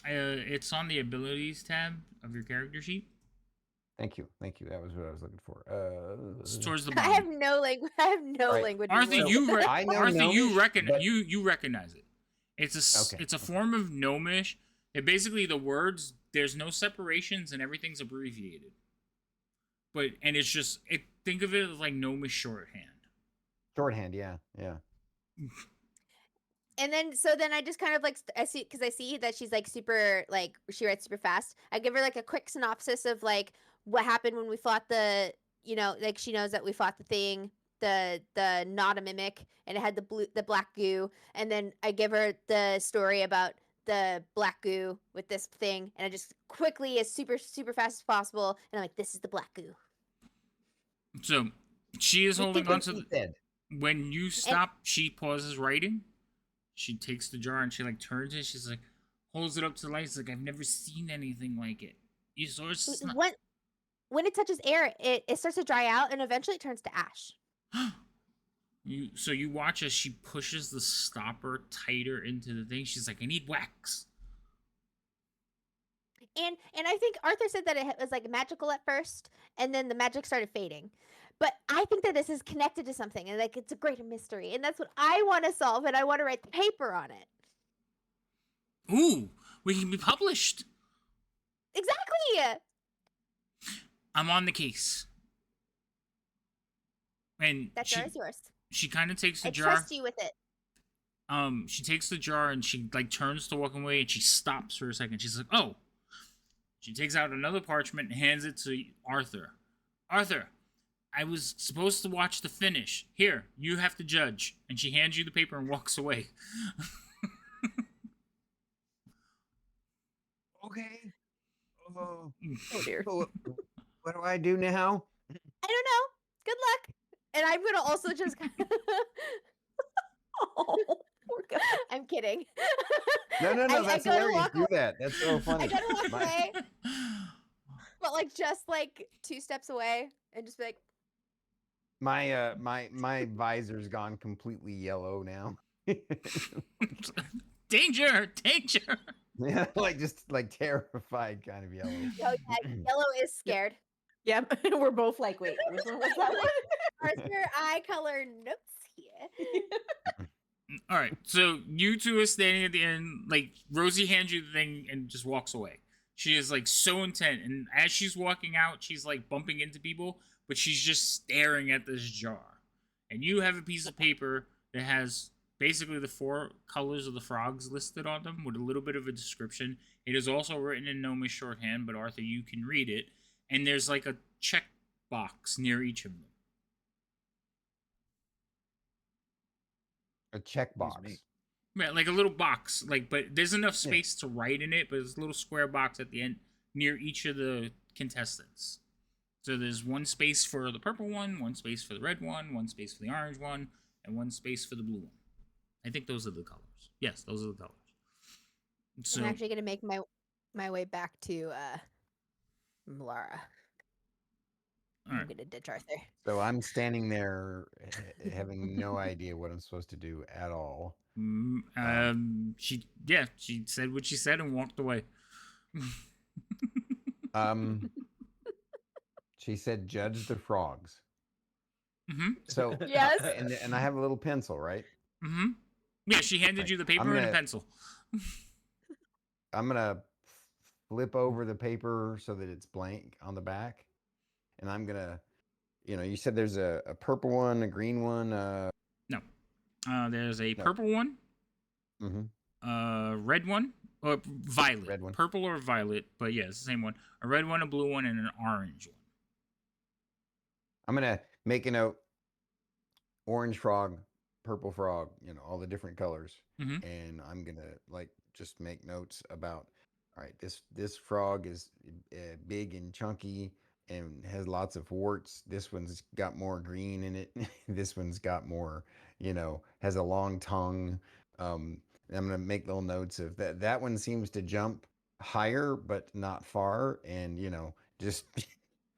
Speaker 1: It's on the abilities tab of your character sheet.
Speaker 3: Thank you. That was what I was looking for.
Speaker 1: It's towards the
Speaker 2: I
Speaker 1: bottom.
Speaker 2: have no language. I have no
Speaker 3: Right.
Speaker 2: language.
Speaker 1: Arthur,
Speaker 3: So, I know
Speaker 1: Arthur, you
Speaker 3: Gnomish, but-
Speaker 1: you recognize it. It's a form of Gnomish. It basically the words. There's no separations and everything's abbreviated. And it's just think of it as like Gnomish shorthand.
Speaker 3: Shorthand, yeah.
Speaker 2: And then I just kind of like I see that she's like super like she writes super fast. I give her like a quick synopsis of like what happened when we fought the like she knows that we fought the thing, the not a mimic, and it had the black goo, and then I give her the story about the black goo with this thing, and I just quickly as super fast as possible, and I'm like, this is the black goo.
Speaker 1: So she is holding
Speaker 3: What
Speaker 1: on to
Speaker 3: he said.
Speaker 1: when you stop, she pauses writing. She takes the jar and she like turns it. She's like, holds it up to the light. It's like, I've never seen anything like it. You saw it's not...
Speaker 2: When it touches air, it starts to dry out and eventually it turns to ash.
Speaker 1: You watch as she pushes the stopper tighter into the thing. She's like, I need wax.
Speaker 2: And I think Arthur said that it was like magical at first, and then the magic started fading. But I think that this is connected to something, and like it's a greater mystery, and that's what I want to solve, and I want to write the paper on it.
Speaker 1: Ooh, we can be published.
Speaker 2: Exactly.
Speaker 1: I'm on the case. And
Speaker 2: That jar is yours.
Speaker 1: She kind of takes the
Speaker 2: I
Speaker 1: jar.
Speaker 2: trust you with it.
Speaker 1: She takes the jar and she like turns to walk away and she stops for a second. She's like, oh. She takes out another parchment and hands it to Arthur. Arthur, I was supposed to watch the finish. Here, you have to judge. And she hands you the paper and walks away.
Speaker 3: Okay. Oh
Speaker 4: dear.
Speaker 3: What do I do now?
Speaker 2: I don't know. Good luck. And I'm gonna also just.
Speaker 4: Oh, poor guy.
Speaker 2: I'm kidding.
Speaker 3: No. That's
Speaker 2: I gotta
Speaker 3: hilarious.
Speaker 2: walk
Speaker 3: Do that. That's so funny.
Speaker 2: I gotta walk
Speaker 3: My-
Speaker 2: away, but like just like 2 steps away, and just be like,
Speaker 3: My visor's gone completely yellow now.
Speaker 1: Danger!
Speaker 3: Yeah, just terrified kind of yellow.
Speaker 2: oh yeah, yellow is scared.
Speaker 4: Yep. We're both like, wait, which one was that one?
Speaker 2: Arthur, eye color notes here.
Speaker 1: All right, so you two are standing at the end. Like Rosie hands you the thing and just walks away. She is like so intent, and as she's walking out, she's like bumping into people, but she's just staring at this jar. And you have a piece of paper that has basically the 4 colors of the frogs listed on them with a little bit of a description. It is also written in Gnomish shorthand, but Arthur, you can read it. And there's like a check box near each of them.
Speaker 3: A checkbox.
Speaker 5: me.
Speaker 1: Yeah, like a little box. But there's enough space to write in it, but there's a little square box at the end near each of the contestants. So there's 1 space for the purple one, 1 space for the red one, 1 space for the orange one, and 1 space for the blue one. I think those are the colors. Yes, those are the colors. So,
Speaker 2: I'm actually gonna make my way back to Lara.
Speaker 1: all
Speaker 2: I'm
Speaker 1: right.
Speaker 2: gonna ditch Arthur.
Speaker 3: So I'm standing there having no idea what I'm supposed to do at all.
Speaker 1: She said what she said and walked away.
Speaker 3: She said, "Judge the frogs."
Speaker 1: Mm-hmm.
Speaker 3: So
Speaker 2: Yes.
Speaker 3: and I have a little pencil, right?
Speaker 1: Mm-hmm. Yeah, she handed
Speaker 3: Right.
Speaker 1: you the paper
Speaker 3: I'm
Speaker 1: and a
Speaker 3: gonna-
Speaker 1: pencil.
Speaker 3: I'm gonna flip over the paper so that it's blank on the back, and I'm gonna, you said there's a purple one, a green one.
Speaker 1: No. There's a
Speaker 3: No.
Speaker 1: purple one,
Speaker 3: Mm-hmm.
Speaker 1: red one, or violet.
Speaker 3: Red one.
Speaker 1: Purple or violet, but yeah, it's the same one. A red one, a blue one, and an orange one.
Speaker 3: I'm gonna make a note. Orange frog, purple frog, all the different colors,
Speaker 1: Mhm.
Speaker 3: and I'm gonna like just make notes about. All right, this frog is big and chunky and has lots of warts. This one's got more green in it. This one's got more, has a long tongue. And I'm gonna make little notes of that. That one seems to jump higher, but not far, and just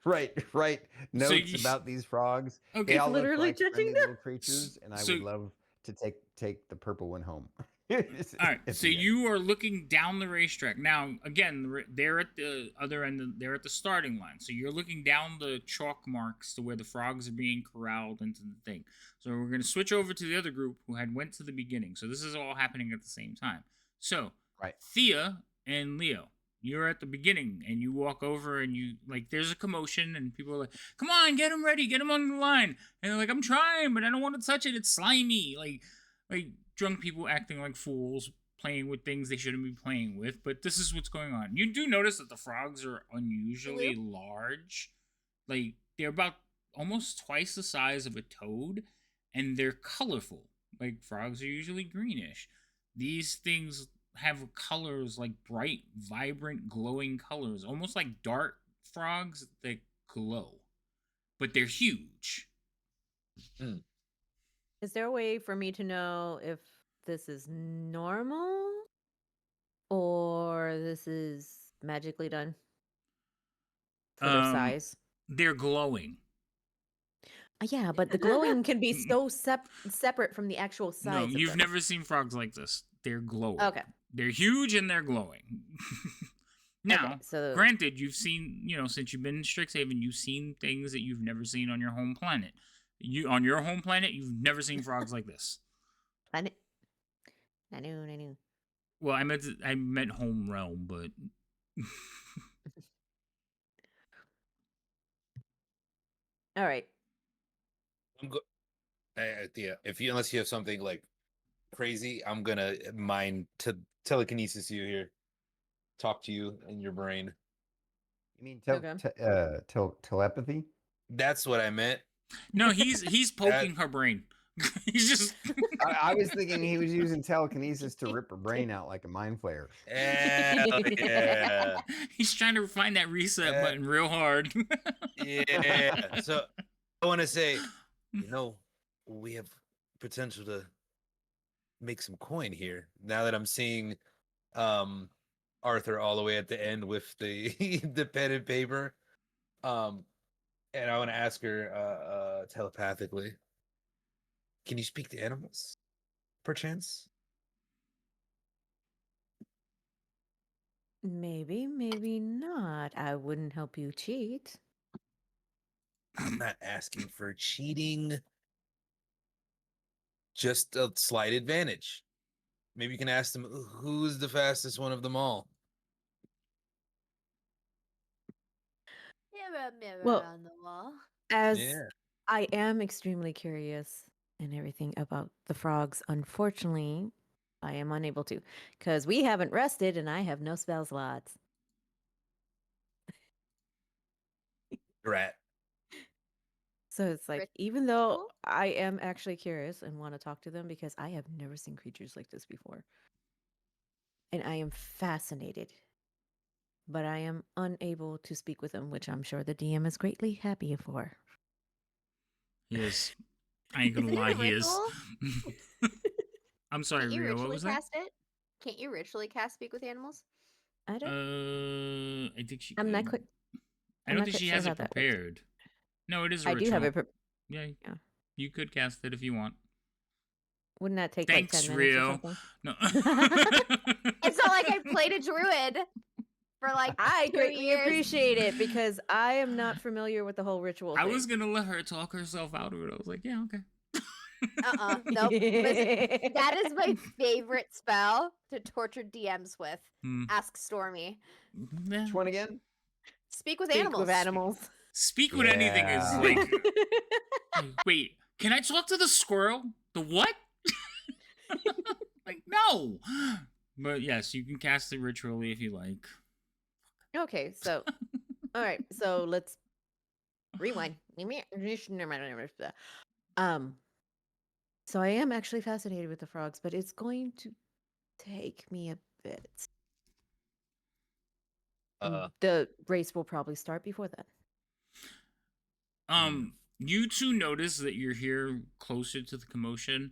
Speaker 3: write
Speaker 1: So
Speaker 3: notes
Speaker 1: you
Speaker 3: about these frogs. They
Speaker 1: okay?
Speaker 3: all look
Speaker 4: Literally
Speaker 3: like
Speaker 4: judging
Speaker 3: friendly
Speaker 4: them.
Speaker 3: little creatures, and I
Speaker 1: So
Speaker 3: would love to take the purple one home.
Speaker 1: all right,
Speaker 3: At
Speaker 1: so
Speaker 3: the end.
Speaker 1: you are looking down the racetrack now. Again, they're at the other end. They're at the starting line. So you're looking down the chalk marks to where the frogs are being corralled into the thing. So we're going to switch over to the other group who had went to the beginning. So this is all happening at the same time. So
Speaker 3: Right.
Speaker 1: Thea and Leo, you're at the beginning, and you walk over, and you like there's a commotion, and people are like, "Come on, get him ready, get him on the line." And they're like, "I'm trying, but I don't want to touch it. It's slimy." Like drunk people acting like fools, playing with things they shouldn't be playing with, but this is what's going on. You do notice that the frogs are unusually large. Like, they're about almost twice the size of a toad, and they're colorful. Like, frogs are usually greenish. These things have colors like bright, vibrant, glowing colors, almost like dart frogs that glow. But they're huge.
Speaker 4: Is there a way for me to know if this is normal or this is magically done for their size?
Speaker 1: They're glowing.
Speaker 4: Yeah, but the glowing can be so separate from the actual size.
Speaker 1: No,
Speaker 4: of
Speaker 1: you've
Speaker 4: them.
Speaker 1: never seen frogs like this. They're glowing.
Speaker 4: Okay.
Speaker 1: They're huge and they're glowing. Now,
Speaker 4: Okay, so
Speaker 1: granted, you've seen, since you've been in Strixhaven, you've seen things that you've never seen on your home planet. On your home planet, you've never seen frogs like this.
Speaker 4: I knew.
Speaker 1: Well, I meant home realm, but
Speaker 4: All right.
Speaker 5: Yeah, unless you have something like crazy, I'm gonna mind to telekinesis you here, talk to you in your brain.
Speaker 3: You mean
Speaker 4: Okay.
Speaker 3: telepathy?
Speaker 5: That's what I meant.
Speaker 1: no, he's poking her brain. He's just
Speaker 3: I was thinking he was using telekinesis to rip her brain out like a mind flayer.
Speaker 5: Hell yeah.
Speaker 1: he's trying to find that reset button real hard.
Speaker 5: Yeah. So I want to say, we have potential to make some coin here. Now that I'm seeing Arthur all the way at the end with the the pen and paper. And I want to ask her telepathically. Can you speak to animals, perchance?
Speaker 4: Maybe not. I wouldn't help you cheat.
Speaker 5: I'm not asking for cheating. Just a slight advantage. Maybe you can ask them who's the fastest one of them all.
Speaker 2: Mirror
Speaker 4: Well,
Speaker 2: on the wall.
Speaker 4: As
Speaker 5: Yeah.
Speaker 4: I am extremely curious and everything about the frogs, unfortunately, I am unable to because we haven't rested and I have no spell slots.
Speaker 5: Rat.
Speaker 4: So it's like, even though I am actually curious and want to talk to them because I have never seen creatures like this before. And I am fascinated. But I am unable to speak with them, which I'm sure the DM is greatly happy for.
Speaker 1: He is. I ain't gonna
Speaker 2: Isn't it
Speaker 1: lie,
Speaker 2: a
Speaker 1: he is.
Speaker 2: ritual?
Speaker 1: I'm sorry,
Speaker 2: Can't you
Speaker 1: Rio. What
Speaker 2: ritually
Speaker 1: was that?
Speaker 2: cast it? Can't you ritually cast speak with animals?
Speaker 4: I don't.
Speaker 1: I think she.
Speaker 4: I'm not quite.
Speaker 1: I
Speaker 4: I'm
Speaker 1: don't
Speaker 4: not
Speaker 1: think
Speaker 4: quite
Speaker 1: she
Speaker 4: sure
Speaker 1: has
Speaker 4: how
Speaker 1: it
Speaker 4: that works.
Speaker 1: prepared. No, it is a
Speaker 4: I
Speaker 1: ritual.
Speaker 4: do have it.
Speaker 1: Yeah,
Speaker 4: Yeah.
Speaker 1: you could cast it if you want.
Speaker 4: Wouldn't that take
Speaker 1: Thanks,
Speaker 4: like 10 minutes or
Speaker 1: Rio.
Speaker 4: something?
Speaker 1: No.
Speaker 2: It's not like I played a druid for like
Speaker 4: I
Speaker 2: 2
Speaker 4: greatly
Speaker 2: years.
Speaker 4: appreciate it because I am not familiar with the whole ritual
Speaker 1: I
Speaker 4: thing.
Speaker 1: was gonna let her talk herself out of it. I was like, yeah, okay.
Speaker 2: Nope. Listen, that is my favorite spell to torture DMs with. Ask Stormy.
Speaker 1: Yeah.
Speaker 3: Which one again?
Speaker 2: Speak with
Speaker 4: Speak
Speaker 2: animals.
Speaker 4: with animals.
Speaker 1: Speak with anything is
Speaker 3: Yeah.
Speaker 1: like. Wait, can I talk to the squirrel? The what? Like, no. But yes, you can cast it ritually if you like.
Speaker 4: Okay, so all right, so let's rewind. So I am actually fascinated with the frogs, but it's going to take me a bit. The race will probably start before that.
Speaker 1: You two notice that you're here closer to the commotion.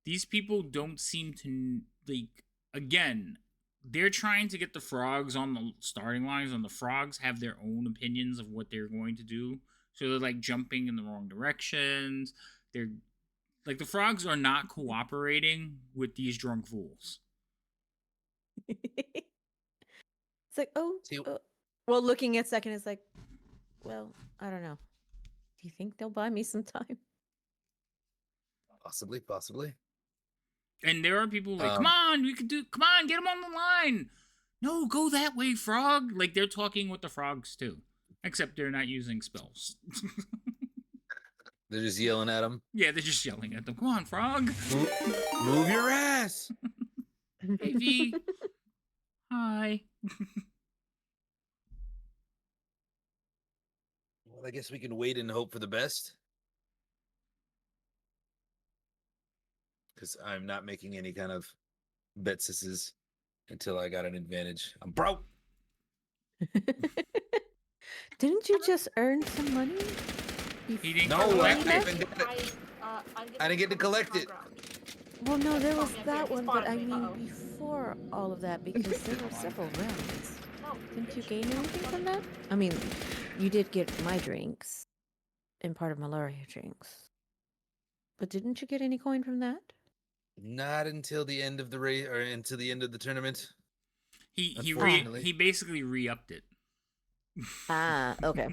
Speaker 1: These people don't seem to like. Again, they're trying to get the frogs on the starting lines, and the frogs have their own opinions of what they're going to do. So they're like jumping in the wrong directions. They're like the frogs are not cooperating with these drunk fools.
Speaker 4: It's like, oh,
Speaker 5: See-
Speaker 4: well, looking at second is like, well, I don't know. Do you think they'll buy me some time?
Speaker 5: Possibly.
Speaker 1: And there are people like, come on, come on, get them on the line. No, go that way, frog. Like they're talking with the frogs too, except they're not using spells.
Speaker 5: They're just yelling at him.
Speaker 1: Yeah, they're just yelling at them. Come on, frog.
Speaker 5: Move your ass.
Speaker 1: Hey, V. Hi.
Speaker 5: Well, I guess we can wait and hope for the best. Because I'm not making any kind of betses until I got an advantage. I'm broke.
Speaker 4: Didn't you just earn some money?
Speaker 1: He didn't
Speaker 5: No,
Speaker 1: collect
Speaker 5: I
Speaker 1: it.
Speaker 5: didn't get it. I didn't get to collect it.
Speaker 4: Well, no, there was that one, but I mean before all of that, because there were several rounds. Didn't you gain anything from that? I mean, you did get my drinks and part of Malaria drinks. But didn't you get any coin from that?
Speaker 5: Not until the end of the race or until the end of the tournament.
Speaker 1: He basically re-upped it.
Speaker 4: Ah, okay.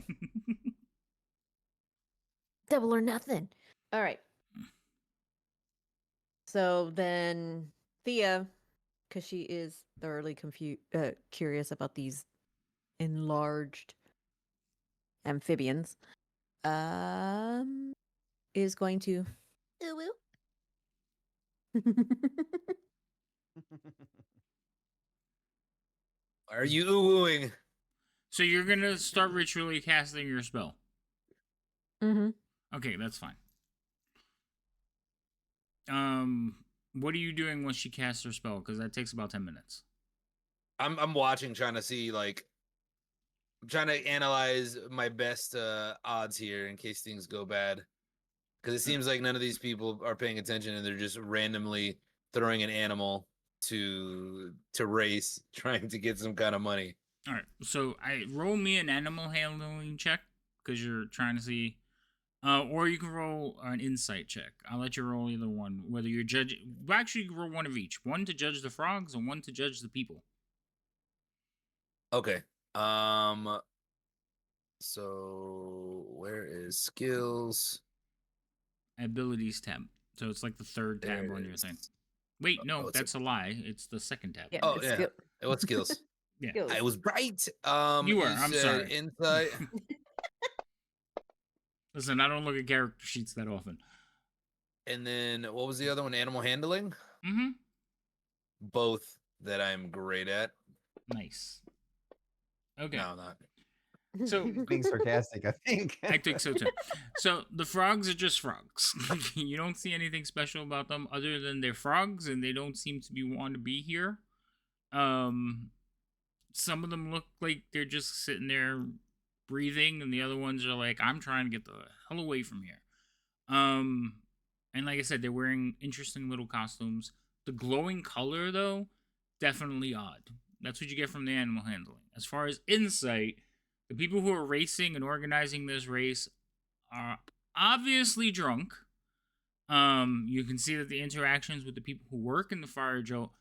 Speaker 4: Double or nothing. All right. So then Thea, because she is thoroughly curious about these enlarged amphibians, is going to
Speaker 5: Are you oohing?
Speaker 1: So you're gonna start ritually casting your spell.
Speaker 4: Mm-hmm.
Speaker 1: Okay, that's fine. What are you doing when she casts her spell? Because that takes about 10 minutes.
Speaker 5: I'm watching, trying to see I'm trying to analyze my best odds here in case things go bad. Because it seems like none of these people are paying attention and they're just randomly throwing an animal to race, trying to get some kind of money.
Speaker 1: All right, so I roll me an animal handling check because you're trying to see, or you can roll an insight check. I'll let you roll either one. Whether you're judging, well, actually, you can roll one of each. One to judge the frogs and one to judge the people.
Speaker 5: Okay. So where is skills?
Speaker 1: Abilities tab. So it's like the third tab
Speaker 5: There
Speaker 1: on
Speaker 5: it
Speaker 1: your thing.
Speaker 5: is.
Speaker 1: Wait, no,
Speaker 5: Oh, it's
Speaker 1: that's a lie. It's the second tab.
Speaker 4: Yeah.
Speaker 5: Oh
Speaker 4: it's
Speaker 5: yeah.
Speaker 4: skill-
Speaker 5: What skills?
Speaker 1: Yeah.
Speaker 4: skills.
Speaker 5: I was right.
Speaker 1: You were, I'm
Speaker 5: said
Speaker 1: sorry.
Speaker 5: Insight.
Speaker 1: Listen, I don't look at character sheets that often.
Speaker 5: And then what was the other one? Animal handling?
Speaker 1: Mm-hmm.
Speaker 5: Both that I'm great at.
Speaker 1: Nice. Okay.
Speaker 5: No, I'm not.
Speaker 1: So
Speaker 3: Being sarcastic, I think.
Speaker 1: I think so too. So the frogs are just frogs. You don't see anything special about them other than they're frogs and they don't seem to be want to be here. Some of them look like they're just sitting there breathing, and the other ones are like, I'm trying to get the hell away from here. And like I said, they're wearing interesting little costumes. The glowing color, though, definitely odd. That's what you get from the animal handling. As far as insight, the people who are racing and organizing this race are obviously drunk. You can see that the interactions with the people who work in the fire jolt,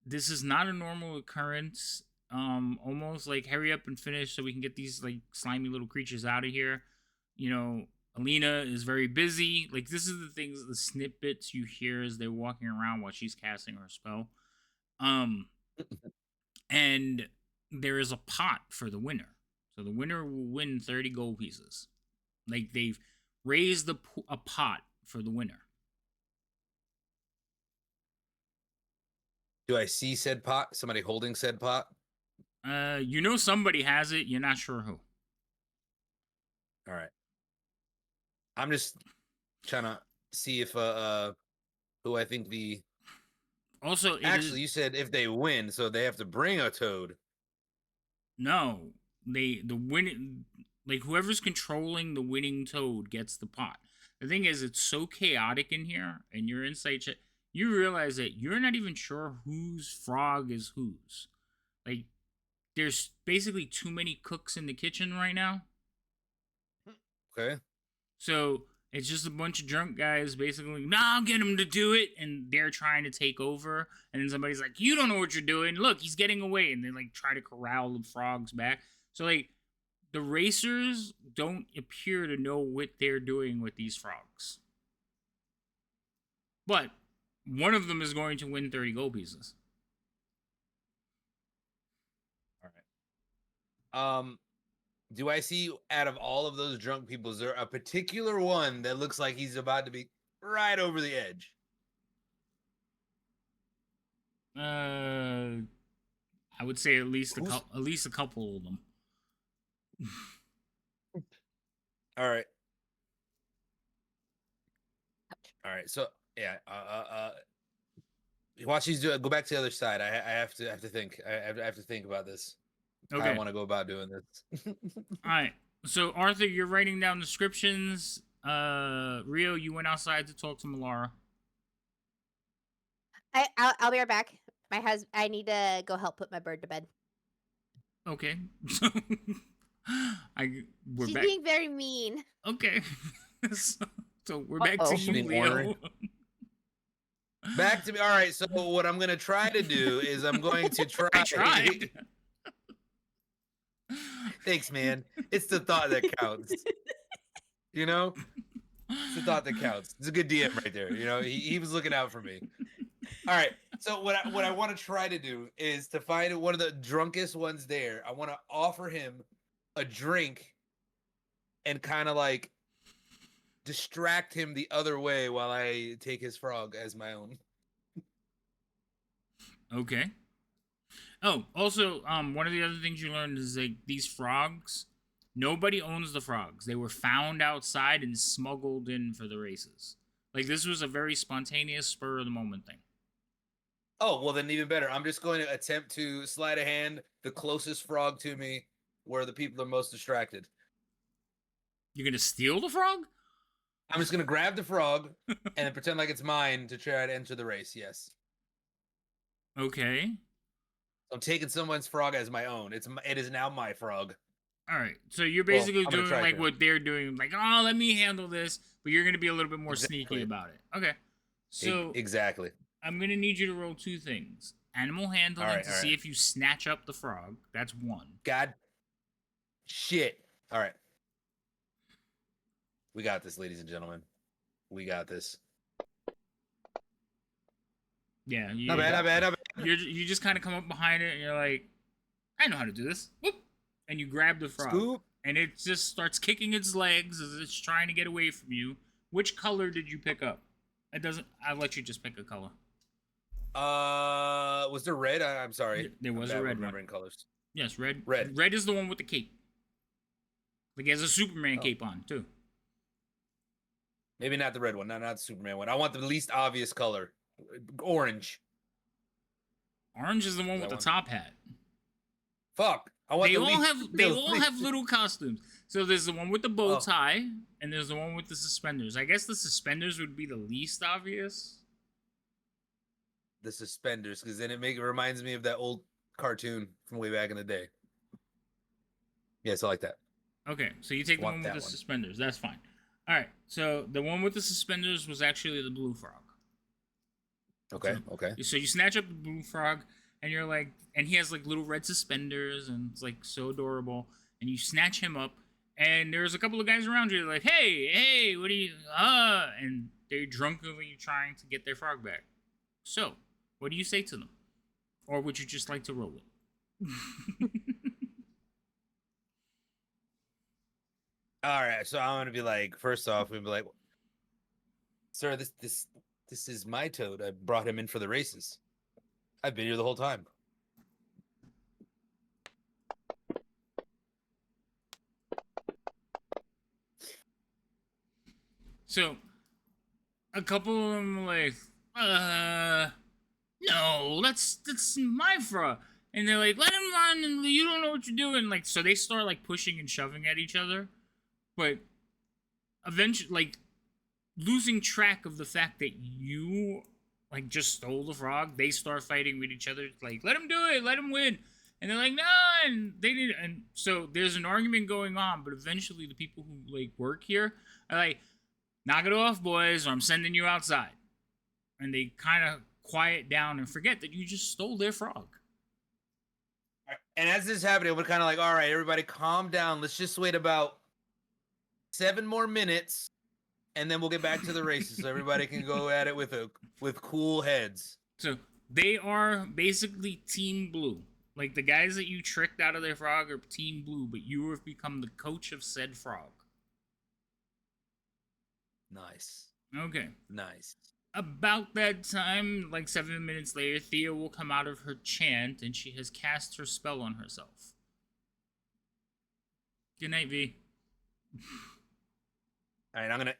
Speaker 1: this is not a normal occurrence. Almost like hurry up and finish so we can get these like slimy little creatures out of here. You know, Alina is very busy. Like this is the things, the snippets you hear as they're walking around while she's casting her spell. And there is a pot for the winner. So the winner will win 30 gold pieces. Like they've raised a pot for the winner.
Speaker 5: Do I see said pot? Somebody holding said pot?
Speaker 1: You know somebody has it. You're not sure who.
Speaker 5: All right. I'm just trying to see if who I think the
Speaker 1: Also, it
Speaker 5: actually
Speaker 1: is
Speaker 5: you said if they win, so they have to bring a toad.
Speaker 1: no. The winning, like whoever's controlling the winning toad gets the pot. The thing is, it's so chaotic in here, and your insight check, you realize that you're not even sure whose frog is whose. Like, there's basically too many cooks in the kitchen right now.
Speaker 5: Okay.
Speaker 1: So it's just a bunch of drunk guys basically, no, I'll get him to do it. And they're trying to take over. And then somebody's like, you don't know what you're doing. Look, he's getting away. And they like try to corral the frogs back. So like the racers don't appear to know what they're doing with these frogs. But one of them is going to win 30 gold pieces.
Speaker 5: All right. Do I see out of all of those drunk people, is there a particular one that looks like he's about to be right over the edge?
Speaker 1: I would say at least a couple of them.
Speaker 5: All right. All right. So yeah. Watch these do it. Go back to the other side. I have to think. I have to think about this.
Speaker 1: Okay.
Speaker 5: How I want to go about doing this.
Speaker 1: All right. So Arthur, you're writing down descriptions. Rio, you went outside to talk to Malara.
Speaker 2: I'll be right back. I need to go help put my bird to bed.
Speaker 1: Okay. So we're
Speaker 2: She's
Speaker 1: back.
Speaker 2: being very mean.
Speaker 1: Okay. so we're back to you,
Speaker 5: Being
Speaker 1: Leo.
Speaker 5: ornery. Back to me. All right. So what I'm gonna try to do is I'm going to try.
Speaker 1: I tried.
Speaker 5: Thanks, man. It's the thought that counts. You know, it's the thought that counts. It's a good DM right there. You know, he was looking out for me. All right. So what I want to try to do is to find one of the drunkest ones there. I want to offer him a drink and kind of like distract him the other way while I take his frog as my own.
Speaker 1: Okay. Oh, also, one of the other things you learned is like these frogs, nobody owns the frogs. They were found outside and smuggled in for the races. Like this was a very spontaneous, spur of the moment thing.
Speaker 5: Oh, well then even better. I'm just going to attempt to sleight of hand the closest frog to me where the people are most distracted.
Speaker 1: You're gonna steal the frog?
Speaker 5: I'm just going to grab the frog and then pretend like it's mine to try to enter the race. Yes.
Speaker 1: Okay.
Speaker 5: I'm taking someone's frog as my own. It is now my frog.
Speaker 1: All right. So you're basically
Speaker 5: I'm gonna
Speaker 1: doing
Speaker 5: try
Speaker 1: like
Speaker 5: to.
Speaker 1: what they're doing, like, oh, let me handle this, but you're gonna be a little bit more sneaky
Speaker 5: Exactly.
Speaker 1: about it. Okay. So
Speaker 5: Exactly.
Speaker 1: I'm gonna need you to roll two things: animal handling
Speaker 5: All right,
Speaker 1: to
Speaker 5: all
Speaker 1: see
Speaker 5: right.
Speaker 1: if you snatch up the frog. That's one.
Speaker 5: God. Shit. All right. We got this, ladies and gentlemen. We got this.
Speaker 1: Yeah.
Speaker 5: Not bad, not bad, not bad.
Speaker 1: You just kind of come up behind it and you're like, I know how to do this. Whoop. And you grab the frog.
Speaker 5: Scoop.
Speaker 1: And it just starts kicking its legs as it's trying to get away from you. Which color did you pick up? It doesn't. I'll let you just pick a color.
Speaker 5: Was there red? I'm sorry.
Speaker 1: There was
Speaker 5: I'm
Speaker 1: a
Speaker 5: bad
Speaker 1: red
Speaker 5: with
Speaker 1: one.
Speaker 5: remembering colors.
Speaker 1: Yes, red.
Speaker 5: Red.
Speaker 1: Red is the one with the cape. Like he has a Superman
Speaker 5: Oh.
Speaker 1: cape on too.
Speaker 5: Maybe not the red one, not the Superman one. I want the least obvious color. Orange.
Speaker 1: Orange is the one
Speaker 5: That
Speaker 1: with the
Speaker 5: one.
Speaker 1: top hat.
Speaker 5: Fuck. I want
Speaker 1: They
Speaker 5: the
Speaker 1: all
Speaker 5: least,
Speaker 1: have they
Speaker 5: the
Speaker 1: all
Speaker 5: least-
Speaker 1: have little costumes. So there's the one with the bow
Speaker 5: Oh.
Speaker 1: tie, and there's the one with the suspenders. I guess the suspenders would be the least obvious.
Speaker 5: the suspenders, because then it reminds me of that old cartoon from way back in the day. Yes, I like that.
Speaker 1: Okay, so you take the
Speaker 5: Want
Speaker 1: one with
Speaker 5: that
Speaker 1: the
Speaker 5: one.
Speaker 1: suspenders. That's fine. All right, so the one with the suspenders was actually the blue frog.
Speaker 5: Okay,
Speaker 1: So-
Speaker 5: okay.
Speaker 1: So you snatch up the blue frog, and you're like, and he has like little red suspenders, and it's like so adorable. And you snatch him up, and there's a couple of guys around you. They're like, hey, what are you? And they're drunkenly trying to get their frog back. So, what do you say to them, or would you just like to roll it?
Speaker 5: All right, so I'm gonna be like, first off, we'll be like, sir, this is my toad. I brought him in for the races. I've been here the whole time.
Speaker 1: So, a couple of them were like, no, that's my frog. And they're like, let him run, and you don't know what you're doing. Like, so they start like pushing and shoving at each other, but eventually, like, losing track of the fact that you like just stole the frog, they start fighting with each other. Like, let him do it, let him win. And they're like, no, and they did. And so there's an argument going on, but eventually the people who like work here are like, knock it off, boys, or I'm sending you outside. And they kind of quiet down and forget that you just stole their frog.
Speaker 5: And as this is happening, we're kind of like, all right, everybody calm down. Let's just wait about 7 more minutes, and then we'll get back to the races so everybody can go at it with cool heads.
Speaker 1: So they are basically Team Blue. Like, the guys that you tricked out of their frog are Team Blue, but you have become the coach of said frog.
Speaker 5: Nice.
Speaker 1: Okay.
Speaker 5: Nice.
Speaker 1: About that time, like 7 minutes later, Thea will come out of her chant, and she has cast her spell on herself. Good night, V.
Speaker 5: All right, I'm going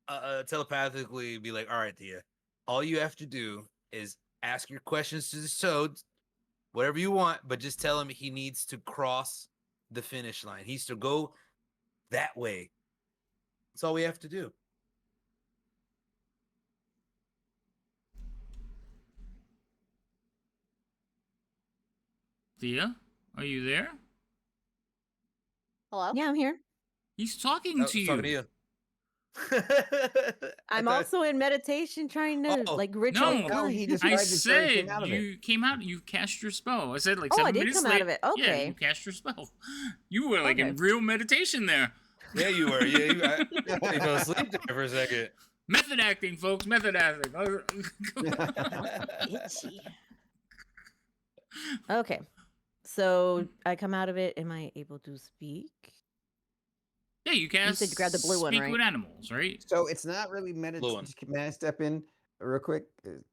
Speaker 5: to telepathically be like, all right, Thea, all you have to do is ask your questions to the toad, whatever you want, but just tell him he needs to cross the finish line. He needs to go that way. That's all we have to do.
Speaker 1: Thea, are you there?
Speaker 2: Hello?
Speaker 4: Yeah, I'm here.
Speaker 1: He's talking to you.
Speaker 5: Talking to you.
Speaker 4: I'm also in meditation trying to
Speaker 5: Oh,
Speaker 4: like ritual.
Speaker 1: no.
Speaker 3: No, he
Speaker 4: time.
Speaker 3: just
Speaker 1: I
Speaker 3: described it so he
Speaker 1: said
Speaker 3: came out of it.
Speaker 1: you came out. You cast your spell. I said like
Speaker 4: Oh,
Speaker 1: 7
Speaker 4: I did
Speaker 1: minutes
Speaker 4: come out
Speaker 1: later.
Speaker 4: of it.
Speaker 1: Yeah,
Speaker 4: Okay.
Speaker 1: you cast your spell. You were like in
Speaker 4: Okay.
Speaker 1: real meditation there.
Speaker 5: Yeah, you were. Yeah, you fell asleep there for a second.
Speaker 1: Method acting, folks. Method acting.
Speaker 4: Itchy. Okay. So I come out of it. Am I able to speak?
Speaker 1: Yeah, you cast.
Speaker 4: said you grabbed the blue one,
Speaker 1: Speak
Speaker 4: right?
Speaker 1: with animals, right?
Speaker 3: So it's not really
Speaker 5: Blue one.
Speaker 3: May I step in real quick?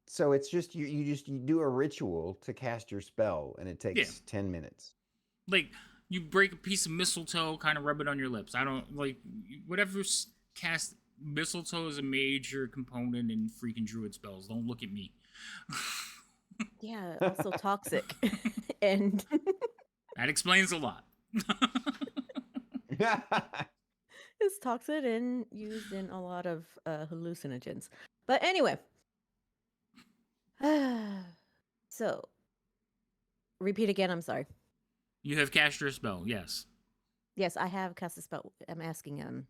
Speaker 3: So it's just you do a ritual to cast your spell, and it takes 10 minutes.
Speaker 1: Like, you break a piece of mistletoe, kind of rub it on your lips. I don't like whatever cast. Mistletoe is a major component in freaking druid spells. Don't look at me.
Speaker 4: Yeah, also toxic. And
Speaker 1: That explains a lot.
Speaker 4: it's toxic and used in a lot of hallucinogens. But anyway. So, repeat again. I'm sorry.
Speaker 1: You have cast your spell, yes.
Speaker 4: Yes, I have cast a spell. I'm asking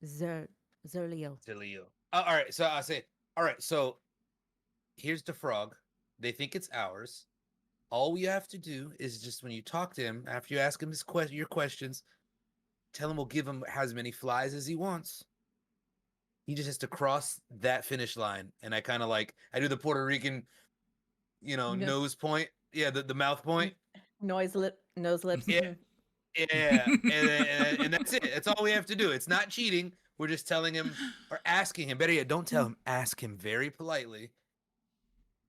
Speaker 4: Zerlio.
Speaker 5: Delio. All right, so I say, all right, so here's the frog. They think it's ours. All you have to do is just when you talk to him, after you ask him your questions, tell him we'll give him as many flies as he wants. He just has to cross that finish line. And I kind of like, I do the Puerto Rican,
Speaker 4: No.
Speaker 5: nose point. Yeah, the mouth point.
Speaker 4: Nose lips.
Speaker 5: Yeah. Yeah. And that's it. That's all we have to do. It's not cheating. We're just telling him or asking him. Better yet, don't tell him. Ask him very politely.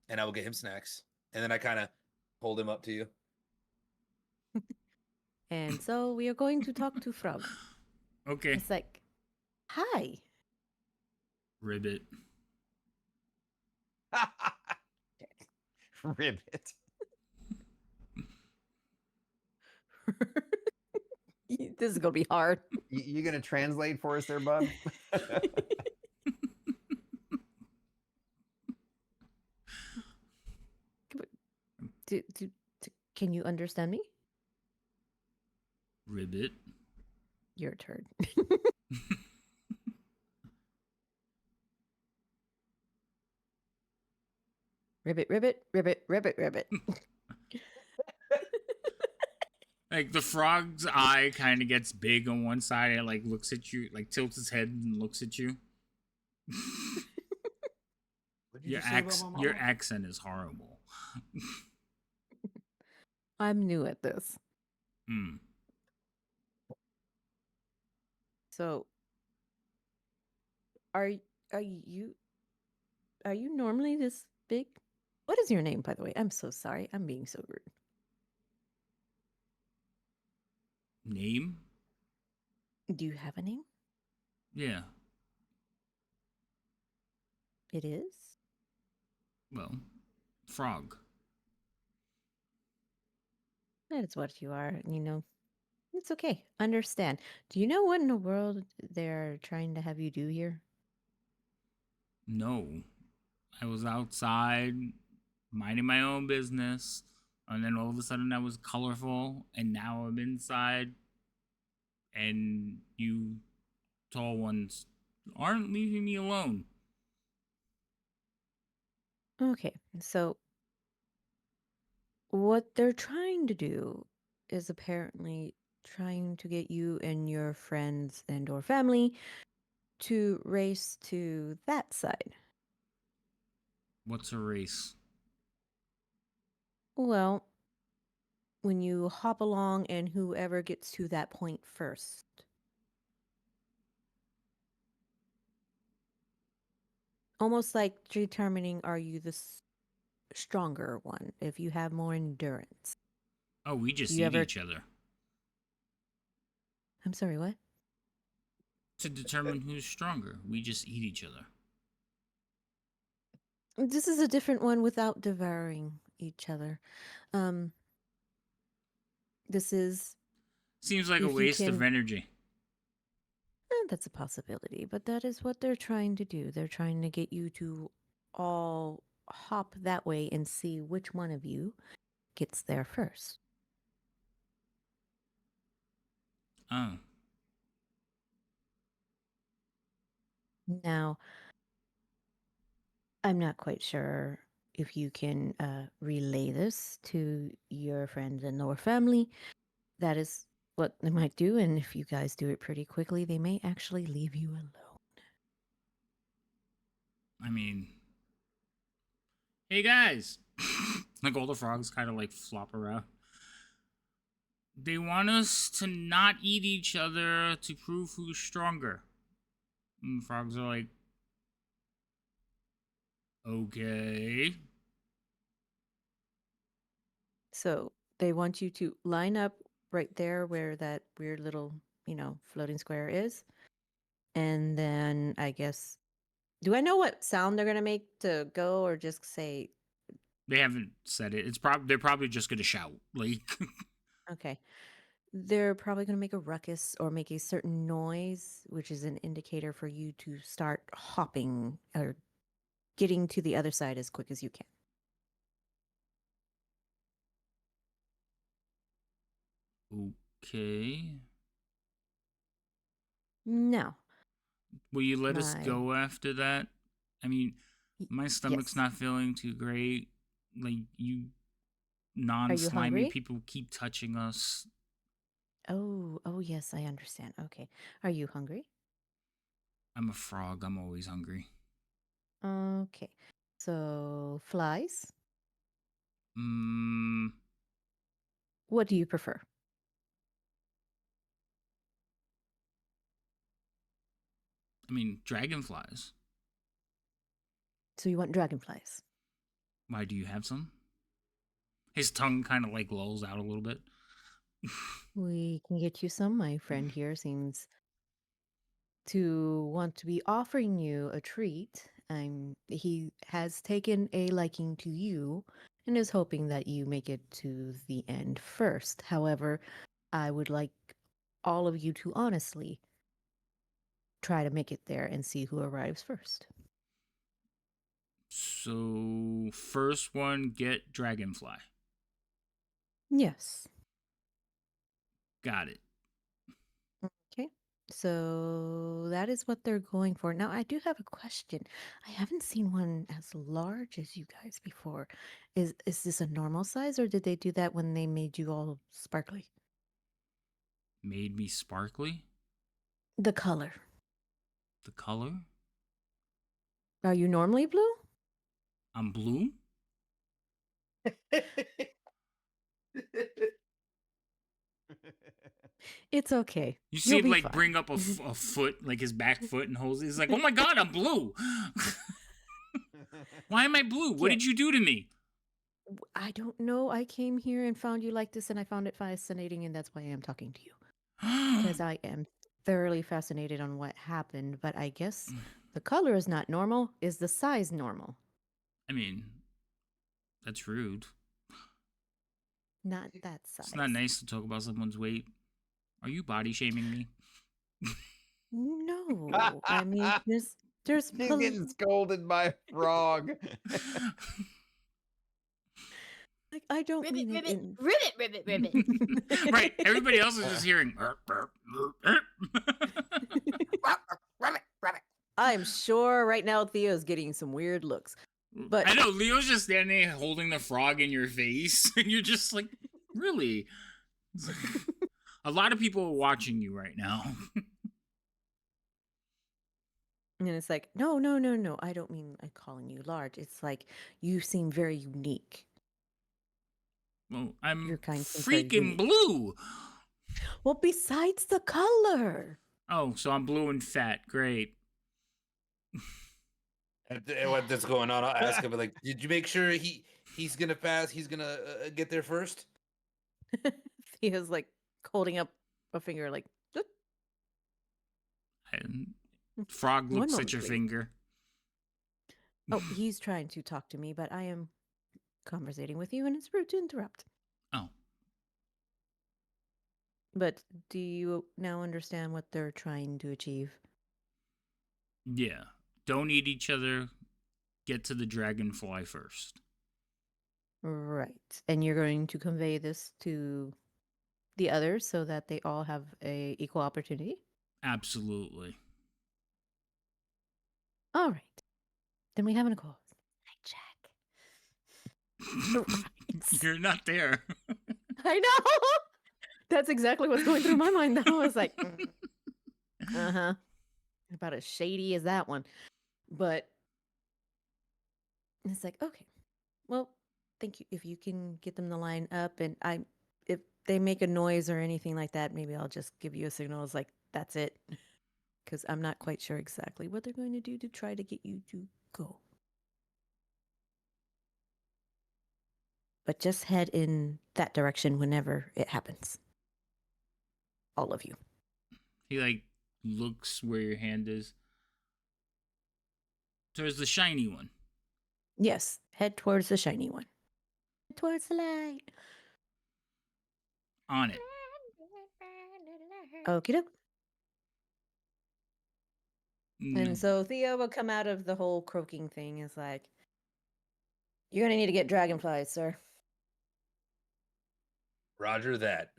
Speaker 5: And I will get him snacks. And then I kind of hold him up to you.
Speaker 4: And so we are going to talk to Frog.
Speaker 1: Okay.
Speaker 4: It's like, hi.
Speaker 1: Ribbit.
Speaker 3: Ribbit.
Speaker 4: This is gonna be hard.
Speaker 3: You gonna translate for us there, bud?
Speaker 4: Can you understand me?
Speaker 1: Ribbit.
Speaker 4: Your turn. Ribbit, ribbit, ribbit, ribbit, ribbit.
Speaker 1: Like, the frog's eye kind of gets big on one side and, like, looks at you, like, tilts its head and looks at you. Your accent is horrible.
Speaker 4: I'm new at this.
Speaker 1: Hmm.
Speaker 4: So, are you normally this big? What is your name, by the way? I'm so sorry. I'm being so rude.
Speaker 1: Name?
Speaker 4: Do you have a name?
Speaker 1: Yeah.
Speaker 4: It is?
Speaker 1: Well, frog.
Speaker 4: That is what you are, It's okay. Understand. Do you know what in the world they're trying to have you do here?
Speaker 1: No. I was outside minding my own business, and then all of a sudden I was colorful, and now I'm inside, and you tall ones aren't leaving me alone.
Speaker 4: Okay, so what they're trying to do is apparently trying to get you and your friends and or family to race to that side.
Speaker 1: What's a race?
Speaker 4: Well, when you hop along and whoever gets to that point first. Almost like determining are you the stronger one if you have more endurance.
Speaker 1: Oh, we just
Speaker 4: You
Speaker 1: eat
Speaker 4: ever-
Speaker 1: each other
Speaker 4: I'm sorry, what?
Speaker 1: to determine who's stronger. We just eat each other.
Speaker 4: This is a different one without devouring each other. This is
Speaker 1: Seems like a
Speaker 4: if you
Speaker 1: waste of
Speaker 4: can.
Speaker 1: energy.
Speaker 4: That's a possibility, but that is what they're trying to do. They're trying to get you to all hop that way and see which one of you gets there first.
Speaker 1: Oh,
Speaker 4: Now, I'm not quite sure if you can relay this to your friends and or family. That is what they might do, and if you guys do it pretty quickly, they may actually leave you alone.
Speaker 1: I mean, hey guys. Like all the frogs kind of like flop around. They want us to not eat each other to prove who's stronger. And the frogs are like, okay.
Speaker 4: So they want you to line up right there where that weird little, floating square is. And then I guess, do I know what sound they're going to make to go or just say,
Speaker 1: They haven't said it. They're probably just gonna shout. Like,
Speaker 4: okay. They're probably going to make a ruckus or make a certain noise, which is an indicator for you to start hopping or getting to the other side as quick as you can.
Speaker 1: okay.
Speaker 4: Now,
Speaker 1: Will you let us
Speaker 4: My-
Speaker 1: go after that? I mean, my stomach's
Speaker 4: yes.
Speaker 1: not feeling too great. Like, you non-slimy
Speaker 4: hungry?
Speaker 1: people keep touching us.
Speaker 4: Oh, yes, I understand. Okay. Are you hungry?
Speaker 1: I'm a frog. I'm always hungry.
Speaker 4: Okay. So, flies?
Speaker 1: Mm,
Speaker 4: What do you prefer?
Speaker 1: I mean, dragonflies.
Speaker 4: So, you want dragonflies?
Speaker 1: Why, do you have some? His tongue kind of like lolls out a little bit.
Speaker 4: We can get you some. My friend here seems to want to be offering you a treat. He has taken a liking to you and is hoping that you make it to the end first. However, I would like all of you to honestly try to make it there and see who arrives first.
Speaker 1: So, first one, get dragonfly.
Speaker 4: Yes.
Speaker 1: Got it.
Speaker 4: Okay. So that is what they're going for. Now, I do have a question. I haven't seen one as large as you guys before. Is this a normal size or did they do that when they made you all sparkly?
Speaker 1: Made me sparkly.
Speaker 4: The color.
Speaker 1: The color.
Speaker 4: Are you normally blue?
Speaker 1: I'm blue.
Speaker 4: It's okay.
Speaker 1: You see
Speaker 4: You'll
Speaker 1: him
Speaker 4: be
Speaker 1: like
Speaker 4: fine.
Speaker 1: bring up a foot, like his back foot, and holds. He's like, "Oh my god, I'm blue. Why am I blue? What
Speaker 4: Yeah.
Speaker 1: did you do to me?"
Speaker 4: I don't know. I came here and found you like this and I found it fascinating and that's why I am talking to you. Because I am thoroughly fascinated on what happened, but I guess The color is not normal. Is the size normal?
Speaker 1: I mean, that's rude.
Speaker 4: Not that size.
Speaker 1: It's not nice to talk about someone's weight. Are you body shaming me?
Speaker 4: No, I mean there's
Speaker 3: He's getting scolded by a frog.
Speaker 4: like I don't
Speaker 2: Ribbit,
Speaker 4: mean it
Speaker 2: ribbit,
Speaker 4: in
Speaker 2: ribbit, ribbit, ribbit.
Speaker 1: Right. Everybody else is just hearing. "Burp, burp, burp, burp."
Speaker 4: I'm sure right now Theo's getting some weird looks. But
Speaker 1: I know Leo's just standing there holding the frog in your face, and you're just like, really? It's like, a lot of people are watching you right now.
Speaker 4: And it's like, no. I don't mean I'm calling you large. It's like you seem very unique.
Speaker 1: Well, I'm
Speaker 4: Your kind seems very
Speaker 1: freaking
Speaker 4: unique.
Speaker 1: blue.
Speaker 4: Well, besides the color.
Speaker 1: Oh, so I'm blue and fat. Great.
Speaker 5: What's going on? I'll ask him. Like, did you make sure he's gonna pass? He's gonna get there first.
Speaker 4: Theo's like holding up a finger, like, "Doot."
Speaker 1: And frog
Speaker 4: One
Speaker 1: looks at
Speaker 4: moment,
Speaker 1: your
Speaker 4: please.
Speaker 1: finger.
Speaker 4: Oh, he's trying to talk to me, but I am conversating with you, and it's rude to interrupt.
Speaker 1: Oh,
Speaker 4: But do you now understand what they're trying to achieve?
Speaker 1: yeah. Don't eat each other. Get to the dragonfly first.
Speaker 4: Right. And you're going to convey this to the others so that they all have a equal opportunity?
Speaker 1: Absolutely.
Speaker 4: All right. Then we have an call. Night check. Right.
Speaker 1: You're not there.
Speaker 4: I know. That's exactly what's going through my mind. I was like, uh-huh. About as shady as that one. But it's like, okay, well, thank you. If you can get them to line up, and if they make a noise or anything like that, maybe I'll just give you a signal. It's like, that's it. Because I'm not quite sure exactly what they're going to do to try to get you to go. But just head in that direction whenever it happens. All of you.
Speaker 1: He like looks where your hand is. Towards the shiny one.
Speaker 4: Yes, head towards the shiny one. Towards the light.
Speaker 1: On it.
Speaker 4: Okie doke.
Speaker 1: Mm,
Speaker 4: And so Theo will come out of the whole croaking thing. Is like, you're going to need to get dragonflies, sir.
Speaker 5: Roger that.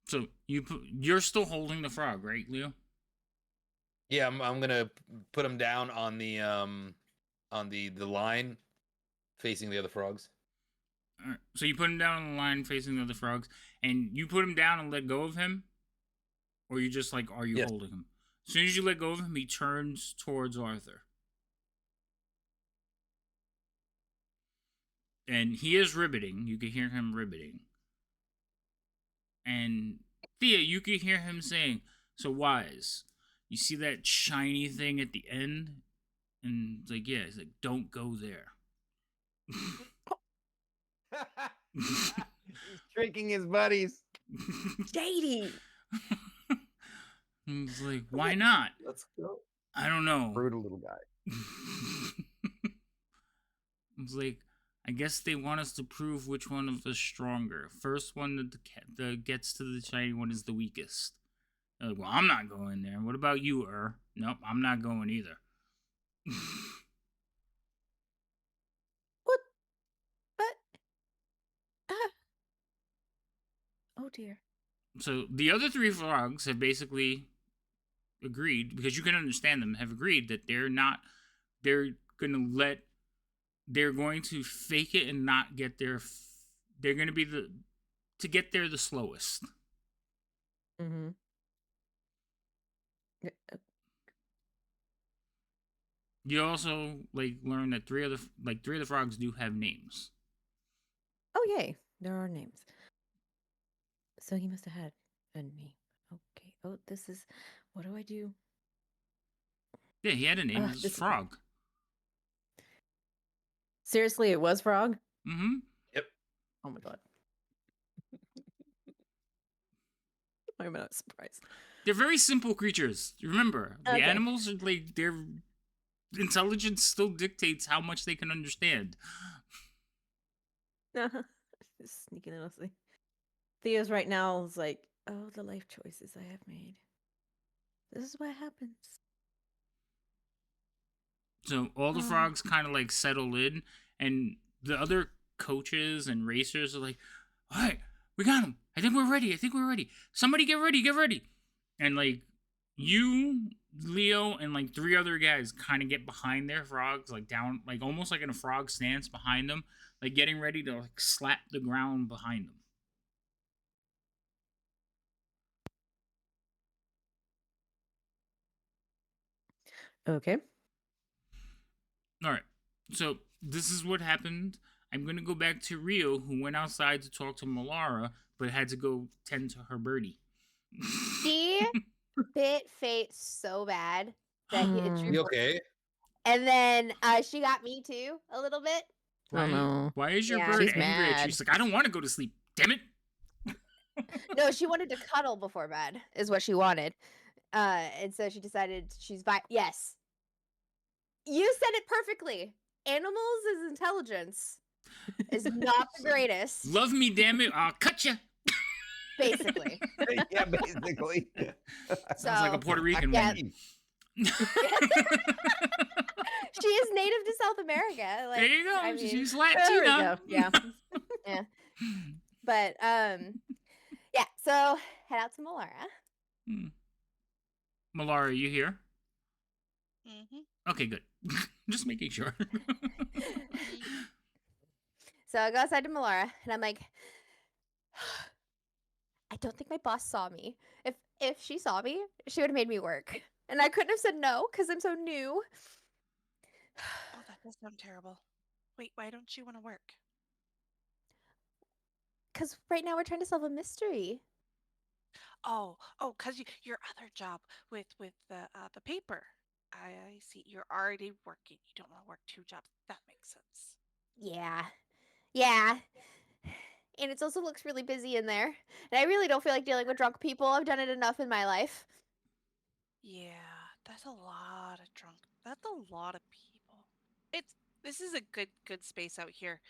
Speaker 1: So you're still holding the frog, right, Leo?
Speaker 5: Yeah, I'm gonna put him down on the line facing the other frogs.
Speaker 1: All right. So you put him down on the line facing the other frogs, and you put him down and let go of him? Or you just like, are you
Speaker 5: Yes.
Speaker 1: holding him? As soon as you let go of him, he turns towards Arthur. And he is ribbiting. You can hear him ribbiting. And Thea, you can hear him saying, so Wise, you see that shiny thing at the end? And it's like, yeah, it's like, don't go there.
Speaker 3: He's tricking his buddies.
Speaker 4: Shady.
Speaker 1: And it's like, why not?
Speaker 5: Let's go.
Speaker 1: I don't know.
Speaker 3: Brutal little guy.
Speaker 1: It's like, I guess they want us to prove which one of us stronger. First one that gets to the shiny one is the weakest. They're like, well, I'm not going there. What about you, Nope, I'm not going either.
Speaker 4: What? But. Oh, dear.
Speaker 1: So the other three frogs have basically agreed, because you can understand them, have agreed that they're going to fake it and not get there. They're going to be to get there the slowest.
Speaker 4: Mm-hmm.
Speaker 1: You also learn that three of the frogs do have names.
Speaker 4: Oh, yay. There are names. So he must have had a name. Okay. Oh, this is... What do I do?
Speaker 1: Yeah, he had a name. It was
Speaker 4: this is-
Speaker 1: Frog.
Speaker 4: Seriously, it was Frog?
Speaker 1: Mm-hmm.
Speaker 5: Yep.
Speaker 4: Oh, my God. I'm not surprised.
Speaker 1: They're very simple creatures. Remember, the
Speaker 2: Okay.
Speaker 1: animals are like their intelligence still dictates how much they can understand.
Speaker 4: Just sneaking in. Honestly. Thea's right now is like, oh, the life choices I have made. This is what happens.
Speaker 1: So all the frogs kind of like settle in, and the other coaches and racers are like, "All right, we got him. I think we're ready. I think we're ready. Somebody get ready. Get ready." And like you, Leo, and like three other guys kind of get behind their frogs, like down, like almost like in a frog stance behind them, like getting ready to like slap the ground behind them.
Speaker 4: Okay.
Speaker 1: All right. So this is what happened. I'm gonna go back to Rio, who went outside to talk to Malara, but had to go tend to her birdie.
Speaker 2: She bit Fate so bad that he
Speaker 4: Hmm.
Speaker 5: You okay?
Speaker 2: and then she got me too a little bit.
Speaker 1: Why,
Speaker 4: Oh no.
Speaker 1: why is your
Speaker 2: Yeah.
Speaker 1: bird
Speaker 4: She's
Speaker 1: angry at you?
Speaker 4: mad.
Speaker 1: She's like, I don't want to go to sleep. Damn it.
Speaker 2: No, she wanted to cuddle before bed, is what she wanted. And so she decided yes. You said it perfectly. Animals' intelligence is not the greatest,
Speaker 1: Love me, damn it. I'll cut you.
Speaker 2: basically.
Speaker 3: Yeah, basically.
Speaker 1: Sounds like a
Speaker 2: So,
Speaker 1: Puerto Rican
Speaker 2: yeah.
Speaker 1: woman.
Speaker 2: She is native to South America. Like,
Speaker 1: There you go.
Speaker 2: I mean,
Speaker 1: She's
Speaker 4: There we
Speaker 1: Latina.
Speaker 4: go. Yeah.
Speaker 2: yeah. But yeah. So head out to Malara.
Speaker 1: Malara, you here?
Speaker 6: Mm-hmm.
Speaker 1: Okay, good. Just making sure.
Speaker 2: So I go outside to Malara, and I'm like, I don't think my boss saw me. If she saw me, she would have made me work, and I couldn't have said no because I'm so new.
Speaker 6: Oh, that does sound terrible. Wait, why don't you want to work?
Speaker 2: Because right now we're trying to solve a mystery.
Speaker 6: Oh, cause your other job with the paper. I see. You're already working. You don't want to work two jobs. That makes sense.
Speaker 2: Yeah. Yeah. And it also looks really busy in there. And I really don't feel like dealing with drunk people. I've done it enough in my life.
Speaker 6: Yeah, that's a lot of drunk. That's a lot of people. This is a good space out here.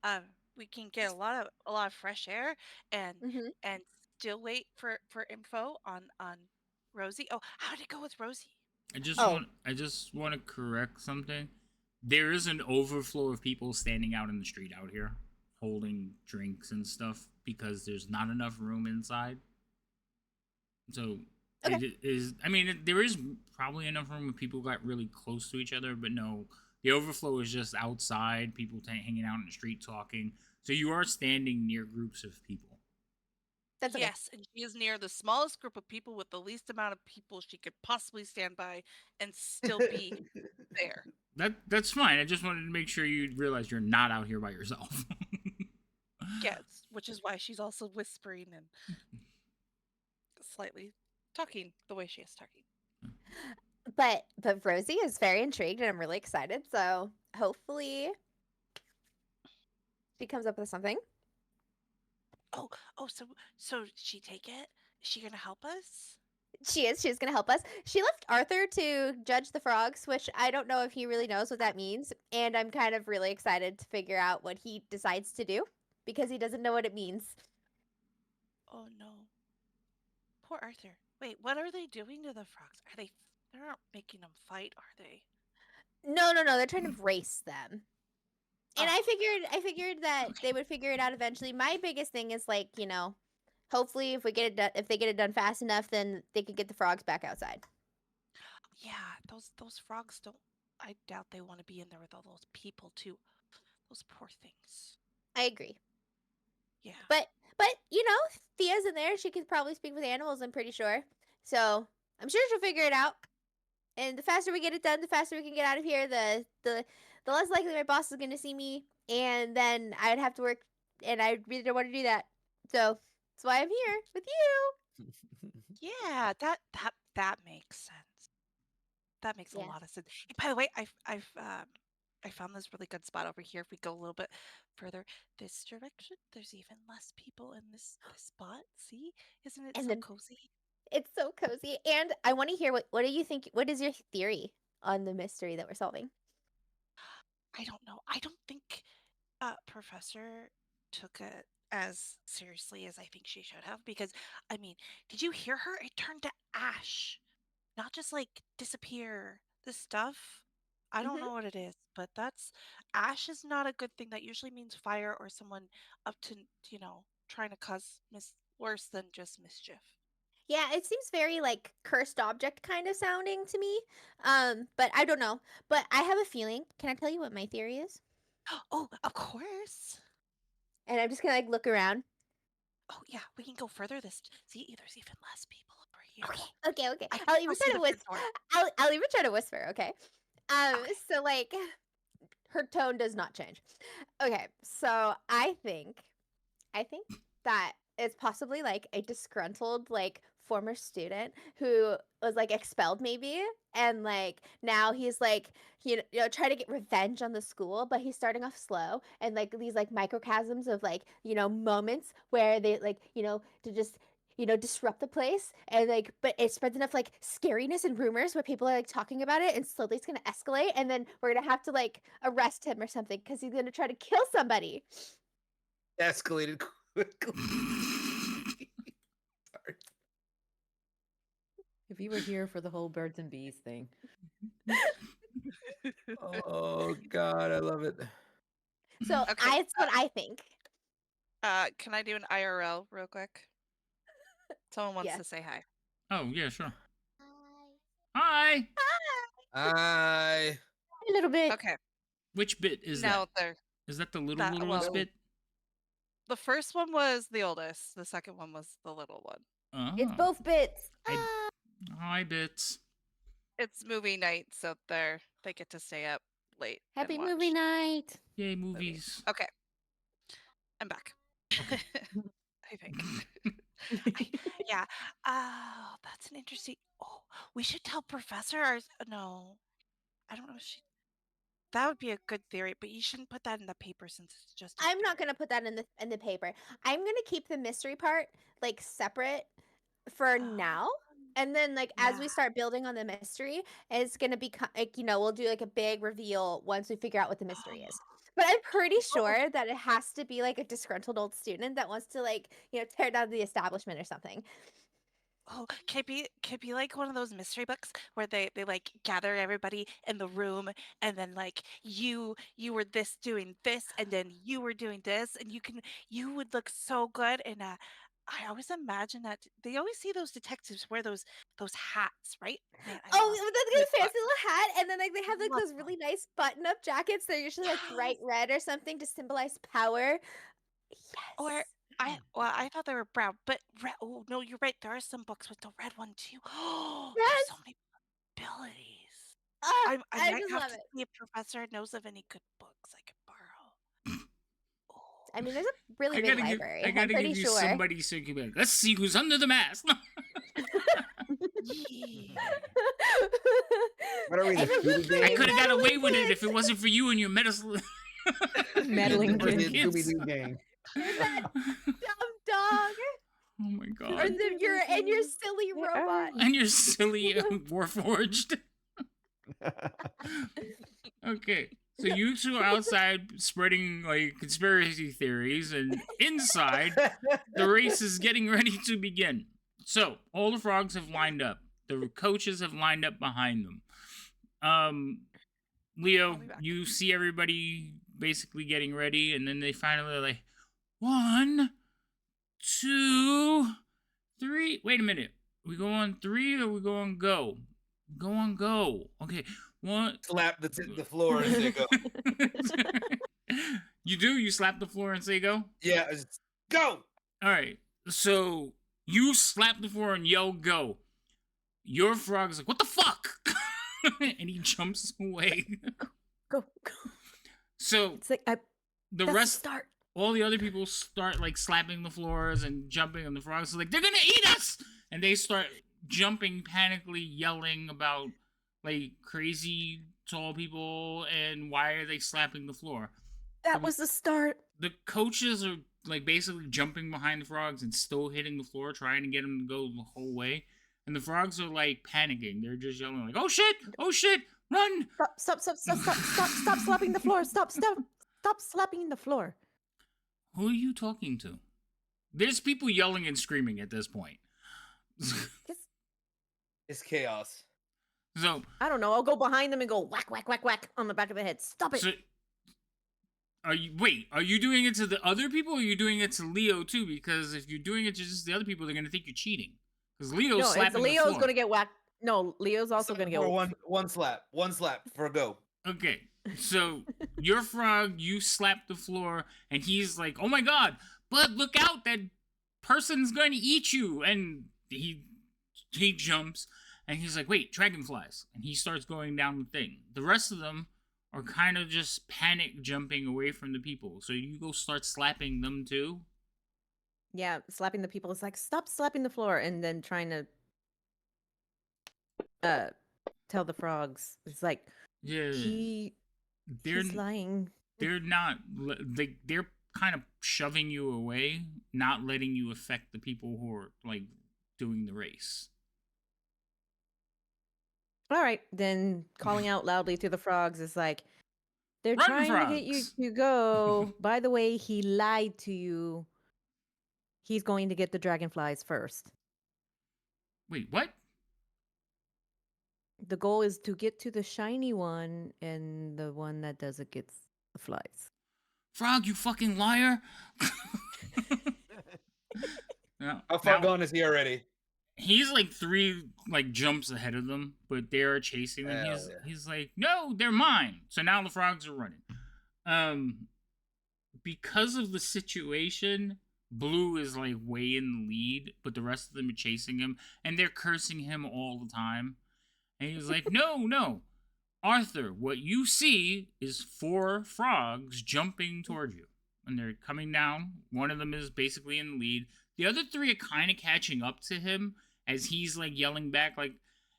Speaker 6: Um, we can get a lot of fresh air and
Speaker 2: Mm-hmm.
Speaker 6: and still wait for info on Rosie. Oh, how did it go with Rosie?
Speaker 1: I just want to correct something. There is an overflow of people standing out in the street out here holding drinks and stuff because there's not enough room inside. So
Speaker 2: Okay.
Speaker 1: it is. I mean, there is probably enough room if people got really close to each other, but no, the overflow is just outside. People hanging out in the street talking. So you are standing near groups of people.
Speaker 2: That's okay.
Speaker 6: Yes, and she is near the smallest group of people with the least amount of people she could possibly stand by and still be there.
Speaker 1: That's fine. I just wanted to make sure you realize you're not out here by yourself.
Speaker 6: Yes, which is why she's also whispering and slightly talking the way she is talking.
Speaker 2: But Rosie is very intrigued and I'm really excited. So hopefully she comes up with something.
Speaker 6: Oh, so she take it? Is she gonna help us?
Speaker 2: She's gonna help us. She left Arthur to judge the frogs, which I don't know if he really knows what that means. And I'm kind of really excited to figure out what he decides to do because he doesn't know what it means.
Speaker 6: Oh no. Poor Arthur. Wait, what are they doing to the frogs? They're not making them fight, are they?
Speaker 2: No, they're trying to race them. And
Speaker 6: Oh.
Speaker 2: I figured that they would figure it out eventually. My biggest thing is like, hopefully if they get it done fast enough, then they can get the frogs back outside.
Speaker 6: Yeah, those frogs don't. I doubt they want to be in there with all those people too. Those poor things.
Speaker 2: I agree.
Speaker 6: Yeah.
Speaker 2: But Thea's in there. She could probably speak with animals, I'm pretty sure. So I'm sure she'll figure it out. And the faster we get it done, the faster we can get out of here. The less likely my boss is going to see me, and then I'd have to work, and I really don't want to do that. So that's why I'm here with you.
Speaker 6: Yeah, that makes sense. That makes a
Speaker 2: Yeah.
Speaker 6: lot of sense. Hey, by the way, I found this really good spot over here. If we go a little bit further this direction, there's even less people in this spot. See, isn't it
Speaker 2: And
Speaker 6: so
Speaker 2: then
Speaker 6: cozy?
Speaker 2: It's so cozy. And I want to hear what do you think? What is your theory on the mystery that we're solving?
Speaker 6: I don't know. I don't think Professor took it as seriously as I think she should have because, I mean, did you hear her? It turned to ash, not just like disappear. This stuff, I don't
Speaker 2: Hmm.
Speaker 6: know what it is, but that's ash is not a good thing. That usually means fire or someone up to, trying to cause worse than just mischief.
Speaker 2: Yeah, it seems very like cursed object kind of sounding to me. But I don't know. But I have a feeling. Can I tell you what my theory is?
Speaker 6: Oh, of course.
Speaker 2: And I'm just gonna like look around.
Speaker 6: Oh, yeah, we can go further. See, there's even less people over here.
Speaker 2: Okay.
Speaker 6: I can
Speaker 2: I'll
Speaker 6: still
Speaker 2: even
Speaker 6: see
Speaker 2: try
Speaker 6: the
Speaker 2: to
Speaker 6: front
Speaker 2: whisper.
Speaker 6: door.
Speaker 2: I'll even try to whisper. Okay.
Speaker 6: Okay.
Speaker 2: So like, her tone does not change. Okay. So I think that it's possibly like a disgruntled like former student who was like expelled maybe, and like now he's like trying to get revenge on the school, but he's starting off slow, and like these like microcosms of like moments where they like to just disrupt the place, and like but it spreads enough like scariness and rumors where people are like talking about it, and slowly it's gonna escalate, and then we're gonna have to like arrest him or something because he's gonna try to kill somebody.
Speaker 5: Escalated quickly. Sorry.
Speaker 4: If you were here for the whole birds and bees thing.
Speaker 5: Oh God, I love it.
Speaker 2: So
Speaker 6: Okay,
Speaker 2: that's what I think.
Speaker 6: Can I do an IRL real quick? Someone wants
Speaker 2: Yes.
Speaker 6: to say hi.
Speaker 1: Oh, yeah, sure. Hi!
Speaker 5: I
Speaker 4: A little bit.
Speaker 6: Okay.
Speaker 1: Which bit is
Speaker 6: Now
Speaker 1: that?
Speaker 6: there.
Speaker 1: Is that the
Speaker 6: That
Speaker 1: littlest
Speaker 6: well,
Speaker 1: bit?
Speaker 6: the first one was the oldest. The second one was the little one.
Speaker 2: It's
Speaker 1: Oh.
Speaker 2: both bits.
Speaker 1: I-
Speaker 2: Ah.
Speaker 1: Hi, bits.
Speaker 6: It's movie night, so they get to stay up late.
Speaker 4: Happy
Speaker 6: and watch
Speaker 4: movie night.
Speaker 1: Yay,
Speaker 6: movie.
Speaker 1: movies.
Speaker 6: Okay. I'm back.
Speaker 1: Okay.
Speaker 6: I think. Yeah. Oh, that's an interesting. Oh, we should tell Professor. No, I don't know. If she. That would be a good theory, but you shouldn't put that in the paper since it's just.
Speaker 2: I'm not gonna put that in the paper. I'm gonna keep the mystery part like separate for now. And then like as we
Speaker 6: Yeah.
Speaker 2: start building on the mystery, it's gonna become like, we'll do like a big reveal once we figure out what the mystery is. But I'm pretty sure that it has to be like a disgruntled old student that wants to like, tear down the establishment or something.
Speaker 6: Oh, can it be like one of those mystery books where they like gather everybody in the room and then like you were this doing this and then you were doing this and you would look so good in a I always imagine that they always see those detectives wear those hats, right? Man, I
Speaker 2: Oh,
Speaker 6: love
Speaker 2: with the
Speaker 6: I
Speaker 2: fancy little hat, and then like they have like
Speaker 6: love
Speaker 2: those
Speaker 6: them.
Speaker 2: really nice button-up jackets. They're usually like bright
Speaker 6: Yes.
Speaker 2: red or something to symbolize power.
Speaker 6: Or
Speaker 2: Yes.
Speaker 6: I thought they were brown, but oh no, you're right. There are some books with the red one too. Oh, there's so
Speaker 2: Yes.
Speaker 6: many abilities. I
Speaker 2: I
Speaker 6: might
Speaker 2: just
Speaker 6: have
Speaker 2: love
Speaker 6: to
Speaker 2: it.
Speaker 6: see if Professor knows of any good books I could borrow. Oh.
Speaker 2: I mean, there's a really
Speaker 1: I
Speaker 2: big
Speaker 1: gotta give
Speaker 2: library.
Speaker 1: I
Speaker 2: I'm
Speaker 1: gotta
Speaker 2: pretty
Speaker 1: give you
Speaker 2: sure.
Speaker 1: somebody so you can be like, let's see who's under the mask.
Speaker 6: Yeah.
Speaker 3: What are we, the
Speaker 2: And
Speaker 3: Scooby
Speaker 2: remember,
Speaker 1: I
Speaker 3: Gang?
Speaker 1: could have got away
Speaker 2: meddling
Speaker 1: with it if
Speaker 2: kids.
Speaker 1: it wasn't for you and your medicine.
Speaker 4: Meddling
Speaker 3: We're the
Speaker 4: kids.
Speaker 3: Scooby Doo Gang.
Speaker 2: And that dumb dog,
Speaker 1: Oh my
Speaker 2: or
Speaker 1: god.
Speaker 2: your silly robot.
Speaker 1: And your silly Warforged. Okay, so you two are outside spreading like conspiracy theories, and inside the race is getting ready to begin. So all the frogs have lined up. The coaches have lined up behind them. Leo,
Speaker 6: I'll be back.
Speaker 1: you see everybody basically getting ready, and then they finally like 1, 2, 3. Wait a minute. We go on 3 or we go on go? Go on go. Okay. 1.
Speaker 5: Slap the floor and say go.
Speaker 1: You do? You slap the floor and say go?
Speaker 5: Yeah, go.
Speaker 1: All right. So you slap the floor and yell go. Your frog is like, what the fuck? And he jumps away.
Speaker 4: Go.
Speaker 1: So
Speaker 4: It's like
Speaker 1: the
Speaker 4: that's
Speaker 1: rest,
Speaker 4: the start.
Speaker 1: all the other people start like slapping the floors and jumping on the frogs. So like, they're gonna eat us! And they start jumping, panically yelling about like crazy tall people and why are they slapping the floor.
Speaker 4: That was the start.
Speaker 1: The coaches are like basically jumping behind the frogs and still hitting the floor, trying to get them to go the whole way. and the frogs are like panicking. They're just yelling like, "Oh shit! Oh shit! Run!"
Speaker 4: Stop slapping the floor. Stop slapping the floor.
Speaker 1: Who are you talking to? There's people yelling and screaming at this point.
Speaker 5: It's chaos.
Speaker 1: So
Speaker 4: I don't know. I'll go behind them and go whack, whack, whack, whack on the back of the head. Stop it.
Speaker 1: So, are you doing it to the other people, or are you doing it to Leo too? Because if you're doing it to just the other people, they're gonna think you're cheating. Because Leo's
Speaker 4: No,
Speaker 1: slapping
Speaker 4: it's
Speaker 1: the
Speaker 4: Leo's
Speaker 1: floor.
Speaker 4: gonna get whacked. No, Leo's also gonna get whacked.
Speaker 5: One slap for a go.
Speaker 1: Okay, so your frog, you slap the floor, and he's like, "Oh my god, Bud, look out! That person's going to eat you!" And he jumps, and he's like, "Wait, dragonflies!" And he starts going down the thing. The rest of them are kind of just panic jumping away from the people. So you go start slapping them too.
Speaker 4: Yeah, slapping the people is like, stop slapping the floor, and then trying to tell the frogs. It's like,
Speaker 1: Yeah,
Speaker 4: he's lying.
Speaker 1: They're not. They're kind of shoving you away, not letting you affect the people who are like doing the race.
Speaker 4: All right, then calling out loudly to the frogs is like, they're
Speaker 1: Run,
Speaker 4: trying to get you
Speaker 1: frogs!
Speaker 4: to go. By the way, he lied to you. He's going to get the dragonflies first.
Speaker 1: Wait, what?
Speaker 4: The goal is to get to the shiny one, and the one that doesn't get the flies.
Speaker 1: Frog, you fucking liar!
Speaker 5: How far gone is he already?
Speaker 1: He's like 3 jumps ahead of them, but they're chasing them.
Speaker 5: Hell
Speaker 1: He's like, "No, they're mine." So now the frogs are running. Because of the situation, Blue is like way in the lead, but the rest of them are chasing him, and they're cursing him all the time. And he's like, no, Arthur, what you see is 4 frogs jumping toward you. And they're coming down. One of them is basically in the lead. The other 3 are kind of catching up to him as he's like yelling back like,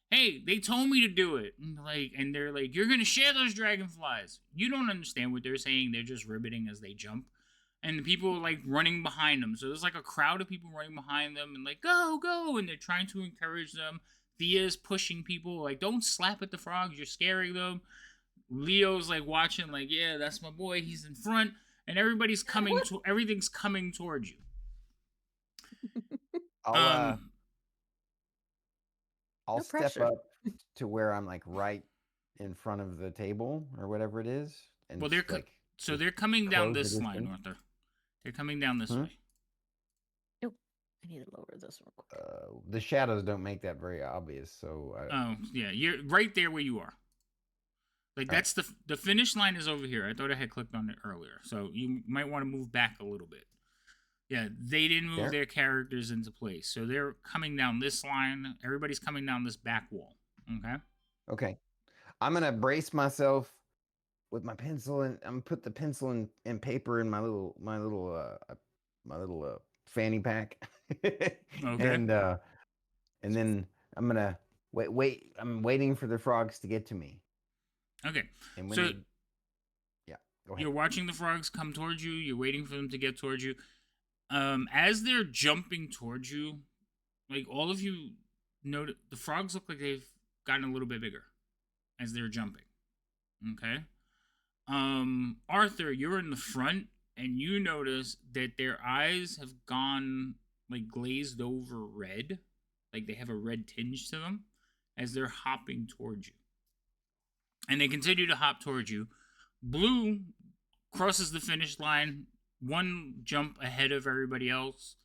Speaker 1: "Hey, they told me to do it." And they're like, "You're going to share those dragonflies." You don't understand what they're saying. They're just ribbiting as they jump. And the people are like running behind them. So there's like a crowd of people running behind them and like, "Go, go." And they're trying to encourage them. Thea's pushing people like, "Don't slap at the frogs. You're scaring them." Leo's like watching like, "Yeah, that's my boy. He's in front." And everybody's coming to everything's coming towards you.
Speaker 3: I'll
Speaker 4: No
Speaker 3: step
Speaker 4: pressure.
Speaker 3: up to where I'm like right in front of the table or whatever it is. And
Speaker 1: Well, they're
Speaker 3: just, like,
Speaker 1: so they're coming down
Speaker 3: close
Speaker 1: this
Speaker 3: the
Speaker 1: line,
Speaker 3: distance?
Speaker 1: Arthur. They're coming down this
Speaker 3: Hmm?
Speaker 1: way.
Speaker 4: I need to lower this real quick.
Speaker 3: the shadows don't make that very obvious, so
Speaker 1: Oh, yeah, you're right there where you are. Like
Speaker 3: All right.
Speaker 1: that's the finish line is over here. I thought I had clicked on it earlier, so you might want to move back a little bit. Yeah, they didn't move
Speaker 3: There?
Speaker 1: their characters into place, so they're coming down this line. Everybody's coming down this back wall. Okay.
Speaker 3: okay. I'm gonna brace myself with my pencil, and I'm gonna put the pencil and paper in my little fanny pack.
Speaker 1: Okay.
Speaker 3: And then I'm gonna wait. I'm waiting for the frogs to get to me.
Speaker 1: Okay.
Speaker 3: And when
Speaker 1: So
Speaker 3: yeah, go ahead.
Speaker 1: you're watching the frogs come towards you. You're waiting for them to get towards you. As they're jumping towards you, like all of you notice, the frogs look like they've gotten a little bit bigger as they're jumping. Okay. Arthur, you're in the front, and you notice that their eyes have gone like glazed over red, like they have a red tinge to them as they're hopping towards you. And they continue to hop towards you. Blue crosses the finish line, 1 jump ahead of everybody else.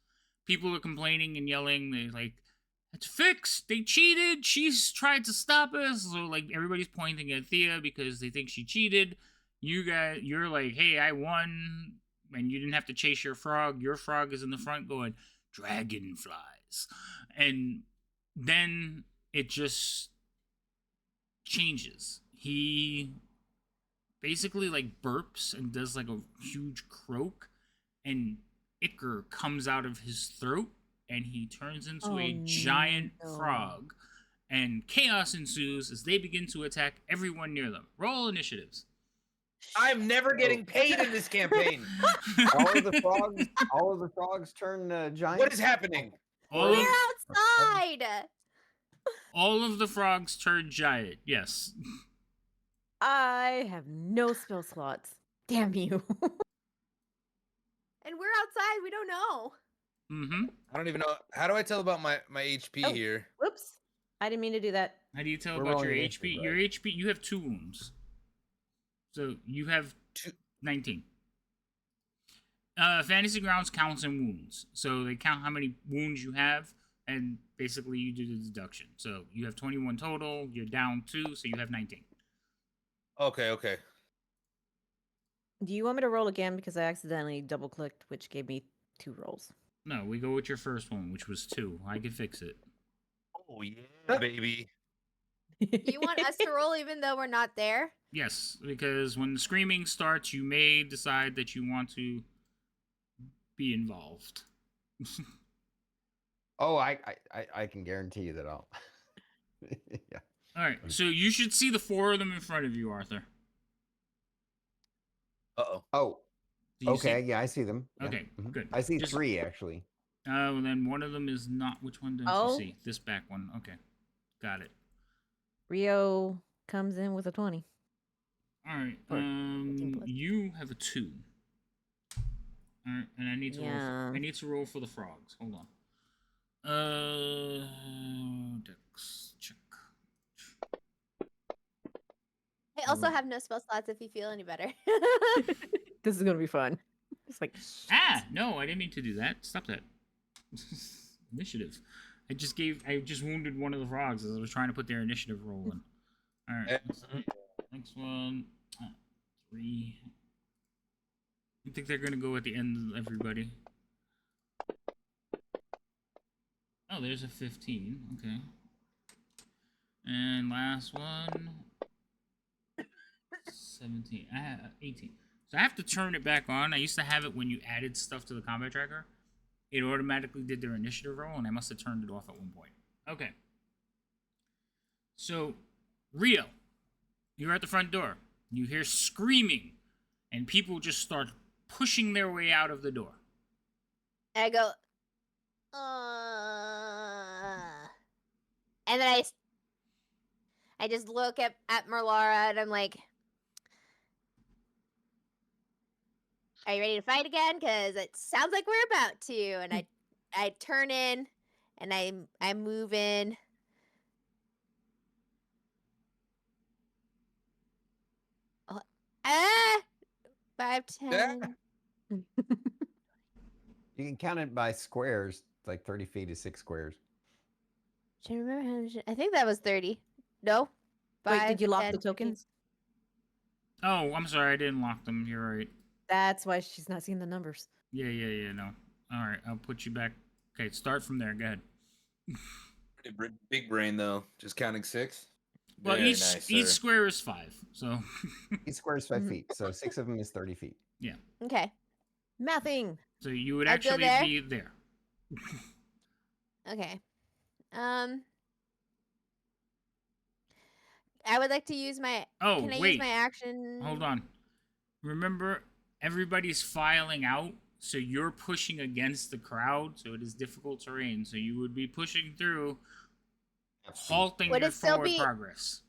Speaker 1: People are complaining and yelling. They like, "It's fixed. They cheated. She's tried to stop us." So like everybody's pointing at Thea because they think she cheated. You're like, "Hey, I won, and you didn't have to chase your frog. Your frog is in the front going, 'Dragonflies.'" And then it just changes. He basically like burps and does like a huge croak, and ichor comes out of his throat, and he turns into a giant frog, and chaos ensues as they begin to attack everyone near them. Roll initiatives.
Speaker 5: I'm never getting paid in this campaign.
Speaker 3: all of the frogs turn giant.
Speaker 5: What is happening?
Speaker 1: All of,
Speaker 2: We're outside.
Speaker 1: All of the frogs turned giant. Yes.
Speaker 4: I have no spell slots. Damn you.
Speaker 2: And we're outside. We don't know.
Speaker 1: Mm-hmm.
Speaker 5: I don't even know. How do I tell about my HP
Speaker 4: Oh.
Speaker 5: here?
Speaker 4: Whoops. I didn't mean to do that.
Speaker 1: How do you tell
Speaker 3: We're
Speaker 1: about your
Speaker 3: rolling
Speaker 1: HP?
Speaker 3: initiative,
Speaker 1: Your
Speaker 3: right?
Speaker 1: HP, you have 2 wounds. So you have 19. Fantasy Grounds counts in wounds. So they count how many wounds you have, and basically you do the deduction. So you have 21 total, you're down 2, so you have 19.
Speaker 5: Okay.
Speaker 4: Do you want me to roll again? Because I accidentally double clicked, which gave me 2 rolls.
Speaker 1: No, we go with your first one, which was 2. I can fix it.
Speaker 5: Oh yeah, baby.
Speaker 2: You want us to roll even though we're not there?
Speaker 1: Yes, because when the screaming starts, you may decide that you want to be involved.
Speaker 3: Oh, I can guarantee you that I'll. Yeah.
Speaker 1: All right, so you should see the 4 of them in front of you, Arthur.
Speaker 5: Uh-oh.
Speaker 3: Oh,
Speaker 1: Do you see-
Speaker 3: okay. Yeah, I see them. Yeah.
Speaker 1: Okay,
Speaker 3: Mhm.
Speaker 1: good.
Speaker 3: I see
Speaker 1: Just-
Speaker 3: 3 actually.
Speaker 1: Oh, then one of them is not. Which one didn't
Speaker 4: Oh.
Speaker 1: you see? This back one. Okay, got it.
Speaker 4: Rio comes in with a 20.
Speaker 1: All right.
Speaker 4: Or 18 plus.
Speaker 1: You have a 2. All right, and I need to roll.
Speaker 4: Yeah.
Speaker 1: I need to roll for the frogs. Hold on. Dex check.
Speaker 2: I also have no spell slots if you feel any better.
Speaker 4: This is going to be fun. It's like,
Speaker 1: Ah, no, I didn't mean to do that. Stop that. Initiative. I just wounded one of the frogs as I was trying to put their initiative roll in. All right. Next one. 3. I think they're gonna go at the end of everybody. Oh, there's a 15. Okay. And last one. 17. 18. So I have to turn it back on. I used to have it when you added stuff to the combat tracker. It automatically did their initiative roll, and I must have turned it off at one point. Okay. So, Rio, you're at the front door. You hear screaming, and people just start pushing their way out of the door.
Speaker 2: I go, and then I just look at Merlara and I'm like, are you ready to fight again? Because it sounds like we're about to. And I turn in and I move in. Oh, 5, 10.
Speaker 3: You can count it by squares. Like 30 feet is 6 squares.
Speaker 2: I remember how much. I think that was 30. No.
Speaker 4: wait,
Speaker 2: 5,
Speaker 4: did you lock
Speaker 2: 10,
Speaker 4: the
Speaker 2: 15.
Speaker 4: tokens?
Speaker 1: Oh, I'm sorry, I didn't lock them. You're right.
Speaker 4: That's why she's not seeing the numbers.
Speaker 1: Yeah, no. All right, I'll put you back. Okay, start from there. Go ahead.
Speaker 5: Big brain though. Just counting 6.
Speaker 1: Well,
Speaker 5: Very
Speaker 1: each
Speaker 5: nice,
Speaker 1: each
Speaker 5: sir.
Speaker 1: square is 5, so
Speaker 3: Each square is 5
Speaker 4: Mhm.
Speaker 3: feet. So 6 of them is 30 feet.
Speaker 2: Okay.
Speaker 4: Mathing.
Speaker 1: so you would
Speaker 2: I'd go
Speaker 1: actually
Speaker 2: there.
Speaker 1: be there.
Speaker 2: Okay. I would like to use my.
Speaker 1: Oh,
Speaker 2: Can I use
Speaker 1: wait.
Speaker 2: my action?
Speaker 1: Hold on. Remember, everybody's filing out, so you're pushing against the crowd, so it is difficult terrain. So you would be pushing through, halting
Speaker 2: Would
Speaker 1: your
Speaker 2: it still
Speaker 1: forward
Speaker 2: be-
Speaker 1: progress.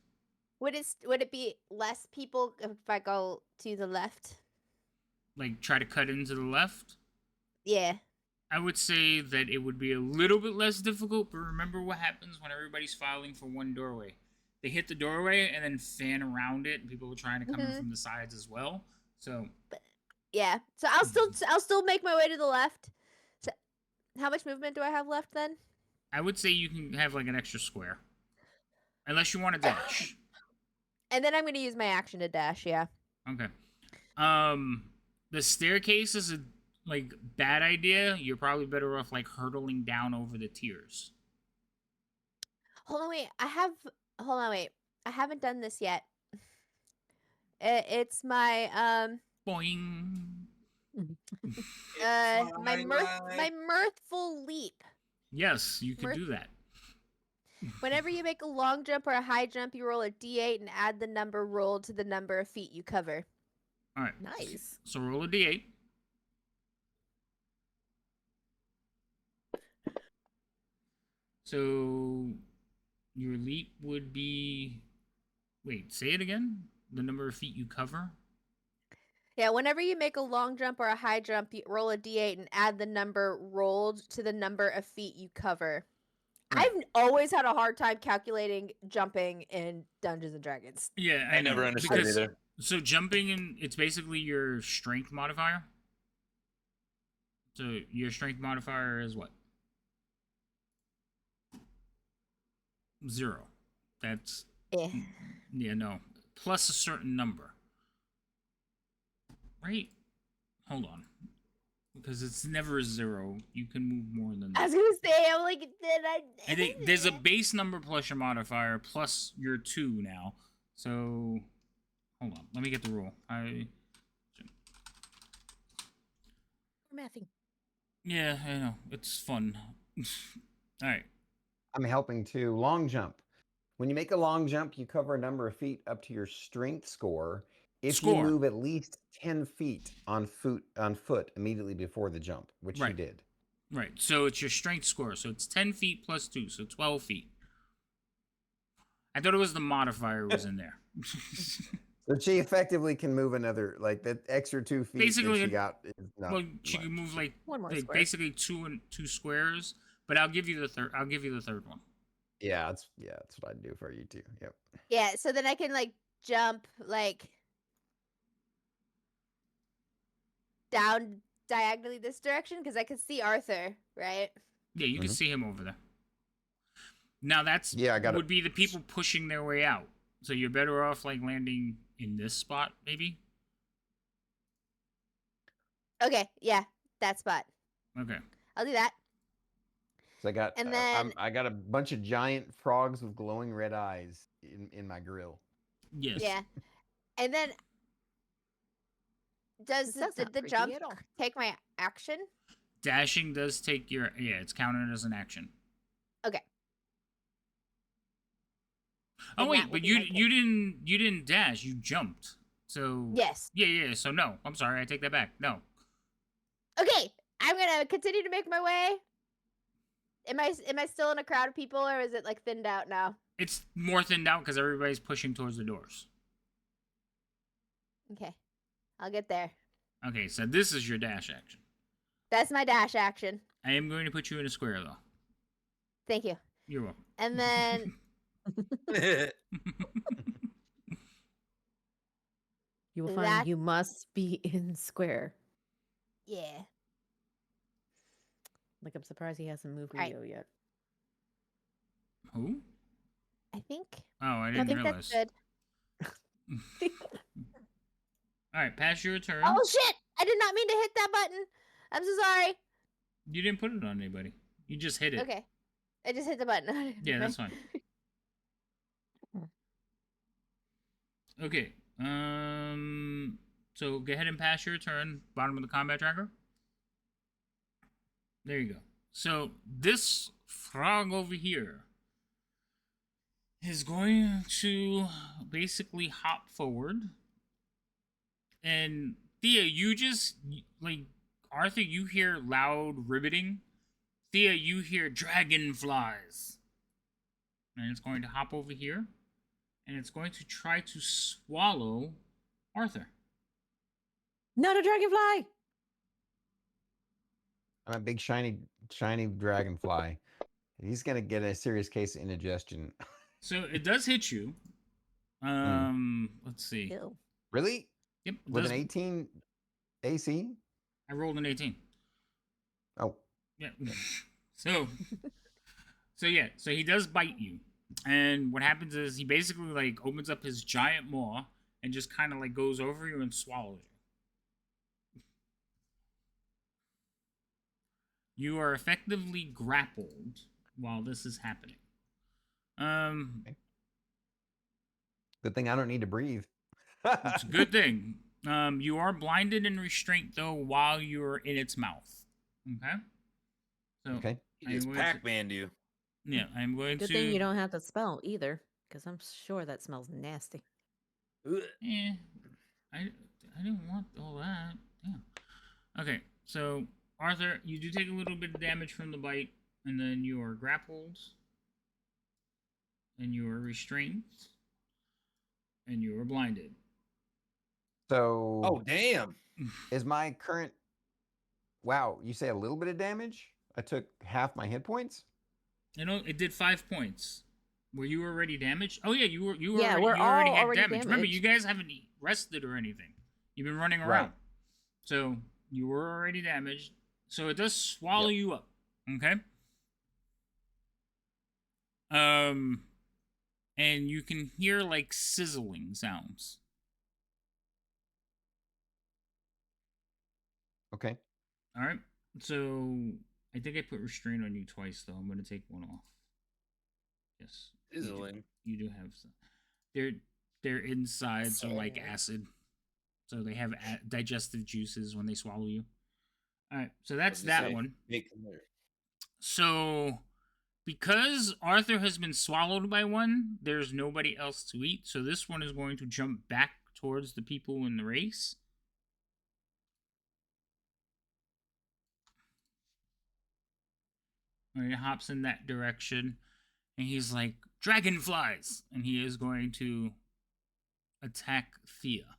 Speaker 2: Would it be less people if I go to the left?
Speaker 1: Like, try to cut into the left.
Speaker 2: Yeah.
Speaker 1: I would say that it would be a little bit less difficult, but remember what happens when everybody's filing for one doorway. They hit the doorway and then fan around it, and people are trying to come in
Speaker 2: Mhm.
Speaker 1: from the sides as well. So,
Speaker 2: Yeah. So I'll still make my way to the left. So, how much movement do I have left then?
Speaker 1: I would say you can have like an extra square. Unless you want to dash.
Speaker 2: And then I'm going to use my action to dash, yeah.
Speaker 1: Okay. The staircase is a bad idea. You're probably better off like hurtling down over the tiers.
Speaker 2: Hold on, wait. I haven't done this yet. It's my
Speaker 1: Boing.
Speaker 2: my mirthful leap.
Speaker 1: Yes, you can
Speaker 2: Mirth-
Speaker 1: do that.
Speaker 2: Whenever you make a long jump or a high jump, you roll a d8 and add the number rolled to the number of feet you cover.
Speaker 1: All right.
Speaker 4: Nice.
Speaker 1: So roll a d8. So Your leap would be. Wait, say it again. The number of feet you cover.
Speaker 2: Yeah, whenever you make a long jump or a high jump, you roll a d8 and add the number rolled to the number of feet you cover.
Speaker 1: Right.
Speaker 2: I've always had a hard time calculating jumping in Dungeons and Dragons.
Speaker 1: Yeah,
Speaker 5: I never
Speaker 1: know,
Speaker 5: understood
Speaker 1: because,
Speaker 5: either.
Speaker 1: So jumping in, it's basically your strength modifier. So your strength modifier is what? 0. That's
Speaker 2: Yeah.
Speaker 1: yeah, no. Plus a certain number. Right? Hold on. Because it's never 0. You can move more than
Speaker 2: I
Speaker 1: that.
Speaker 2: was gonna say, I'm like, did
Speaker 1: I think there's a base number plus your modifier plus your 2 now. So hold on. Let me get the rule.
Speaker 4: Mathing.
Speaker 1: Yeah, I know. It's fun. Alright.
Speaker 3: I'm helping too. Long jump. When you make a long jump, you cover a number of feet up to your strength score. If you move at least 10 feet on foot immediately before the jump, which you
Speaker 1: Right.
Speaker 3: did.
Speaker 1: Right. So it's your strength score. So it's 10 feet plus 2, so 12 feet. I thought it was the modifier was in there.
Speaker 3: So she effectively can move another, like that extra 2 feet
Speaker 1: Basically,
Speaker 3: that she got is not
Speaker 1: Well, she can
Speaker 3: much.
Speaker 1: move like
Speaker 4: One more
Speaker 1: like
Speaker 4: square.
Speaker 1: basically two squares, but I'll give you the third. I'll give you the third one.
Speaker 3: Yeah, that's what I'd do for you too. Yep.
Speaker 2: Yeah, so then I can like jump like down diagonally this direction because I can see Arthur, right?
Speaker 1: Yeah, you can
Speaker 3: Mhm.
Speaker 1: see him over there. Now that's
Speaker 3: Yeah, I got
Speaker 1: would be the people pushing their way out. So you're better off like landing in this spot, maybe.
Speaker 2: Okay, yeah, that spot.
Speaker 1: Okay.
Speaker 2: I'll do that.
Speaker 3: So I got
Speaker 2: And then
Speaker 3: I got a bunch of giant frogs with glowing red eyes in my grill.
Speaker 1: Yes.
Speaker 2: yeah, and then does
Speaker 4: That's not
Speaker 2: the
Speaker 4: creepy
Speaker 2: jump
Speaker 4: at all.
Speaker 2: take my action?
Speaker 1: Dashing does take your it's counted as an action.
Speaker 2: Okay.
Speaker 1: Oh
Speaker 2: Then
Speaker 1: wait,
Speaker 2: that will
Speaker 1: but
Speaker 2: be
Speaker 1: you
Speaker 2: my pick.
Speaker 1: you didn't dash. You jumped. So
Speaker 2: Yes.
Speaker 1: Yeah. So no, I'm sorry. I take that back. No.
Speaker 2: Okay, I'm gonna continue to make my way. Am I still in a crowd of people, or is it like thinned out now?
Speaker 1: It's more thinned out because everybody's pushing towards the doors.
Speaker 2: Okay, I'll get there.
Speaker 1: Okay, so this is your dash action.
Speaker 2: That's my dash action.
Speaker 1: I am going to put you in a square though.
Speaker 2: Thank you.
Speaker 1: You're welcome.
Speaker 2: And then
Speaker 4: You will
Speaker 2: That-
Speaker 4: find you must be in square.
Speaker 2: yeah.
Speaker 4: Like, I'm surprised he hasn't moved
Speaker 2: Alright.
Speaker 4: Rio yet.
Speaker 1: Who?
Speaker 2: I think.
Speaker 1: Oh, I
Speaker 2: I
Speaker 1: didn't
Speaker 2: think
Speaker 1: realize.
Speaker 2: that's good.
Speaker 1: All right, pass your turn.
Speaker 2: Oh shit! I did not mean to hit that button. I'm so sorry.
Speaker 1: You didn't put it on anybody. You just hit it.
Speaker 2: Okay, I just hit the button.
Speaker 1: Yeah, that's fine. Okay. So go ahead and pass your turn. Bottom of the combat tracker. There you go. So this frog over here is going to basically hop forward. And Thea, you just like Arthur, you hear loud ribbiting. Thea, you hear dragonflies. And it's going to hop over here. And it's going to try to swallow Arthur.
Speaker 4: Not a dragonfly!
Speaker 3: I'm a big shiny dragonfly. He's gonna get a serious case of indigestion.
Speaker 1: So it does hit you. Let's see.
Speaker 4: Ew.
Speaker 3: Really?
Speaker 1: Yep. it
Speaker 3: With
Speaker 1: does-
Speaker 3: an 18 AC?
Speaker 1: I rolled an 18.
Speaker 3: Oh,
Speaker 1: Yeah. So he does bite you. And what happens is he basically like opens up his giant maw and just kind of like goes over you and swallows you. You are effectively grappled while this is happening.
Speaker 3: good thing I don't need to breathe.
Speaker 1: It's a good thing. You are blinded and restrained though while you're in its mouth. Okay. So
Speaker 3: Okay.
Speaker 5: He just
Speaker 1: I'm going to-
Speaker 5: Pac-Man'd you.
Speaker 1: yeah, I'm going
Speaker 4: Good
Speaker 1: to.
Speaker 4: thing you don't have to spell either, because I'm sure that smells nasty.
Speaker 1: Yeah, I didn't want all that. Damn. Okay, so Arthur, you do take a little bit of damage from the bite, and then you are grappled. and you are restrained, and you are blinded.
Speaker 3: So,
Speaker 5: Oh, damn.
Speaker 3: is my current? Wow, you say a little bit of damage? I took half my hit points.
Speaker 1: You know, it did 5 points. Were you already damaged? Oh yeah, you were.
Speaker 4: Yeah,
Speaker 1: already,
Speaker 4: we're
Speaker 1: you already
Speaker 4: all
Speaker 1: had
Speaker 4: already
Speaker 1: damage. Remember, you
Speaker 4: damaged.
Speaker 1: guys haven't rested or anything. You've been running
Speaker 3: Right.
Speaker 1: around, so you were already damaged. So it does swallow you up. Okay. And you can hear like sizzling sounds.
Speaker 3: Okay.
Speaker 1: All right. So I think I put restraint on you twice, though. I'm going to take one off. Yes.
Speaker 5: Sizzling.
Speaker 1: You do have some. Their insides are like acid, so they have digestive juices when they swallow you. All right. So that's that one. So because Arthur has been swallowed by one, there's nobody else to eat. So this one is going to jump back towards the people in the race. And he hops in that direction, and he's like, dragonflies! And he is going to attack Thea.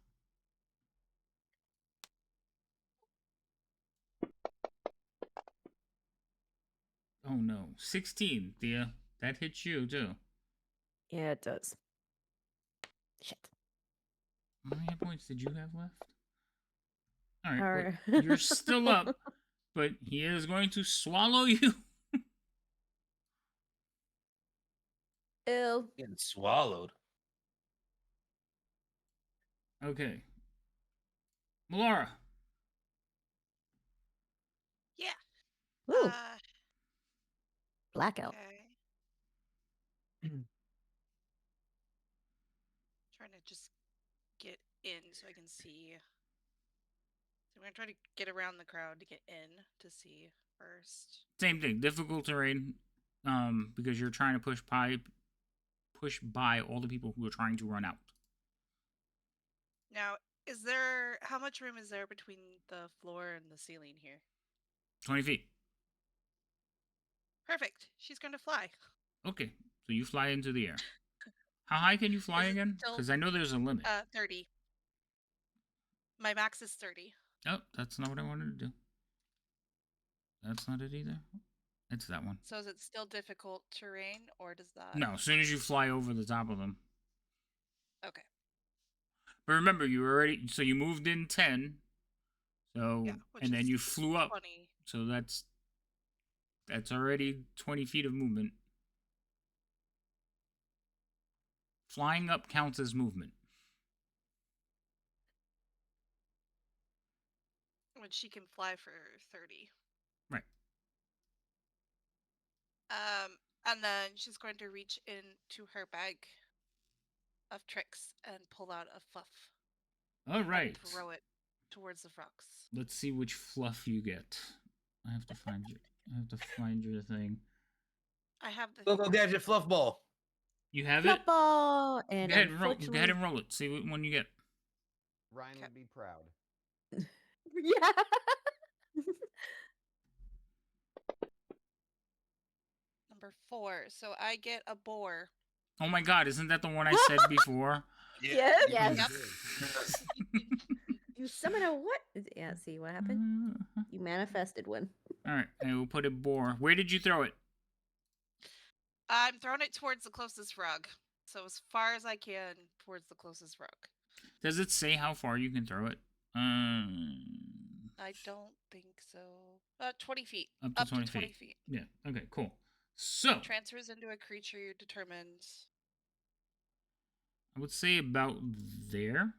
Speaker 1: Oh no, 16, Thea. That hits you too.
Speaker 4: Yeah, it does. Shit.
Speaker 1: How many hit points did you have left? Alright,
Speaker 4: Alright.
Speaker 1: well, you're still up, but he is going to swallow you.
Speaker 4: Ew.
Speaker 5: Getting swallowed.
Speaker 1: Okay. Melora.
Speaker 6: Yeah.
Speaker 4: Ooh, blackout.
Speaker 6: Okay. Trying to just get in so I can see. So I'm gonna try to get around the crowd to get in to see first.
Speaker 1: Same thing, difficult terrain, because you're trying to push by all the people who are trying to run out.
Speaker 6: Now, how much room is there between the floor and the ceiling here?
Speaker 1: 20 feet.
Speaker 6: Perfect. She's going to fly.
Speaker 1: Okay, so you fly into the air. How high can you fly
Speaker 6: Is it
Speaker 1: again?
Speaker 6: still-
Speaker 1: Because I know there's a limit.
Speaker 6: 30. My max is 30.
Speaker 1: Oh, that's not what I wanted to do. That's not it either. It's that one.
Speaker 6: So is it still difficult terrain, or does that?
Speaker 1: No, as soon as you fly over the top of them.
Speaker 6: Okay.
Speaker 1: But remember, you moved in 10. So,
Speaker 6: Yeah, which
Speaker 1: and then
Speaker 6: is
Speaker 1: you flew up.
Speaker 6: 20.
Speaker 1: So that's already 20 feet of movement. Flying up counts as movement.
Speaker 6: When she can fly for 30.
Speaker 1: Right.
Speaker 6: And then she's going to reach into her bag of tricks and pull out a fluff.
Speaker 1: All right.
Speaker 6: And throw it towards the frogs.
Speaker 1: Let's see which fluff you get. I have to find your thing.
Speaker 6: I have the.
Speaker 5: Go Gadget Fluff Ball.
Speaker 1: You have it?
Speaker 4: Football and
Speaker 1: Go ahead and roll. Go
Speaker 4: unfortunately,
Speaker 1: ahead and roll it. See what one you get.
Speaker 3: Ryan would be proud.
Speaker 2: Yeah.
Speaker 6: Number 4. So I get a boar.
Speaker 1: Oh my god, isn't that the one I said before?
Speaker 2: Yes.
Speaker 6: Yep.
Speaker 2: You summon a what?
Speaker 4: yeah. See what happened? You manifested one.
Speaker 1: Alright, and we'll put a boar. Where did you throw it?
Speaker 6: I'm throwing it towards the closest frog. So as far as I can towards the closest frog.
Speaker 1: Does it say how far you can throw it?
Speaker 6: I don't think so. 20 feet.
Speaker 1: Up to 20
Speaker 6: feet.
Speaker 1: Yeah, okay, cool. So,
Speaker 6: Transfers into a creature you determined.
Speaker 1: I would say about there.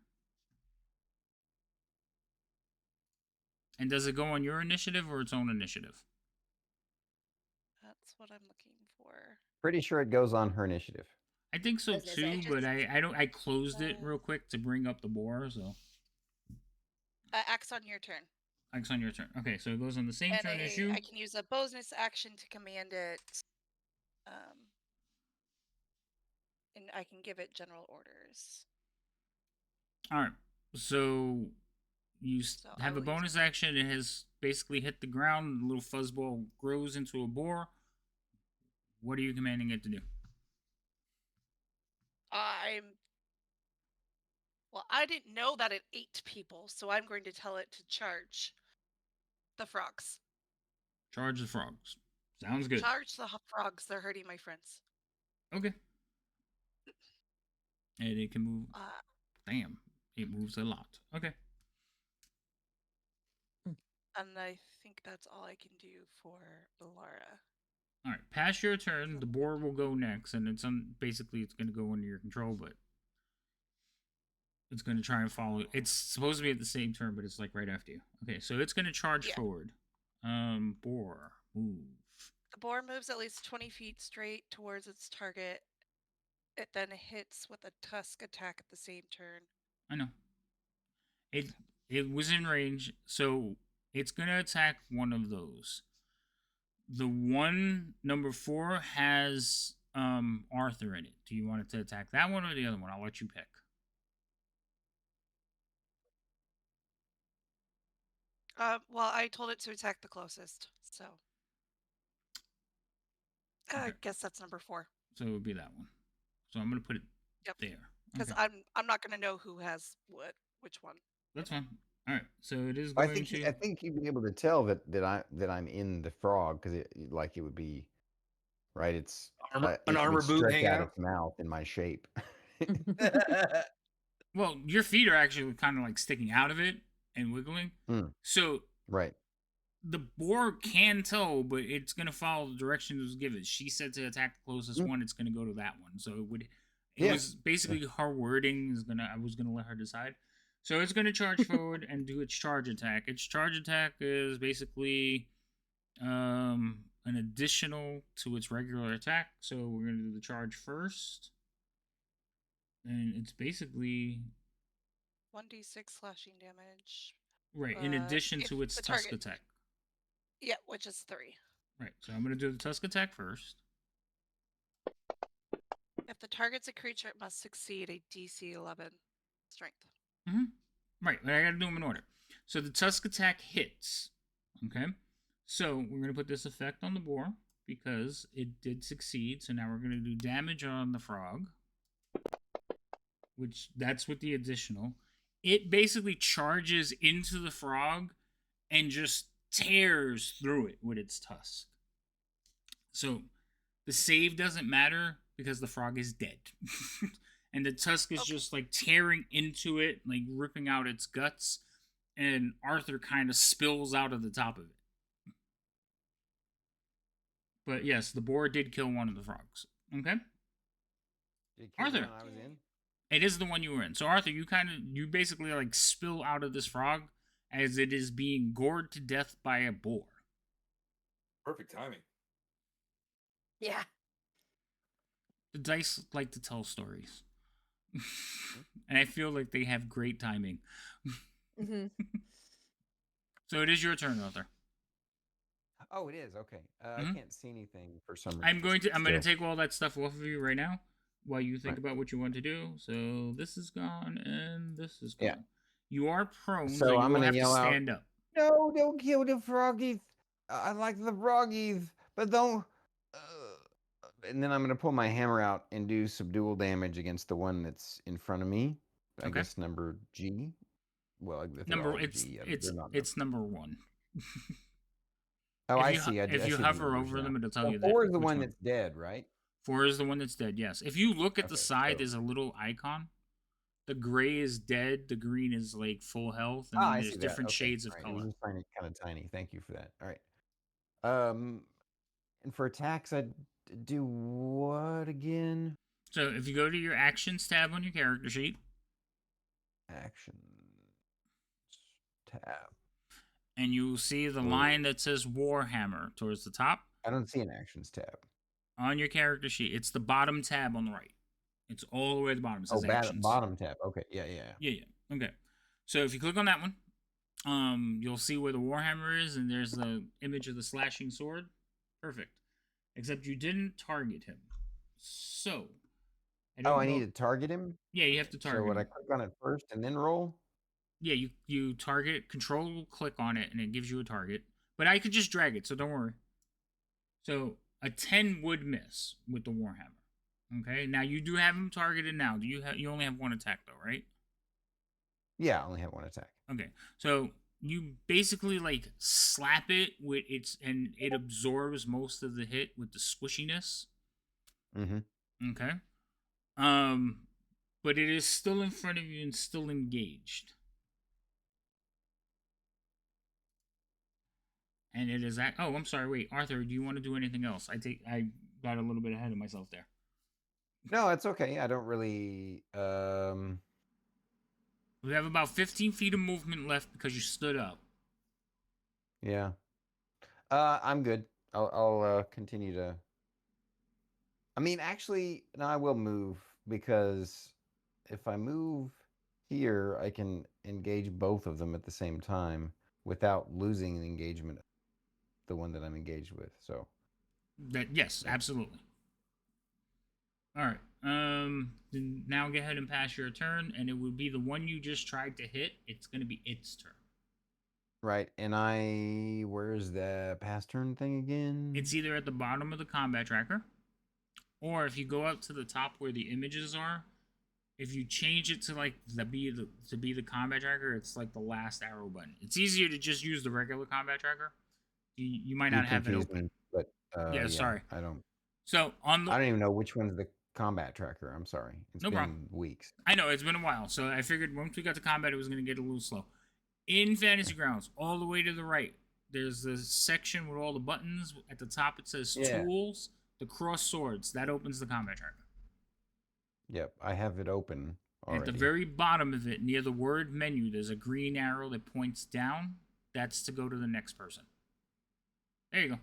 Speaker 1: And does it go on your initiative or its own initiative?
Speaker 6: That's what I'm looking for.
Speaker 3: Pretty sure it goes on her initiative.
Speaker 1: I think so
Speaker 2: I was gonna say,
Speaker 1: too, but I closed it real quick to bring up the boar, so
Speaker 6: Acts on your turn.
Speaker 1: Acts on your turn. Okay, so it goes on the same
Speaker 6: And
Speaker 1: turn as you.
Speaker 6: I can use a bonus action to command it. And I can give it general orders.
Speaker 1: Alright, so you
Speaker 6: I
Speaker 1: have a
Speaker 6: will use
Speaker 1: bonus action. It has basically hit the ground. The little fuzzball grows into a boar. What are you commanding it to do?
Speaker 6: Well, I didn't know that it ate people, so I'm going to tell it to charge the frogs.
Speaker 1: Charge the frogs. Sounds good.
Speaker 6: Charge the frogs. They're hurting my friends.
Speaker 1: Okay. And it can move.
Speaker 6: Uh,
Speaker 1: Damn. It moves a lot. Okay.
Speaker 6: and I think that's all I can do for Laura.
Speaker 1: All right. Pass your turn. The boar will go next, and it's basically it's going to go under your control, but it's going to try and follow. It's supposed to be at the same turn, but it's like right after you. Okay, so it's going to charge forward. Boar, move.
Speaker 6: The boar moves at least 20 feet straight towards its target. It then hits with a tusk attack at the same turn.
Speaker 1: I know. It was in range, so it's going to attack one of those. The one, number 4, has Arthur in it. Do you want it to attack that one or the other one? I'll let you pick.
Speaker 6: Well, I told it to attack the closest, so I guess that's number 4.
Speaker 1: So it would be that one. So I'm gonna put it there
Speaker 6: because I'm not gonna know who has which one.
Speaker 1: That's fine. All right. So it is going
Speaker 3: I think you'd be able to tell that I'm in the frog because it would be right. It's
Speaker 5: an armor boot hanging out
Speaker 3: its mouth in my shape.
Speaker 1: Well, your feet are actually kind of like sticking out of it and wiggling. So
Speaker 3: right.
Speaker 1: The boar can tell, but it's gonna follow the direction it was given. She said to attack the closest one. It's gonna go to that one. So it would. It was basically her wording is gonna. I was gonna let her decide. So it's gonna charge forward and do its charge attack. Its charge attack is basically an additional to its regular attack. So we're gonna do the charge first, and it's basically
Speaker 6: 1d6 slashing damage.
Speaker 1: Right, in addition to its tusk attack.
Speaker 6: Yeah, which is 3.
Speaker 1: Right, so I'm going to do the tusk attack first.
Speaker 6: If the target's a creature, it must succeed a DC 11 strength.
Speaker 1: Right, but I got to do them in order. So the tusk attack hits. Okay, so we're going to put this effect on the boar because it did succeed. So now we're going to do damage on the frog, which that's with the additional. It basically charges into the frog and just tears through it with its tusk. So the save doesn't matter because the frog is dead. And the tusk is just like tearing into it, like ripping out its guts, and Arthur kind of spills out of the top of it. But yes, the boar did kill one of the frogs. Okay? Arthur.
Speaker 3: I was in?
Speaker 1: It is the one you were in. So Arthur, you basically like spill out of this frog as it is being gored to death by a boar.
Speaker 8: Perfect timing.
Speaker 2: Yeah.
Speaker 1: The dice like to tell stories. And I feel like they have great timing. So it is your turn, Arthur.
Speaker 3: Oh, it is. Okay. I can't see anything for some reason.
Speaker 1: I'm going to take all that stuff off of you right now while you think about what you want to do. So this is gone and this is gone. Yeah. You are prone, so I'm going to have to stand up.
Speaker 3: No, don't kill the froggies. I like the froggies, but don't. And then I'm going to pull my hammer out and do subdual damage against the one that's in front of me. I guess number G. Well,
Speaker 1: it's number 1.
Speaker 3: Oh, I see.
Speaker 1: If you hover over them, it'll tell you that.
Speaker 3: 4 is the one that's dead, right?
Speaker 1: 4 is the one that's dead, yes. If you look at the side, there's a little icon. The gray is dead, the green is like full health, and then there's different shades of color.
Speaker 3: I was kind of tiny. Thank you for that. All right. And for attacks, I'd do what again?
Speaker 1: So if you go to your actions tab on your character sheet.
Speaker 3: Actions tab.
Speaker 1: And you'll see the line that says Warhammer towards the top.
Speaker 3: I don't see an actions tab.
Speaker 1: On your character sheet. It's the bottom tab on the right. It's all the way at the bottom. It says actions.
Speaker 3: Bottom tab. Okay. Yeah.
Speaker 1: Okay. So if you click on that one, you'll see where the Warhammer is, and there's the image of the slashing sword. Perfect. Except you didn't target him. So.
Speaker 3: I need to target him?
Speaker 1: Yeah, you have to target him.
Speaker 3: So would I click on it first and then roll?
Speaker 1: Yeah, you target, control, click on it, and it gives you a target. But I could just drag it, so don't worry. So a 10 would miss with the Warhammer. Okay. Now you do have him targeted. Now, you only have one attack though, right?
Speaker 3: Yeah, I only have one attack.
Speaker 1: Okay. So you basically like slap it with and it absorbs most of the hit with the squishiness.
Speaker 3: Mm-hmm.
Speaker 1: Okay. But it is still in front of you and still engaged. And it is oh, I'm sorry. Wait, Arthur, do you want to do anything else? I got a little bit ahead of myself there.
Speaker 3: No, it's okay. I don't really.
Speaker 1: We have about 15 feet of movement left because you stood up.
Speaker 3: Yeah. I'm good. I'll continue to. I mean, actually, no, I will move because if I move here, I can engage both of them at the same time without losing the engagement, the one that I'm engaged with. So.
Speaker 1: Yes, absolutely. All right. Then now go ahead and pass your turn, and it would be the one you just tried to hit. It's going to be its turn.
Speaker 3: Right, and where's the pass turn thing again?
Speaker 1: It's either at the bottom of the combat tracker, or if you go up to the top where the images are, if you change it to like to be the combat tracker, it's like the last arrow button. It's easier to just use the regular combat tracker. You might not have it open.
Speaker 3: Me, but
Speaker 1: yeah, sorry.
Speaker 3: I don't.
Speaker 1: So
Speaker 3: I don't even know which one's the combat tracker. I'm sorry. It's
Speaker 1: no
Speaker 3: been
Speaker 1: problem.
Speaker 3: Weeks.
Speaker 1: I know it's been a while, so I figured once we got to combat, it was going to get a little slow. In Fantasy Grounds, all the way to the right, there's the section with all the buttons. At the top, it says Tools, the cross swords. That opens the combat tracker.
Speaker 3: Yep, I have it open already.
Speaker 1: At the very bottom of it, near the word menu, there's a green arrow that points down. That's to go to the next person. There you go.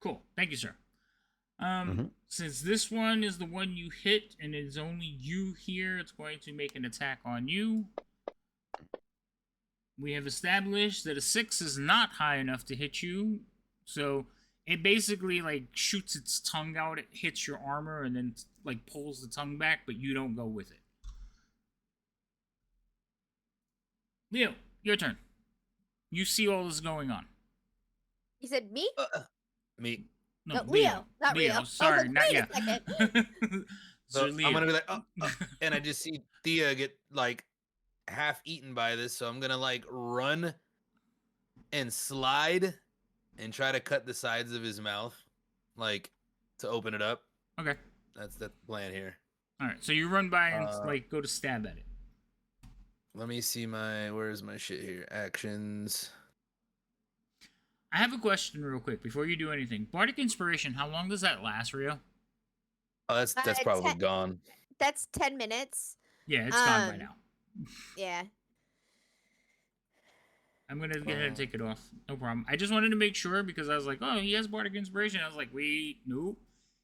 Speaker 1: Cool. Thank you, sir. Since this one is the one you hit and it's only you here, it's going to make an attack on you. We have established that a 6 is not high enough to hit you, so it basically like shoots its tongue out. It hits your armor and then like pulls the tongue back, but you don't go with it. Leo, your turn. You see all this going on.
Speaker 2: You said me?
Speaker 5: Me.
Speaker 2: No, Leo, not
Speaker 1: Leo.
Speaker 2: Rio.
Speaker 1: Sorry, not
Speaker 2: wait
Speaker 1: yet.
Speaker 2: a second.
Speaker 5: So
Speaker 1: Leo.
Speaker 5: I'm gonna be like, and I just see Thea get like half eaten by this, so I'm gonna like run and slide and try to cut the sides of his mouth, like to open it up.
Speaker 1: Okay.
Speaker 5: That's the plan here.
Speaker 1: All right. So you run by and like go to stab at it.
Speaker 5: Let me see where's my shit here? Actions.
Speaker 1: I have a question real quick before you do anything. Bardic Inspiration, how long does that last, Rio?
Speaker 5: Oh, that's probably gone.
Speaker 2: That's 10 minutes.
Speaker 1: Yeah, it's gone by now.
Speaker 2: Yeah.
Speaker 1: I'm going to go ahead and take it off. No problem. I just wanted to make sure because I was like, oh, he has Bardic Inspiration. I was like, wait, nope.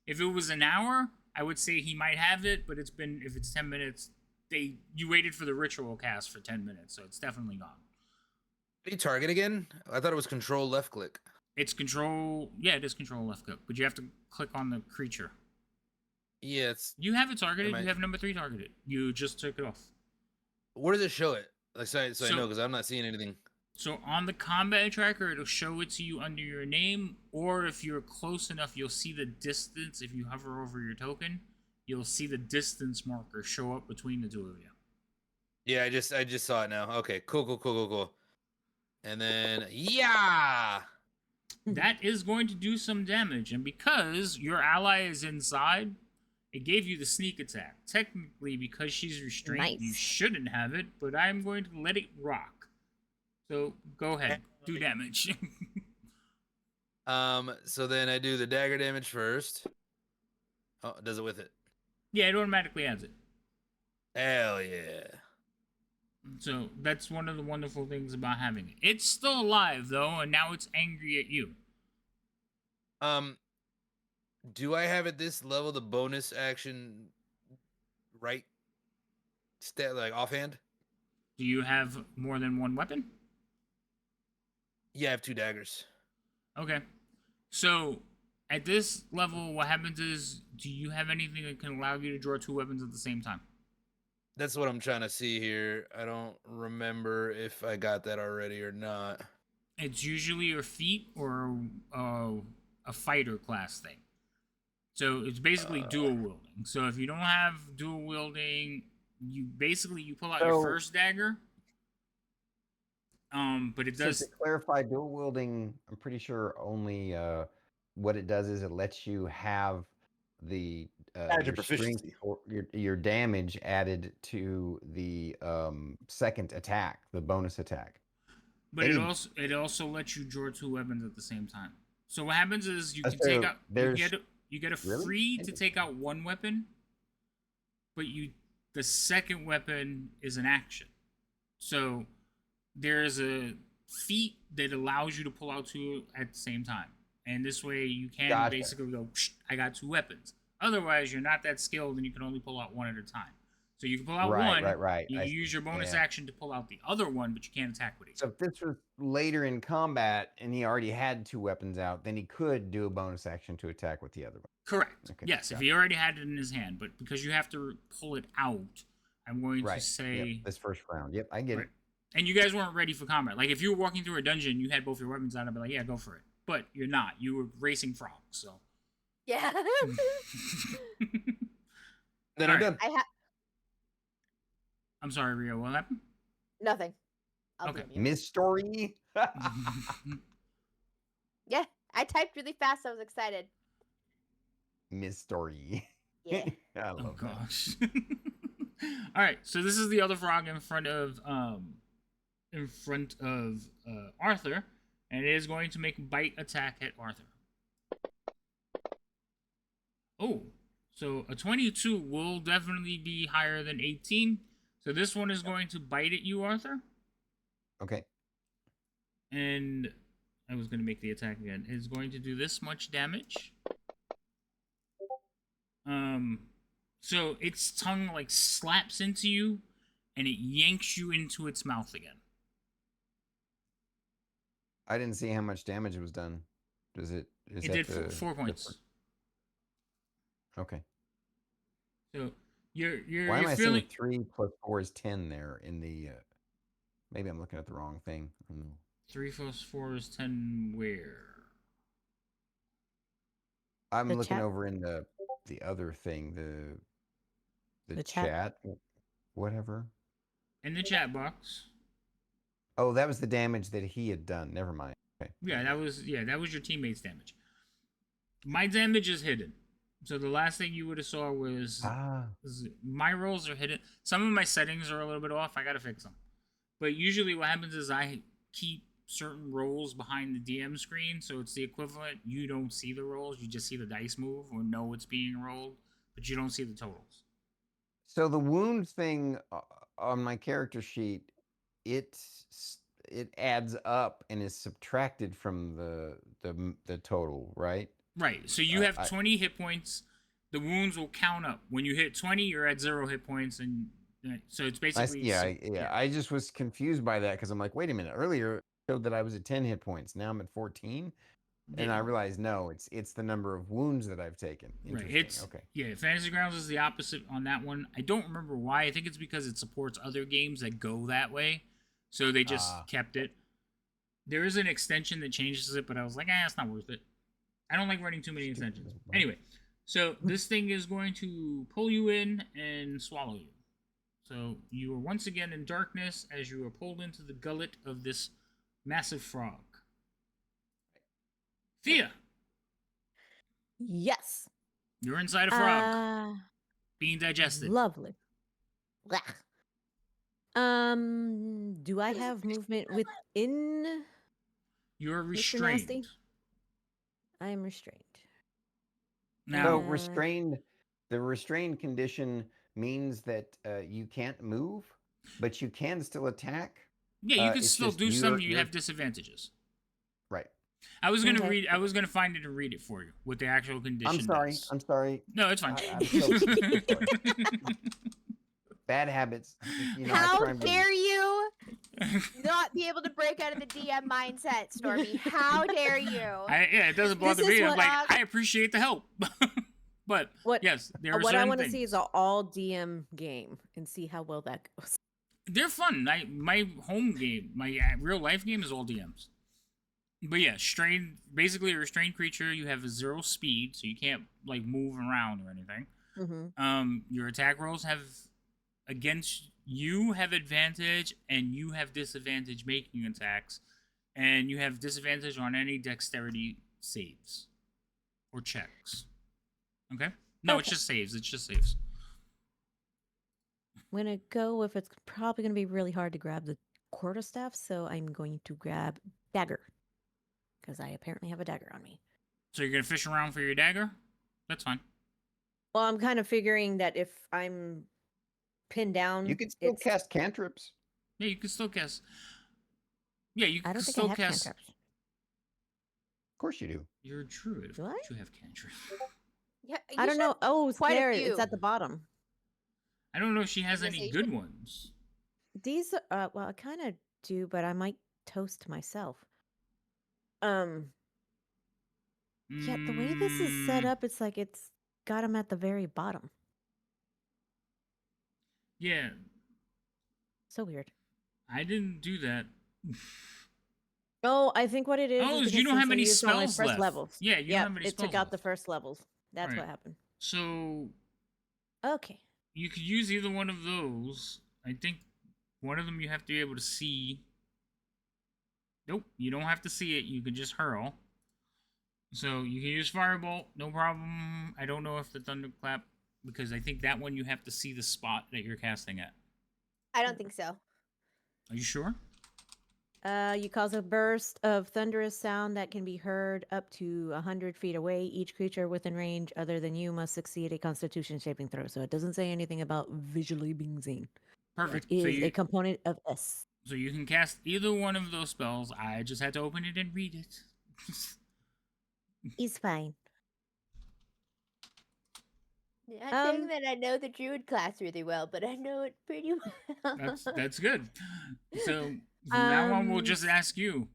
Speaker 1: If it was an hour, I would say he might have it, but if it's 10 minutes, you waited for the ritual cast for 10 minutes, so it's definitely gone.
Speaker 5: Did you target again? I thought it was control left click.
Speaker 1: It's control. Yeah, it is control left click, but you have to click on the creature.
Speaker 5: Yeah,
Speaker 1: you have it targeted. You have number 3 targeted. You just took it off.
Speaker 5: Where does it show it? Like, so I know because I'm not seeing anything.
Speaker 1: So on the combat tracker, it'll show it to you under your name, or if you're close enough, you'll see the distance. If you hover over your token, you'll see the distance marker show up between the two of you.
Speaker 5: Yeah, I just saw it now. Okay, cool. And then, yeah!
Speaker 1: That is going to do some damage. And because your ally is inside, it gave you the sneak attack. Technically, because she's restrained, you shouldn't have it, but I'm going to let it rock. So, go ahead. Do damage.
Speaker 5: So then I do the dagger damage first. Oh, it does it with it?
Speaker 1: Yeah, it automatically adds it.
Speaker 5: Hell yeah.
Speaker 1: So that's one of the wonderful things about having it. It's still alive though, and now it's angry at you.
Speaker 5: Do I have at this level the bonus action right stat like offhand?
Speaker 1: Do you have more than one weapon?
Speaker 5: Yeah, I have 2 daggers.
Speaker 1: Okay. So at this level, what happens is, do you have anything that can allow you to draw 2 weapons at the same time?
Speaker 5: That's what I'm trying to see here. I don't remember if I got that already or not.
Speaker 1: It's usually your feat or a fighter class thing. So it's basically dual wielding. So if you don't have dual wielding, you pull out your
Speaker 3: So-
Speaker 1: first dagger. But it
Speaker 3: So
Speaker 1: does.
Speaker 3: to clarify, dual wielding, I'm pretty sure only what it does is it lets you have the
Speaker 8: Add your
Speaker 3: your strength
Speaker 8: proficiency.
Speaker 3: or your damage added to the second attack, the bonus attack.
Speaker 1: But
Speaker 3: Any-
Speaker 1: it also lets you draw 2 weapons at the same time. So what happens is you
Speaker 3: Uh,
Speaker 1: can take
Speaker 3: so
Speaker 1: out
Speaker 3: there's-
Speaker 1: you get a
Speaker 3: Really?
Speaker 1: free to take out 1 weapon, but the second weapon is an action. So there's a feat that allows you to pull out 2 at the same time, and this way you can
Speaker 3: Gotcha.
Speaker 1: basically go, Psh, I got 2 weapons. Otherwise, you're not that skilled, and you can only pull out 1 at a time. So you can pull out
Speaker 3: Right,
Speaker 1: 1.
Speaker 3: right.
Speaker 1: You
Speaker 3: I
Speaker 1: can use
Speaker 3: see.
Speaker 1: your bonus
Speaker 3: Yeah.
Speaker 1: action to pull out the other one, but you can't attack with it.
Speaker 3: So if this was later in combat and he already had 2 weapons out, then he could do a bonus action to attack with the other one.
Speaker 1: Correct.
Speaker 3: Okay,
Speaker 1: Yes, if
Speaker 3: gotcha.
Speaker 1: he already had it in his hand, but because you have to pull it out, I'm going
Speaker 3: Right.
Speaker 1: to say.
Speaker 3: Yep. This first round. Yep, I get
Speaker 1: Right.
Speaker 3: it.
Speaker 1: And you guys weren't ready for combat. Like if you were walking through a dungeon, you had both your weapons out, I'd be like, yeah, go for it. But you're not. You were racing frogs, so.
Speaker 2: Yeah.
Speaker 5: Then I'm
Speaker 1: Alright.
Speaker 5: done.
Speaker 1: I'm sorry, Rio. What happened?
Speaker 2: Nothing. I'll
Speaker 1: Okay.
Speaker 2: blame you.
Speaker 3: Miss Story.
Speaker 2: Yeah, I typed really fast. I was excited.
Speaker 3: Miss Story.
Speaker 2: Yeah.
Speaker 3: I
Speaker 1: Oh
Speaker 3: love that.
Speaker 1: gosh. All right, so this is the other frog in front of Arthur, and it is going to make a bite attack at Arthur. Oh, so a 22 will definitely be higher than 18. So this one is going to bite at you, Arthur.
Speaker 3: Okay.
Speaker 1: And I was going to make the attack again. It's going to do this much damage. So its tongue like slaps into you, and it yanks you into its mouth again.
Speaker 3: I didn't see how much damage was done. Does it? Is
Speaker 1: It
Speaker 3: that
Speaker 1: did
Speaker 3: the,
Speaker 1: 4
Speaker 3: the
Speaker 1: points.
Speaker 3: Okay.
Speaker 1: So you're
Speaker 3: Why am I
Speaker 1: feeling
Speaker 3: seeing 3 plus 4 is 10 there in the? Maybe I'm looking at the wrong thing. I don't know.
Speaker 1: 3 plus 4 is 10. Where?
Speaker 3: I'm
Speaker 4: The
Speaker 3: looking
Speaker 4: chat?
Speaker 3: over in the other thing, the
Speaker 4: The chat?
Speaker 3: whatever.
Speaker 1: In the chat box.
Speaker 3: Oh, that was the damage that he had done. Never mind. Okay.
Speaker 1: Yeah, that was your teammate's damage. My damage is hidden. So the last thing you would have saw was my rolls are hidden. Some of my settings are a little bit off. I gotta fix them. But usually what happens is I keep certain rolls behind the DM screen, so it's the equivalent. You don't see the rolls, you just see the dice move or know it's being rolled, but you don't see the totals.
Speaker 3: So the wound thing on my character sheet, it adds up and is subtracted from the total, right?
Speaker 1: Right. So you have 20 hit points. The wounds will count up. When you hit 20, you're at 0 hit points, and so it's basically
Speaker 3: I just was confused by that because I'm like, wait a minute. Earlier it showed that I was at 10 hit points. Now I'm at 14, and I realized no, it's the number of wounds that I've taken.
Speaker 1: Right.
Speaker 3: Interesting. Okay.
Speaker 1: Yeah, Fantasy Grounds is the opposite on that one. I don't remember why. I think it's because it supports other games that go that way, so they just kept it. There is an extension that changes it, but I was like, it's not worth it. I don't like running too many extensions. Anyway, so this thing is going to pull you in and swallow you. So you are once again in darkness as you are pulled into the gullet of this massive frog. Thea,
Speaker 4: Yes.
Speaker 1: you're inside a frog being digested.
Speaker 4: Lovely. Blah. Do I have movement within?
Speaker 1: You're
Speaker 4: Mr.
Speaker 1: restrained.
Speaker 4: Nasty? I am restrained.
Speaker 1: Now,
Speaker 3: So restrained, the restrained condition means that you can't move, but you can still attack.
Speaker 1: yeah, you can
Speaker 3: it's
Speaker 1: still
Speaker 3: just
Speaker 1: do some. You
Speaker 3: you're-
Speaker 1: have disadvantages.
Speaker 3: Right.
Speaker 1: I was gonna
Speaker 4: Okay.
Speaker 1: read. I was gonna find it and read it for you. What the actual condition.
Speaker 3: I'm sorry.
Speaker 1: does.
Speaker 3: I'm sorry.
Speaker 1: No, it's fine.
Speaker 3: I'm so sorry. Bad habits. You know, I
Speaker 2: How
Speaker 3: try and be-
Speaker 2: dare you not be able to break out of the DM mindset, Stormy? How dare you?
Speaker 1: It doesn't bother
Speaker 4: This
Speaker 1: me.
Speaker 4: is
Speaker 1: I'm
Speaker 4: what
Speaker 1: like, I appreciate the help. But
Speaker 4: What-
Speaker 1: yes, there are
Speaker 4: What I
Speaker 1: certain
Speaker 4: want to
Speaker 1: things.
Speaker 4: see is an all DM game and see how well that goes.
Speaker 1: They're fun. My home game, my real life game is all DMs. But yeah, basically a restrained creature. You have a 0 speed, so you can't like move around or anything. Your attack rolls have against you have advantage, and you have disadvantage making attacks, and you have disadvantage on any dexterity saves or checks. Okay? No, it's
Speaker 2: Okay.
Speaker 1: just saves. It's just saves.
Speaker 4: I'm gonna go with it's probably gonna be really hard to grab the quarterstaff, so I'm going to grab dagger because I apparently have a dagger on me.
Speaker 1: So you're gonna fish around for your dagger? That's fine.
Speaker 4: Well, I'm kind of figuring that if I'm pinned down,
Speaker 3: You can still
Speaker 4: it's.
Speaker 3: cast cantrips.
Speaker 1: Yeah, you can still cast. Yeah, you
Speaker 4: I
Speaker 1: can
Speaker 4: don't think I
Speaker 1: still
Speaker 4: have
Speaker 1: cast.
Speaker 4: cantrips.
Speaker 3: Of course you do.
Speaker 1: You're a druid. Of
Speaker 4: Do I?
Speaker 1: course you have cantrip.
Speaker 2: Yeah,
Speaker 4: I
Speaker 2: you
Speaker 4: don't
Speaker 2: should
Speaker 4: know.
Speaker 2: have
Speaker 4: Oh,
Speaker 2: quite a
Speaker 4: there it's
Speaker 2: few.
Speaker 4: at the bottom.
Speaker 1: I don't know if she has
Speaker 2: Gonna say
Speaker 1: any
Speaker 2: you
Speaker 1: good
Speaker 2: should-
Speaker 1: ones.
Speaker 4: These, well, I kind of do, but I might toast myself. Yeah, the way this is set
Speaker 1: Mm,
Speaker 4: up, it's like it's got them at the very bottom.
Speaker 1: Yeah,
Speaker 4: So weird.
Speaker 1: I didn't do that.
Speaker 4: Oh, I think what it is
Speaker 1: Oh,
Speaker 4: is
Speaker 1: you
Speaker 4: because
Speaker 1: don't have
Speaker 4: since I
Speaker 1: any
Speaker 4: used all my
Speaker 1: spells
Speaker 4: first
Speaker 1: left.
Speaker 4: levels.
Speaker 1: Yeah, you
Speaker 4: Yep,
Speaker 1: don't have any
Speaker 4: it
Speaker 1: spells
Speaker 4: took out the
Speaker 1: left.
Speaker 4: first levels. That's
Speaker 1: Right.
Speaker 4: what happened.
Speaker 1: So
Speaker 4: Okay.
Speaker 1: you could use either one of those. I think one of them you have to be able to see. Nope, you don't have to see it. You can just hurl. So you can use Firebolt, no problem. I don't know if the Thunderclap, because I think that one you have to see the spot that you're casting at.
Speaker 2: I don't think so.
Speaker 1: Are you sure?
Speaker 4: You cause a burst of thunderous sound that can be heard up to 100 feet away. Each creature within range other than you must succeed a Constitution saving throw. So it doesn't say anything about visually being seen.
Speaker 1: Perfect.
Speaker 4: It is a component of S.
Speaker 1: So you can cast either one of those spells. I just had to open it and read it.
Speaker 4: Is fine.
Speaker 2: Not saying that I know the druid class really well, but I know it pretty well.
Speaker 1: That's good. So from now on, we'll just ask you.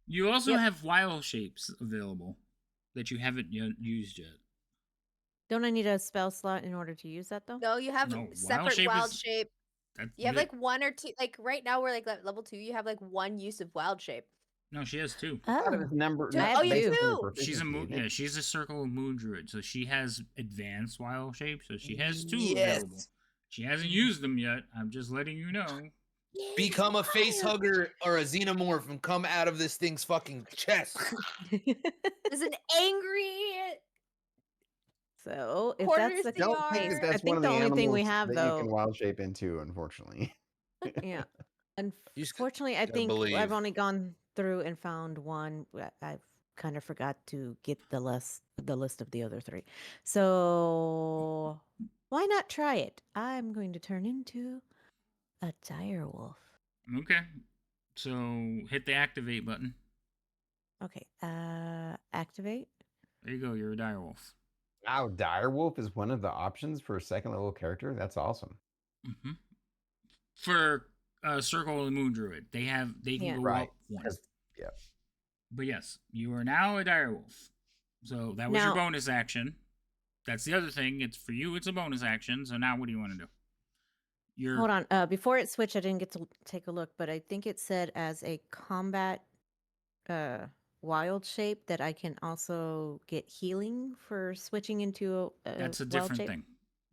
Speaker 1: You also have wild shapes available that you haven't used yet.
Speaker 4: Don't I need a spell slot in order to use that though?
Speaker 2: No, you have
Speaker 1: No,
Speaker 2: separate wild
Speaker 1: is-
Speaker 2: shape.
Speaker 1: That's
Speaker 2: You have
Speaker 1: good.
Speaker 2: like one or two. Like right now, we're like level 2. You have like one use of wild shape.
Speaker 1: No, she has 2.
Speaker 3: Out of
Speaker 4: Oh,
Speaker 3: his number,
Speaker 2: Two-
Speaker 4: have
Speaker 2: oh, you have
Speaker 3: basically
Speaker 2: two.
Speaker 3: proficiency,
Speaker 1: She's a moon.
Speaker 3: isn't it?
Speaker 1: Yeah, she's a circle of moon druid, so she has advanced wild shape. So she has 2
Speaker 5: Yes.
Speaker 1: available. She hasn't used them yet. I'm just letting you know.
Speaker 5: Become a face hugger or a xenomorph and come out of this thing's fucking chest.
Speaker 2: There's an angry.
Speaker 4: So if
Speaker 2: Quarters
Speaker 4: that's the
Speaker 2: they
Speaker 3: Don't
Speaker 2: are.
Speaker 3: think that
Speaker 4: I
Speaker 3: that's
Speaker 4: think
Speaker 3: one of
Speaker 4: the
Speaker 3: the
Speaker 4: only thing we
Speaker 3: animals
Speaker 4: have,
Speaker 3: that you can
Speaker 4: though-
Speaker 3: wild shape into, unfortunately.
Speaker 4: yeah.
Speaker 5: You just
Speaker 4: Unfortunately, I
Speaker 5: gotta
Speaker 4: think I've
Speaker 5: believe.
Speaker 4: only gone through and found one. I've kind of forgot to get the list of the other 3. So why not try it? I'm going to turn into a dire wolf.
Speaker 1: Okay. So hit the activate button.
Speaker 4: Okay. Activate.
Speaker 1: There you go. You're a direwolf.
Speaker 3: Wow, direwolf is one of the options for a second level character. That's awesome.
Speaker 1: Mm-hmm. For Circle of the Moon Druid, they can
Speaker 4: Yeah.
Speaker 1: go
Speaker 3: Right.
Speaker 1: up 1.
Speaker 3: 'Cause- yeah.
Speaker 1: But yes, you are now a direwolf. So that was your
Speaker 4: Now-
Speaker 1: bonus action. That's the other thing. It's for you. It's a bonus action. So now what do you want to do? You're
Speaker 4: Hold on. Before it switched, I didn't get to take a look, but I think it said as a combat wild shape that I can also get healing for switching into a
Speaker 1: That's a
Speaker 4: wild
Speaker 1: different
Speaker 4: shape.
Speaker 1: thing.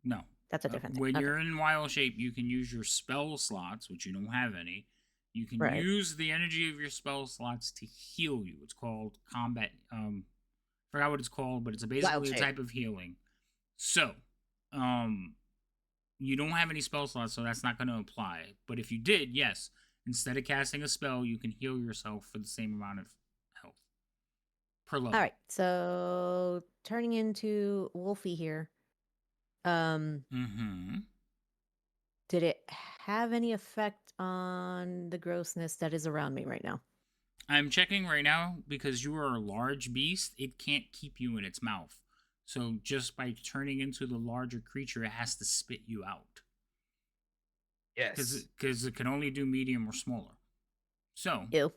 Speaker 1: No.
Speaker 4: That's a different thing.
Speaker 1: When
Speaker 4: Okay.
Speaker 1: you're in wild shape, you can use your spell slots, which you don't have any. You can
Speaker 4: Right.
Speaker 1: use the energy of your spell slots to heal you. It's called combat. Forgot what it's called, but it's basically a
Speaker 4: shape.
Speaker 1: type of healing. So, you don't have any spell slots, so that's not going to apply. But if you did, yes, instead of casting a spell, you can heal yourself for the same amount of health per level.
Speaker 4: All right. So turning into Wolfie here.
Speaker 1: Mm-hmm.
Speaker 4: Did it have any effect on the grossness that is around me right now?
Speaker 1: I'm checking right now because you are a large beast. It can't keep you in its mouth. So just by turning into the larger creature, it has to spit you out.
Speaker 5: Yes.
Speaker 1: Because it can only do medium or smaller. So,
Speaker 4: Ew.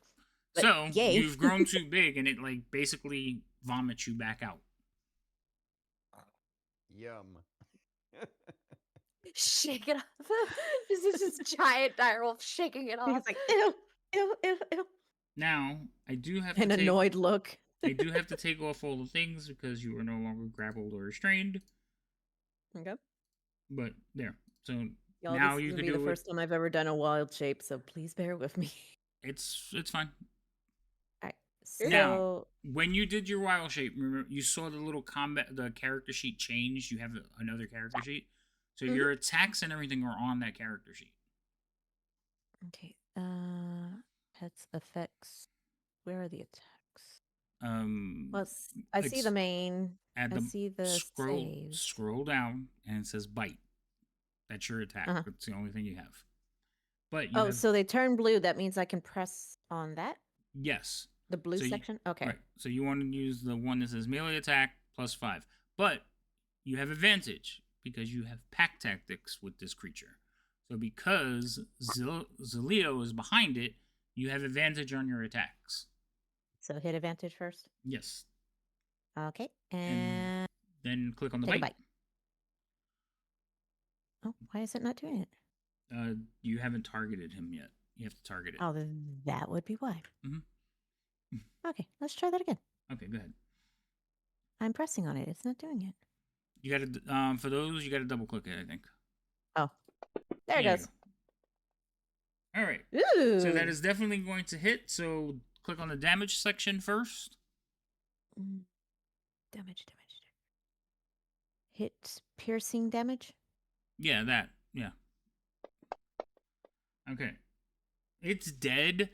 Speaker 4: But
Speaker 1: so
Speaker 4: yay.
Speaker 1: you've grown too big, and it like basically vomits you back out.
Speaker 3: Yum.
Speaker 2: shake it off. This giant direwolf shaking it off.
Speaker 4: He's like, ew, ew, ew, ew.
Speaker 1: Now, I do have
Speaker 4: An
Speaker 1: to take
Speaker 4: annoyed look.
Speaker 1: I do have to take off all the things because you are no longer grappled or restrained.
Speaker 4: Okay.
Speaker 1: But there. So
Speaker 4: Y'all,
Speaker 1: now
Speaker 4: this
Speaker 1: you
Speaker 4: will
Speaker 1: can
Speaker 4: be
Speaker 1: do
Speaker 4: the
Speaker 1: it.
Speaker 4: first time I've ever done a wild shape, so please bear with me.
Speaker 1: It's fine.
Speaker 4: All right.
Speaker 1: Now,
Speaker 4: So
Speaker 1: when you did your wild shape, remember you saw the little the character sheet change. You have another character sheet, so your attacks and everything are on that character sheet.
Speaker 4: okay. Pets effects. Where are the attacks? Well, I see the main.
Speaker 1: At
Speaker 4: I see the saves.
Speaker 1: Scroll down, and it says bite. That's your attack.
Speaker 4: Uh-huh.
Speaker 1: That's the only thing you have. But you have,
Speaker 4: so they turn blue. That means I can press on that.
Speaker 1: yes.
Speaker 4: The blue
Speaker 1: So you-
Speaker 4: section. Okay.
Speaker 1: Right. So you want to use the one that says melee attack +5. But you have advantage because you have pack tactics with this creature. So because Zaleo is behind it, you have advantage on your attacks.
Speaker 4: So hit advantage first.
Speaker 1: Yes.
Speaker 4: Okay. And
Speaker 1: Then click on the
Speaker 4: take a
Speaker 1: bite.
Speaker 4: bite. Oh, why is it not doing it?
Speaker 1: You haven't targeted him yet. You have to target it.
Speaker 4: Oh, then that would be why.
Speaker 1: Mhm.
Speaker 4: Okay, let's try that again.
Speaker 1: Okay, go ahead.
Speaker 4: I'm pressing on it. It's not doing it.
Speaker 1: You got to for those you got to double click it, I think.
Speaker 4: Oh, there it
Speaker 1: you
Speaker 4: goes.
Speaker 1: go. All right.
Speaker 4: Ooh.
Speaker 1: So that is definitely going to hit. So click on the damage section first.
Speaker 4: Damage. Hit piercing damage.
Speaker 1: Yeah, that. Yeah. Okay. It's dead.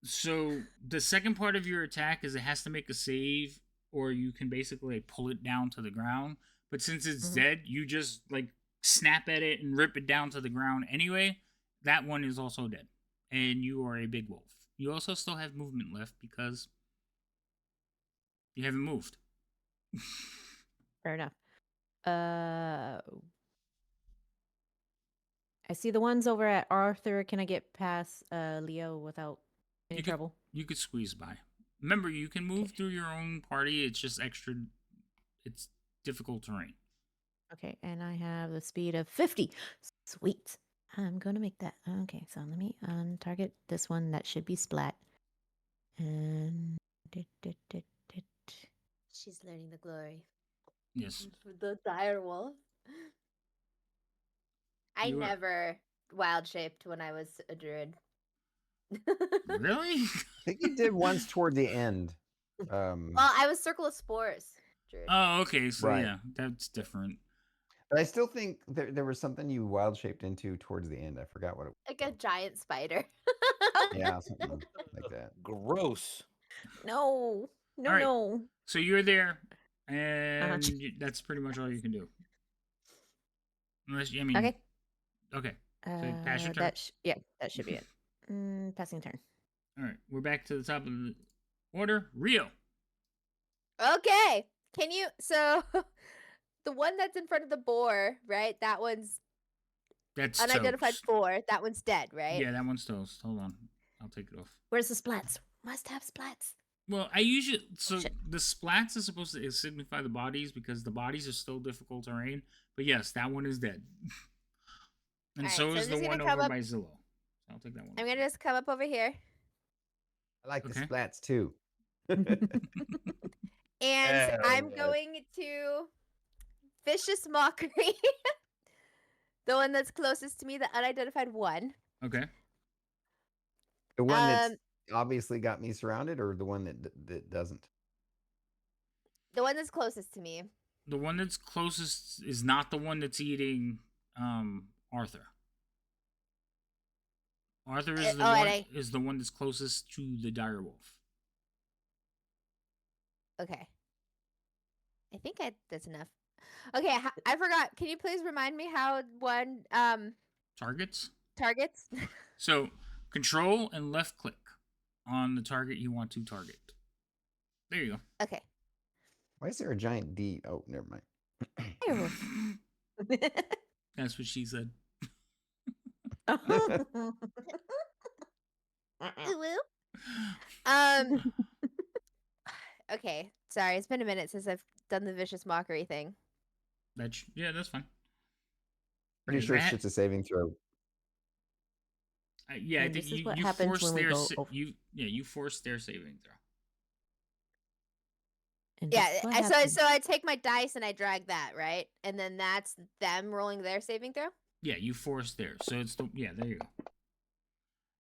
Speaker 1: So the second part of your attack is it has to make a save, or you can basically pull it down to the ground. But since it's dead, you just snap at it and rip it down to the ground anyway. That one is also dead. And you are a big wolf. You also still have movement left because you haven't moved.
Speaker 4: Fair enough. I see the ones over at Arthur. Can I get past Leo without any trouble?
Speaker 1: You could squeeze by. Remember, you can move through your own party. It's just extra. It's difficult terrain.
Speaker 4: Okay, and I have the speed of 50. Sweet. I'm going to make that. Okay, so let me target this one. That should be splat. And
Speaker 2: She's learning the glory.
Speaker 1: Yes.
Speaker 2: The direwolf. I never wild shaped when I was a druid.
Speaker 1: Really?
Speaker 3: I think you did once toward the end.
Speaker 2: Well, I was Circle of Spores druid.
Speaker 1: Oh, okay. So
Speaker 3: Right.
Speaker 1: yeah, that's different.
Speaker 3: But I still think there was something you wild shaped into towards the end. I forgot what it was.
Speaker 2: Like a giant spider.
Speaker 3: Yeah, something like that.
Speaker 5: Gross.
Speaker 4: no.
Speaker 1: All right.
Speaker 4: No.
Speaker 1: So you're there, and that's pretty much all you can do. Unless
Speaker 4: Okay.
Speaker 1: Okay. So pass your turn.
Speaker 4: That should be it. Passing turn.
Speaker 1: All right, we're back to the top of the order. Rio.
Speaker 2: Okay. Can you? So the one that's in front of the boar, right? That one's
Speaker 1: That's
Speaker 2: unidentified
Speaker 1: toast.
Speaker 2: 4. That one's dead, right?
Speaker 1: Yeah, that one's toast. Hold on, I'll take it off.
Speaker 4: Where's the splats? Must have splats.
Speaker 1: Well, the splats are supposed to signify the bodies because the bodies are still difficult terrain. But yes, that one is dead. And
Speaker 2: All right,
Speaker 1: so
Speaker 2: so
Speaker 1: is
Speaker 2: I'm
Speaker 1: the
Speaker 2: just
Speaker 1: one
Speaker 2: gonna
Speaker 1: over
Speaker 2: come
Speaker 1: by Zillow. So I'll take that one.
Speaker 2: I'm gonna just come up over here.
Speaker 3: I like
Speaker 1: Okay.
Speaker 3: the splats too.
Speaker 2: And I'm going to vicious mockery. The one that's closest to me, the unidentified one.
Speaker 1: Okay.
Speaker 3: The one that's obviously got me surrounded, or the one that doesn't?
Speaker 2: The one that's closest to me.
Speaker 1: The one that's closest is not the one that's eating Arthur. Arthur is the one that's closest to the direwolf.
Speaker 2: Okay. I think that's enough. Okay, I forgot. Can you please remind me how one
Speaker 1: Targets?
Speaker 2: So
Speaker 1: control and left click on the target you want to target. There you go.
Speaker 2: Okay.
Speaker 3: Why is there a giant D? Oh, never mind.
Speaker 1: That's what she said.
Speaker 2: Okay. Sorry, it's been a minute since I've done the vicious mockery thing.
Speaker 1: That's fine.
Speaker 3: Pretty
Speaker 1: Does
Speaker 3: sure
Speaker 1: that-
Speaker 3: shit's a saving throw.
Speaker 1: yeah, I
Speaker 4: And
Speaker 1: think
Speaker 4: this is
Speaker 1: you
Speaker 4: what
Speaker 1: you
Speaker 4: happens
Speaker 1: force
Speaker 4: when we
Speaker 1: their
Speaker 4: go over.
Speaker 1: you force their saving throw.
Speaker 4: And this
Speaker 2: Yeah,
Speaker 4: is what
Speaker 2: so
Speaker 4: happens.
Speaker 2: I take my dice and I drag that, right? And then that's them rolling their saving throw?
Speaker 1: Yeah, you force theirs. So it's the there you go.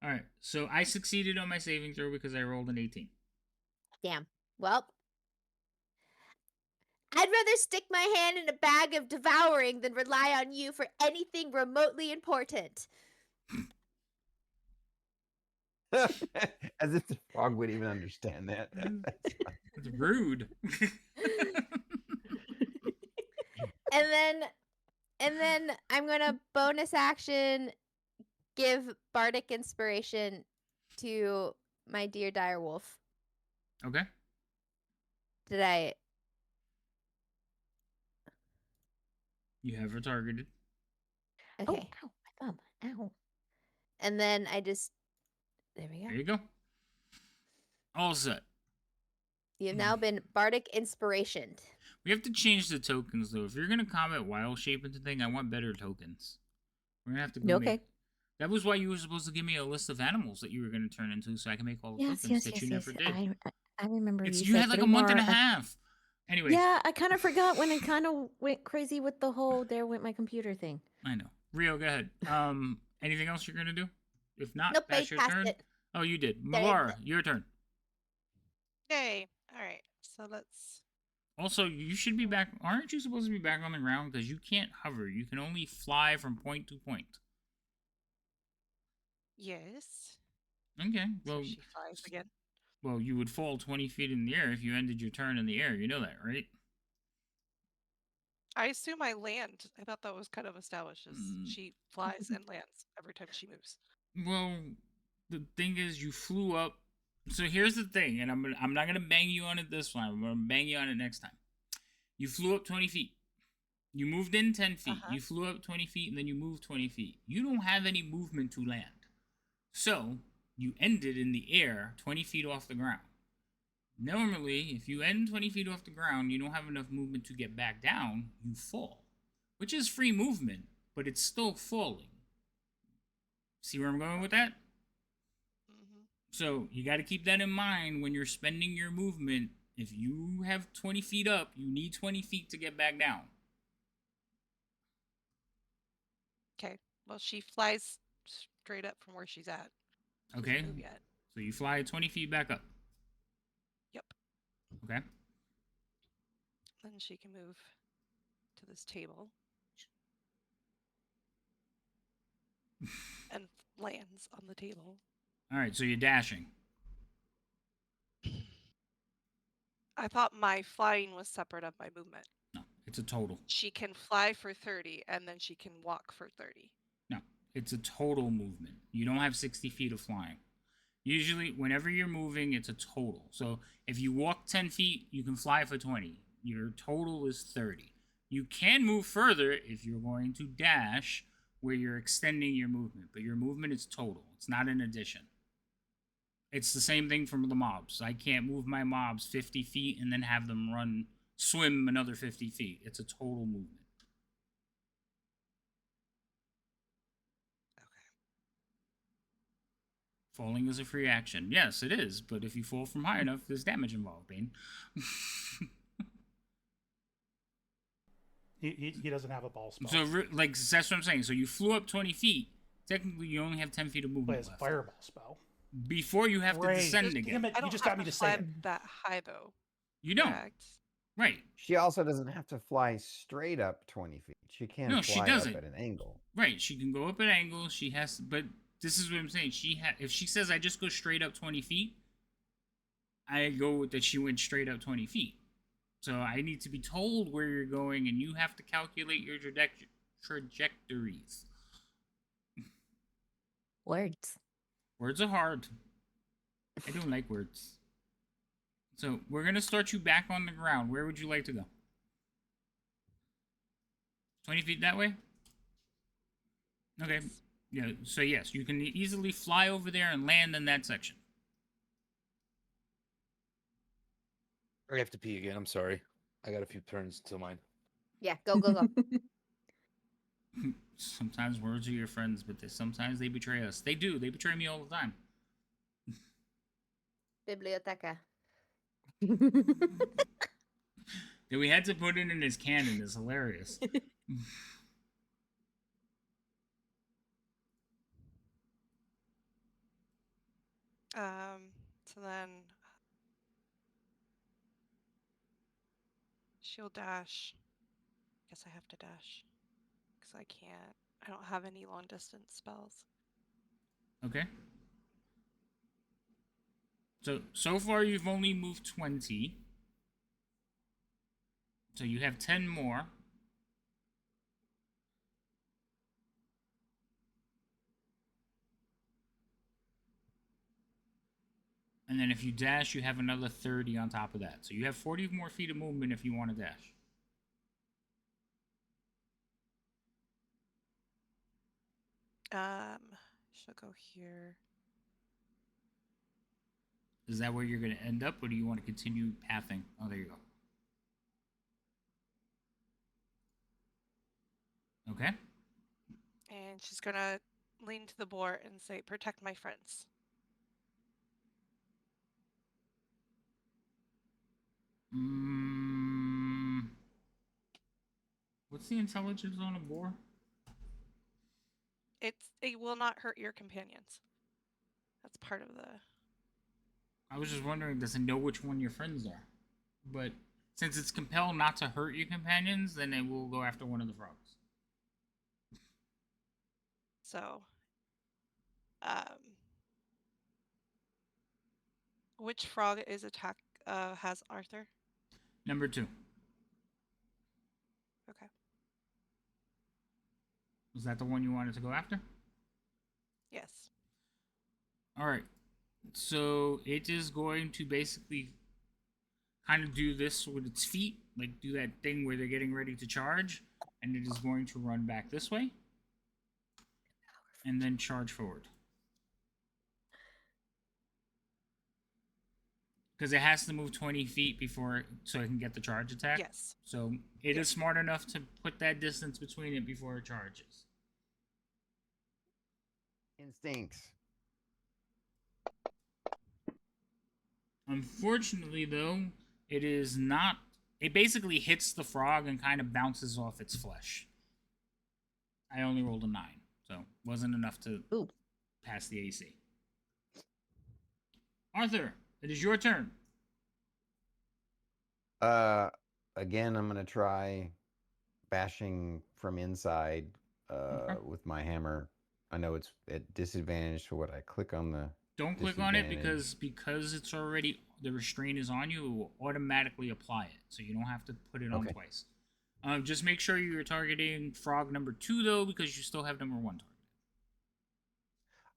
Speaker 1: All right, so I succeeded on my saving throw because I rolled an 18.
Speaker 2: Damn. Well, I'd rather stick my hand in a bag of devouring than rely on you for anything remotely important.
Speaker 3: As if the frog would even understand that.
Speaker 1: It's rude.
Speaker 2: And then I'm gonna bonus action give bardic inspiration to my dear dire wolf.
Speaker 1: Okay.
Speaker 2: Did I?
Speaker 1: You have her targeted.
Speaker 4: Oh,
Speaker 2: Okay.
Speaker 4: ow, my thumb. Ow.
Speaker 2: And then I just. There we
Speaker 1: There
Speaker 2: go.
Speaker 1: you go. All set.
Speaker 2: You have now been bardic inspirationed.
Speaker 1: We have to change the tokens though. If you're gonna combat wild shape into thing, I want better tokens. We're gonna have to go
Speaker 4: Okay.
Speaker 1: make. That was why you were supposed to give me a list of animals that you were gonna turn into, so I can make all the
Speaker 4: Yes,
Speaker 1: tokens
Speaker 4: yes,
Speaker 1: that
Speaker 4: yes,
Speaker 1: you
Speaker 4: yes.
Speaker 1: never did.
Speaker 4: I remember
Speaker 1: It's
Speaker 4: you
Speaker 1: you
Speaker 4: said
Speaker 1: had like a
Speaker 4: 3
Speaker 1: month and a
Speaker 4: more.
Speaker 1: half. Anyway.
Speaker 4: Yeah, I kind of forgot when I kind of went crazy with the whole there went my computer thing.
Speaker 1: I know. Rio, go ahead. Anything else you're gonna do? If not,
Speaker 2: Nope,
Speaker 1: that's
Speaker 2: I
Speaker 1: your
Speaker 2: passed
Speaker 1: turn.
Speaker 2: it.
Speaker 1: Oh, you did.
Speaker 2: There you
Speaker 1: Malara, your turn.
Speaker 6: Yay. All right. So let's.
Speaker 1: Also, you should be back. Aren't you supposed to be back on the ground? Because you can't hover. You can only fly from point to point.
Speaker 6: Yes.
Speaker 1: Okay.
Speaker 6: So
Speaker 1: Well,
Speaker 6: she flies again.
Speaker 1: well, you would fall 20 feet in the air if you ended your turn in the air. You know that, right?
Speaker 6: I assume I land. I thought that was kind of established as she flies and lands every time she moves.
Speaker 1: Well, the thing is, you flew up. So here's the thing, and I'm not gonna bang you on it this time. I'm gonna bang you on it next time. You flew up 20 feet. You moved in 10 feet. You flew up 20 feet, and then you moved 20 feet. You don't have any movement to land. So you ended in the air 20 feet off the ground. Normally, if you end 20 feet off the ground, you don't have enough movement to get back down, you fall. Which is free movement, but it's still falling. See where I'm going with that?
Speaker 6: Mm-hmm.
Speaker 1: So you got to keep that in mind when you're spending your movement. If you have 20 feet up, you need 20 feet to get back down.
Speaker 6: Okay. Well, she flies straight up from where she's at. She doesn't
Speaker 1: Okay?
Speaker 6: move yet.
Speaker 1: So you fly 20 feet back up.
Speaker 6: Yep.
Speaker 1: Okay?
Speaker 6: Then she can move to this table and lands on the table.
Speaker 1: All right, so you're dashing.
Speaker 6: I thought my flying was separate of my movement.
Speaker 1: No, it's a total.
Speaker 6: She can fly for 30 and then she can walk for 30.
Speaker 1: No, it's a total movement. You don't have 60 feet of flying. Usually, whenever you're moving, it's a total. So if you walk 10 feet, you can fly for 20. Your total is 30. You can move further if you're going to dash, where you're extending your movement. But your movement is total. It's not an addition. It's the same thing from the mobs. I can't move my mobs 50 feet and then have them swim another 50 feet. It's a total movement. Falling is a free action. Yes, it is. But if you fall from high enough, there's damage involved, Bane.
Speaker 9: He doesn't have a ball spell.
Speaker 1: So, like, that's what I'm saying. So you flew up 20 feet. Technically, you only have 10 feet of
Speaker 9: Play
Speaker 1: movement
Speaker 9: his
Speaker 1: left.
Speaker 9: fireball spell.
Speaker 1: Before you have to
Speaker 9: Great.
Speaker 1: descend
Speaker 9: Damn
Speaker 1: again.
Speaker 9: it,
Speaker 6: I
Speaker 9: you
Speaker 6: don't
Speaker 9: just
Speaker 6: have
Speaker 9: got me
Speaker 6: to
Speaker 9: to say
Speaker 6: fly
Speaker 9: it.
Speaker 6: that high though.
Speaker 1: You don't.
Speaker 6: Correct.
Speaker 1: Right.
Speaker 3: She also doesn't have to fly straight up 20 feet. She can
Speaker 1: No, she
Speaker 3: fly
Speaker 1: doesn't.
Speaker 3: up at an angle.
Speaker 1: Right. She can go up at angles. She has, but this is what I'm saying. If she says I just go straight up 20 feet, I go with that she went straight up 20 feet. So I need to be told where you're going, and you have to calculate your trajectories.
Speaker 4: Words.
Speaker 1: Words are hard. I don't like words. So we're gonna start you back on the ground. Where would you like to go? 20 feet that way? Okay. Yeah, so yes, you can easily fly over there and land in that section.
Speaker 5: I have to pee again. I'm sorry. I got a few turns till mine.
Speaker 2: Yeah, go, go, go.
Speaker 1: Sometimes words are your friends, but sometimes they betray us. They do. They betray me all the time.
Speaker 2: Biblioteca.
Speaker 1: That we had to put it in his canon is hilarious.
Speaker 6: So then she'll dash. Guess I have to dash because I can't. I don't have any long distance spells.
Speaker 1: Okay. So far you've only moved 20. So you have 10 more. And then if you dash, you have another 30 on top of that. So you have 40 more feet of movement if you want to dash.
Speaker 6: She'll go here.
Speaker 1: Is that where you're going to end up, or do you want to continue pathing? Oh, there you go. Okay.
Speaker 6: And she's gonna lean to the boar and say, "Protect my friends."
Speaker 1: What's the intelligence on a boar?
Speaker 6: It will not hurt your companions. That's part of the.
Speaker 1: I was just wondering, does it know which one your friends are? But since it's compelled not to hurt your companions, then it will go after one of the frogs.
Speaker 6: So, which frog is has Arthur?
Speaker 1: Number 2.
Speaker 6: Okay.
Speaker 1: Was that the one you wanted to go after?
Speaker 6: Yes.
Speaker 1: All right. So it is going to basically kind of do this with its feet, like do that thing where they're getting ready to charge, and it is going to run back this way and then charge forward. Because it has to move 20 feet so it can get the charge attack.
Speaker 6: Yes.
Speaker 1: So it is smart enough to put that distance between it before it charges.
Speaker 3: Instincts.
Speaker 1: Unfortunately, though, it is not. It basically hits the frog and kind of bounces off its flesh. I only rolled a 9, so wasn't enough to pass the AC. Arthur, it is your turn.
Speaker 3: Again, I'm gonna try bashing from inside with my hammer. I know it's at disadvantage for what I click on the.
Speaker 1: Don't click on it because it's already, the restraint is on you. It will automatically apply it, so you don't have to put it on twice. Just make sure you're targeting frog number 2 though, because you still have number 1 targeted.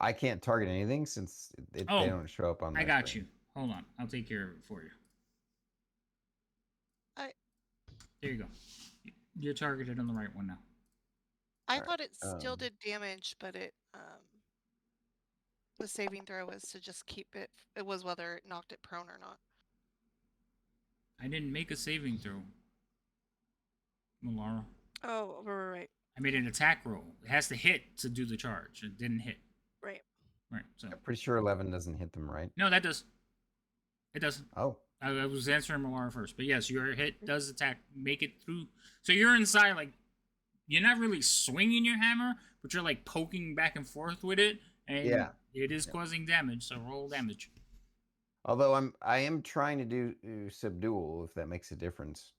Speaker 3: I can't target anything since they don't show up on.
Speaker 1: I got you. Hold on, I'll take care of it for you. There you go. You're targeted on the right one now.
Speaker 6: I thought it still did damage, but the saving throw was to just keep it. It was whether it knocked it prone or not.
Speaker 1: I didn't make a saving throw, Malara.
Speaker 6: Oh, right.
Speaker 1: I made an attack roll. It has to hit to do the charge. It didn't hit.
Speaker 6: Right.
Speaker 1: So
Speaker 3: I'm pretty sure 11 doesn't hit them, right?
Speaker 1: No, that does. It doesn't.
Speaker 3: Oh.
Speaker 1: I was answering Malara first, but yes, your hit does attack. Make it through. So you're inside, like, you're not really swinging your hammer, but you're like poking back and forth with it, and it is causing damage. So roll damage.
Speaker 3: Although I am trying to do subdual, if that makes a difference.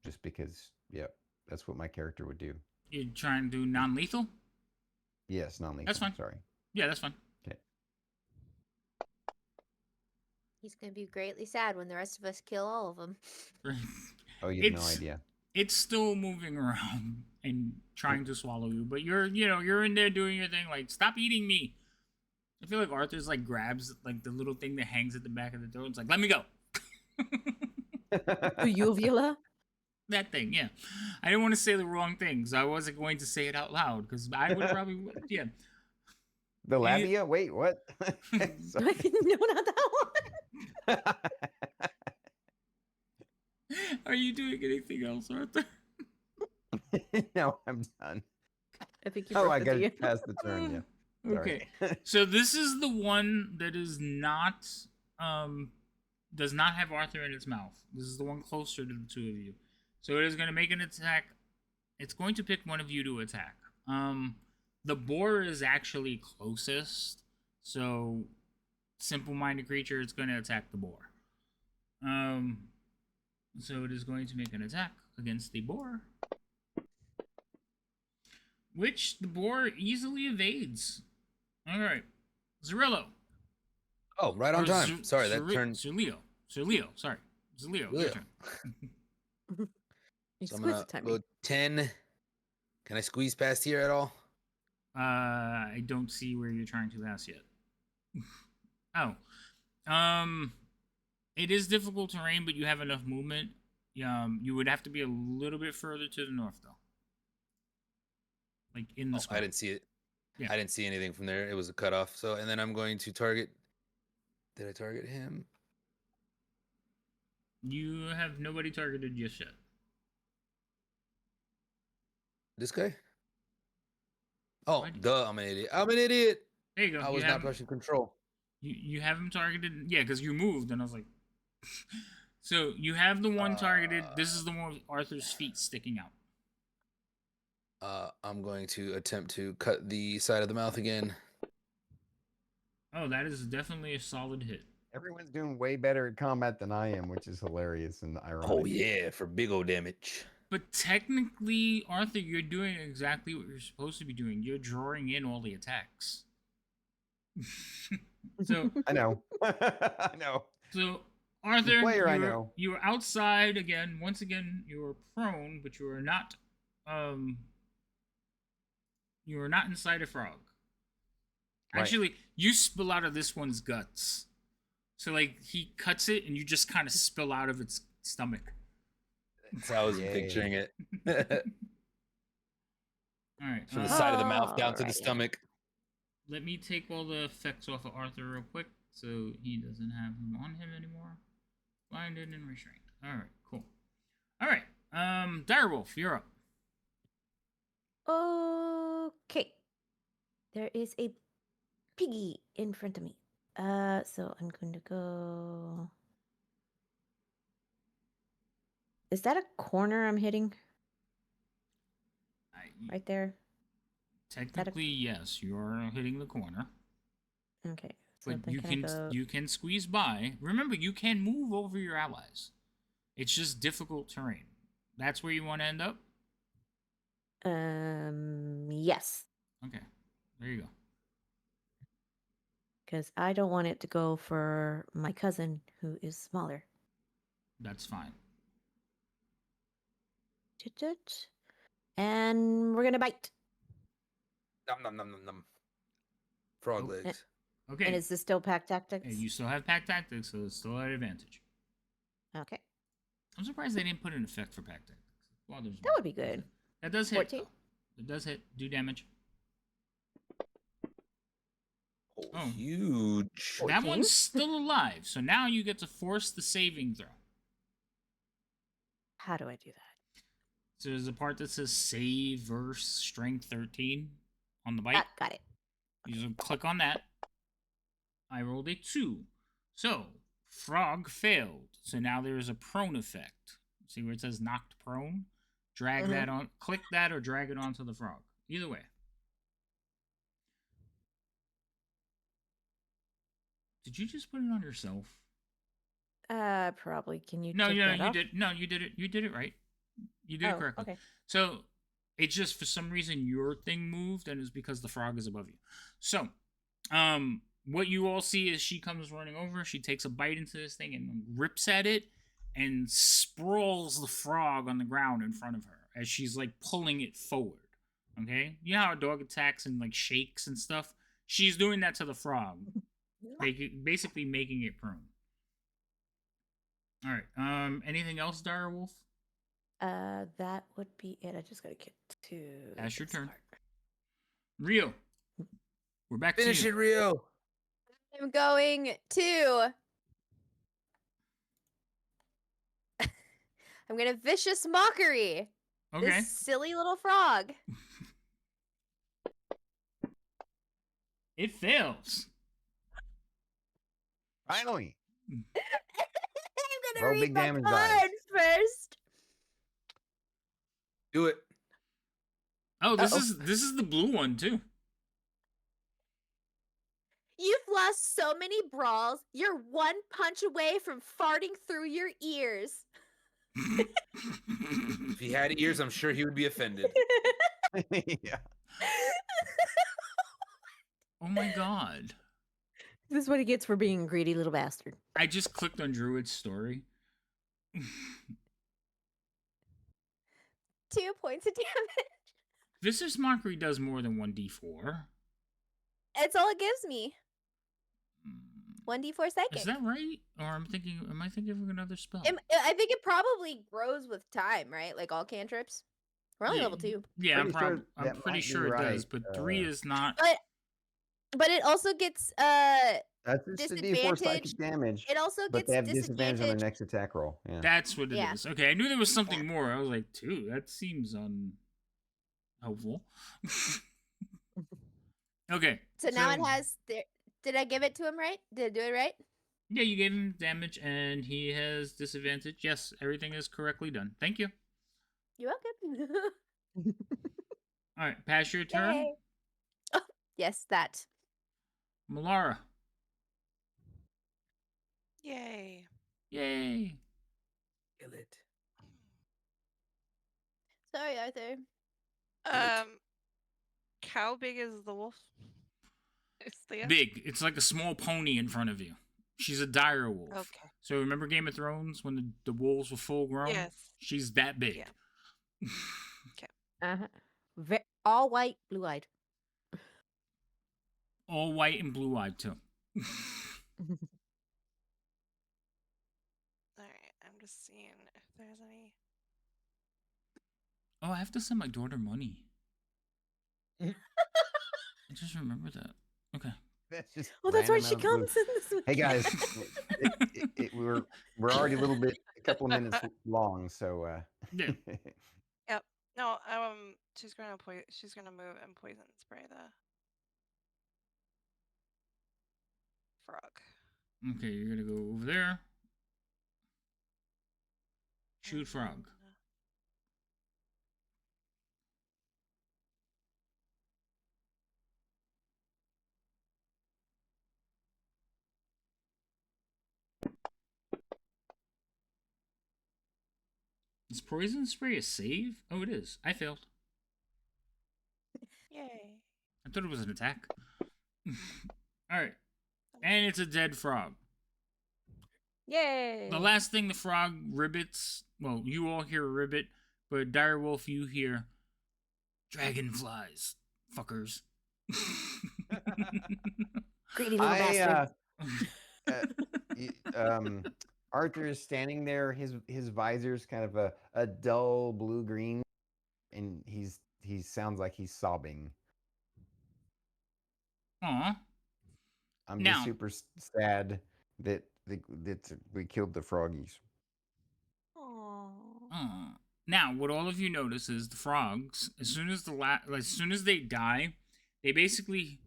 Speaker 3: Just because, that's what my character would do.
Speaker 1: You're trying to do non-lethal?
Speaker 3: Yes, non-lethal.
Speaker 1: That's fine.
Speaker 3: Sorry.
Speaker 1: Yeah, that's fine.
Speaker 3: Okay.
Speaker 2: He's going to be greatly sad when the rest of us kill all of them.
Speaker 3: Oh, you have no idea.
Speaker 1: It's still moving around and trying to swallow you, but you're in there doing your thing. Like, stop eating me. I feel like Arthur's like grabs like the little thing that hangs at the back of the throat. It's like, let me go.
Speaker 4: The uvula?
Speaker 1: That thing, yeah. I didn't want to say the wrong things. I wasn't going to say it out loud because I would probably, yeah.
Speaker 3: The labia? Wait, what?
Speaker 4: No, not that one.
Speaker 1: Are you doing anything else, Arthur?
Speaker 3: No, I'm done.
Speaker 4: I think you
Speaker 3: Oh,
Speaker 4: broke
Speaker 3: I
Speaker 4: the
Speaker 3: got
Speaker 4: DM.
Speaker 3: to pass the turn. Yeah. Sorry.
Speaker 1: Okay. So this is the one that is not does not have Arthur in its mouth. This is the one closer to the two of you. So it is going to make an attack. It's going to pick one of you to attack. The boar is actually closest. So simple-minded creature is going to attack the boar. So it is going to make an attack against the boar, which the boar easily evades. All right, Zerillo.
Speaker 5: Oh, right on
Speaker 1: Or
Speaker 5: time. Sorry, that turned.
Speaker 1: Sir Leo. Sorry. Zerleo, your
Speaker 5: Leo.
Speaker 1: turn.
Speaker 4: You
Speaker 5: So I'm
Speaker 4: squeeze
Speaker 5: gonna
Speaker 4: the timing.
Speaker 5: go 10. Can I squeeze past here at all?
Speaker 1: I don't see where you're trying to pass yet. Oh. It is difficult terrain, but you have enough movement. You would have to be a little bit further to the north, though. Like in the
Speaker 5: I
Speaker 1: square.
Speaker 5: didn't see it.
Speaker 1: Yeah.
Speaker 5: I didn't see anything from there. It was a cutoff. So, and then I'm going to target. Did I target him?
Speaker 1: You have nobody targeted just yet.
Speaker 5: This guy? Oh,
Speaker 1: Why do-
Speaker 5: duh! I'm an idiot. I'm an idiot.
Speaker 1: There you go.
Speaker 5: I was not pressing control.
Speaker 1: You have him targeted. Yeah, because you moved, and I was like. So you have the one targeted. This is the one with Arthur's feet sticking out.
Speaker 5: I'm going to attempt to cut the side of the mouth again.
Speaker 1: Oh, that is definitely a solid hit.
Speaker 3: Everyone's doing way better at combat than I am, which is hilarious and ironic.
Speaker 5: Oh yeah, for big old damage.
Speaker 1: But technically, Arthur, you're doing exactly what you're supposed to be doing. You're drawing in all the attacks. So
Speaker 3: I know. I know.
Speaker 1: So Arthur,
Speaker 3: Player I know.
Speaker 1: You are outside again. Once again, you are prone, but you are not. You are not inside a frog.
Speaker 3: Right.
Speaker 1: Actually, you spill out of this one's guts. So like he cuts it, and you just kind of spill out of its stomach.
Speaker 5: That's how I was
Speaker 3: Yay.
Speaker 5: picturing it.
Speaker 1: All right.
Speaker 5: From the side of the mouth down to the
Speaker 4: Alrighty.
Speaker 5: stomach.
Speaker 1: Let me take all the effects off of Arthur real quick, so he doesn't have them on him anymore. Blinded and restrained. All right, cool. All right, Direwolf, you're up.
Speaker 4: Okay. There is a piggy in front of me. So I'm going to go. Is that a corner I'm hitting right there?
Speaker 1: Technically, yes, you're hitting the corner,
Speaker 4: Okay. So
Speaker 1: but
Speaker 4: then
Speaker 1: you
Speaker 4: can I
Speaker 1: can
Speaker 4: go?
Speaker 1: you can squeeze by. Remember, you can move over your allies. It's just difficult terrain. That's where you want to end up.
Speaker 4: Yes,
Speaker 1: Okay, there you go.
Speaker 4: because I don't want it to go for my cousin who is smaller.
Speaker 1: That's fine.
Speaker 4: Chit-chit. And we're gonna bite.
Speaker 5: Nom nom nom nom nom. Frog
Speaker 1: Oh.
Speaker 5: legs.
Speaker 1: Okay,
Speaker 4: And is this still pack tactics?
Speaker 1: and you still have pack tactics, so it's still at advantage.
Speaker 4: Okay,
Speaker 1: I'm surprised they didn't put an effect for pack tactics. Bothers me.
Speaker 4: that would be good.
Speaker 1: That does hit.
Speaker 4: 14?
Speaker 1: Though. It does hit. Do damage.
Speaker 5: Oh,
Speaker 1: Oh.
Speaker 5: huge.
Speaker 1: That
Speaker 4: 14?
Speaker 1: one's still alive, so now you get to force the saving throw.
Speaker 4: How do I do that?
Speaker 1: So there's a part that says save versus strength 13 on the bite.
Speaker 4: Got it.
Speaker 1: You just click on that. I rolled a 2. So, frog failed. So now there's a prone effect. See where it says knocked prone? Drag
Speaker 4: Mhm.
Speaker 1: that on, click that or drag it onto the frog. Either way. Did you just put it on yourself?
Speaker 4: Probably. Can you?
Speaker 1: No,
Speaker 4: take
Speaker 1: no,
Speaker 4: that
Speaker 1: you
Speaker 4: off?
Speaker 1: did. No, you did it. You did it right. You did it
Speaker 4: Oh,
Speaker 1: correctly.
Speaker 4: okay.
Speaker 1: So it's just for some reason your thing moved, and it's because the frog is above you. So, what you all see is she comes running over. She takes a bite into this thing and rips at it, and sprawls the frog on the ground in front of her as she's like pulling it forward. Okay, you know how a dog attacks and like shakes and stuff. She's doing that to the frog, basically making it prone. All right. Anything else, Direwolf?
Speaker 4: That would be it. I just gotta get to.
Speaker 1: That's your
Speaker 4: this
Speaker 1: turn.
Speaker 4: part.
Speaker 1: Rio, we're back
Speaker 5: Finish
Speaker 1: to you.
Speaker 5: it, Rio.
Speaker 2: I'm going to. I'm gonna vicious mockery
Speaker 1: Okay.
Speaker 2: this silly little frog.
Speaker 1: It fails.
Speaker 3: Finally.
Speaker 2: I'm gonna
Speaker 3: Roll
Speaker 2: read
Speaker 3: big
Speaker 2: my
Speaker 3: damage
Speaker 2: card
Speaker 3: dice.
Speaker 2: first.
Speaker 5: Do it.
Speaker 1: Oh, this
Speaker 4: Uh-oh.
Speaker 1: is the blue one too.
Speaker 2: You've lost so many brawls. You're one punch away from farting through your ears.
Speaker 5: If he had ears, I'm sure he would be offended.
Speaker 3: Yeah.
Speaker 1: Oh my god.
Speaker 4: This is what he gets for being a greedy little bastard.
Speaker 1: I just clicked on Druid's story.
Speaker 2: 2 points of damage.
Speaker 1: Vicious Mockery does more than 1d4.
Speaker 2: That's all it gives me.
Speaker 1: Hmm.
Speaker 2: 1d4 psychic.
Speaker 1: Is that right? Or am I thinking of another spell?
Speaker 2: I think it probably grows with time, right? Like all cantrips. We're only
Speaker 1: Yeah.
Speaker 2: level 2.
Speaker 1: Yeah,
Speaker 3: Pretty sure
Speaker 1: I'm
Speaker 3: that
Speaker 1: pretty
Speaker 3: might be
Speaker 1: sure it does,
Speaker 3: right.
Speaker 1: but 3 is not.
Speaker 2: But it also gets
Speaker 3: That's just a D4
Speaker 2: disadvantage.
Speaker 3: psychic damage.
Speaker 2: It also
Speaker 3: But
Speaker 2: gets
Speaker 3: they have disadvantage on their
Speaker 2: disadvantage.
Speaker 3: next attack roll. Yeah.
Speaker 1: That's what it is.
Speaker 2: Yeah.
Speaker 1: Okay, I knew there was something more. I was like, 2. That seems unhelpful. Okay.
Speaker 2: So now it has. Did I give it to him right? Did I do it right?
Speaker 1: Yeah, you gave him damage, and he has disadvantage. Yes, everything is correctly done. Thank you.
Speaker 2: You're welcome.
Speaker 1: All right, pass your turn.
Speaker 2: Yay. Oh, yes, that.
Speaker 1: Malara.
Speaker 6: Yay.
Speaker 1: Yay.
Speaker 5: Kill it.
Speaker 2: Sorry, Arthur.
Speaker 6: How big is the wolf? Is Thea?
Speaker 1: Big. It's like a small pony in front of you. She's a dire wolf.
Speaker 6: Okay.
Speaker 1: So remember Game of Thrones when the wolves were full grown?
Speaker 6: Yes.
Speaker 1: She's that big.
Speaker 6: Yeah.
Speaker 4: Uh-huh. All white, blue-eyed.
Speaker 1: All white and blue-eyed too.
Speaker 6: Alright, I'm just seeing if there's any.
Speaker 1: Oh, I have to send my daughter money.
Speaker 3: Mhm.
Speaker 1: I just remember that. Okay.
Speaker 3: That's just
Speaker 4: Well, that's why
Speaker 3: random
Speaker 4: she
Speaker 3: out of the blue.
Speaker 4: comes in this
Speaker 3: Hey guys,
Speaker 4: weekend.
Speaker 3: we're already a couple of minutes long, so
Speaker 1: Yeah.
Speaker 6: Yep. No, she's gonna move and poison spray the frog.
Speaker 1: Okay, you're gonna go over there. Shoot frog. Is poison spray a save? Oh, it is. I failed.
Speaker 6: Yay.
Speaker 1: I thought it was an attack. Alright. And it's a dead frog.
Speaker 4: Yay!
Speaker 1: The last thing the frog ribbits, well, you all hear a ribbit, but Direwolf, you hear dragonflies, fuckers.
Speaker 4: Greedy little bastard.
Speaker 3: Arthur is standing there. His visor's kind of a dull blue green, and he sounds like he's sobbing.
Speaker 1: Aw.
Speaker 3: I'm
Speaker 1: Now-
Speaker 3: just super sad that we killed the froggies.
Speaker 1: Aw. Now, what all of you notice is the frogs, as soon as they die, they basically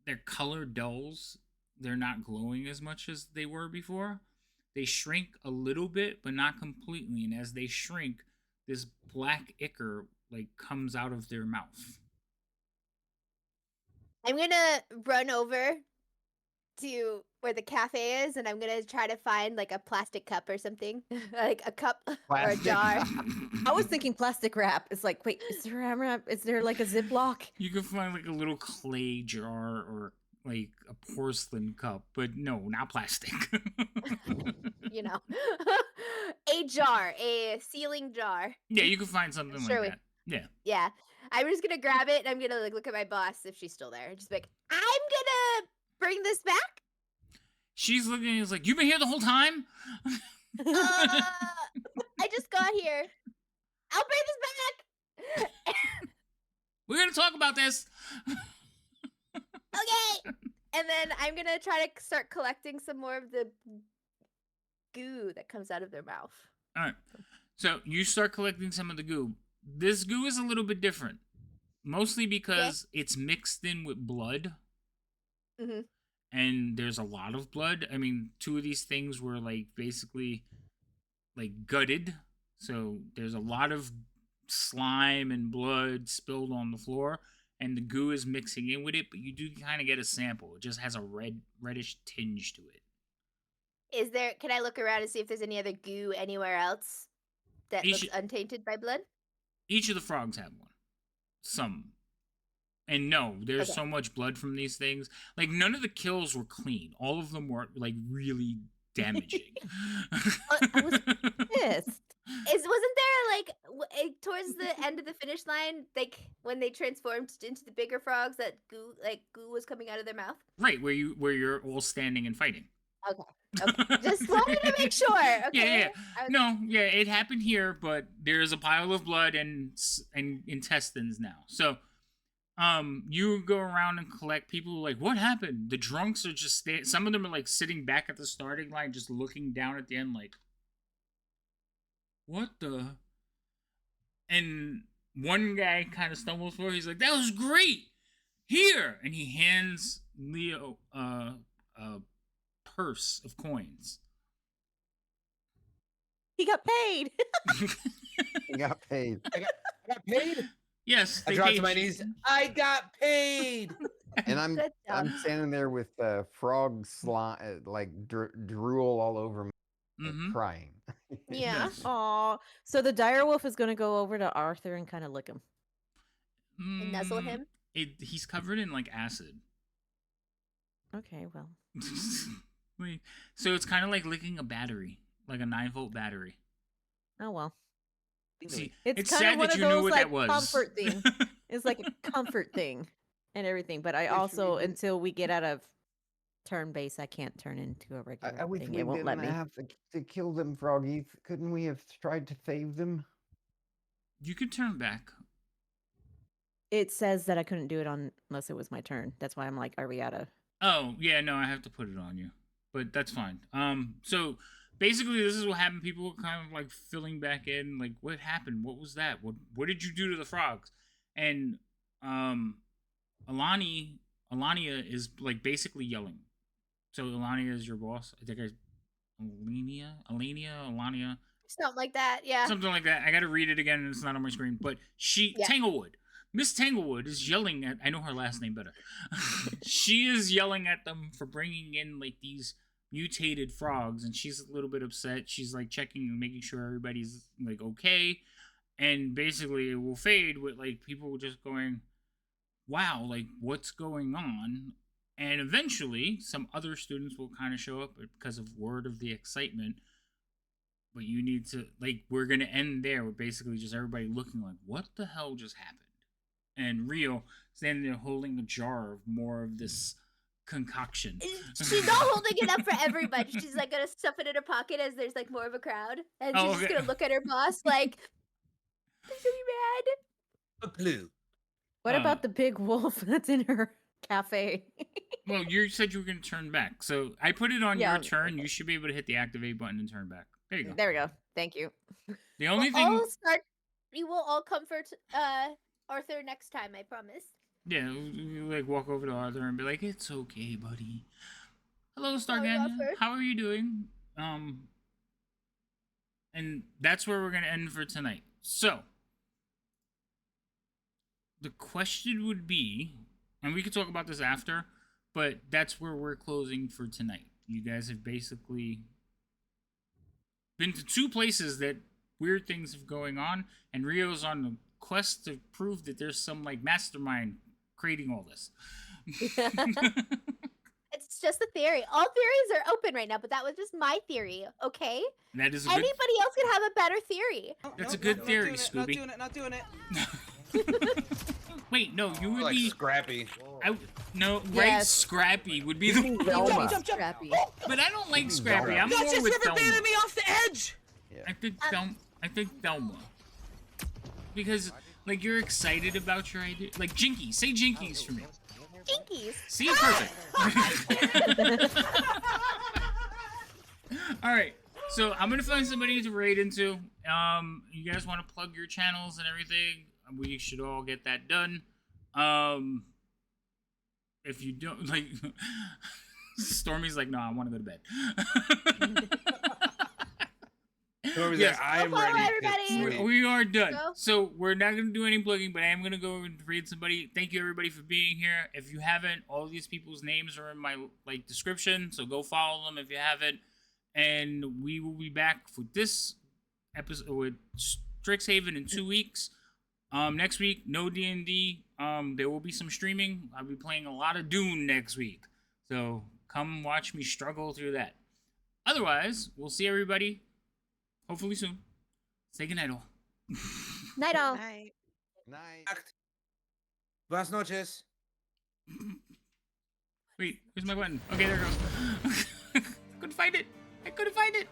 Speaker 1: their color dulls. They're not glowing as much as they were before. They shrink a little bit, but not completely. And as they shrink, this black ichor comes out of their mouth.
Speaker 2: I'm gonna run over to where the cafe is, and I'm gonna try to find like a plastic cup or something, like a cup or a
Speaker 3: Plastic.
Speaker 2: jar.
Speaker 4: I was thinking plastic wrap. It's like, wait, is there a wrap? Is there like a Ziploc?
Speaker 1: You can find like a little clay jar or like a porcelain cup, but no, not plastic.
Speaker 2: You know, a jar, a sealing jar.
Speaker 1: Yeah, you can find something
Speaker 2: Sure
Speaker 1: like that. Yeah.
Speaker 2: Yeah, I'm just gonna grab it, and I'm gonna like look at my boss if she's still there. Just be like, I'm gonna bring this back.
Speaker 1: She's looking and is like, "You've been here the whole time?"
Speaker 2: I just got here. I'll bring this back.
Speaker 1: We're gonna talk about this.
Speaker 2: Okay. And then I'm gonna try to start collecting some more of the goo that comes out of their mouth.
Speaker 1: All right. So you start collecting some of the goo. This goo is a little bit different. mostly because it's mixed in with blood.
Speaker 2: Mhm.
Speaker 1: And there's a lot of blood. I mean, 2 of these things were like basically like gutted. So there's a lot of slime and blood spilled on the floor, and the goo is mixing in with it, but you do kind of get a sample. It just has a reddish tinge to it.
Speaker 2: Is there? Can I look around and see if there's any other goo anywhere else that
Speaker 1: Each-
Speaker 2: looks untainted by blood?
Speaker 1: Each of the frogs have one. Some. And no, there's
Speaker 2: Okay.
Speaker 1: so much blood from these things. Like, none of the kills were clean. All of them were, like, really damaging.
Speaker 4: I was pissed.
Speaker 2: Wasn't there like towards the end of the finish line, like when they transformed into the bigger frogs, that goo was coming out of their mouth?
Speaker 1: Right, where you're all standing and fighting.
Speaker 2: Okay. Just wanted to make sure. Okay.
Speaker 1: Yeah.
Speaker 2: I was-
Speaker 1: No, yeah, it happened here, but there's a pile of blood and intestines now. So, you go around and collect people. Like, what happened? The drunks are just some of them are like sitting back at the starting line, just looking down at the end, like, what the? And one guy kind of stumbles forward. He's like, "That was great. Here," and he hands Leo a purse of coins.
Speaker 4: He got paid.
Speaker 3: He got paid.
Speaker 5: I got paid.
Speaker 1: Yes,
Speaker 5: I
Speaker 1: they
Speaker 5: dropped
Speaker 1: paid
Speaker 5: to my
Speaker 1: you.
Speaker 5: knees. I got paid.
Speaker 3: And I'm
Speaker 2: Good job.
Speaker 3: standing there with frog slime, like drool all over me,
Speaker 1: Mhm.
Speaker 3: crying.
Speaker 2: Yeah.
Speaker 1: Yes.
Speaker 4: Aw. So the direwolf is going to go over to Arthur and kind of lick him.
Speaker 2: And nuzzle
Speaker 1: Mm,
Speaker 2: him.
Speaker 1: He's covered in like acid.
Speaker 4: Okay, well.
Speaker 1: Wait, so it's kind of like licking a battery, like a 9-volt battery.
Speaker 4: Oh, well.
Speaker 1: See,
Speaker 4: It's
Speaker 1: sad
Speaker 4: kind of one
Speaker 1: that
Speaker 4: of
Speaker 1: you knew
Speaker 4: those
Speaker 1: what
Speaker 4: like
Speaker 1: that was.
Speaker 4: comfort thing. It's like a comfort thing and everything. But I
Speaker 3: If
Speaker 4: also,
Speaker 3: we did-
Speaker 4: until we get out of turn base, I can't turn into a regular
Speaker 3: I wish
Speaker 4: thing.
Speaker 3: we
Speaker 4: It won't let
Speaker 3: didn't
Speaker 4: me.
Speaker 3: have to kill them, froggies. Couldn't we have tried to save them?
Speaker 1: You could turn back.
Speaker 4: It says that I couldn't do it unless it was my turn. That's why I'm like, are we out of?
Speaker 1: Oh, yeah, no, I have to put it on you. But that's fine. So basically this is what happened. People were kind of like filling back in, like, what happened? What was that? What did you do to the frogs? And Alania is like basically yelling. So Alania is your boss. I think Alania.
Speaker 2: Something like that. Yeah.
Speaker 1: Something like that. I gotta read it again and it's not on my screen. But
Speaker 2: Yeah.
Speaker 1: Tanglewood. Miss Tanglewood is yelling at, I know her last name better. She is yelling at them for bringing in like these mutated frogs, and she's a little bit upset. She's like checking and making sure everybody's like okay. And basically it will fade with like people just going, wow, like what's going on? And eventually some other students will kind of show up because of word of the excitement. But you need to, like, we're going to end there with basically just everybody looking like, what the hell just happened? And Rio standing there holding a jar of more of this concoction.
Speaker 2: She's not holding it up for everybody. She's like gonna stuff it in her pocket as there's like more of a crowd, and she's
Speaker 1: Oh,
Speaker 2: just
Speaker 1: okay.
Speaker 2: gonna look at her boss like, "Please don't be mad."
Speaker 5: A clue.
Speaker 4: What
Speaker 1: Uh,
Speaker 4: about the big wolf that's in her cafe?
Speaker 1: Well, you said you were going to turn back. So I put it on
Speaker 4: Yeah,
Speaker 1: your turn. You should be able to hit the activate button and turn back. There you go.
Speaker 4: There we go. Thank you.
Speaker 1: The only
Speaker 2: We'll
Speaker 1: thing,
Speaker 2: all start. We will all comfort Arthur next time. I promise.
Speaker 1: yeah, you like walk over to Arthur and be like, it's okay, buddy. Hello,
Speaker 2: Sorry,
Speaker 1: Stargania.
Speaker 2: Arthur.
Speaker 1: How are you doing? And that's where we're going to end for tonight. So, the question would be, and we could talk about this after, but that's where we're closing for tonight. You guys have basically been to 2 places that weird things have going on, and Rio's on the quest to prove that there's some like mastermind creating all this.
Speaker 2: It's just a theory. All theories are open right now, but that was just my theory. Okay.
Speaker 1: That is a good.
Speaker 2: Anybody else can have a better theory.
Speaker 1: That's a good theory, Scooby.
Speaker 9: Not doing it.
Speaker 1: Wait, no, you would
Speaker 5: Like
Speaker 1: be.
Speaker 5: Scrappy.
Speaker 1: No, right?
Speaker 4: Yes.
Speaker 1: Scrappy would be the.
Speaker 3: Velma.
Speaker 4: Scrappy.
Speaker 1: But I don't like
Speaker 3: You
Speaker 1: Scrappy.
Speaker 3: don't.
Speaker 1: I'm
Speaker 9: Y'all
Speaker 1: more
Speaker 9: just
Speaker 1: with
Speaker 9: never
Speaker 1: Thelma.
Speaker 9: baited me off the edge.
Speaker 1: I think Thelma. Because like you're excited about your idea. Like Jinkies, say Jinkies for me.
Speaker 2: Jinkies.
Speaker 1: See, perfect. All right, so I'm gonna find somebody to raid into. You guys want to plug your channels and everything? We should all get that done. If you don't like, Stormy's like, no, I want to go to bed.
Speaker 5: Stormy's
Speaker 1: Yes.
Speaker 5: like, I am
Speaker 2: Go follow
Speaker 5: ready. to
Speaker 2: everybody.
Speaker 5: sleep."
Speaker 1: We are done.
Speaker 2: Go.
Speaker 1: So we're not going to do any plugging, but I am going to go and read somebody. Thank you everybody for being here. If you haven't, all these people's names are in my description, so go follow them if you haven't. And we will be back for this episode with Strixhaven in 2 weeks. Next week, no D&D. There will be some streaming. I'll be playing a lot of Dune next week. So come watch me struggle through that. Otherwise, we'll see everybody hopefully soon. Say goodnight all.
Speaker 2: Night all.
Speaker 6: Night.
Speaker 3: Night.
Speaker 5: Buenas noches.
Speaker 1: Wait, where's my button? Okay, there it goes. I couldn't find it.